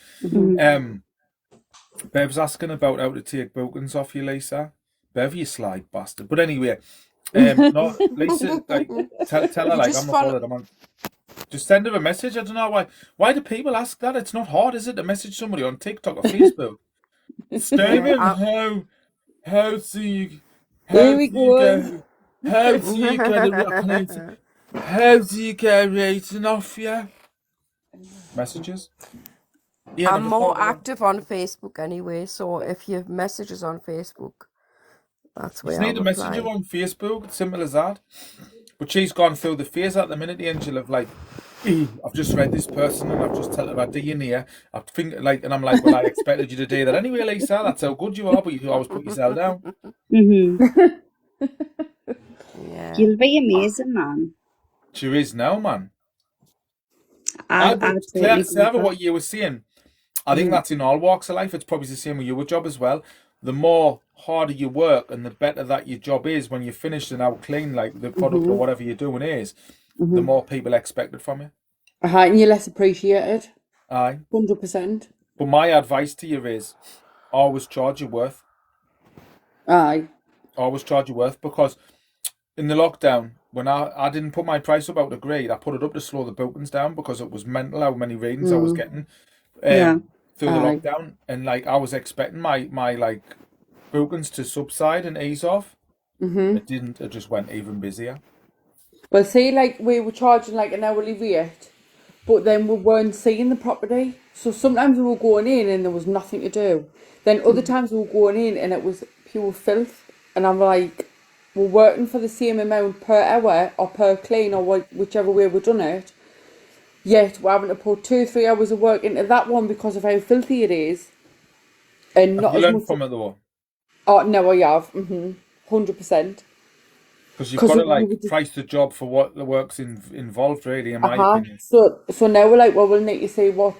Bev's asking about how to take bookings off you, Lisa. Bev, you slide bastard. But anyway, no, Lisa, like tell her like I'm not bothered. Just send her a message. I don't know why. Why do people ask that? It's not hard, is it, to message somebody on TikTok or Facebook? Stephen, how do you get a rating off you? Messages? Yeah, I'm more active on Facebook anyway, so if you have messages on Facebook, that's where you need to message her on Facebook, simple as that. But she's gone through the phase at the minute, the angel of like I've just read this person and I've just told them about DNA. I think like, and I'm like, well, I expected you to do that anyway, Lisa. That's how good you are, but you always put yourself down. Yeah. You'll be amazing, man. She is now, man. I But totally Sarah, believe what you were saying, I think that's in all walks of life. It's probably the same with your job as well. The more harder you work and the better that your job is when you're finished and out clean, like the product or whatever you're doing is, the more people expect it from you. And you're less appreciated. Aye. 100%. But my advice to you is always charge your worth. Aye. Always charge your worth, because in the lockdown, when I didn't put my price up out of grade, I put it up to slow the bookings down because it was mental how many readings I was getting Yeah. through the Aye. lockdown. And like I was expecting my like bookings to subside and ease off. It didn't. It just went even busier. Well, see, like, we were charging, like, an hourly rate, but then we weren't seeing the property. So sometimes we were going in and there was nothing to do. Then other times we were going in and it was pure filth. And I'm like, we're working for the same amount per hour or per clean or whichever way we've done it. Yet we're having to put 2-3 hours of work into that one because of how filthy it is. And Have not you as learned much. from it though? Oh, no, I have. 100%. Because you've 'Cause got to we were like just- price the job for what the work's involved, really, in my opinion. So now we're like, well, we'll need to see what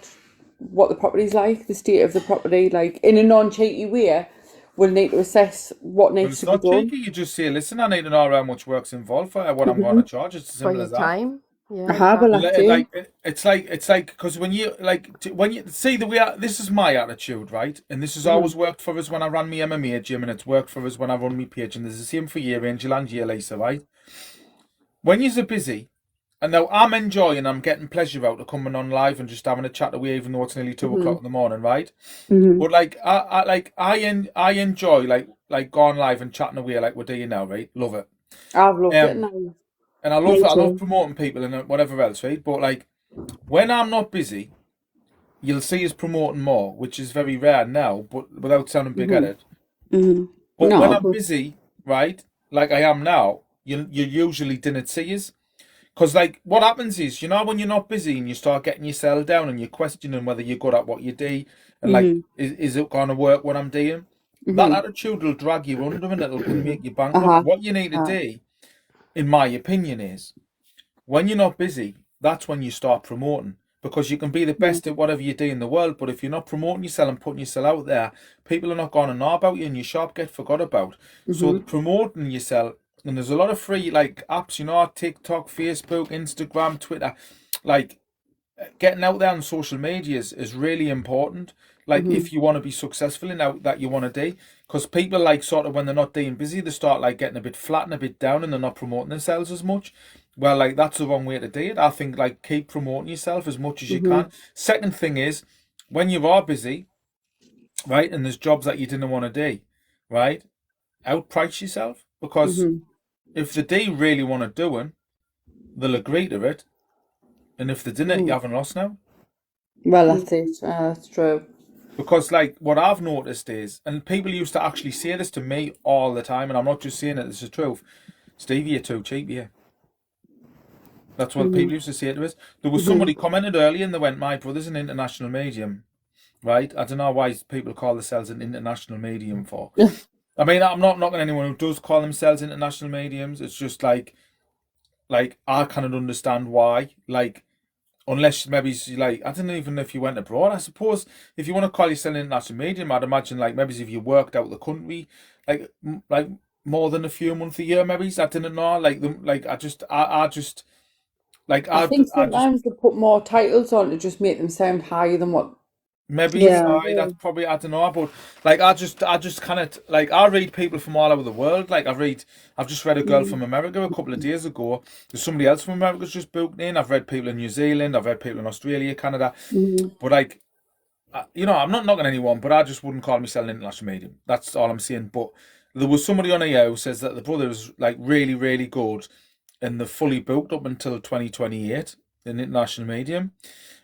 the property's like, the state of the property, like in a non-cheaty way. We'll need to assess what But needs it's to be not done. cheeky. You just say, listen, I need to know how much work's involved for what I'm going to charge. It's as For simple your as that. time. Yeah. Well, exactly. that's it. It's like because when you see the way this is my attitude, right? And this has always worked for us when I ran my MMA gym, and it's worked for us when I run my page, and there's the same for you, Angel, and you, Lisa, right? When you're busy, and now I'm enjoying, I'm getting pleasure out of coming on live and just having a chat away, even though it's nearly 2 o'clock in the morning, right? But like I enjoy like going live and chatting away like we're doing now, right? Love it. I've loved it Um, now. and I love promoting people and whatever else, right? But like when I'm not busy, you'll see us promoting more, which is very rare now, but without sounding big-headed. But when I'm busy, right, like I am now, you usually didn't see us. Because like what happens is, you know, when you're not busy and you start getting yourself down and you're questioning whether you're good at what you do, and like, is it going to work what I'm doing? That attitude will drag you under and it'll make you bankrupt. What you need to do, in my opinion, is when you're not busy, that's when you start promoting. Because you can be the best at whatever you do in the world, but if you're not promoting yourself and putting yourself out there, people are not going to know about you and your shop get forgot about. So promoting yourself, and there's a lot of free like apps, you know, TikTok, Facebook, Instagram, Twitter, like getting out there on social media is really important. Like if you want to be successful in out that you want to do, because people like sort of when they're not doing busy, they start like getting a bit flat and a bit down, and they're not promoting themselves as much. Well, like that's the wrong way to do it. I think like keep promoting yourself as much as you can. Second thing is when you are busy, right, and there's jobs that you didn't want to do, right, outprice yourself, because if they do really want to do it, they'll agree to it, and if they didn't, you haven't lost now. Well, that's it. That's true. Because like what I've noticed is, and people used to actually say this to me all the time, and I'm not just saying it, it's the truth. Stevie, you're too cheap, yeah. That's what people used to say to us. There was somebody commented earlier and they went, my brother's an international medium, right? I don't know why people call themselves an international medium for. I mean, I'm not knocking anyone who does call themselves international mediums. It's just like I cannot understand why. Like, unless maybe like, I don't even know if you went abroad. I suppose if you want to call yourself an international medium, I'd imagine like maybe if you worked out the country, like more than a few months a year, maybe. I didn't know. I think sometimes they put more titles on to just make them sound higher than what. Maybe Yeah. that's probably, I don't know, but like I just kind of like I read people from all over the world. Like I've just read a girl from America a couple of days ago. There's somebody else from America's just booked in. I've read people in New Zealand. I've read people in Australia, Canada. But like, you know, I'm not knocking anyone, but I just wouldn't call myself an international medium. That's all I'm saying. But there was somebody on here who says that the brother is like really, really good, and they're fully booked up until 2028 in international medium.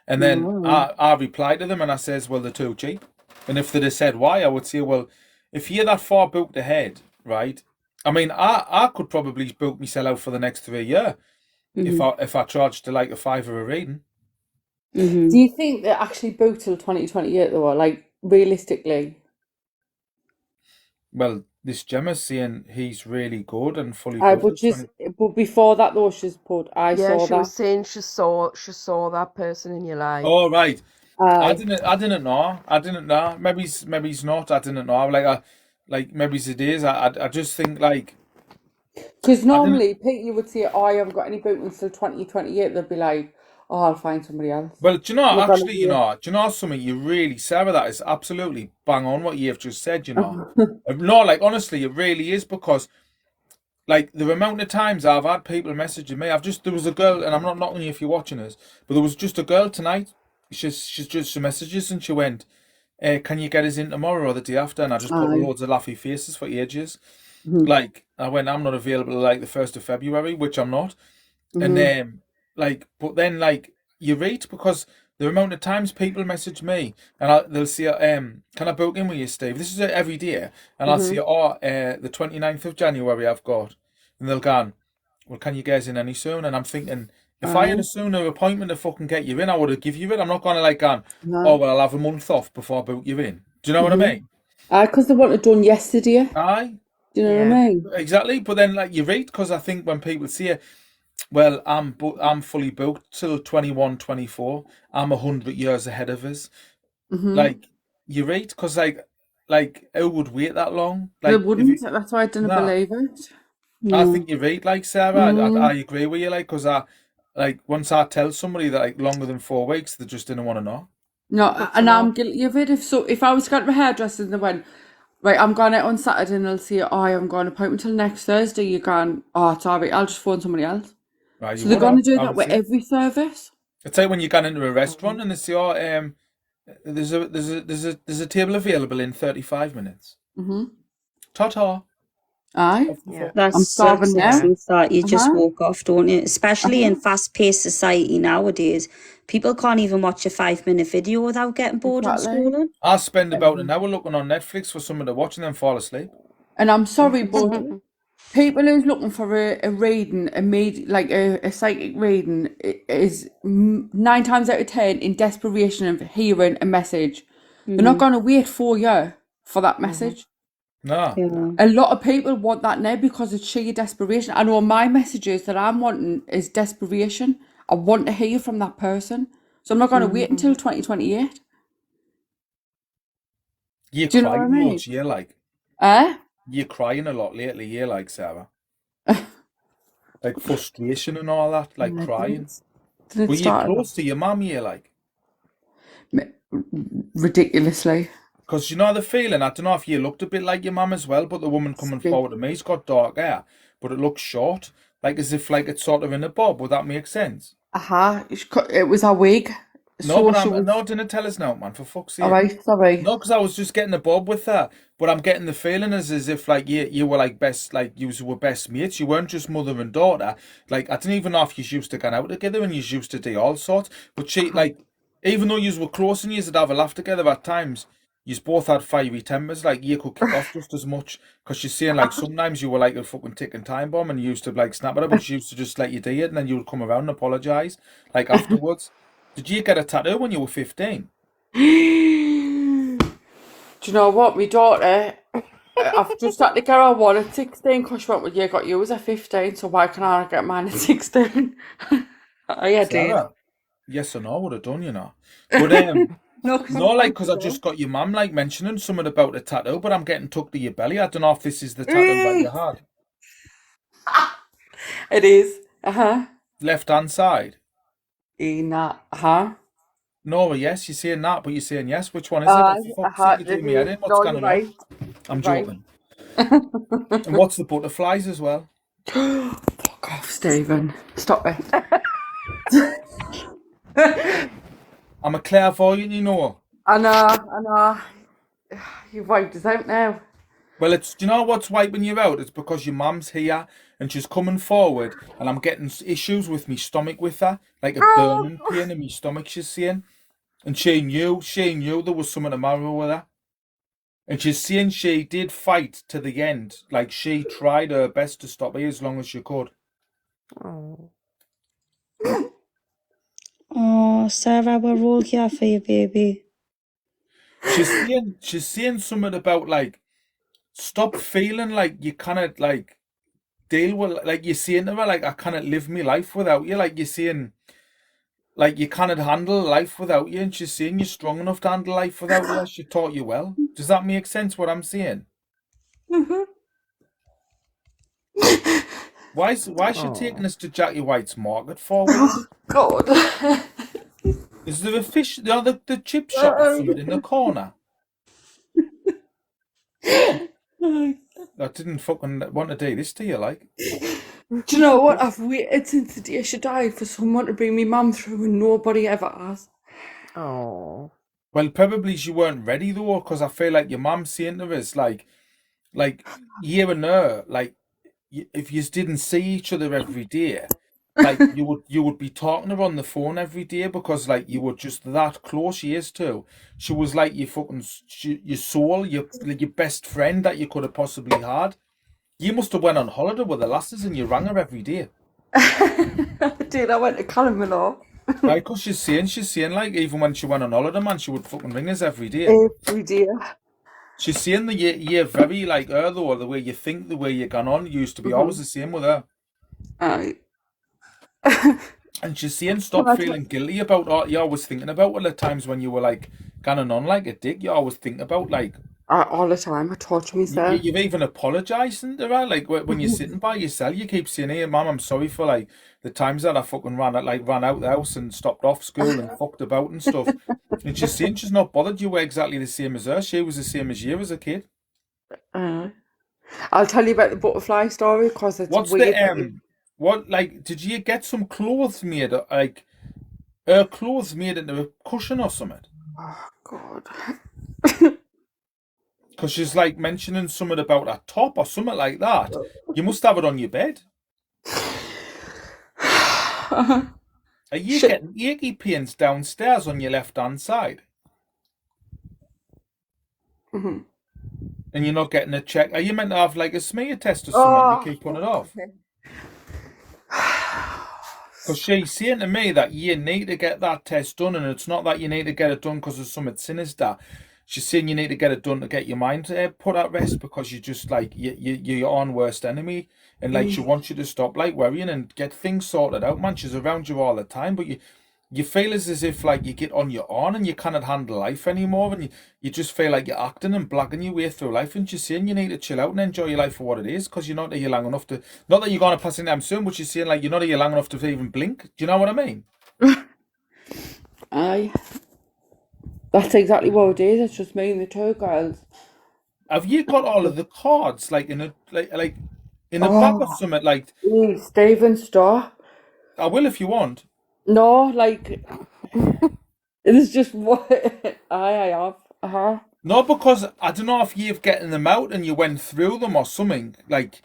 And then I replied to them and I says, well, they're too cheap. And if they'd have said why, I would say, well, if you're that far booked ahead, right? I mean, I could probably book myself out for the next 3 years. if I charged to like a fiver a reading. Do you think they actually book till 2028 though? Like realistically? Well, this Gemma's saying he's really good and fully booked. But before that though, she's put I Yeah, saw she was that. saying she saw that person in your life. Oh right. I Aye. didn't know. Maybe he's not. I didn't know. Like maybe it is. I just think like Because I didn't. normally people would say, "Oh, I haven't got any bookings till 2028." They'd be like, "Oh, I'll find somebody else." Well, do you know? They're gonna Actually, wait. do you know something? You really, Sarah, that is absolutely bang on what you've just said. No, like honestly, it really is because like the amount of times I've had people messaging me. There was a girl, and I'm not knocking you if you're watching this, but there was just a girl tonight. She's just some messages, and she went, "Can you get us in tomorrow or the day after?" And I just put Aye. loads of laughy faces for ages. Mhm. Like I went, I'm not available like the 1st of February, which I'm not. And Mhm. then but then you read because the amount of times people message me and they'll say, can I book in with you, Steve? This is every day, and I'll say, the 29th of January I've got, and they'll go, well, can you guys in any soon? And I'm thinking, if I had Aye. a sooner appointment to fucking get you in, I would have give you it. I'm not gonna like go, No. oh well, I'll have a month off before I book you in. Do you know what I mean? Aye, because they want it done yesterday. Aye, Do you know Yeah. what I mean? exactly. But then you read because I think when people say, well, I'm fully booked till 21, 24. I'm 100 years ahead of us. Like you're right, because who would wait that long? They Like if wouldn't. you That's why I didn't nah, believe it. I No. think you're right. Like Sarah, I agree with you. Like because once I tell somebody that like longer than 4 weeks, they just didn't want to know. No, Good to and I'm know. guilty of it. If I was going to my hairdresser and they went, right, I'm going out on Saturday and they'll say, oh, I haven't got an appointment till next Thursday, you're going, oh, it's all right, I'll just phone somebody else. Right, you So they're would going to have. do I that would with say. every service. It's like when you get into a restaurant and they say, "Oh, there's a table available in 35 minutes." Ta-ta. Aye, Off the Yeah. phone. That's I'm so starving the now. truth that you just Uh-huh. walk off, don't you? Especially in fast-paced society nowadays, people can't even watch a 5-minute video without getting bored and Exactly. scrolling. I spend about an hour looking on Netflix for someone to watch and then fall asleep. And I'm sorry, but Exactly. people who's looking for a reading, like a psychic reading, is 9 times out of 10 in desperation of hearing a message. They're not going to wait 4 years for that message. No. Yeah. A lot of people want that now because it's sheer desperation. I know my messages that I'm wanting is desperation. I want to hear from that person. So I'm not going to wait until 2028. You're Do you know what I crying mean? loads, you're like. Eh? You're crying a lot lately, you're like, Sarah. Like frustration and all that, like Yeah, crying. didn't Well, you're start close to your mum, you're like. ridiculously. Because you know the feeling, I don't know if you looked a bit like your mum as well, but the woman coming forward to me's got dark hair, but it looks short. Like as if like it's sort of in a bob. Would that make sense? It was a wig. No, So but she was. no, didn't tell us now, man, for fuck's All sake. right, sorry. No, because I was just getting a bob with her, but I'm getting the feeling as if like you were like best, like you were best mates. You weren't just mother and daughter. Like I didn't even know if you used to go out together and you used to do all sorts. But she like, even though you were close and you would have a laugh together at times, you both had fiery tempers. Like you could kick off just as much. Because she's saying like sometimes you were like a fucking ticking time bomb and you used to like snap at her, but she used to just let you do it and then you would come around and apologise like afterwards. Did you get a tattoo when you were 15? Do you know what? My daughter, I've just had to get her one at 16 because she went, well, you got yours at 15, so why can't I get mine at 16? I did. Sarah, yes or no would have done, you know. But No, 'cause no, I'm like because I 22. just got your mum like mentioning something about a tattoo, but I'm getting tucked to your belly. I don't know if this is the tattoo that you had. It is. Uh-huh. Left hand side. Uh-huh. No, well, yes, you're saying that, but you're saying yes. Which one is it? Oh, for fuck's sake, you're doing me head in. What's No, you're going on? right. I'm You're right. joking. And what's the butterflies as well? Fuck off, Stephen. Stop it. I'm a clairvoyant, you know. I know. You've wiped us out now. Well, do you know what's wiping you out? It's because your mum's here and she's coming forward and I'm getting issues with me stomach with her, like a burning pain in my stomach, she's saying. And she knew there was something the matter with her. And she's saying she did fight to the end. Like she tried her best to stop me as long as she could. Oh. Oh, Sarah, we're all here for you, baby. She's saying something about like stop feeling like you cannot like deal with, like you're saying to her like I cannot live my life without you, like you're saying like you cannot handle life without you, and she's saying you're strong enough to handle life without her. She taught you well. Does that make sense what I'm saying? Why is she taking us to Jackie White's market for with us? God. Is there a fish, the chip shop or something in the corner? I didn't fucking want to do this to you, like. Do you know what? I've waited since the day she died for someone to bring me mum through, and nobody ever has. Oh. Well, probably you weren't ready though, because I feel like your mum's saying to us, like you and her, like, if you didn't see each other every day, like you would be talking to her on the phone every day because like you were just that close. She is too. She was like your fucking your soul, like your best friend that you could have possibly had. You must have went on holiday with the lasses and you rang her every day. Dude, I went to Callum. Right, because she's saying like even when she went on holiday, man, she would fucking ring us every day. Every day. She's saying that you're very like her though, the way you think, the way you're gone on used to be always the same with her. Aye. And she's saying stop feeling guilty about all you're always thinking about all the times when you were like going on like a dick. You always think about like All the time, I torture myself. you've even apologised to her, like when you're sitting by yourself, you keep saying, "Hey, mum, I'm sorry for like the times that I fucking ran out the house and stopped off school and fucked about and stuff." And she's saying she's not bothered. You were exactly the same as her. She was the same as you as a kid. I'll tell you about the butterfly story because it's What's weird. the what like? Did you get some clothes made like her clothes made into a cushion or something? Oh, God. Because she's like mentioning something about a top or something like that. You must have it on your bed. Are you getting achy pains downstairs on your left hand side? Mm-hmm. And you're not getting a check? Are you meant to have like a smear test or something? You keep putting it off. Because she's saying to me that you need to get that test done, and it's not that you need to get it done because of something sinister. She's saying you need to get it done to get your mind put at rest because you just like you're your own worst enemy, and like she wants you to stop like worrying and get things sorted out. Man, she's around you all the time, but you feel as if like you get on your own and you cannot handle life anymore, and you just feel like you're acting and blacking your way through life. And she's saying you need to chill out and enjoy your life for what it is because you're not here long enough to. Not that you're gonna pass anytime soon, but she's saying like you're not here long enough to even blink. Do you know what I mean? Aye. That's exactly what it is. It's just me and the two girls. Have you got all of the cards like in a like in a bag or something? Like Stephen, stop. I will if you want. No, like, it's just what I have. Uh-huh. No, because I don't know if you've getting them out and you went through them or something. Like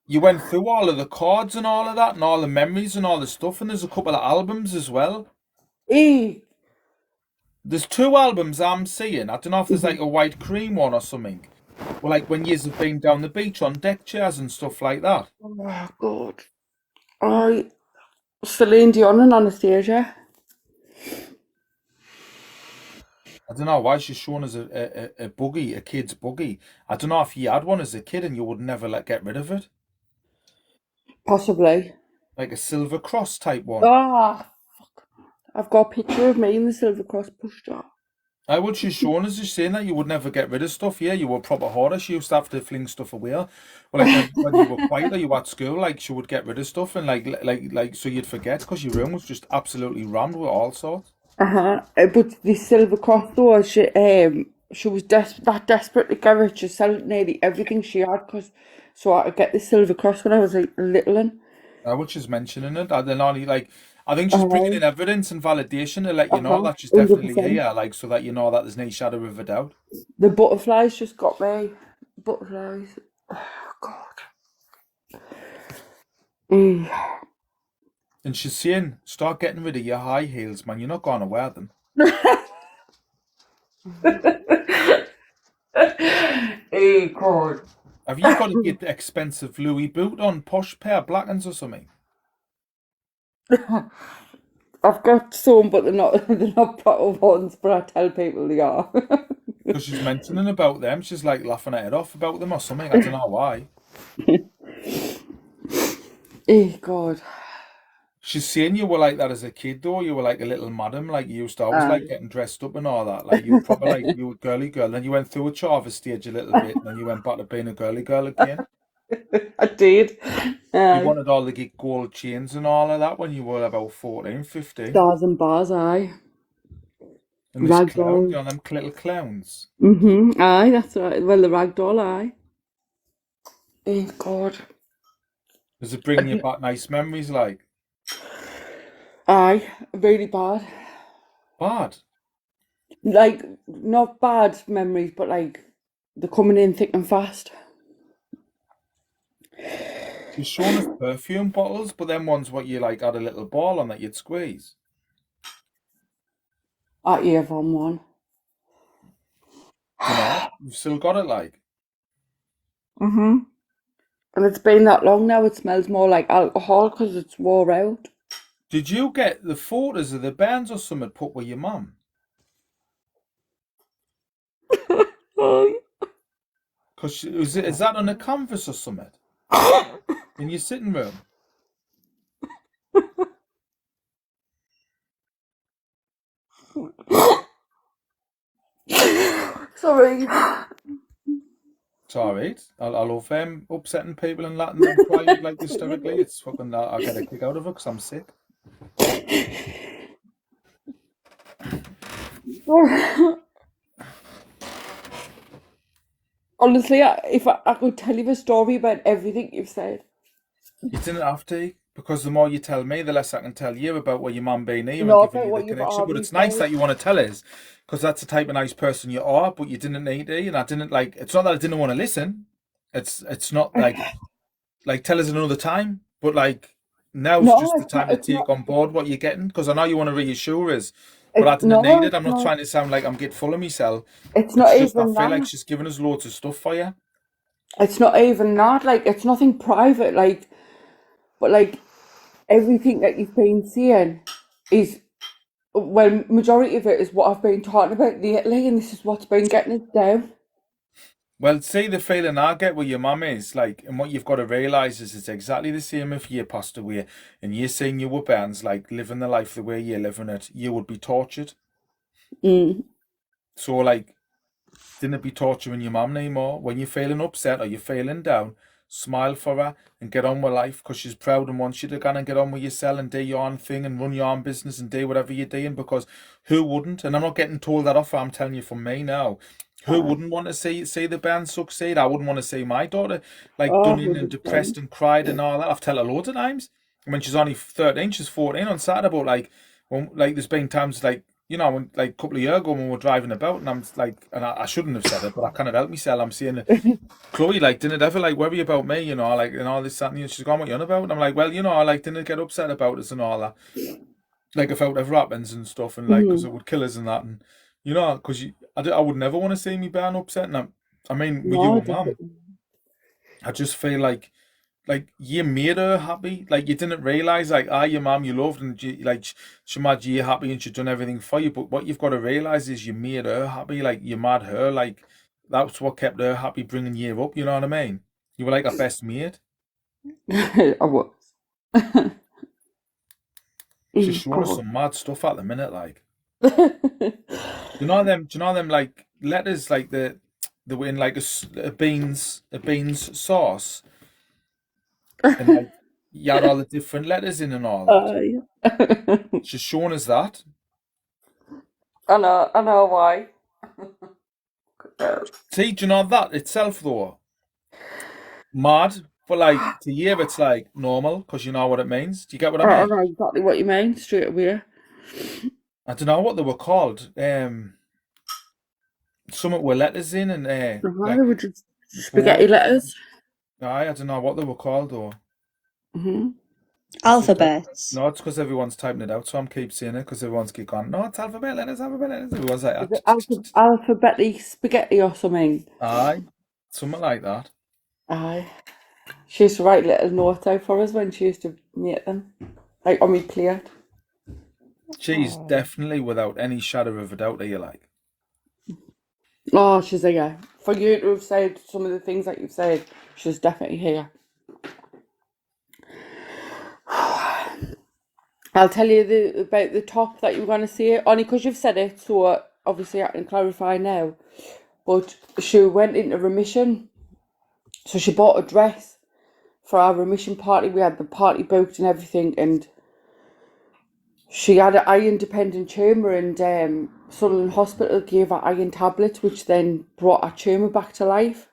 you went through all of the cards and all of that and all the memories and all the stuff, and there's a couple of albums as well. There's 2 albums I'm seeing. I don't know if there's like a white cream one or something. Or like when you have been down the beach on deck chairs and stuff like that. Oh, God. Celine Dion and Anastasia. I don't know why she's showing us a buggy, a kid's buggy. I don't know if you had one as a kid and you would never get rid of it. Possibly. Like a Silver Cross type one. Ah, fuck. I've got a picture of me in the Silver Cross pushchair. I would she's showing us just saying that you would never get rid of stuff. Yeah, you were proper hoarder. She used to have to fling stuff away. Well, like when you were quiet or you were at school, like she would get rid of stuff and like so you'd forget because your room was just absolutely rammed with all sorts. But the Silver Cross though, she was that desperate to get it. She sold nearly everything she had so I could get the Silver Cross when I was like little. Which she's mentioning it. And then only like I think she's bringing in evidence and validation to let you know that she's definitely 100%. here, like so that you know that there's no shadow of a doubt. The butterflies just got me. Butterflies. Oh, God. And she's saying, start getting rid of your high heels, man. You're not going to wear them. Hey, God. Have you got to get the expensive Louis boot on, posh pair of black ones or something? I've got some, but they're not proper ones, but I tell people they are. Because she's mentioning about them. She's like laughing her head off about them or something. I don't know why. Oh, God. She's saying you were like that as a kid, though. You were like a little madam. Like, you used to always like getting dressed up and all that. Like, you were proper, like, you were girly girl. Then you went through a Chava stage a little bit. And then you went back to being a girly girl again. I did. You wanted all the gold chains and all of that when you were about 14, 15. Stars and bars, aye. And this clown, Ragdoll. you know, them little clowns. Aye, that's right. Well, the ragdoll, aye. Oh, God. Does it bring you back nice memories, like? Aye, really bad. Bad? Like, not bad memories, but like, they're coming in thick and fast. You're showing us perfume bottles, but then ones what you like had a little ball on that you'd squeeze. At Avon one. You know, you've still got it, like. And it's been that long now, it smells more like alcohol because it's wore out. Did you get the photos of the bands or something put with your mum? Because is that on a canvas or something? In your sitting room? Sorry. It's alright. I love upsetting people and letting them cry like hysterically. It's fucking, I get a kick out of it because I'm sick. Honestly, if I could tell you a story about everything you've said. You didn't have to, because the more you tell me, the less I can tell you about what your mum been here No, and giving about you the what you've connection. But already it's nice said. that you want to tell us, because that's the type of nice person you are. But you didn't need to, and I didn't like. It's not that I didn't want to listen. It's not like tell us another time. But like now's No, just the it's not. time to It's take not. on board what you're getting, because I know you want to reassure us. But I didn't need it. I'm not trying to sound like I'm getting full of myself. It's not just I even feel like that. she's giving us loads of stuff for you. It's not even that. Like, it's nothing private. Like, but like everything that you've been seeing is, well, majority of it is what I've been talking about lately, and this is what's been getting us down. Well, see, the feeling I get with your mum is like, and what you've got to realise is it's exactly the same if you passed away and you're saying you were bands, like living the life the way you're living it, you would be tortured. So, like, didn't be torturing your mum anymore. When you're feeling upset or you're feeling down, smile for her and get on with life, because she's proud and wants you to go and get on with yourself and do your own thing and run your own business and do whatever you're doing, because who wouldn't? And I'm not getting told that off, I'm telling you from me now. Who wouldn't want to see the band succeed? I wouldn't want to see my daughter like done in and 100%. depressed and cried and all that. I've told her loads of times. When she's only 13, she's 14 on Saturday, but like when there's been times like, you know, when, like a couple of years ago when we were driving about, and I'm like, and I shouldn't have said it, but I can't help myself. I'm saying, Chloe, like, didn't ever like worry about me, you know, like, and all this, that, and she's gone, what you on about? And I'm like, well, you know, I like didn't get upset about us and all that. Like, if it ever happens and stuff, and like, because it would kill us and that, and you know, because I would never want to see me being upset. And I mean, with your mum, I just feel like you made her happy. Like, you didn't realize, like, your mum you loved, and she made you happy and she done everything for you. But what you've got to realize is you made her happy. Like, you made her, like, that's what kept her happy, bringing you up. You know what I mean? You were like her best mate. I was. She's showing us some mad stuff at the minute, like. You know them like letters, like they were in like a beans sauce, and like you had all the different letters in and all that. She's showing us that. I know why. See, do you know that itself though? Mad, but like to you it's like normal because you know what it means. Do you get what I I mean? know exactly what you mean straight away. I don't know what they were called. Something with letters in and They were just spaghetti letters. I don't know what they were called though. Alphabets. No, it's because everyone's typing it out, so I'm keep saying it because everyone's keep going, no, it's alphabet letters, alphabet letters. Everyone's like, Is it alphabetic spaghetti or something? aye, something like that. Aye. She used to write little notes out for us when she used to make them. like on my plate. She's definitely, without any shadow of a doubt, that you like. Oh, she's here. For you to have said some of the things that you've said, she's definitely here. I'll tell you about the top that you were going to see, only because you've said it, so obviously I can clarify now. But she went into remission, so she bought a dress for our remission party. We had the party booked and everything, and she had an iron-dependent tumour, and Sunderland Hospital gave her iron tablets, which then brought her tumour back to life.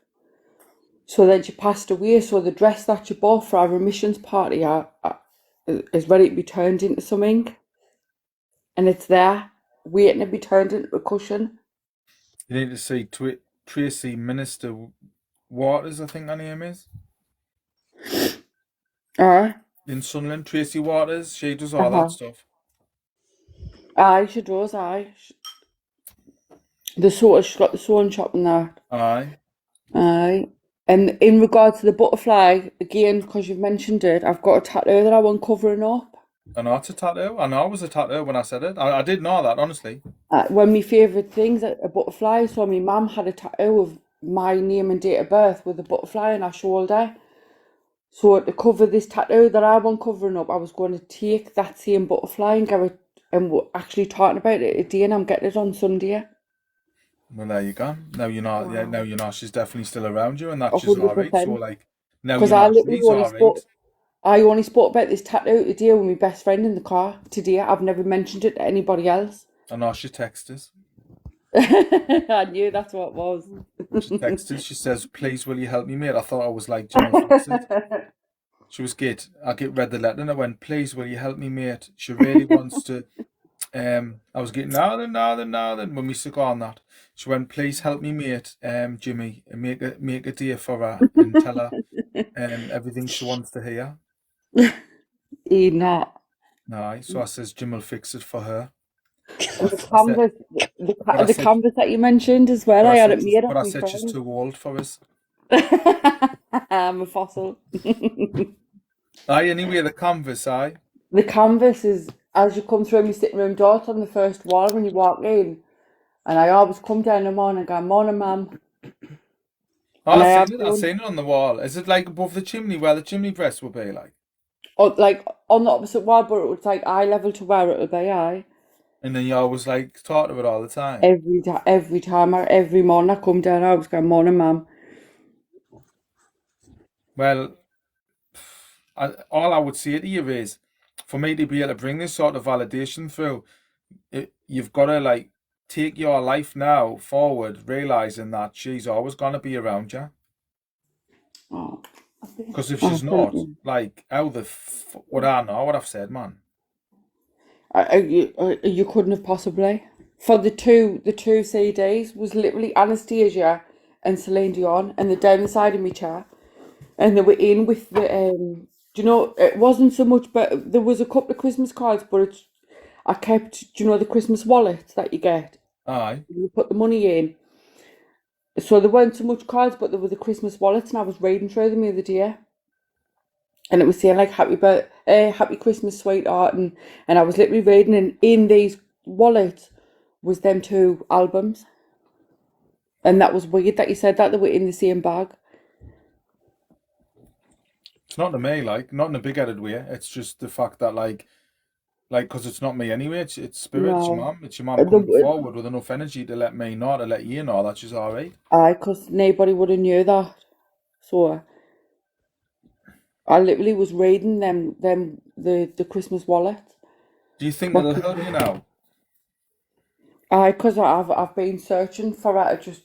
So then she passed away, so the dress that she bought for our remissions party is ready to be turned into something. And it's there, waiting to be turned into a cushion. You need to see Tracy Minister Waters, I think her name is. In Sunderland, Tracy Waters, she does all that stuff. Aye, she does, aye. She's got the sewing shop in there. Aye. Aye. And in regard to the butterfly, again, because you've mentioned it, I've got a tattoo that I want covering up. I know it's a tattoo. I know it was a tattoo when I said it. I did know that, honestly. One of my favourite things, a butterfly. So my mum had a tattoo of my name and date of birth with a butterfly on her shoulder. So to cover this tattoo that I want covering up, I was going to take that same butterfly and get it, and we're actually talking about it today, and I'm getting it on Sunday. Well, there you go. Now you know. Yeah, now you know she's definitely still around you, and that's just alright. So like, now you know she's alright. I only spoke about this tattoo today with my best friend in the car today. I've never mentioned it to anybody else. I know she texted us. I knew that's what it was. She texted. She says, "Please, will you help me, mate?" I thought I was like, "Do you know what?" She was good. I read the letter and I went, "Please, will you help me, mate? She really wants to." I was getting now then when we stuck on that. She went, "Please help me, mate, Jimmy, and make a day for her and tell her everything she wants to hear." He not. No, so I says Jim will fix it for her. The canvas that you mentioned as well, I had it made up. But I said she's too old for us. I'm a fossil. Aye, anyway, the canvas, aye. The canvas is, as you come through my sitting room door, it's on the first wall when you walk in. And I always come down in the morning and go, "Morning, ma'am." Oh, I've seen it on the wall. Is it like above the chimney where the chimney press will be like? Or like on the opposite wall, but it was like eye level to where it'll be, aye. And then you always like talk of it all the time? Every morning I come down, I always go, "Morning, ma'am." Well, all I would say to you is, for me to be able to bring this sort of validation through, you've got to like take your life now forward, realizing that she's always going to be around you. Because if she's not, like, how would I know what I've said, man? You couldn't have possibly. For the two CDs was literally Anastasia and Celine Dion, and they're down the side of my chair, and they were in with the do you know, it wasn't so much, but there was a couple of Christmas cards, but I kept, do you know, the Christmas wallet that you get? Aye. You put the money in. So there weren't so much cards, but there were the Christmas wallets, and I was reading through them the other day. And it was saying like happy Christmas, sweetheart, and I was literally reading, and in these wallets was them two albums. And that was weird that you said that they were in the same bag. It's not to me, like, not in a big-headed way. It's just the fact that, like, because it's not me anyway. It's spirit. No. It's your mum coming forward with enough energy to let me know, to let you know that she's all right. Aye, because nobody would have knew that. So I literally was reading the Christmas wallet. Do you think that'll help you now? Aye, because I've been searching for it.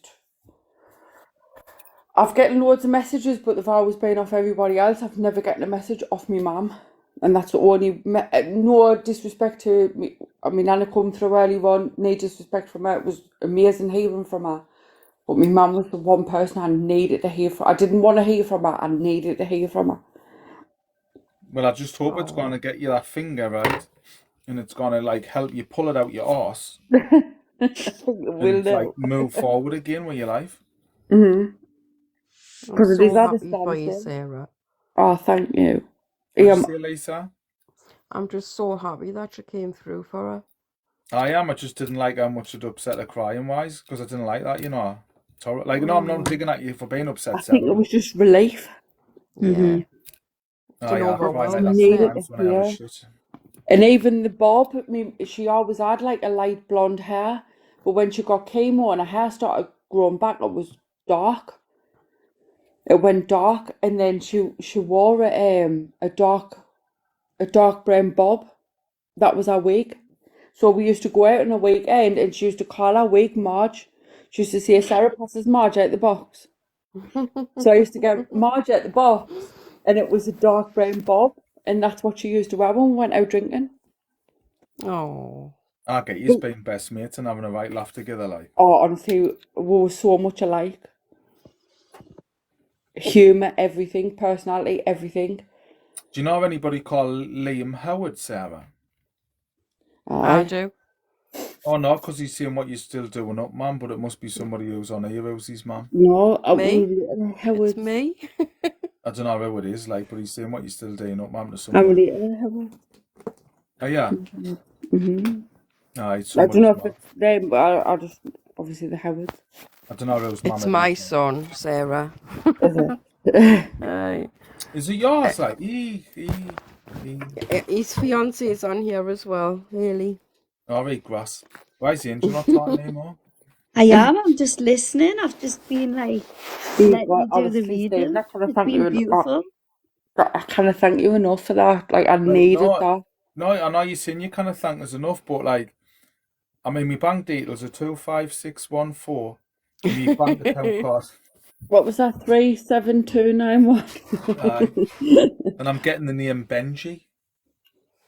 I've getting loads of messages, but they've always been off everybody else. I've never gotten a message off my mum, and that's the only. No disrespect to me. I mean, Nana come through early on. No disrespect from her. It was amazing hearing from her, but my mum was the one person I needed to hear from. I didn't want to hear from her. I needed to hear from her. Well, I just hope it's going to get you that finger right, and it's going to like help you pull it out your arse. I think it will and like move forward again with your life. Because I'm so happy for you, Sarah. Oh, thank you. What did you say, Lisa? I'm just so happy that she came through for her. I am. I just didn't like how much it upset her crying wise, because I didn't like that, you know. Like, no, I'm not digging at you for being upset, I think it Sarah. was just relief. Yeah. Oh, an yeah, I cry like overwhelm, that isn't Needed it? sometimes to when I have a hear. shit. And even the bob, I mean, she always had like a light blonde hair, but when she got chemo and her hair started growing back, it was dark. It went dark, and then she wore a dark brown bob. That was her wig. So we used to go out on a weekend, and she used to call her wig Marge. She used to say, "Sarah passes Marge out the box." So I used to get Marge out the box, and it was a dark brown bob, and that's what she used to wear when we went out drinking. Oh. I get you being best mates and having a right laugh together, like. Oh, honestly, we were so much alike. Humour, everything, personality, everything. Do you know of anybody called Liam Howard, Sarah? I Aye. do. Oh, no, because he's saying what you're still doing up, man, but it must be somebody who's on here who's his man. No, Me? Howard. It's me. I don't know who it is, like, but he's saying what you're still doing up, man, to I'm somebody. related to Howard. Oh, yeah. Mm-hmm. It's I don't know somebody's if mum. it's them, but I just obviously the Howard. I don't know who's mum It's it my is. son, Sarah. Is it? Aye. Is it yours? Like, His fiance is on here as well, Haley. All right, grass. Why is the angel not talking anymore? I am. I'm just listening. I've just been like, let me do the Honestly, Stephen, reading. I kind of It's thank you. been beautiful. I kind of thank you enough for that. Like, I Like, needed that. No, I know you're saying you kind of think there's enough, but like, I mean, my bank details are 25614. My bank account card. What was that? 37291. And I'm getting the name Benji.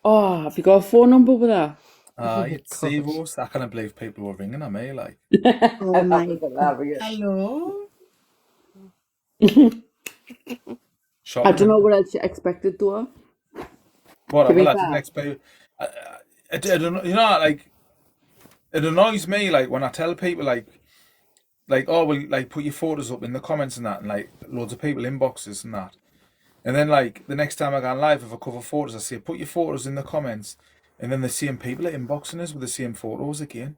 Oh, have you got a phone number with that? It's zeros. I can't believe people were ringing at me, like. Oh my That was hilarious. Hello. I don't know what else you expected though. What? To be Well, I fair. didn't expect. I don't, you know, like, it annoys me, like, when I tell people, like, oh, well, like, put your photos up in the comments and that, and like, loads of people inboxes and that. And then, like, the next time I go on live, if I cover photos, I say, put your photos in the comments. And then the same people are inboxing us with the same photos again.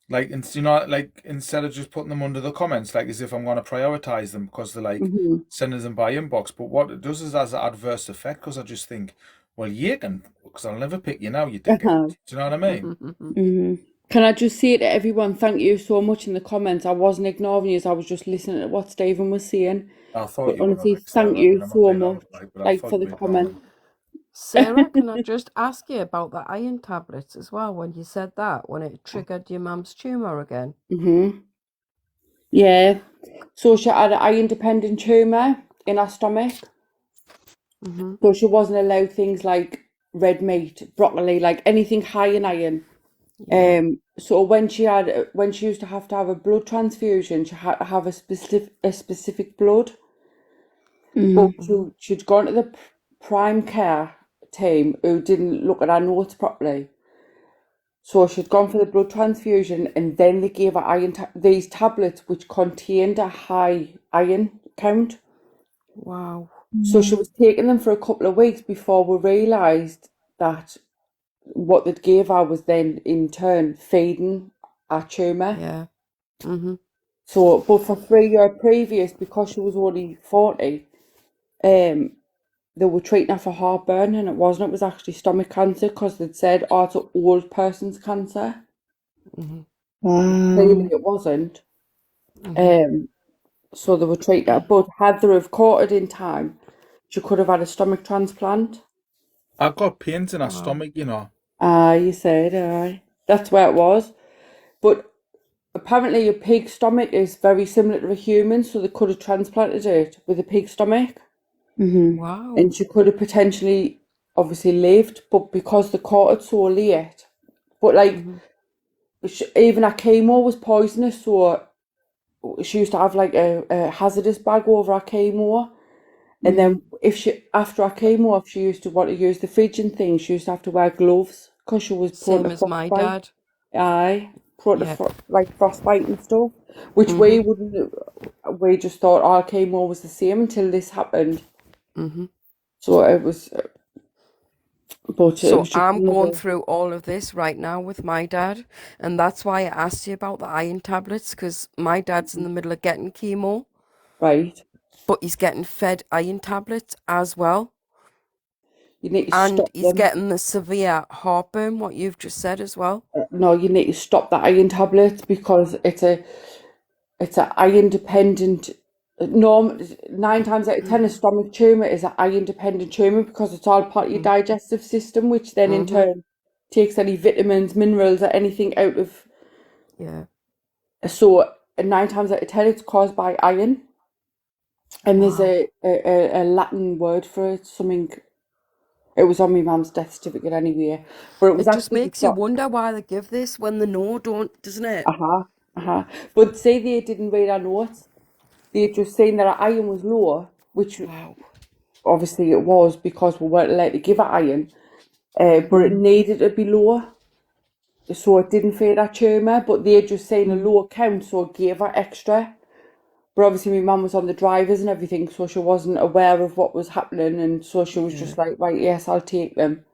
Like, and you know, like, instead of just putting them under the comments, like, as if I'm going to prioritize them because they're, like, sending them by inbox. But what it does is has an adverse effect, because I just think, well, you can, because I'll never pick you now, you dickhead. Do you know what I mean? Can I just say to everyone, thank you so much in the comments. I wasn't ignoring you, I was just listening to what Stephen was saying. I thought But you were honestly, like, thank Sarah, you I'm not so being much, out, but I like, thought for you the were comments. Sarah, can I just ask you about the iron tablets as well? When you said that, when it triggered your mum's tumour again. Yeah. So she had an iron-dependent tumour in her stomach. So she wasn't allowed things like red meat, broccoli, like anything high in iron. So when she used to have a blood transfusion, she had to have a specific blood. But she'd gone to the prime care team who didn't look at her notes properly. So she'd gone for the blood transfusion, and then they gave her these tablets which contained a high iron count. Wow. So she was taking them for a couple of weeks before we realised that what they'd gave her was then in turn feeding our tumour. Yeah. So, but for 3 years previous, because she was only 40, they were treating her for heartburn, and it wasn't. It was actually stomach cancer, because they'd said, oh, it's an old person's cancer. Clearly it wasn't. So they were treating her, but had they have caught it in time, she could have had a stomach transplant. I've got pains in her stomach, you know. You said, aye. That's where it was. But apparently a pig's stomach is very similar to a human, so they could have transplanted it with a pig's stomach. Wow. And she could have potentially, obviously, lived, but because they caught it so late. But, like, even her chemo was poisonous, so she used to have, like, a hazardous bag over her chemo. And then after her chemo, if she used to want to use the fridge and things, she used to have to wear gloves, because she was prone Same to as my frostbite. dad. Aye, prone Yeah. to like frostbite and stuff, which we wouldn't. We just thought our chemo was the same until this happened. So it was. But it So was just I'm going another, through all of this right now with my dad, and that's why I asked you about the iron tablets, because my dad's in the middle of getting chemo, right. but he's getting fed iron tablets as well, You need to and stop he's them. getting the severe heartburn, what you've just said as well. No, you need to stop the iron tablets because it's a iron dependent. 9 times out of 10, a stomach tumor is an iron dependent tumor because it's all part of your digestive system, which then in turn takes any vitamins, minerals, or anything out of. Yeah. So 9 times out of 10, it's caused by iron, and there's a Latin word for it. Something. It was on my mum's death certificate anyway, but it was It just actually makes you wonder why they give this when they know, doesn't it? But say they didn't read our notes. They had just seen that our iron was low, which Wow. obviously it was because we weren't allowed to give it iron, but it needed to be lower, so it didn't feed our tumour. But they had just seen a low count, so it gave her extra. But obviously my mum was on the drivers and everything, so she wasn't aware of what was happening, and so she was just like, right, yes, I'll take them,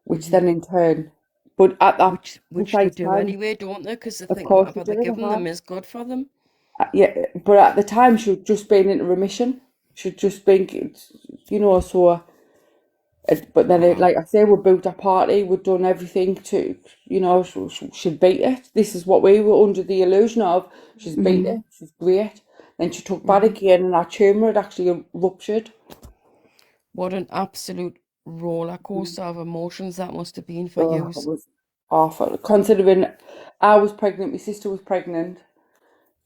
which then in turn, but at that Which they precise do time, anyway, don't they? Because they of think course she whatever they're did. giving them is good for them. Yeah, but at the time she'd just been into remission. She'd just been, so. But then, like I say, we built a party. We'd done everything to, she'd beat it. This is what we were under the illusion of. She's beat it. She's great. Then she took bad again, and our tumour had actually ruptured. What an absolute roller coaster of emotions that must have been for Oh, you. it was awful. Considering I was pregnant, my sister was pregnant,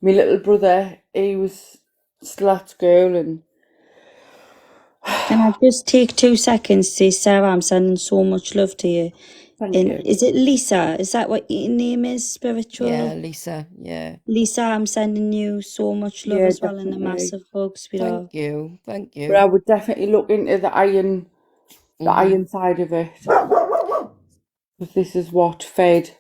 my little brother, he was still at school, and Can I just take 2 seconds to say, Sarah, I'm sending so much love to you. thank And you. is it Lisa? Is that what your name is, spiritual? Yeah, Lisa. Yeah. Lisa, I'm sending you so much love Yeah, as well, and a definitely. massive hug, sweetheart. Thank you. Thank But I you. would definitely look into the iron side of it, because this is what fed,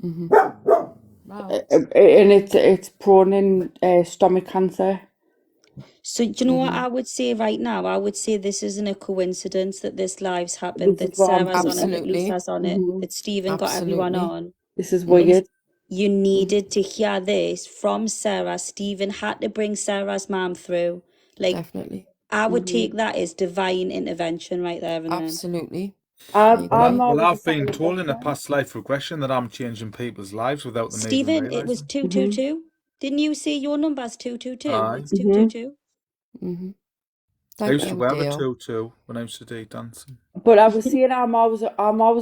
Wow. and it's prone in stomach cancer. So, do you know what I would say right now? I would say this isn't a coincidence that this live's happened, This is that what I'm Sarah's on it, that Absolutely. Lisa's on it, that Stephen got everyone Absolutely. on. This is And weird. you needed to hear this from Sarah. Stephen had to bring Sarah's mom through. Like, Definitely. I would take that as divine intervention right there and then. Absolutely. I I'm agree. always Well, a I've been silent told in a watcher. past life regression that I'm changing people's lives without them even Stephen, it was realising. 222. Didn't you say your number's 222? Aye. It's 222. Mm-hmm. I Thank used to you, wear a Dale. tutu when I used to do dancing. But I was seeing I'm always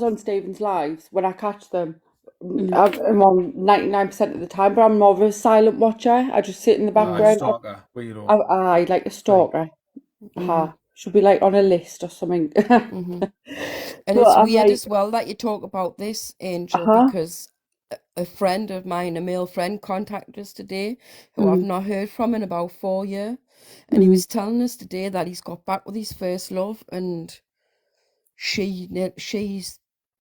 on Stephen's lives when I catch them. I'm on 99% of the time, but I'm more of a silent watcher. I just sit in the Aye, background. stalker, weirdo. I like a stalker. Should be like on a list or something. And But it's I'm weird like, as well that you talk about this, Angel, because a friend of mine, a male friend, contacted us today who I've not heard from in about 4 years. And he was telling us today that he's got back with his first love and she's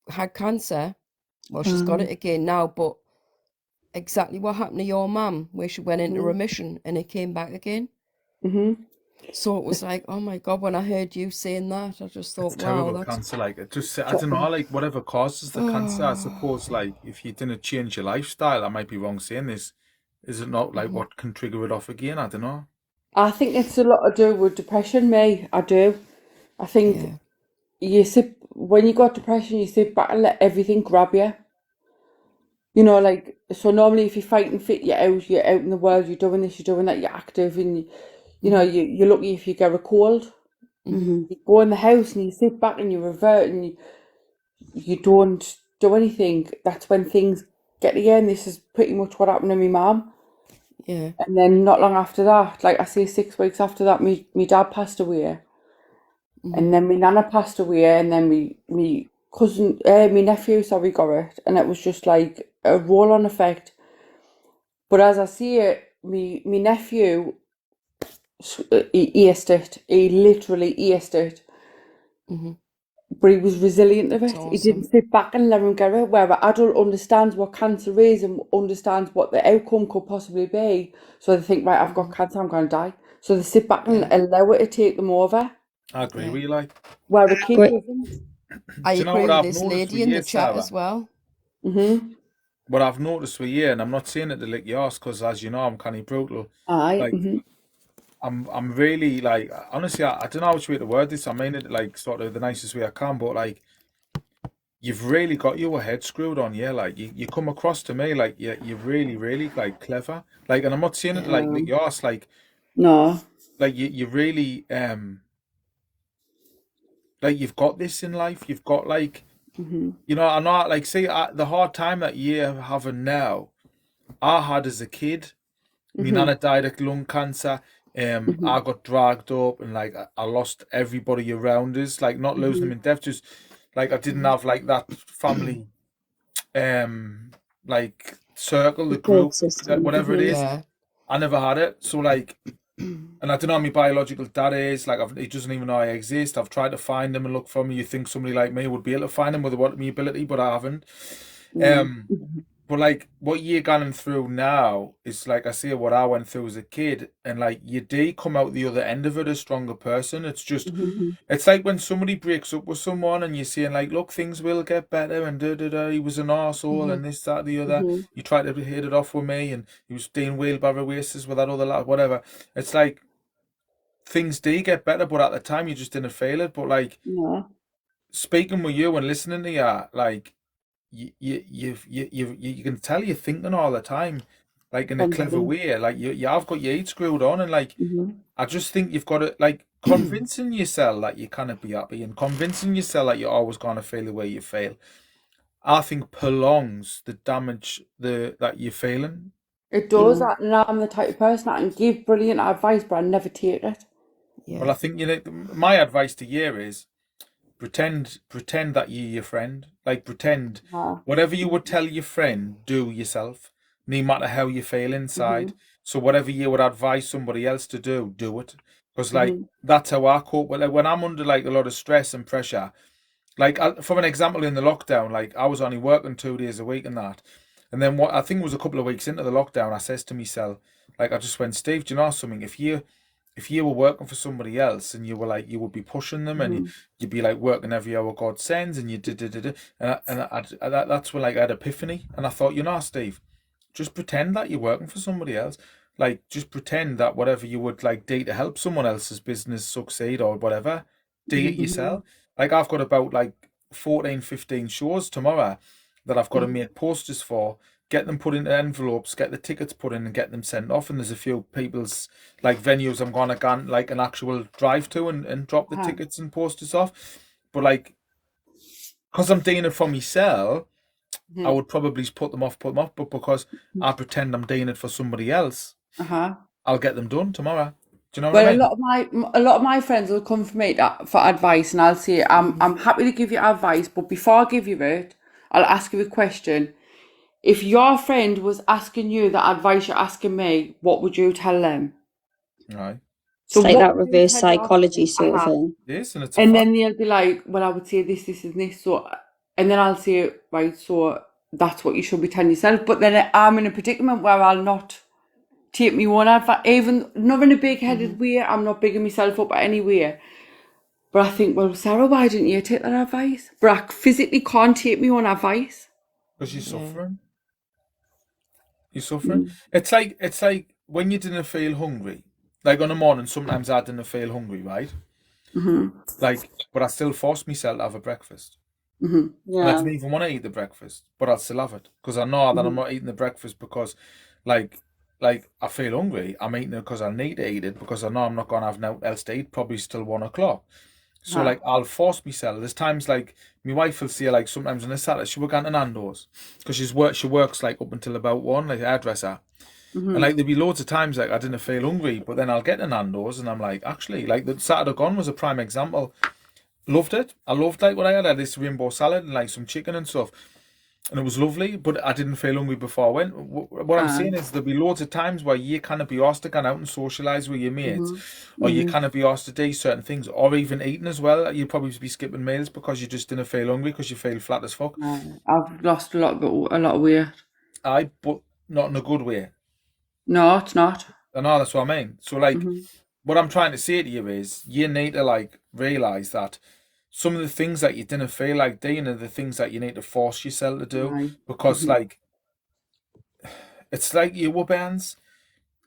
had cancer. Well, she's got it again now, but exactly what happened to your mum, where she went into remission and it came back again. So it was like, oh my God, when I heard you saying that, I just thought, It's wow, terrible, that's cancer. Like, it just, I don't know, like, whatever causes the cancer, I suppose, like, if you didn't change your lifestyle, I might be wrong saying this, is it not like what can trigger it off again? I don't know. I think it's a lot to do with depression, me. I do. I think when you got depression, you sit back and let everything grab you. You know, like, so normally if you're fighting fit, you're out in the world, you're doing this, you're doing that, you're active, and you're lucky if you get a cold. You go in the house and you sit back and you revert and you don't do anything. That's when things get to you, and this is pretty much what happened to my mum. Yeah. And then not long after that, like I say, 6 weeks after that, me dad passed away. And then my nana passed away, and then me cousin, my nephew, sorry, got it. And it was just like a roll-on effect. But as I see it, me nephew, he aced it. He literally aced it. But he was resilient of it. That's He didn't awesome. sit back and let him get it. Where an adult understands what cancer is and understands what the outcome could possibly be. So they think, right, I've got cancer, I'm going to die. So they sit back and allow it to take them over. I agree with you, like. Where a kid Great. doesn't. I Do you know agree what with I've this noticed lady with in you, the chat Sarah? as well. What I've noticed with you, and I'm not saying it to lick your ass, because as you know, I'm kind of brutal. Aye. Like, I'm really like, honestly, I don't know which way to word this. I mean it like sort of the nicest way I can, but like, you've really got your head screwed on, yeah. Like, you come across to me like you're really, really like clever. Like, and I'm not saying it to like lick your ass, No. like you really like you've got this in life. You've got like, you know, I'm not like, see, the hard time that you're having now, I had as a kid. My nana died of lung cancer. I got dragged up and like I lost everybody around us. Like, not losing them in death, just like I didn't have like that family, like circle, the Support group, that system. whatever it is. Yeah. I never had it. So like, and I don't know who my biological dad is. Like, he doesn't even know I exist. I've tried to find him and look for me. You think somebody like me would be able to find him with what my ability, but I haven't. But like what you're going through now is like I see what I went through as a kid, and like you do come out the other end of it a stronger person. It's just, it's like when somebody breaks up with someone and you're saying like, look, things will get better, and da da da. He was an arsehole and this, that, the other. You tried to hit it off with me, and he was doing wheelbarrow races with that other lad, whatever. It's like things do get better, but at the time you just didn't feel it. But like speaking with you and listening to you, like. You can tell you're thinking all the time, like in a clever way. Like you have got your head screwed on, and like I just think you've got to like convincing yourself that you cannot be happy and convincing yourself that you're always gonna feel the way you feel. I think prolongs the damage that you're feeling. It does. And I'm the type of person that can give brilliant advice, but I never take it. Well, I think, you know, my advice to you is pretend that you're your friend. Like, pretend whatever you would tell your friend, do yourself, no matter how you feel inside. So whatever you would advise somebody else to do it. Because like that's how I cope with it. When I'm under like a lot of stress and pressure, like from an example in the lockdown, like I was only working 2 days a week and that. And then what I think it was a couple of weeks into the lockdown, I says to myself, like I just went, Steve, do you know something? If you were working for somebody else and you were like, you would be pushing them and you'd be like working every hour God sends and you did. That's when like I had epiphany. And I thought, you know, Steve, just pretend that you're working for somebody else. Like, just pretend that whatever you would like do to help someone else's business succeed or whatever, do it yourself. Like, I've got about like 14, 15 shows tomorrow that I've got to make posters for, get them put into envelopes, get the tickets put in and get them sent off. And there's a few people's like venues I'm going to go like an actual drive to and drop the tickets and posters off. But like, because I'm doing it for myself, I would probably put them off. But because I pretend I'm doing it for somebody else, I'll get them done tomorrow. Do you know what I mean? A lot of my friends will come for me for advice, and I'll say I'm happy to give you advice, but before I give you it, I'll ask you a question. If your friend was asking you the advice you're asking me, what would you tell them? Right. So it's like that reverse psychology sort of thing. Yes, and it's and then they'll be like, well, I would say this, and this. So, and then I'll say, right, so that's what you should be telling yourself. But then I'm in a predicament where I'll not take me one advice, even not in a big-headed way. I'm not bigging myself up any way. But I think, well, Sarah, why didn't you take that advice? But I physically can't take me one advice. Because you're suffering. You're suffering. It's like when you didn't feel hungry. Like on a morning, sometimes I didn't feel hungry, right? Like, but I still force myself to have a breakfast. And I didn't even want to eat the breakfast, but I'll still have it because I know that I'm not eating the breakfast because, like I feel hungry. I'm eating it because I need to eat it because I know I'm not gonna have nothing else to eat probably till 1 o'clock. So like I'll force myself. There's times like my wife will say like sometimes on a Saturday she will go to Nando's because she works like up until about 1, like a hairdresser. And like there'll be loads of times like I didn't feel hungry, but then I'll get to Nando's and I'm like, actually, like the Saturday gone was a prime example. Loved it. I loved like what I had. I had this rainbow salad and like some chicken and stuff. And it was lovely, but I didn't feel hungry before I went. What I'm saying is there'll be loads of times where you kind of be asked to go out and socialise with your mates, or you kind of be asked to do certain things, or even eating as well. You'd probably be skipping meals because you just didn't feel hungry because you feel flat as fuck. I've lost a lot of weight. But not in a good way. No, it's not. I know, that's what I mean. So like, what I'm trying to say to you is you need to like realise that some of the things that you didn't feel like doing are the things that you need to force yourself to do. Right. Because like, it's like you were bands.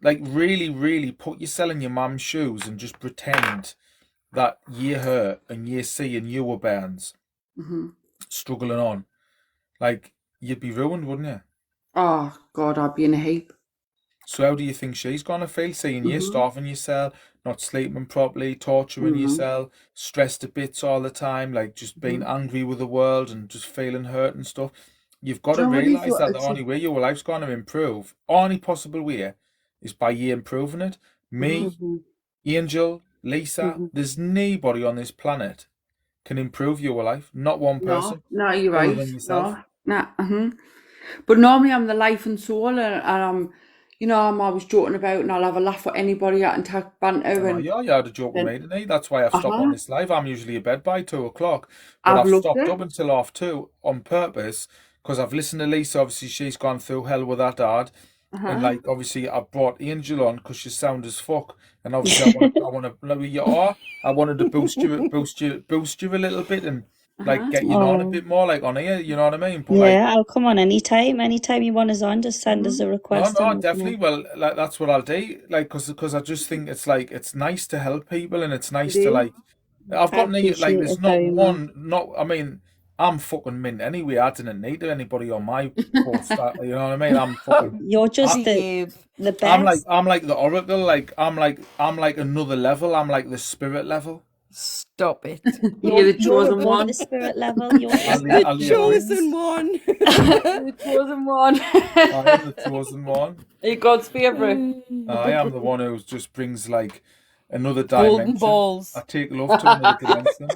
Like really, really put yourself in your mum's shoes and just pretend that you're her and you're seeing your bands struggling on. Like, you'd be ruined, wouldn't you? Oh, God, I'd be in a heap. So how do you think she's gonna feel, seeing you starving yourself, not sleeping properly, torturing yourself, stressed to bits all the time, like just being angry with the world and just feeling hurt and stuff? You've got Do to you know what he realise thought? that the only way your life's gonna improve, only possible way, is by you improving it. Me, Angel, Lisa, there's nobody on this planet can improve your life. Not one person. No, you're other right. than yourself. No. But normally I'm the life and soul, and I'm, you know, I'm always joking about, and I'll have a laugh with anybody I can take banter. Oh, And yeah, you had a joke with me today. That's why I've stopped on this live. I'm usually in bed by 2 o'clock, but I've I've loved stopped it. up until half 2 on purpose because I've listened to Lisa. Obviously, she's gone through hell with her dad, and like obviously I brought Angel on because she's sound as fuck, and obviously I want to, I wanted to boost you a little bit and like get you on a bit more, like on here. You know what I mean? But like, Yeah, I'll come on anytime. Anytime you want us on, just send us a request. no, and we'll come definitely. on. Well, like that's what I'll do. Like, because I just think it's like it's nice to help people, and it's nice It to is. like. I've I got like appreciate there's it not very one, not. I mean, I'm fucking mint anyway. I didn't need anybody on my post. You know what I mean? I'm fucking. You're just Dave. the I'm best. like the oracle. Like I'm like another level. I'm like the spirit level. Stop it. You're the You're chosen above one. the spirit level. You're I'll just leave Chosen one. You're the chosen one. I am the chosen one. You're God's favourite. I am the one who just brings like another Golden dimension. balls. I take love to another dimension.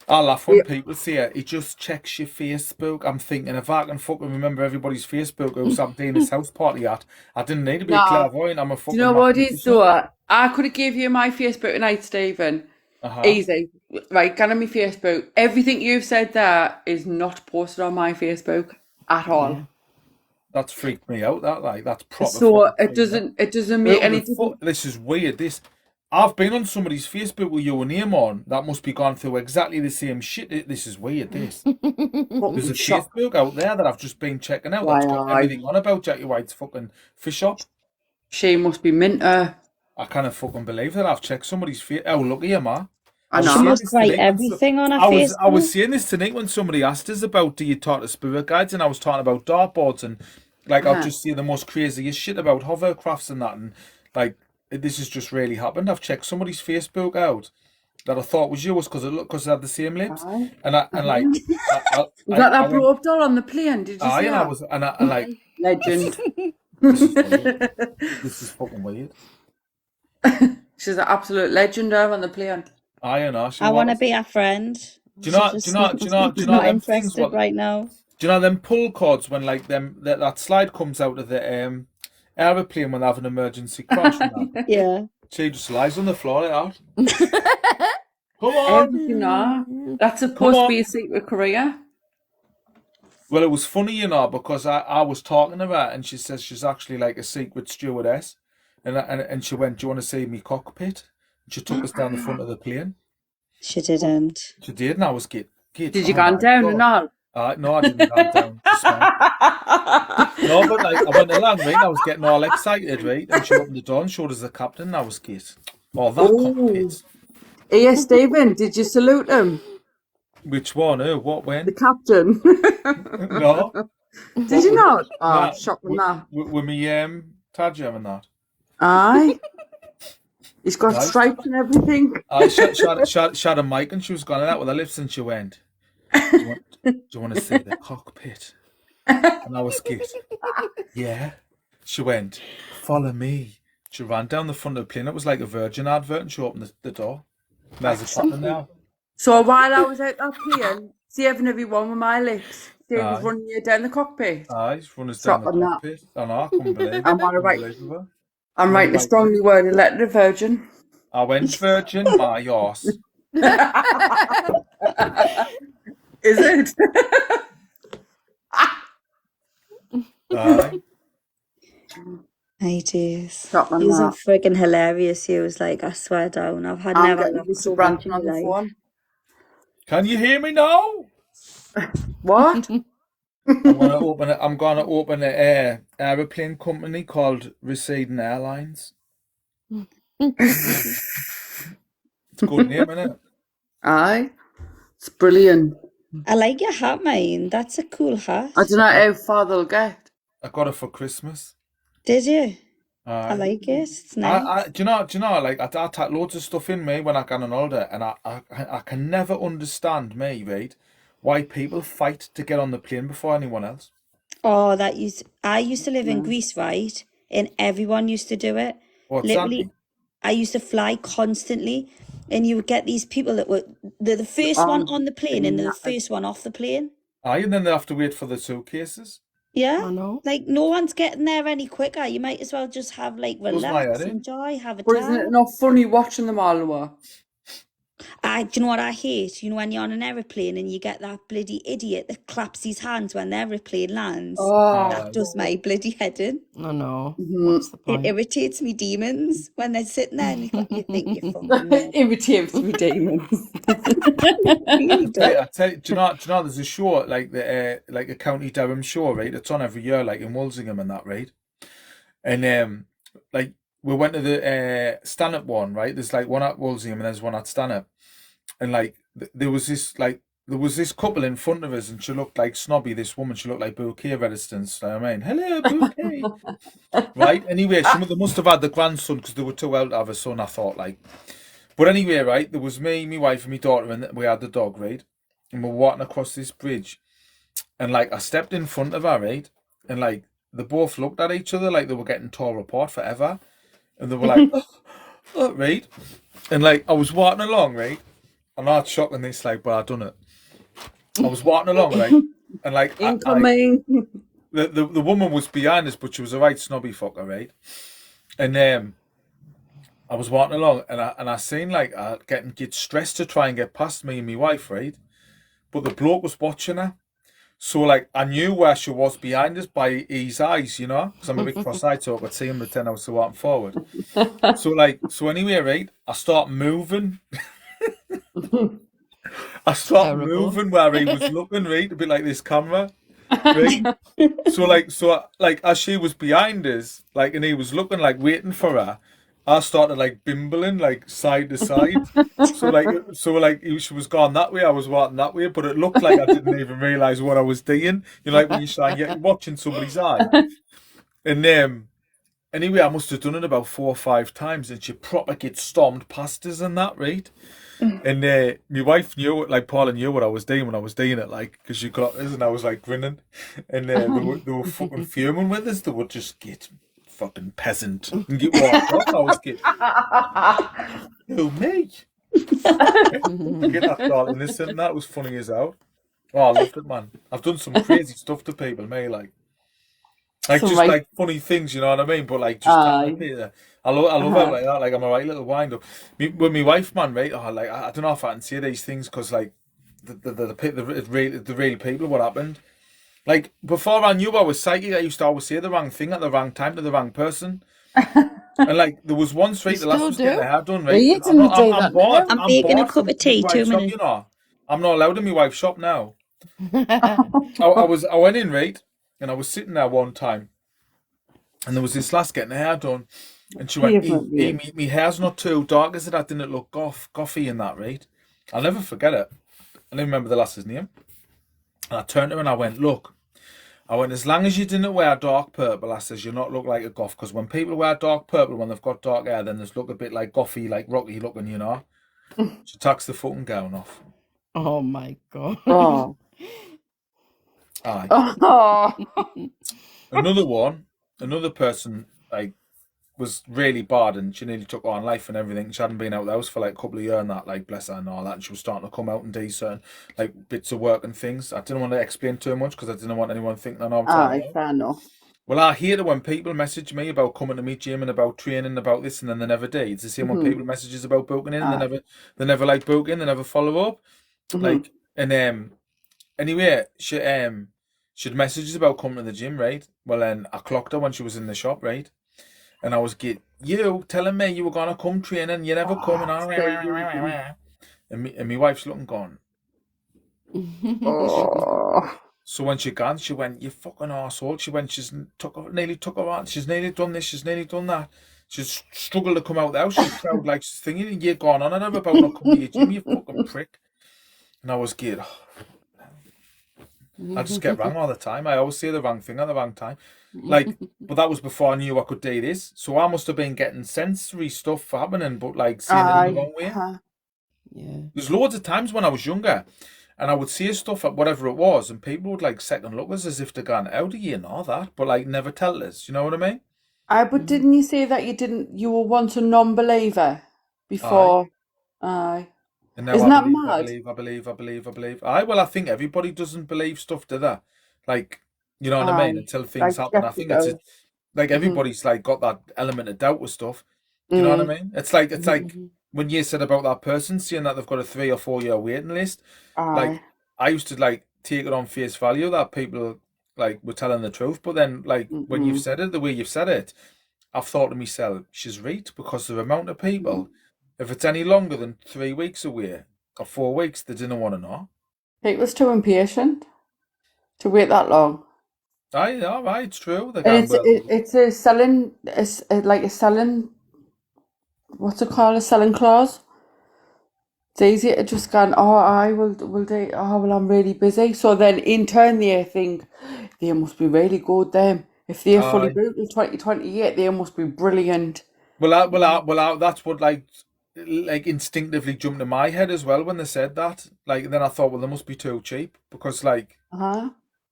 I laugh when people say it. He just checks your Facebook. I'm thinking, if I can fucking remember everybody's Facebook who's I'm doing this house party at, I didn't need to be a clairvoyant. I'm a Do fucking. you know what it is though? I could have gave you my Facebook tonight, Stephen. Easy. Right, get on my Facebook. Everything you've said there is not posted on my Facebook at all. That's freaked me out. That's proper. So fucking it doesn't make any difference. difference. This is weird. I've been on somebody's Facebook with your name on. That must be going through exactly the same shit. This is weird. There's a Facebook out there that I've just been checking out. That's got everything on about Jackie White's fucking fish shop. She must be minter. I can't fucking believe that I've checked somebody's face. Oh, look here, ma. I She know. must write everything on her I Facebook. was saying this tonight when somebody asked us about do you talk to spirit guides, and I was talking about dartboards and like I'll just see the most craziest shit about hovercrafts and that, and like this has just really happened. I've checked somebody's Facebook out that I thought was yours because they had the same lips, and like Was that blow up doll on the plane? Did you see and that? I was and like Legend. this is weird. This is fucking weird. She's an absolute legend over on the plane. I want to be a friend. Do you know not them things? interested right now. Do you know them pull cords when like that slide comes out of the aeroplane when they have an emergency crash? And that? Yeah. She just lies on the floor like that. Come on. You know, that's supposed to be a secret career. Well, it was funny, because I was talking to her and she says she's actually like a secret stewardess, and she went, "Do you want to see me cockpit?" And she took us down the front of the plane. She didn't. She did, and I was get. Did you go down or not? No, I didn't go down. No, but like I went along, right? I was getting all excited, right? And she opened the door and showed us the captain, and I was get. Oh, that cockpit. Hey, Stephen, did you salute him? Which one? What when? The captain. No. Did you not? Oh, Nah, shocking that. With me Tadjam and that. Aye. He's got Right. stripes and everything. I shot a mic and she was going out with her lips and she went, do you want to see the cockpit? And I was scared. Yeah. She went, follow me. She ran down the front of the plane. It was like a Virgin advert and she opened the door. And there's a captain now. So while I was out that plane, saving everyone with my lips, Dave was running you down the cockpit. Aye, he's running us down the Stop on that. cockpit. I know, I couldn't believe it. I'm on a right. Unbelievable. I'm writing a strongly worded letter to Virgin. I went Virgin, my arse. Is it? Aye. Hey, jeez. Stopping He was that. friggin' hilarious. He was like, I swear down, I've I'm never getting laughed used to so much Branton in on my the life. phone. Can you hear me now? What? I'm gonna open an aeroplane company called Receding Airlines. It's a good name, isn't it? Aye. It's brilliant. I like your hat, mate. That's a cool hat. I don't know how far they'll get. I got it for Christmas. Did you? I Aye. like it. It's nice. Do you know, like I take loads of stuff in me when I get on holiday, and I can never understand me, right? Why people fight to get on the plane before anyone else. Oh, I used to live in Greece, right? And everyone used to do it. What's that? Literally, I used to fly constantly, and you would get these people that were the first one on the plane and the first one off the plane. Aye, and then they have to wait for the suitcases. Yeah, I know. like no one's getting there any quicker. You might as well just have like my relax, head in. enjoy, have a But isn't it time. not funny watching them all the way? Do you know what I hate? You know when you're on an aeroplane and you get that bloody idiot that claps his hands when the aeroplane lands. Oh. That does my bloody head in. I know. Mhm. What's the It point? irritates me demons when they're sitting there and you think you're fucking mad. Irritates me demons. Really does. I tell you, do you know, there's a show like like a County Durham show, right? It's on every year, like in Walsingham and that, right? And like we went to the stand-up one, right? There's like one at Walsingham and there's one at stand-up, and like there was this couple in front of us, and she looked like snobby. This woman, she looked like bouquet residence. I mean, hello, bouquet, right? Anyway, they must have had the grandson because they were too old to have a son. I thought, like. But anyway, right, there was me, my wife, and my daughter, and we had the dog, right? And we're walking across this bridge. And, like, I stepped in front of her, right? And, like, they both looked at each other like they were getting tore apart forever. And they were like, oh, right? And, like, I was walking along, right? I'm not shocking this, like, but I done it. I was walking along, right? And, like, Incoming. the woman was behind us, but she was a right snobby fucker, right? And, I was walking along and I seen like get stressed to try and get past me and my wife, right? But the bloke was watching her. So like I knew where she was behind us by his eyes, you know, because I'm a bit cross-eyed, so I could see him but then I was still walking forward. So anyway, right, I start moving. I start moving where he was looking, right, a bit like this camera. Right? so as she was behind us, like, and he was looking like waiting for her, I started like bimbling like side to side. So like she was going that way, I was walking that way, but it looked like I didn't even realise what I was doing. You know, like when you're watching somebody's eye. And anyway, I must have done it about 4 or 5 times, and she proper gets stormed past us and that, right? And my wife knew it, like Paula knew what I was doing when I was doing it, like, because she got us, and I was like grinning, and they were fucking fuming with us. They would just get fucking peasant and get walked off. I was getting, who, me? Get that thought innocent. That was funny as hell. Oh, I loved it, man. I've done some crazy stuff to people, mate, like just like funny things, you know what I mean? But like just I love it like that. Like I'm a right little wind up. With my wife, man, right? Oh, like I don't know if I can say these things because like the real people, what happened. Like before I knew I was psychic, I used to always say the wrong thing at the wrong time to the wrong person. And like there was once, right, the last was getting their hair done, right? I'm bored. I'm making a cup of tea, 2 minutes. You know, I'm not allowed in my wife's shop now. I went in, right, and I was sitting there one time, and there was this lass getting her hair done, and she went, me hair's not too dark, is it? I didn't look goffy in that, right? I'll never forget it. I don't remember the lass's name. And I turned to her and I went, look, as long as you didn't wear dark purple, I says, you'll not look like a goth, because when people wear dark purple, when they've got dark hair, then they look a bit like goffy, like rocky looking, you know? She takes the fucking gown off. Oh my God. Oh. Aye. Oh. Another person, like, was really bad, and she nearly took her own life and everything. She hadn't been out of the house for like a couple of years and that, like, bless her and all that, and she was starting to come out and do certain like bits of work and things. I didn't want to explain too much because I didn't want anyone thinking I know what I'm talking about. Fair enough. Well, I hate it when people message me about coming to meet Jim and about training about this, and then they never do. It's the same when people messages about booking in, and they never like booking, they never follow up. Like, and anyway, she'd messages about coming to the gym, right? Well, then I clocked her when she was in the shop, right? And I was you telling me you were gonna come training, you never come, and my wife's looking gone. Oh. So when she gone, she went, "You fucking arsehole." She went, nearly took her out. She's nearly done this. She's nearly done that. She's struggled to come out the house. She's proud, like she's thinking, and you're gone on and her about not coming to your gym, you fucking prick. And I was getting, I just get wrong all the time. I always say the wrong thing at the wrong time. Like, but that was before I knew I could do this. So I must have been getting sensory stuff happening, but like seeing it in the wrong way. Yeah. There's loads of times when I was younger, and I would see stuff at whatever it was, and people would like second look us as if they're going, "How do you know that?" But like never tell us. You know what I mean? But didn't you say that you were once a non-believer before? Aye. And now Isn't I that believe, I mad? believe, I believe, I believe, I believe. Well, I think everybody doesn't believe stuff, do they? Like, you know what I mean? Aye. Until things Like happen. I think it's skeptical. like Mhm. everybody's like got that element of doubt with stuff. You know what I Mm. mean? It's like when you said about that person saying that they've got a 3 or 4 year waiting list. Like Aye. I used to like take it on face value that people like were telling the truth, but then like when you've said it the way you've said it, I've thought to myself, she's right, because the amount of people, if it's any longer than 3 weeks away or 4 weeks, they didn't want to know. People's too impatient to wait that long. Aye, all right, it's true. They're And going, well, it's a selling, like a selling, what's it called? A selling clause. It's easy to just go, oh, I will do, oh, well, I'm really busy. So then in turn they think they must be really good then. If they're fully aye. booked in 2028, they must be brilliant. That's what like instinctively jumped in my head as well when they said that. Like, and then I thought, well, they must be too cheap because, like, Uh-huh.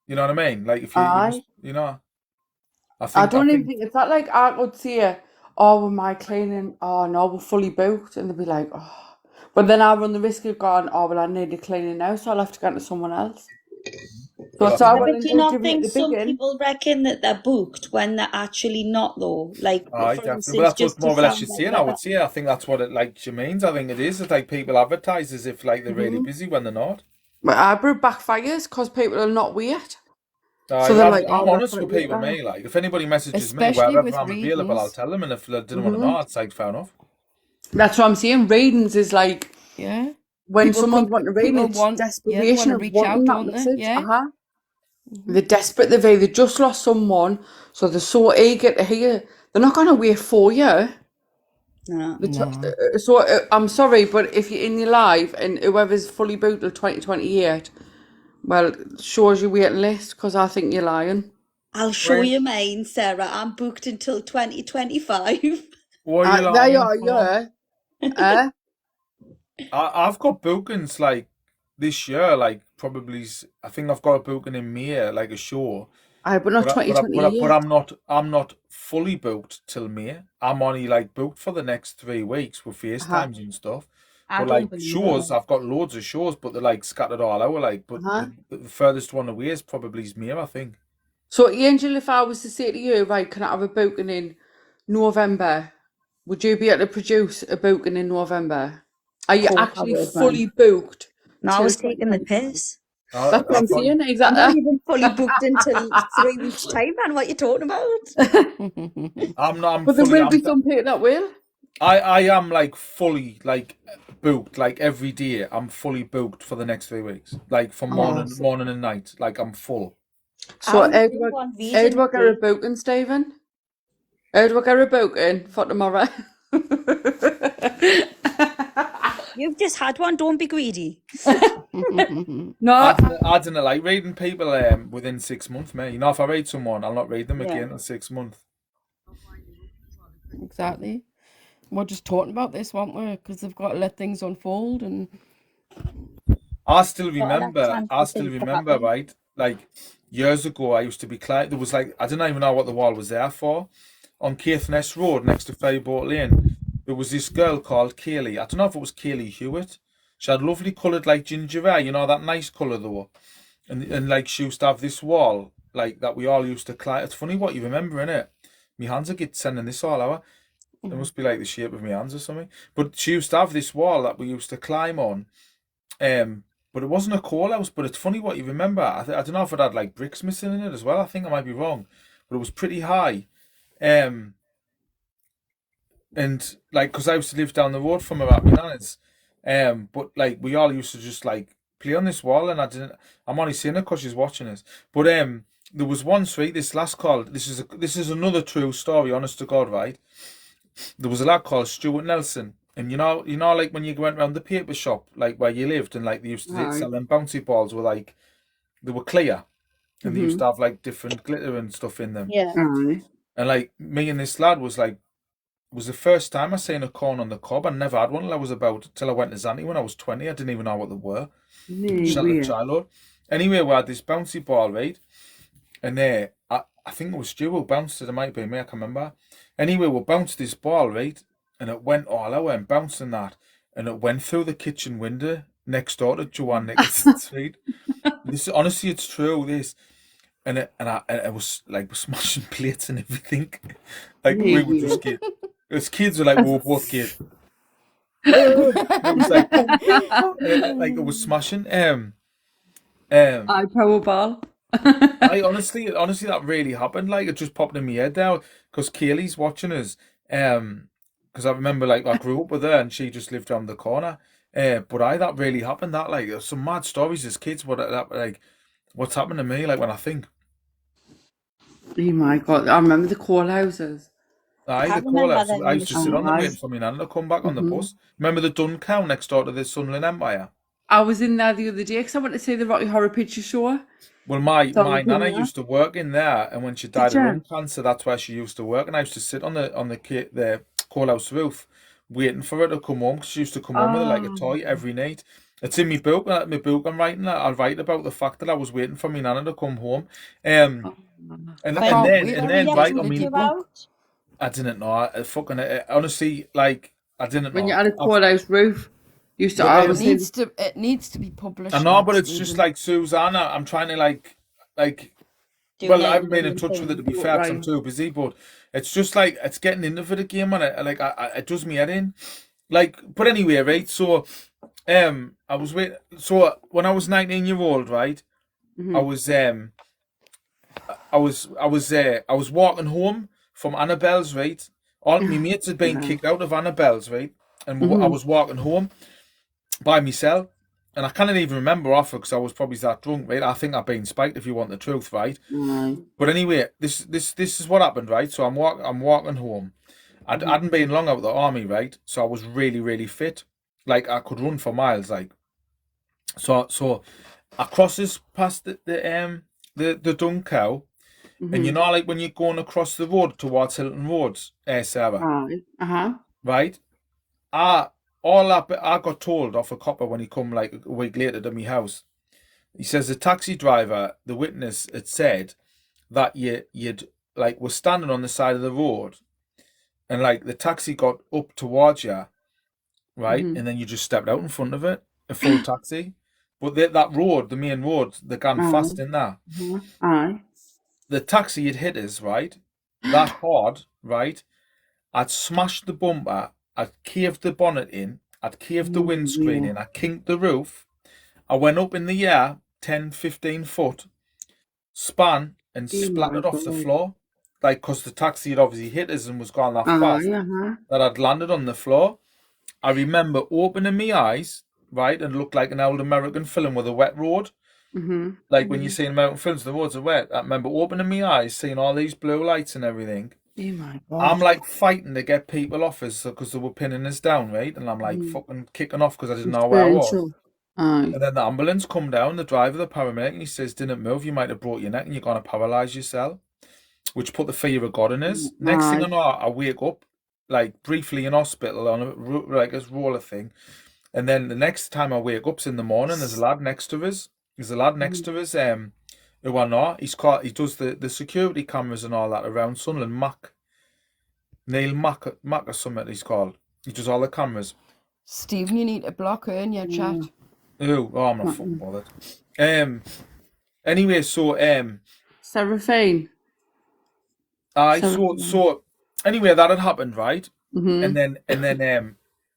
you know what I mean? Like, if you must, Aye. you know, I I think, don't even think it's that like I could say, oh, with my cleaning, oh no, we're fully booked, and they'd be like, oh. But then I run the risk of going, oh, well, I need a cleaning now, so I'll have to go to someone else. So well, I it's all think, Yeah, well but and do you good not giving it think the big some in. people reckon that they're booked when they're actually not, though? Like, aye, for definitely. Well, instance, that's what just to more or less sound she's like saying. I that. would say, I think that's what it like she means. I think it is. It's like people advertise as if like they're really Mm-hmm. busy when they're not. But Eyebrow backfires because people are not wait. Aye, So they're well, like, oh, I'm we're honest fully with wait people, now. me. Like, if anybody messages me Especially wherever with I'm available, I'll readings. tell them. And if they didn't want to Mm-hmm. know, it's like fair enough. That's what I'm saying. Readings is like Yeah. when People someone's come. wanting to read, People it's want. Yeah, they want desperation to of reach wanting out, that don't they? message. Yeah. They're desperate. They've either just lost someone, so they're so eager to hear. They're not going to wait for you. No. No. So I'm sorry, but if you're in your live and whoever's fully booked till 2028, well, shows your waiting list because I think you're lying. I'll show Right. you mine, Sarah. I'm booked until 2025. What are you There you lying are, for? yeah. I've got bookings like this year, like probably. I think I've got a booking in May, like a show. But not But 2028. I'm not fully booked till May. I'm only like booked for the next 3 weeks with Uh-huh. FaceTimes and stuff. I But don't like believe shows, it. I've got loads of shows, but they're like scattered all over. Like, but Uh-huh. the furthest one away is probably May, I think. So, Angel, if I was to say to you, right, can I have a booking in November? Would you be able to produce a booking in November? Are Of you course I actually would, man. fully booked No, I till was taking the 2025? piss. That's what I I'm thought saying, I'm not exactly. even fully booked until 3 weeks' time, man. What you talking about? I'm not. I'm But there fully. will be some people that will. I am like fully like booked like every day. I'm fully booked for the next 3 weeks, like from Oh, morning and night. Like I'm full. I so only how do do one I, how reading do a I get a day. booking, Stephen? How do I get a booking for tomorrow? You've just had one. Don't be greedy. No, I didn't like reading people within 6 months, mate. You know, if I read someone, I'll not read them Yeah. again in 6 months. Exactly. We're just talking about this, weren't we? Because they've got to let things unfold, and I still Got enough remember. time I for still things to remember, happen. right? Like years ago, I used to be client. There was like I didn't even know what the wall was there for. On Caithness Road, next to Ferryboat Lane, there was this girl called Kaylee. I don't know if it was Kaylee Hewitt. She had lovely coloured like ginger hair, you know that nice colour though. And like she used to have this wall like that we all used to climb. It's funny what you remember, innit? My hands are get sending this all out. It must be like the shape of my hands or something. But she used to have this wall that we used to climb on. But it wasn't a coal house. But it's funny what you remember. I don't know if it had like bricks missing in it as well. I think I might be wrong, but it was pretty high. Um, and like, because I used to live down the road from her at my nana's, but like we all used to just like play on this wall, and I'm only seeing her because she's watching us. But there was once, right, this last call. This is another true story, honest to God, right? There was a lad called Stuart Nelson, and like when you went round the paper shop, like where you lived, and like they used to sell them bouncy balls were like they were clear, and they used to have like different glitter and stuff in them. Yeah. Aye. And like me and this lad was the first time I seen a corn on the cob. I never had one till I went to Zante when I was 20. I didn't even know what they were. Sheltered childhood. Anyway, we had this bouncy ball, right? And I think it was Stu who bounced it. It might be me, I can't remember. Anyway, we bounced this ball, right? And it went all out and bouncing that. And it went through the kitchen window next door to Joanne Nicholson's street. This, honestly, it's true, this. And it was like smashing plates and everything. Like we would just get, as kids were like, we were both kids. It was like, it was smashing. I Powerball. I honestly, that really happened. Like, it just popped in my head now because Kaylee's watching us. Because I remember, like, I grew up with her and she just lived around the corner. But that really happened. That, like, there's some mad stories as kids. Like, what's happened to me? Like, when I think. Oh my God! I remember the call houses. Aye, the call house. I used to sit on them waiting for me nan to come back on the bus. Remember the Dun Cow next door to the Sunderland Empire? I was in there the other day because I went to see the Rocky Horror Picture Show. Well, my nana used to work in there, and when she died of lung cancer, that's where she used to work. And I used to sit on the call house roof, waiting for her to come home. Cause she used to come home with like a toy every night. It's in my book. I'm writing that. I'll write about the fact that I was waiting for my nana to come home. And then right on my book, I didn't know. Honestly, like, I didn't know. When you're on a call house roof. It needs to be published. I know, but it's just like Susanna. I'm trying to like. Well, I haven't been in touch with it to be fair, 'cause I'm too busy. But it's just like it's getting into the game, and it does me head in. Like, but anyway, right? So, I was waiting. So when I was 19-year-old, right? I was walking home from Annabelle's, right? All my mates had been kicked out of Annabelle's, right? And I was walking home by myself, and I can't even remember off because I was probably that drunk, right? I think I've been spiked, if you want the truth, right? But anyway, this is what happened, right? So I'm walking home. I hadn't been long out of the army, right? So I was really, really fit. Like, I could run for miles, like. So I crosses past the Dun Cow, and you know, like when you're going across the road towards Hilton Roads, Sarah, right? I got told off a copper when he come like a week later to my house. He says the taxi driver, the witness, had said that you'd like were standing on the side of the road, and like the taxi got up towards you, right, and then you just stepped out in front of it, a full taxi. But that road, the main road, they gone fast in there. The taxi had hit us, right, that hard, right. I'd smashed the bumper. I'd caved the bonnet in, I'd caved the windscreen in, I kinked the roof, I went up in the air 10, 15 foot, span and splattered off the floor, like, because the taxi had obviously hit us and was going that fast, that I'd landed on the floor. I remember opening my eyes, right, and looked like an old American film with a wet road, like when you see in American films, the roads are wet. I remember opening my eyes, seeing all these blue lights and everything. Oh my God. I'm like fighting to get people off us because they were pinning us down, right? And I'm like fucking kicking off because I didn't know where I was. And then the ambulance come down, the driver, the paramedic, and he says, "Didn't move, you might have broke your neck and you're going to paralyse yourself," which put the fear of God in us. Next thing I know, I wake up, like briefly in hospital on a roller thing. And then the next time I wake up's in the morning, there's a lad next to us. Who I know, he does the security cameras and all that around Sunderland. Neil Mack or something he's called. He does all the cameras. Stephen, you need to block her in your chat. Oh, I'm not fucking bothered. Anyway, so Seraphine. So anyway, that had happened, right? And then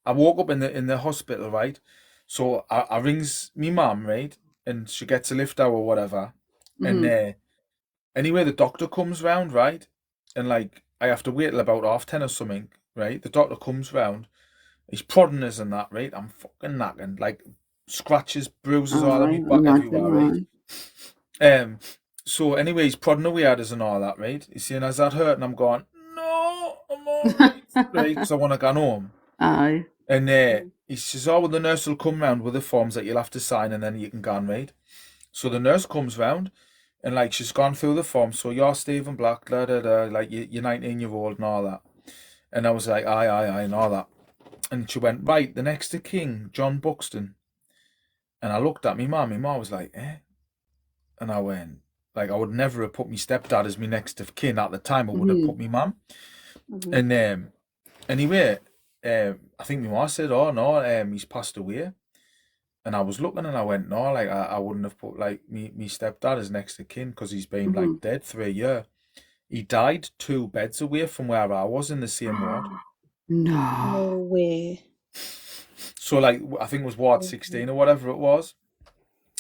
I woke up in the hospital, right? So I rings me mum, right, and she gets a lift out or whatever. And anyway, the doctor comes round, right, and like I have to wait till about 10:30 or something right? The doctor comes round, he's prodding us and that, right? I'm fucking knacking, like scratches, bruises all on Aye, my back imagine, everywhere, right? So anyway, he's prodding away at us and all that, right? He's saying, "Has that hurt?" And I'm going, "No, I'm all right," right? Because I want to go home. aye. And he says, "Oh, well, the nurse will come round with the forms that you'll have to sign, and then you can go on, right?" So the nurse comes round, and like she's gone through the forms. So you're Stephen Black, da da da, like you're 19-year-old and all that. And I was like, aye, and all that. And she went, "Right, the next of kin, John Buxton." And I looked at me mum. My mum was like, "Eh?" And I went, like, I would never have put my stepdad as my next of kin at the time. I would have put my mum. And anyway, I think my mum said, "Oh no, he's passed away." And I was looking and I went, "No, like I wouldn't have put like me stepdad as next of kin because he's been like dead for a year. He died 2 beds away from where I was in the same ward." No. No way. So like I think it was ward 16 or whatever it was.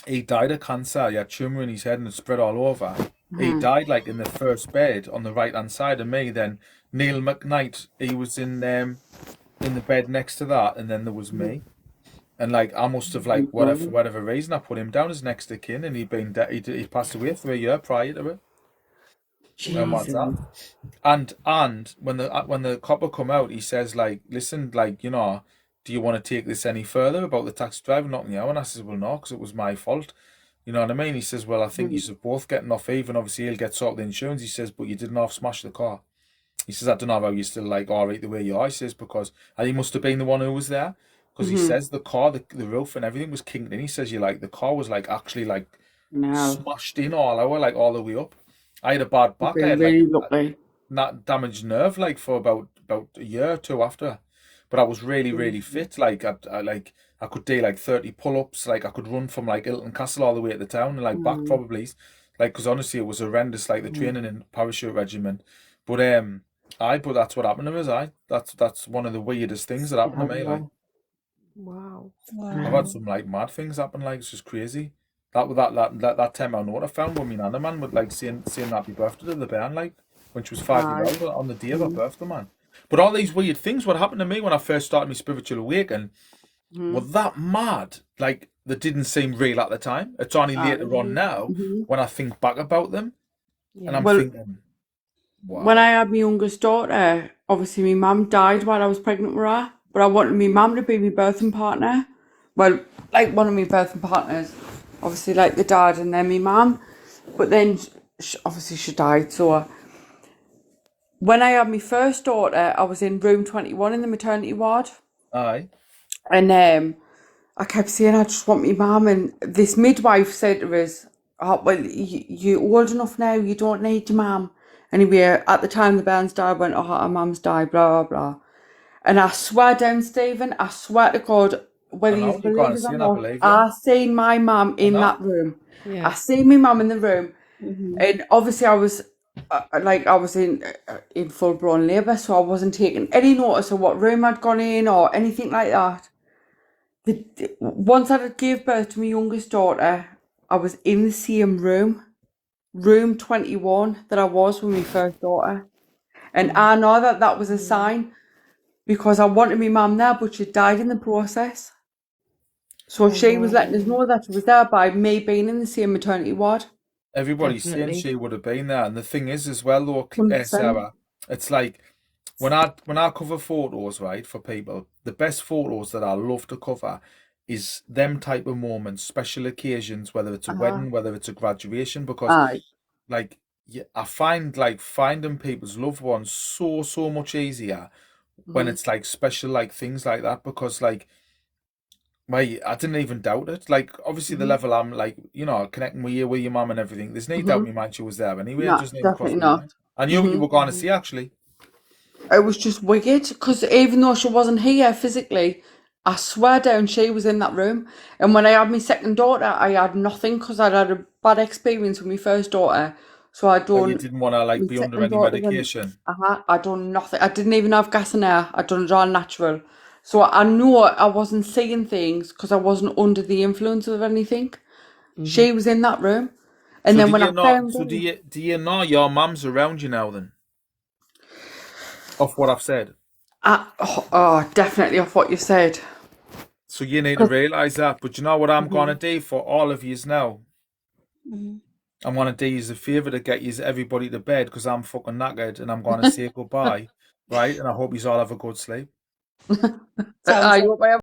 He died of cancer. He had tumour in his head and it spread all over. He died like in the first bed on the right hand side of me. Then Neil McKnight, he was in the bed next to that, and then there was me. And like I must have like for whatever reason I put him down as next of kin, and he'd been he passed away for a year prior to it. And what's that? And when the copper come out, he says like, "Listen, like do you want to take this any further about the taxi driver knocking you out?" And I says, "Well, no, because it was my fault." You know what I mean? He says, "Well, I think you're both getting off even. Obviously, he'll get sort of the insurance." He says, "But you didn't half smash the car." He says, "I don't know how you're still like all right the way you are." He says, "Because he must have been the one who was there." Because he says the car, the roof and everything was kinked in. He says, the car was like actually like smashed in all the way up. I had a bad back. I had like that damaged nerve like for about a year or two after. But I was really fit. Like I could do like 30 pull-ups. Like I could run from like Ilton Castle all the way to the town and like back probably. Like because honestly it was horrendous. Like the training in parachute regiment. But but that's what happened to us. That's one of the weirdest things that happened to me. Like Wow. I've had some like mad things happen. Like it's just crazy. That time I note I found when my nana man would like saying happy birthday to the band like when she was 5 years old on the day of her birthday, man. But all these weird things, what happened to me when I first started my spiritual awakening, were that mad. Like they didn't seem real at the time. It's only later on now when I think back about them, and I'm thinking, wow. When I had my youngest daughter, obviously my mum died while I was pregnant with her, but I wanted my mum to be my birthing partner. Well, like one of my birthing partners, obviously like the dad and then my mum. But then obviously she died, so when I had my first daughter, I was in room 21 in the maternity ward. Aye. And I kept saying, "I just want my mum." And this midwife said to us, "Oh, well, you're old enough now, you don't need your mum." Anyway, at the time the bairns died, I went, "Oh, our mum's died, blah, blah, blah." And I swear down, Stephen, I swear to God, whether you believe it or not, I seen my mum in that room. Yeah. I seen my mum in the room. And obviously I was I was in full blown labour, so I wasn't taking any notice of what room I'd gone in or anything like that. Once I gave birth to my youngest daughter, I was in the same room 21 that I was with my first daughter. And I know that was a sign because I wanted my mum there, but she died in the process. So she was letting us know that she was there by me being in the same maternity ward. Everybody's saying she would have been there, and the thing is as well, though, Sarah, it's like when I cover photos, right, for people, the best photos that I love to cover is them type of moments, special occasions, whether it's a wedding, whether it's a graduation, because like I find like finding people's loved ones so much easier when it's like special like things like that, because like I didn't even doubt it. Like, obviously, the level I'm like, connecting with your mum and everything. There's no doubt in my mind she was there anyway. No, just definitely not. I knew what you were going to see, actually. It was just wicked because even though she wasn't here physically, I swear down she was in that room. And when I had my second daughter, I had nothing because I'd had a bad experience with my first daughter. So I don't. But you didn't want to like be under any medication. I done nothing. I didn't even have gas and air. I done it all natural. So I know I wasn't seeing things because I wasn't under the influence of anything. She was in that room. And then when I found do you know your mum's around you now then? Of what I've said. Definitely off what you said. So you need to realise that. But you know what I'm going to do for all of yous now? I'm going to do you a favour to get you everybody to bed because I'm fucking knackered and I'm going to say goodbye, right? And I hope you all have a good sleep. Sounds You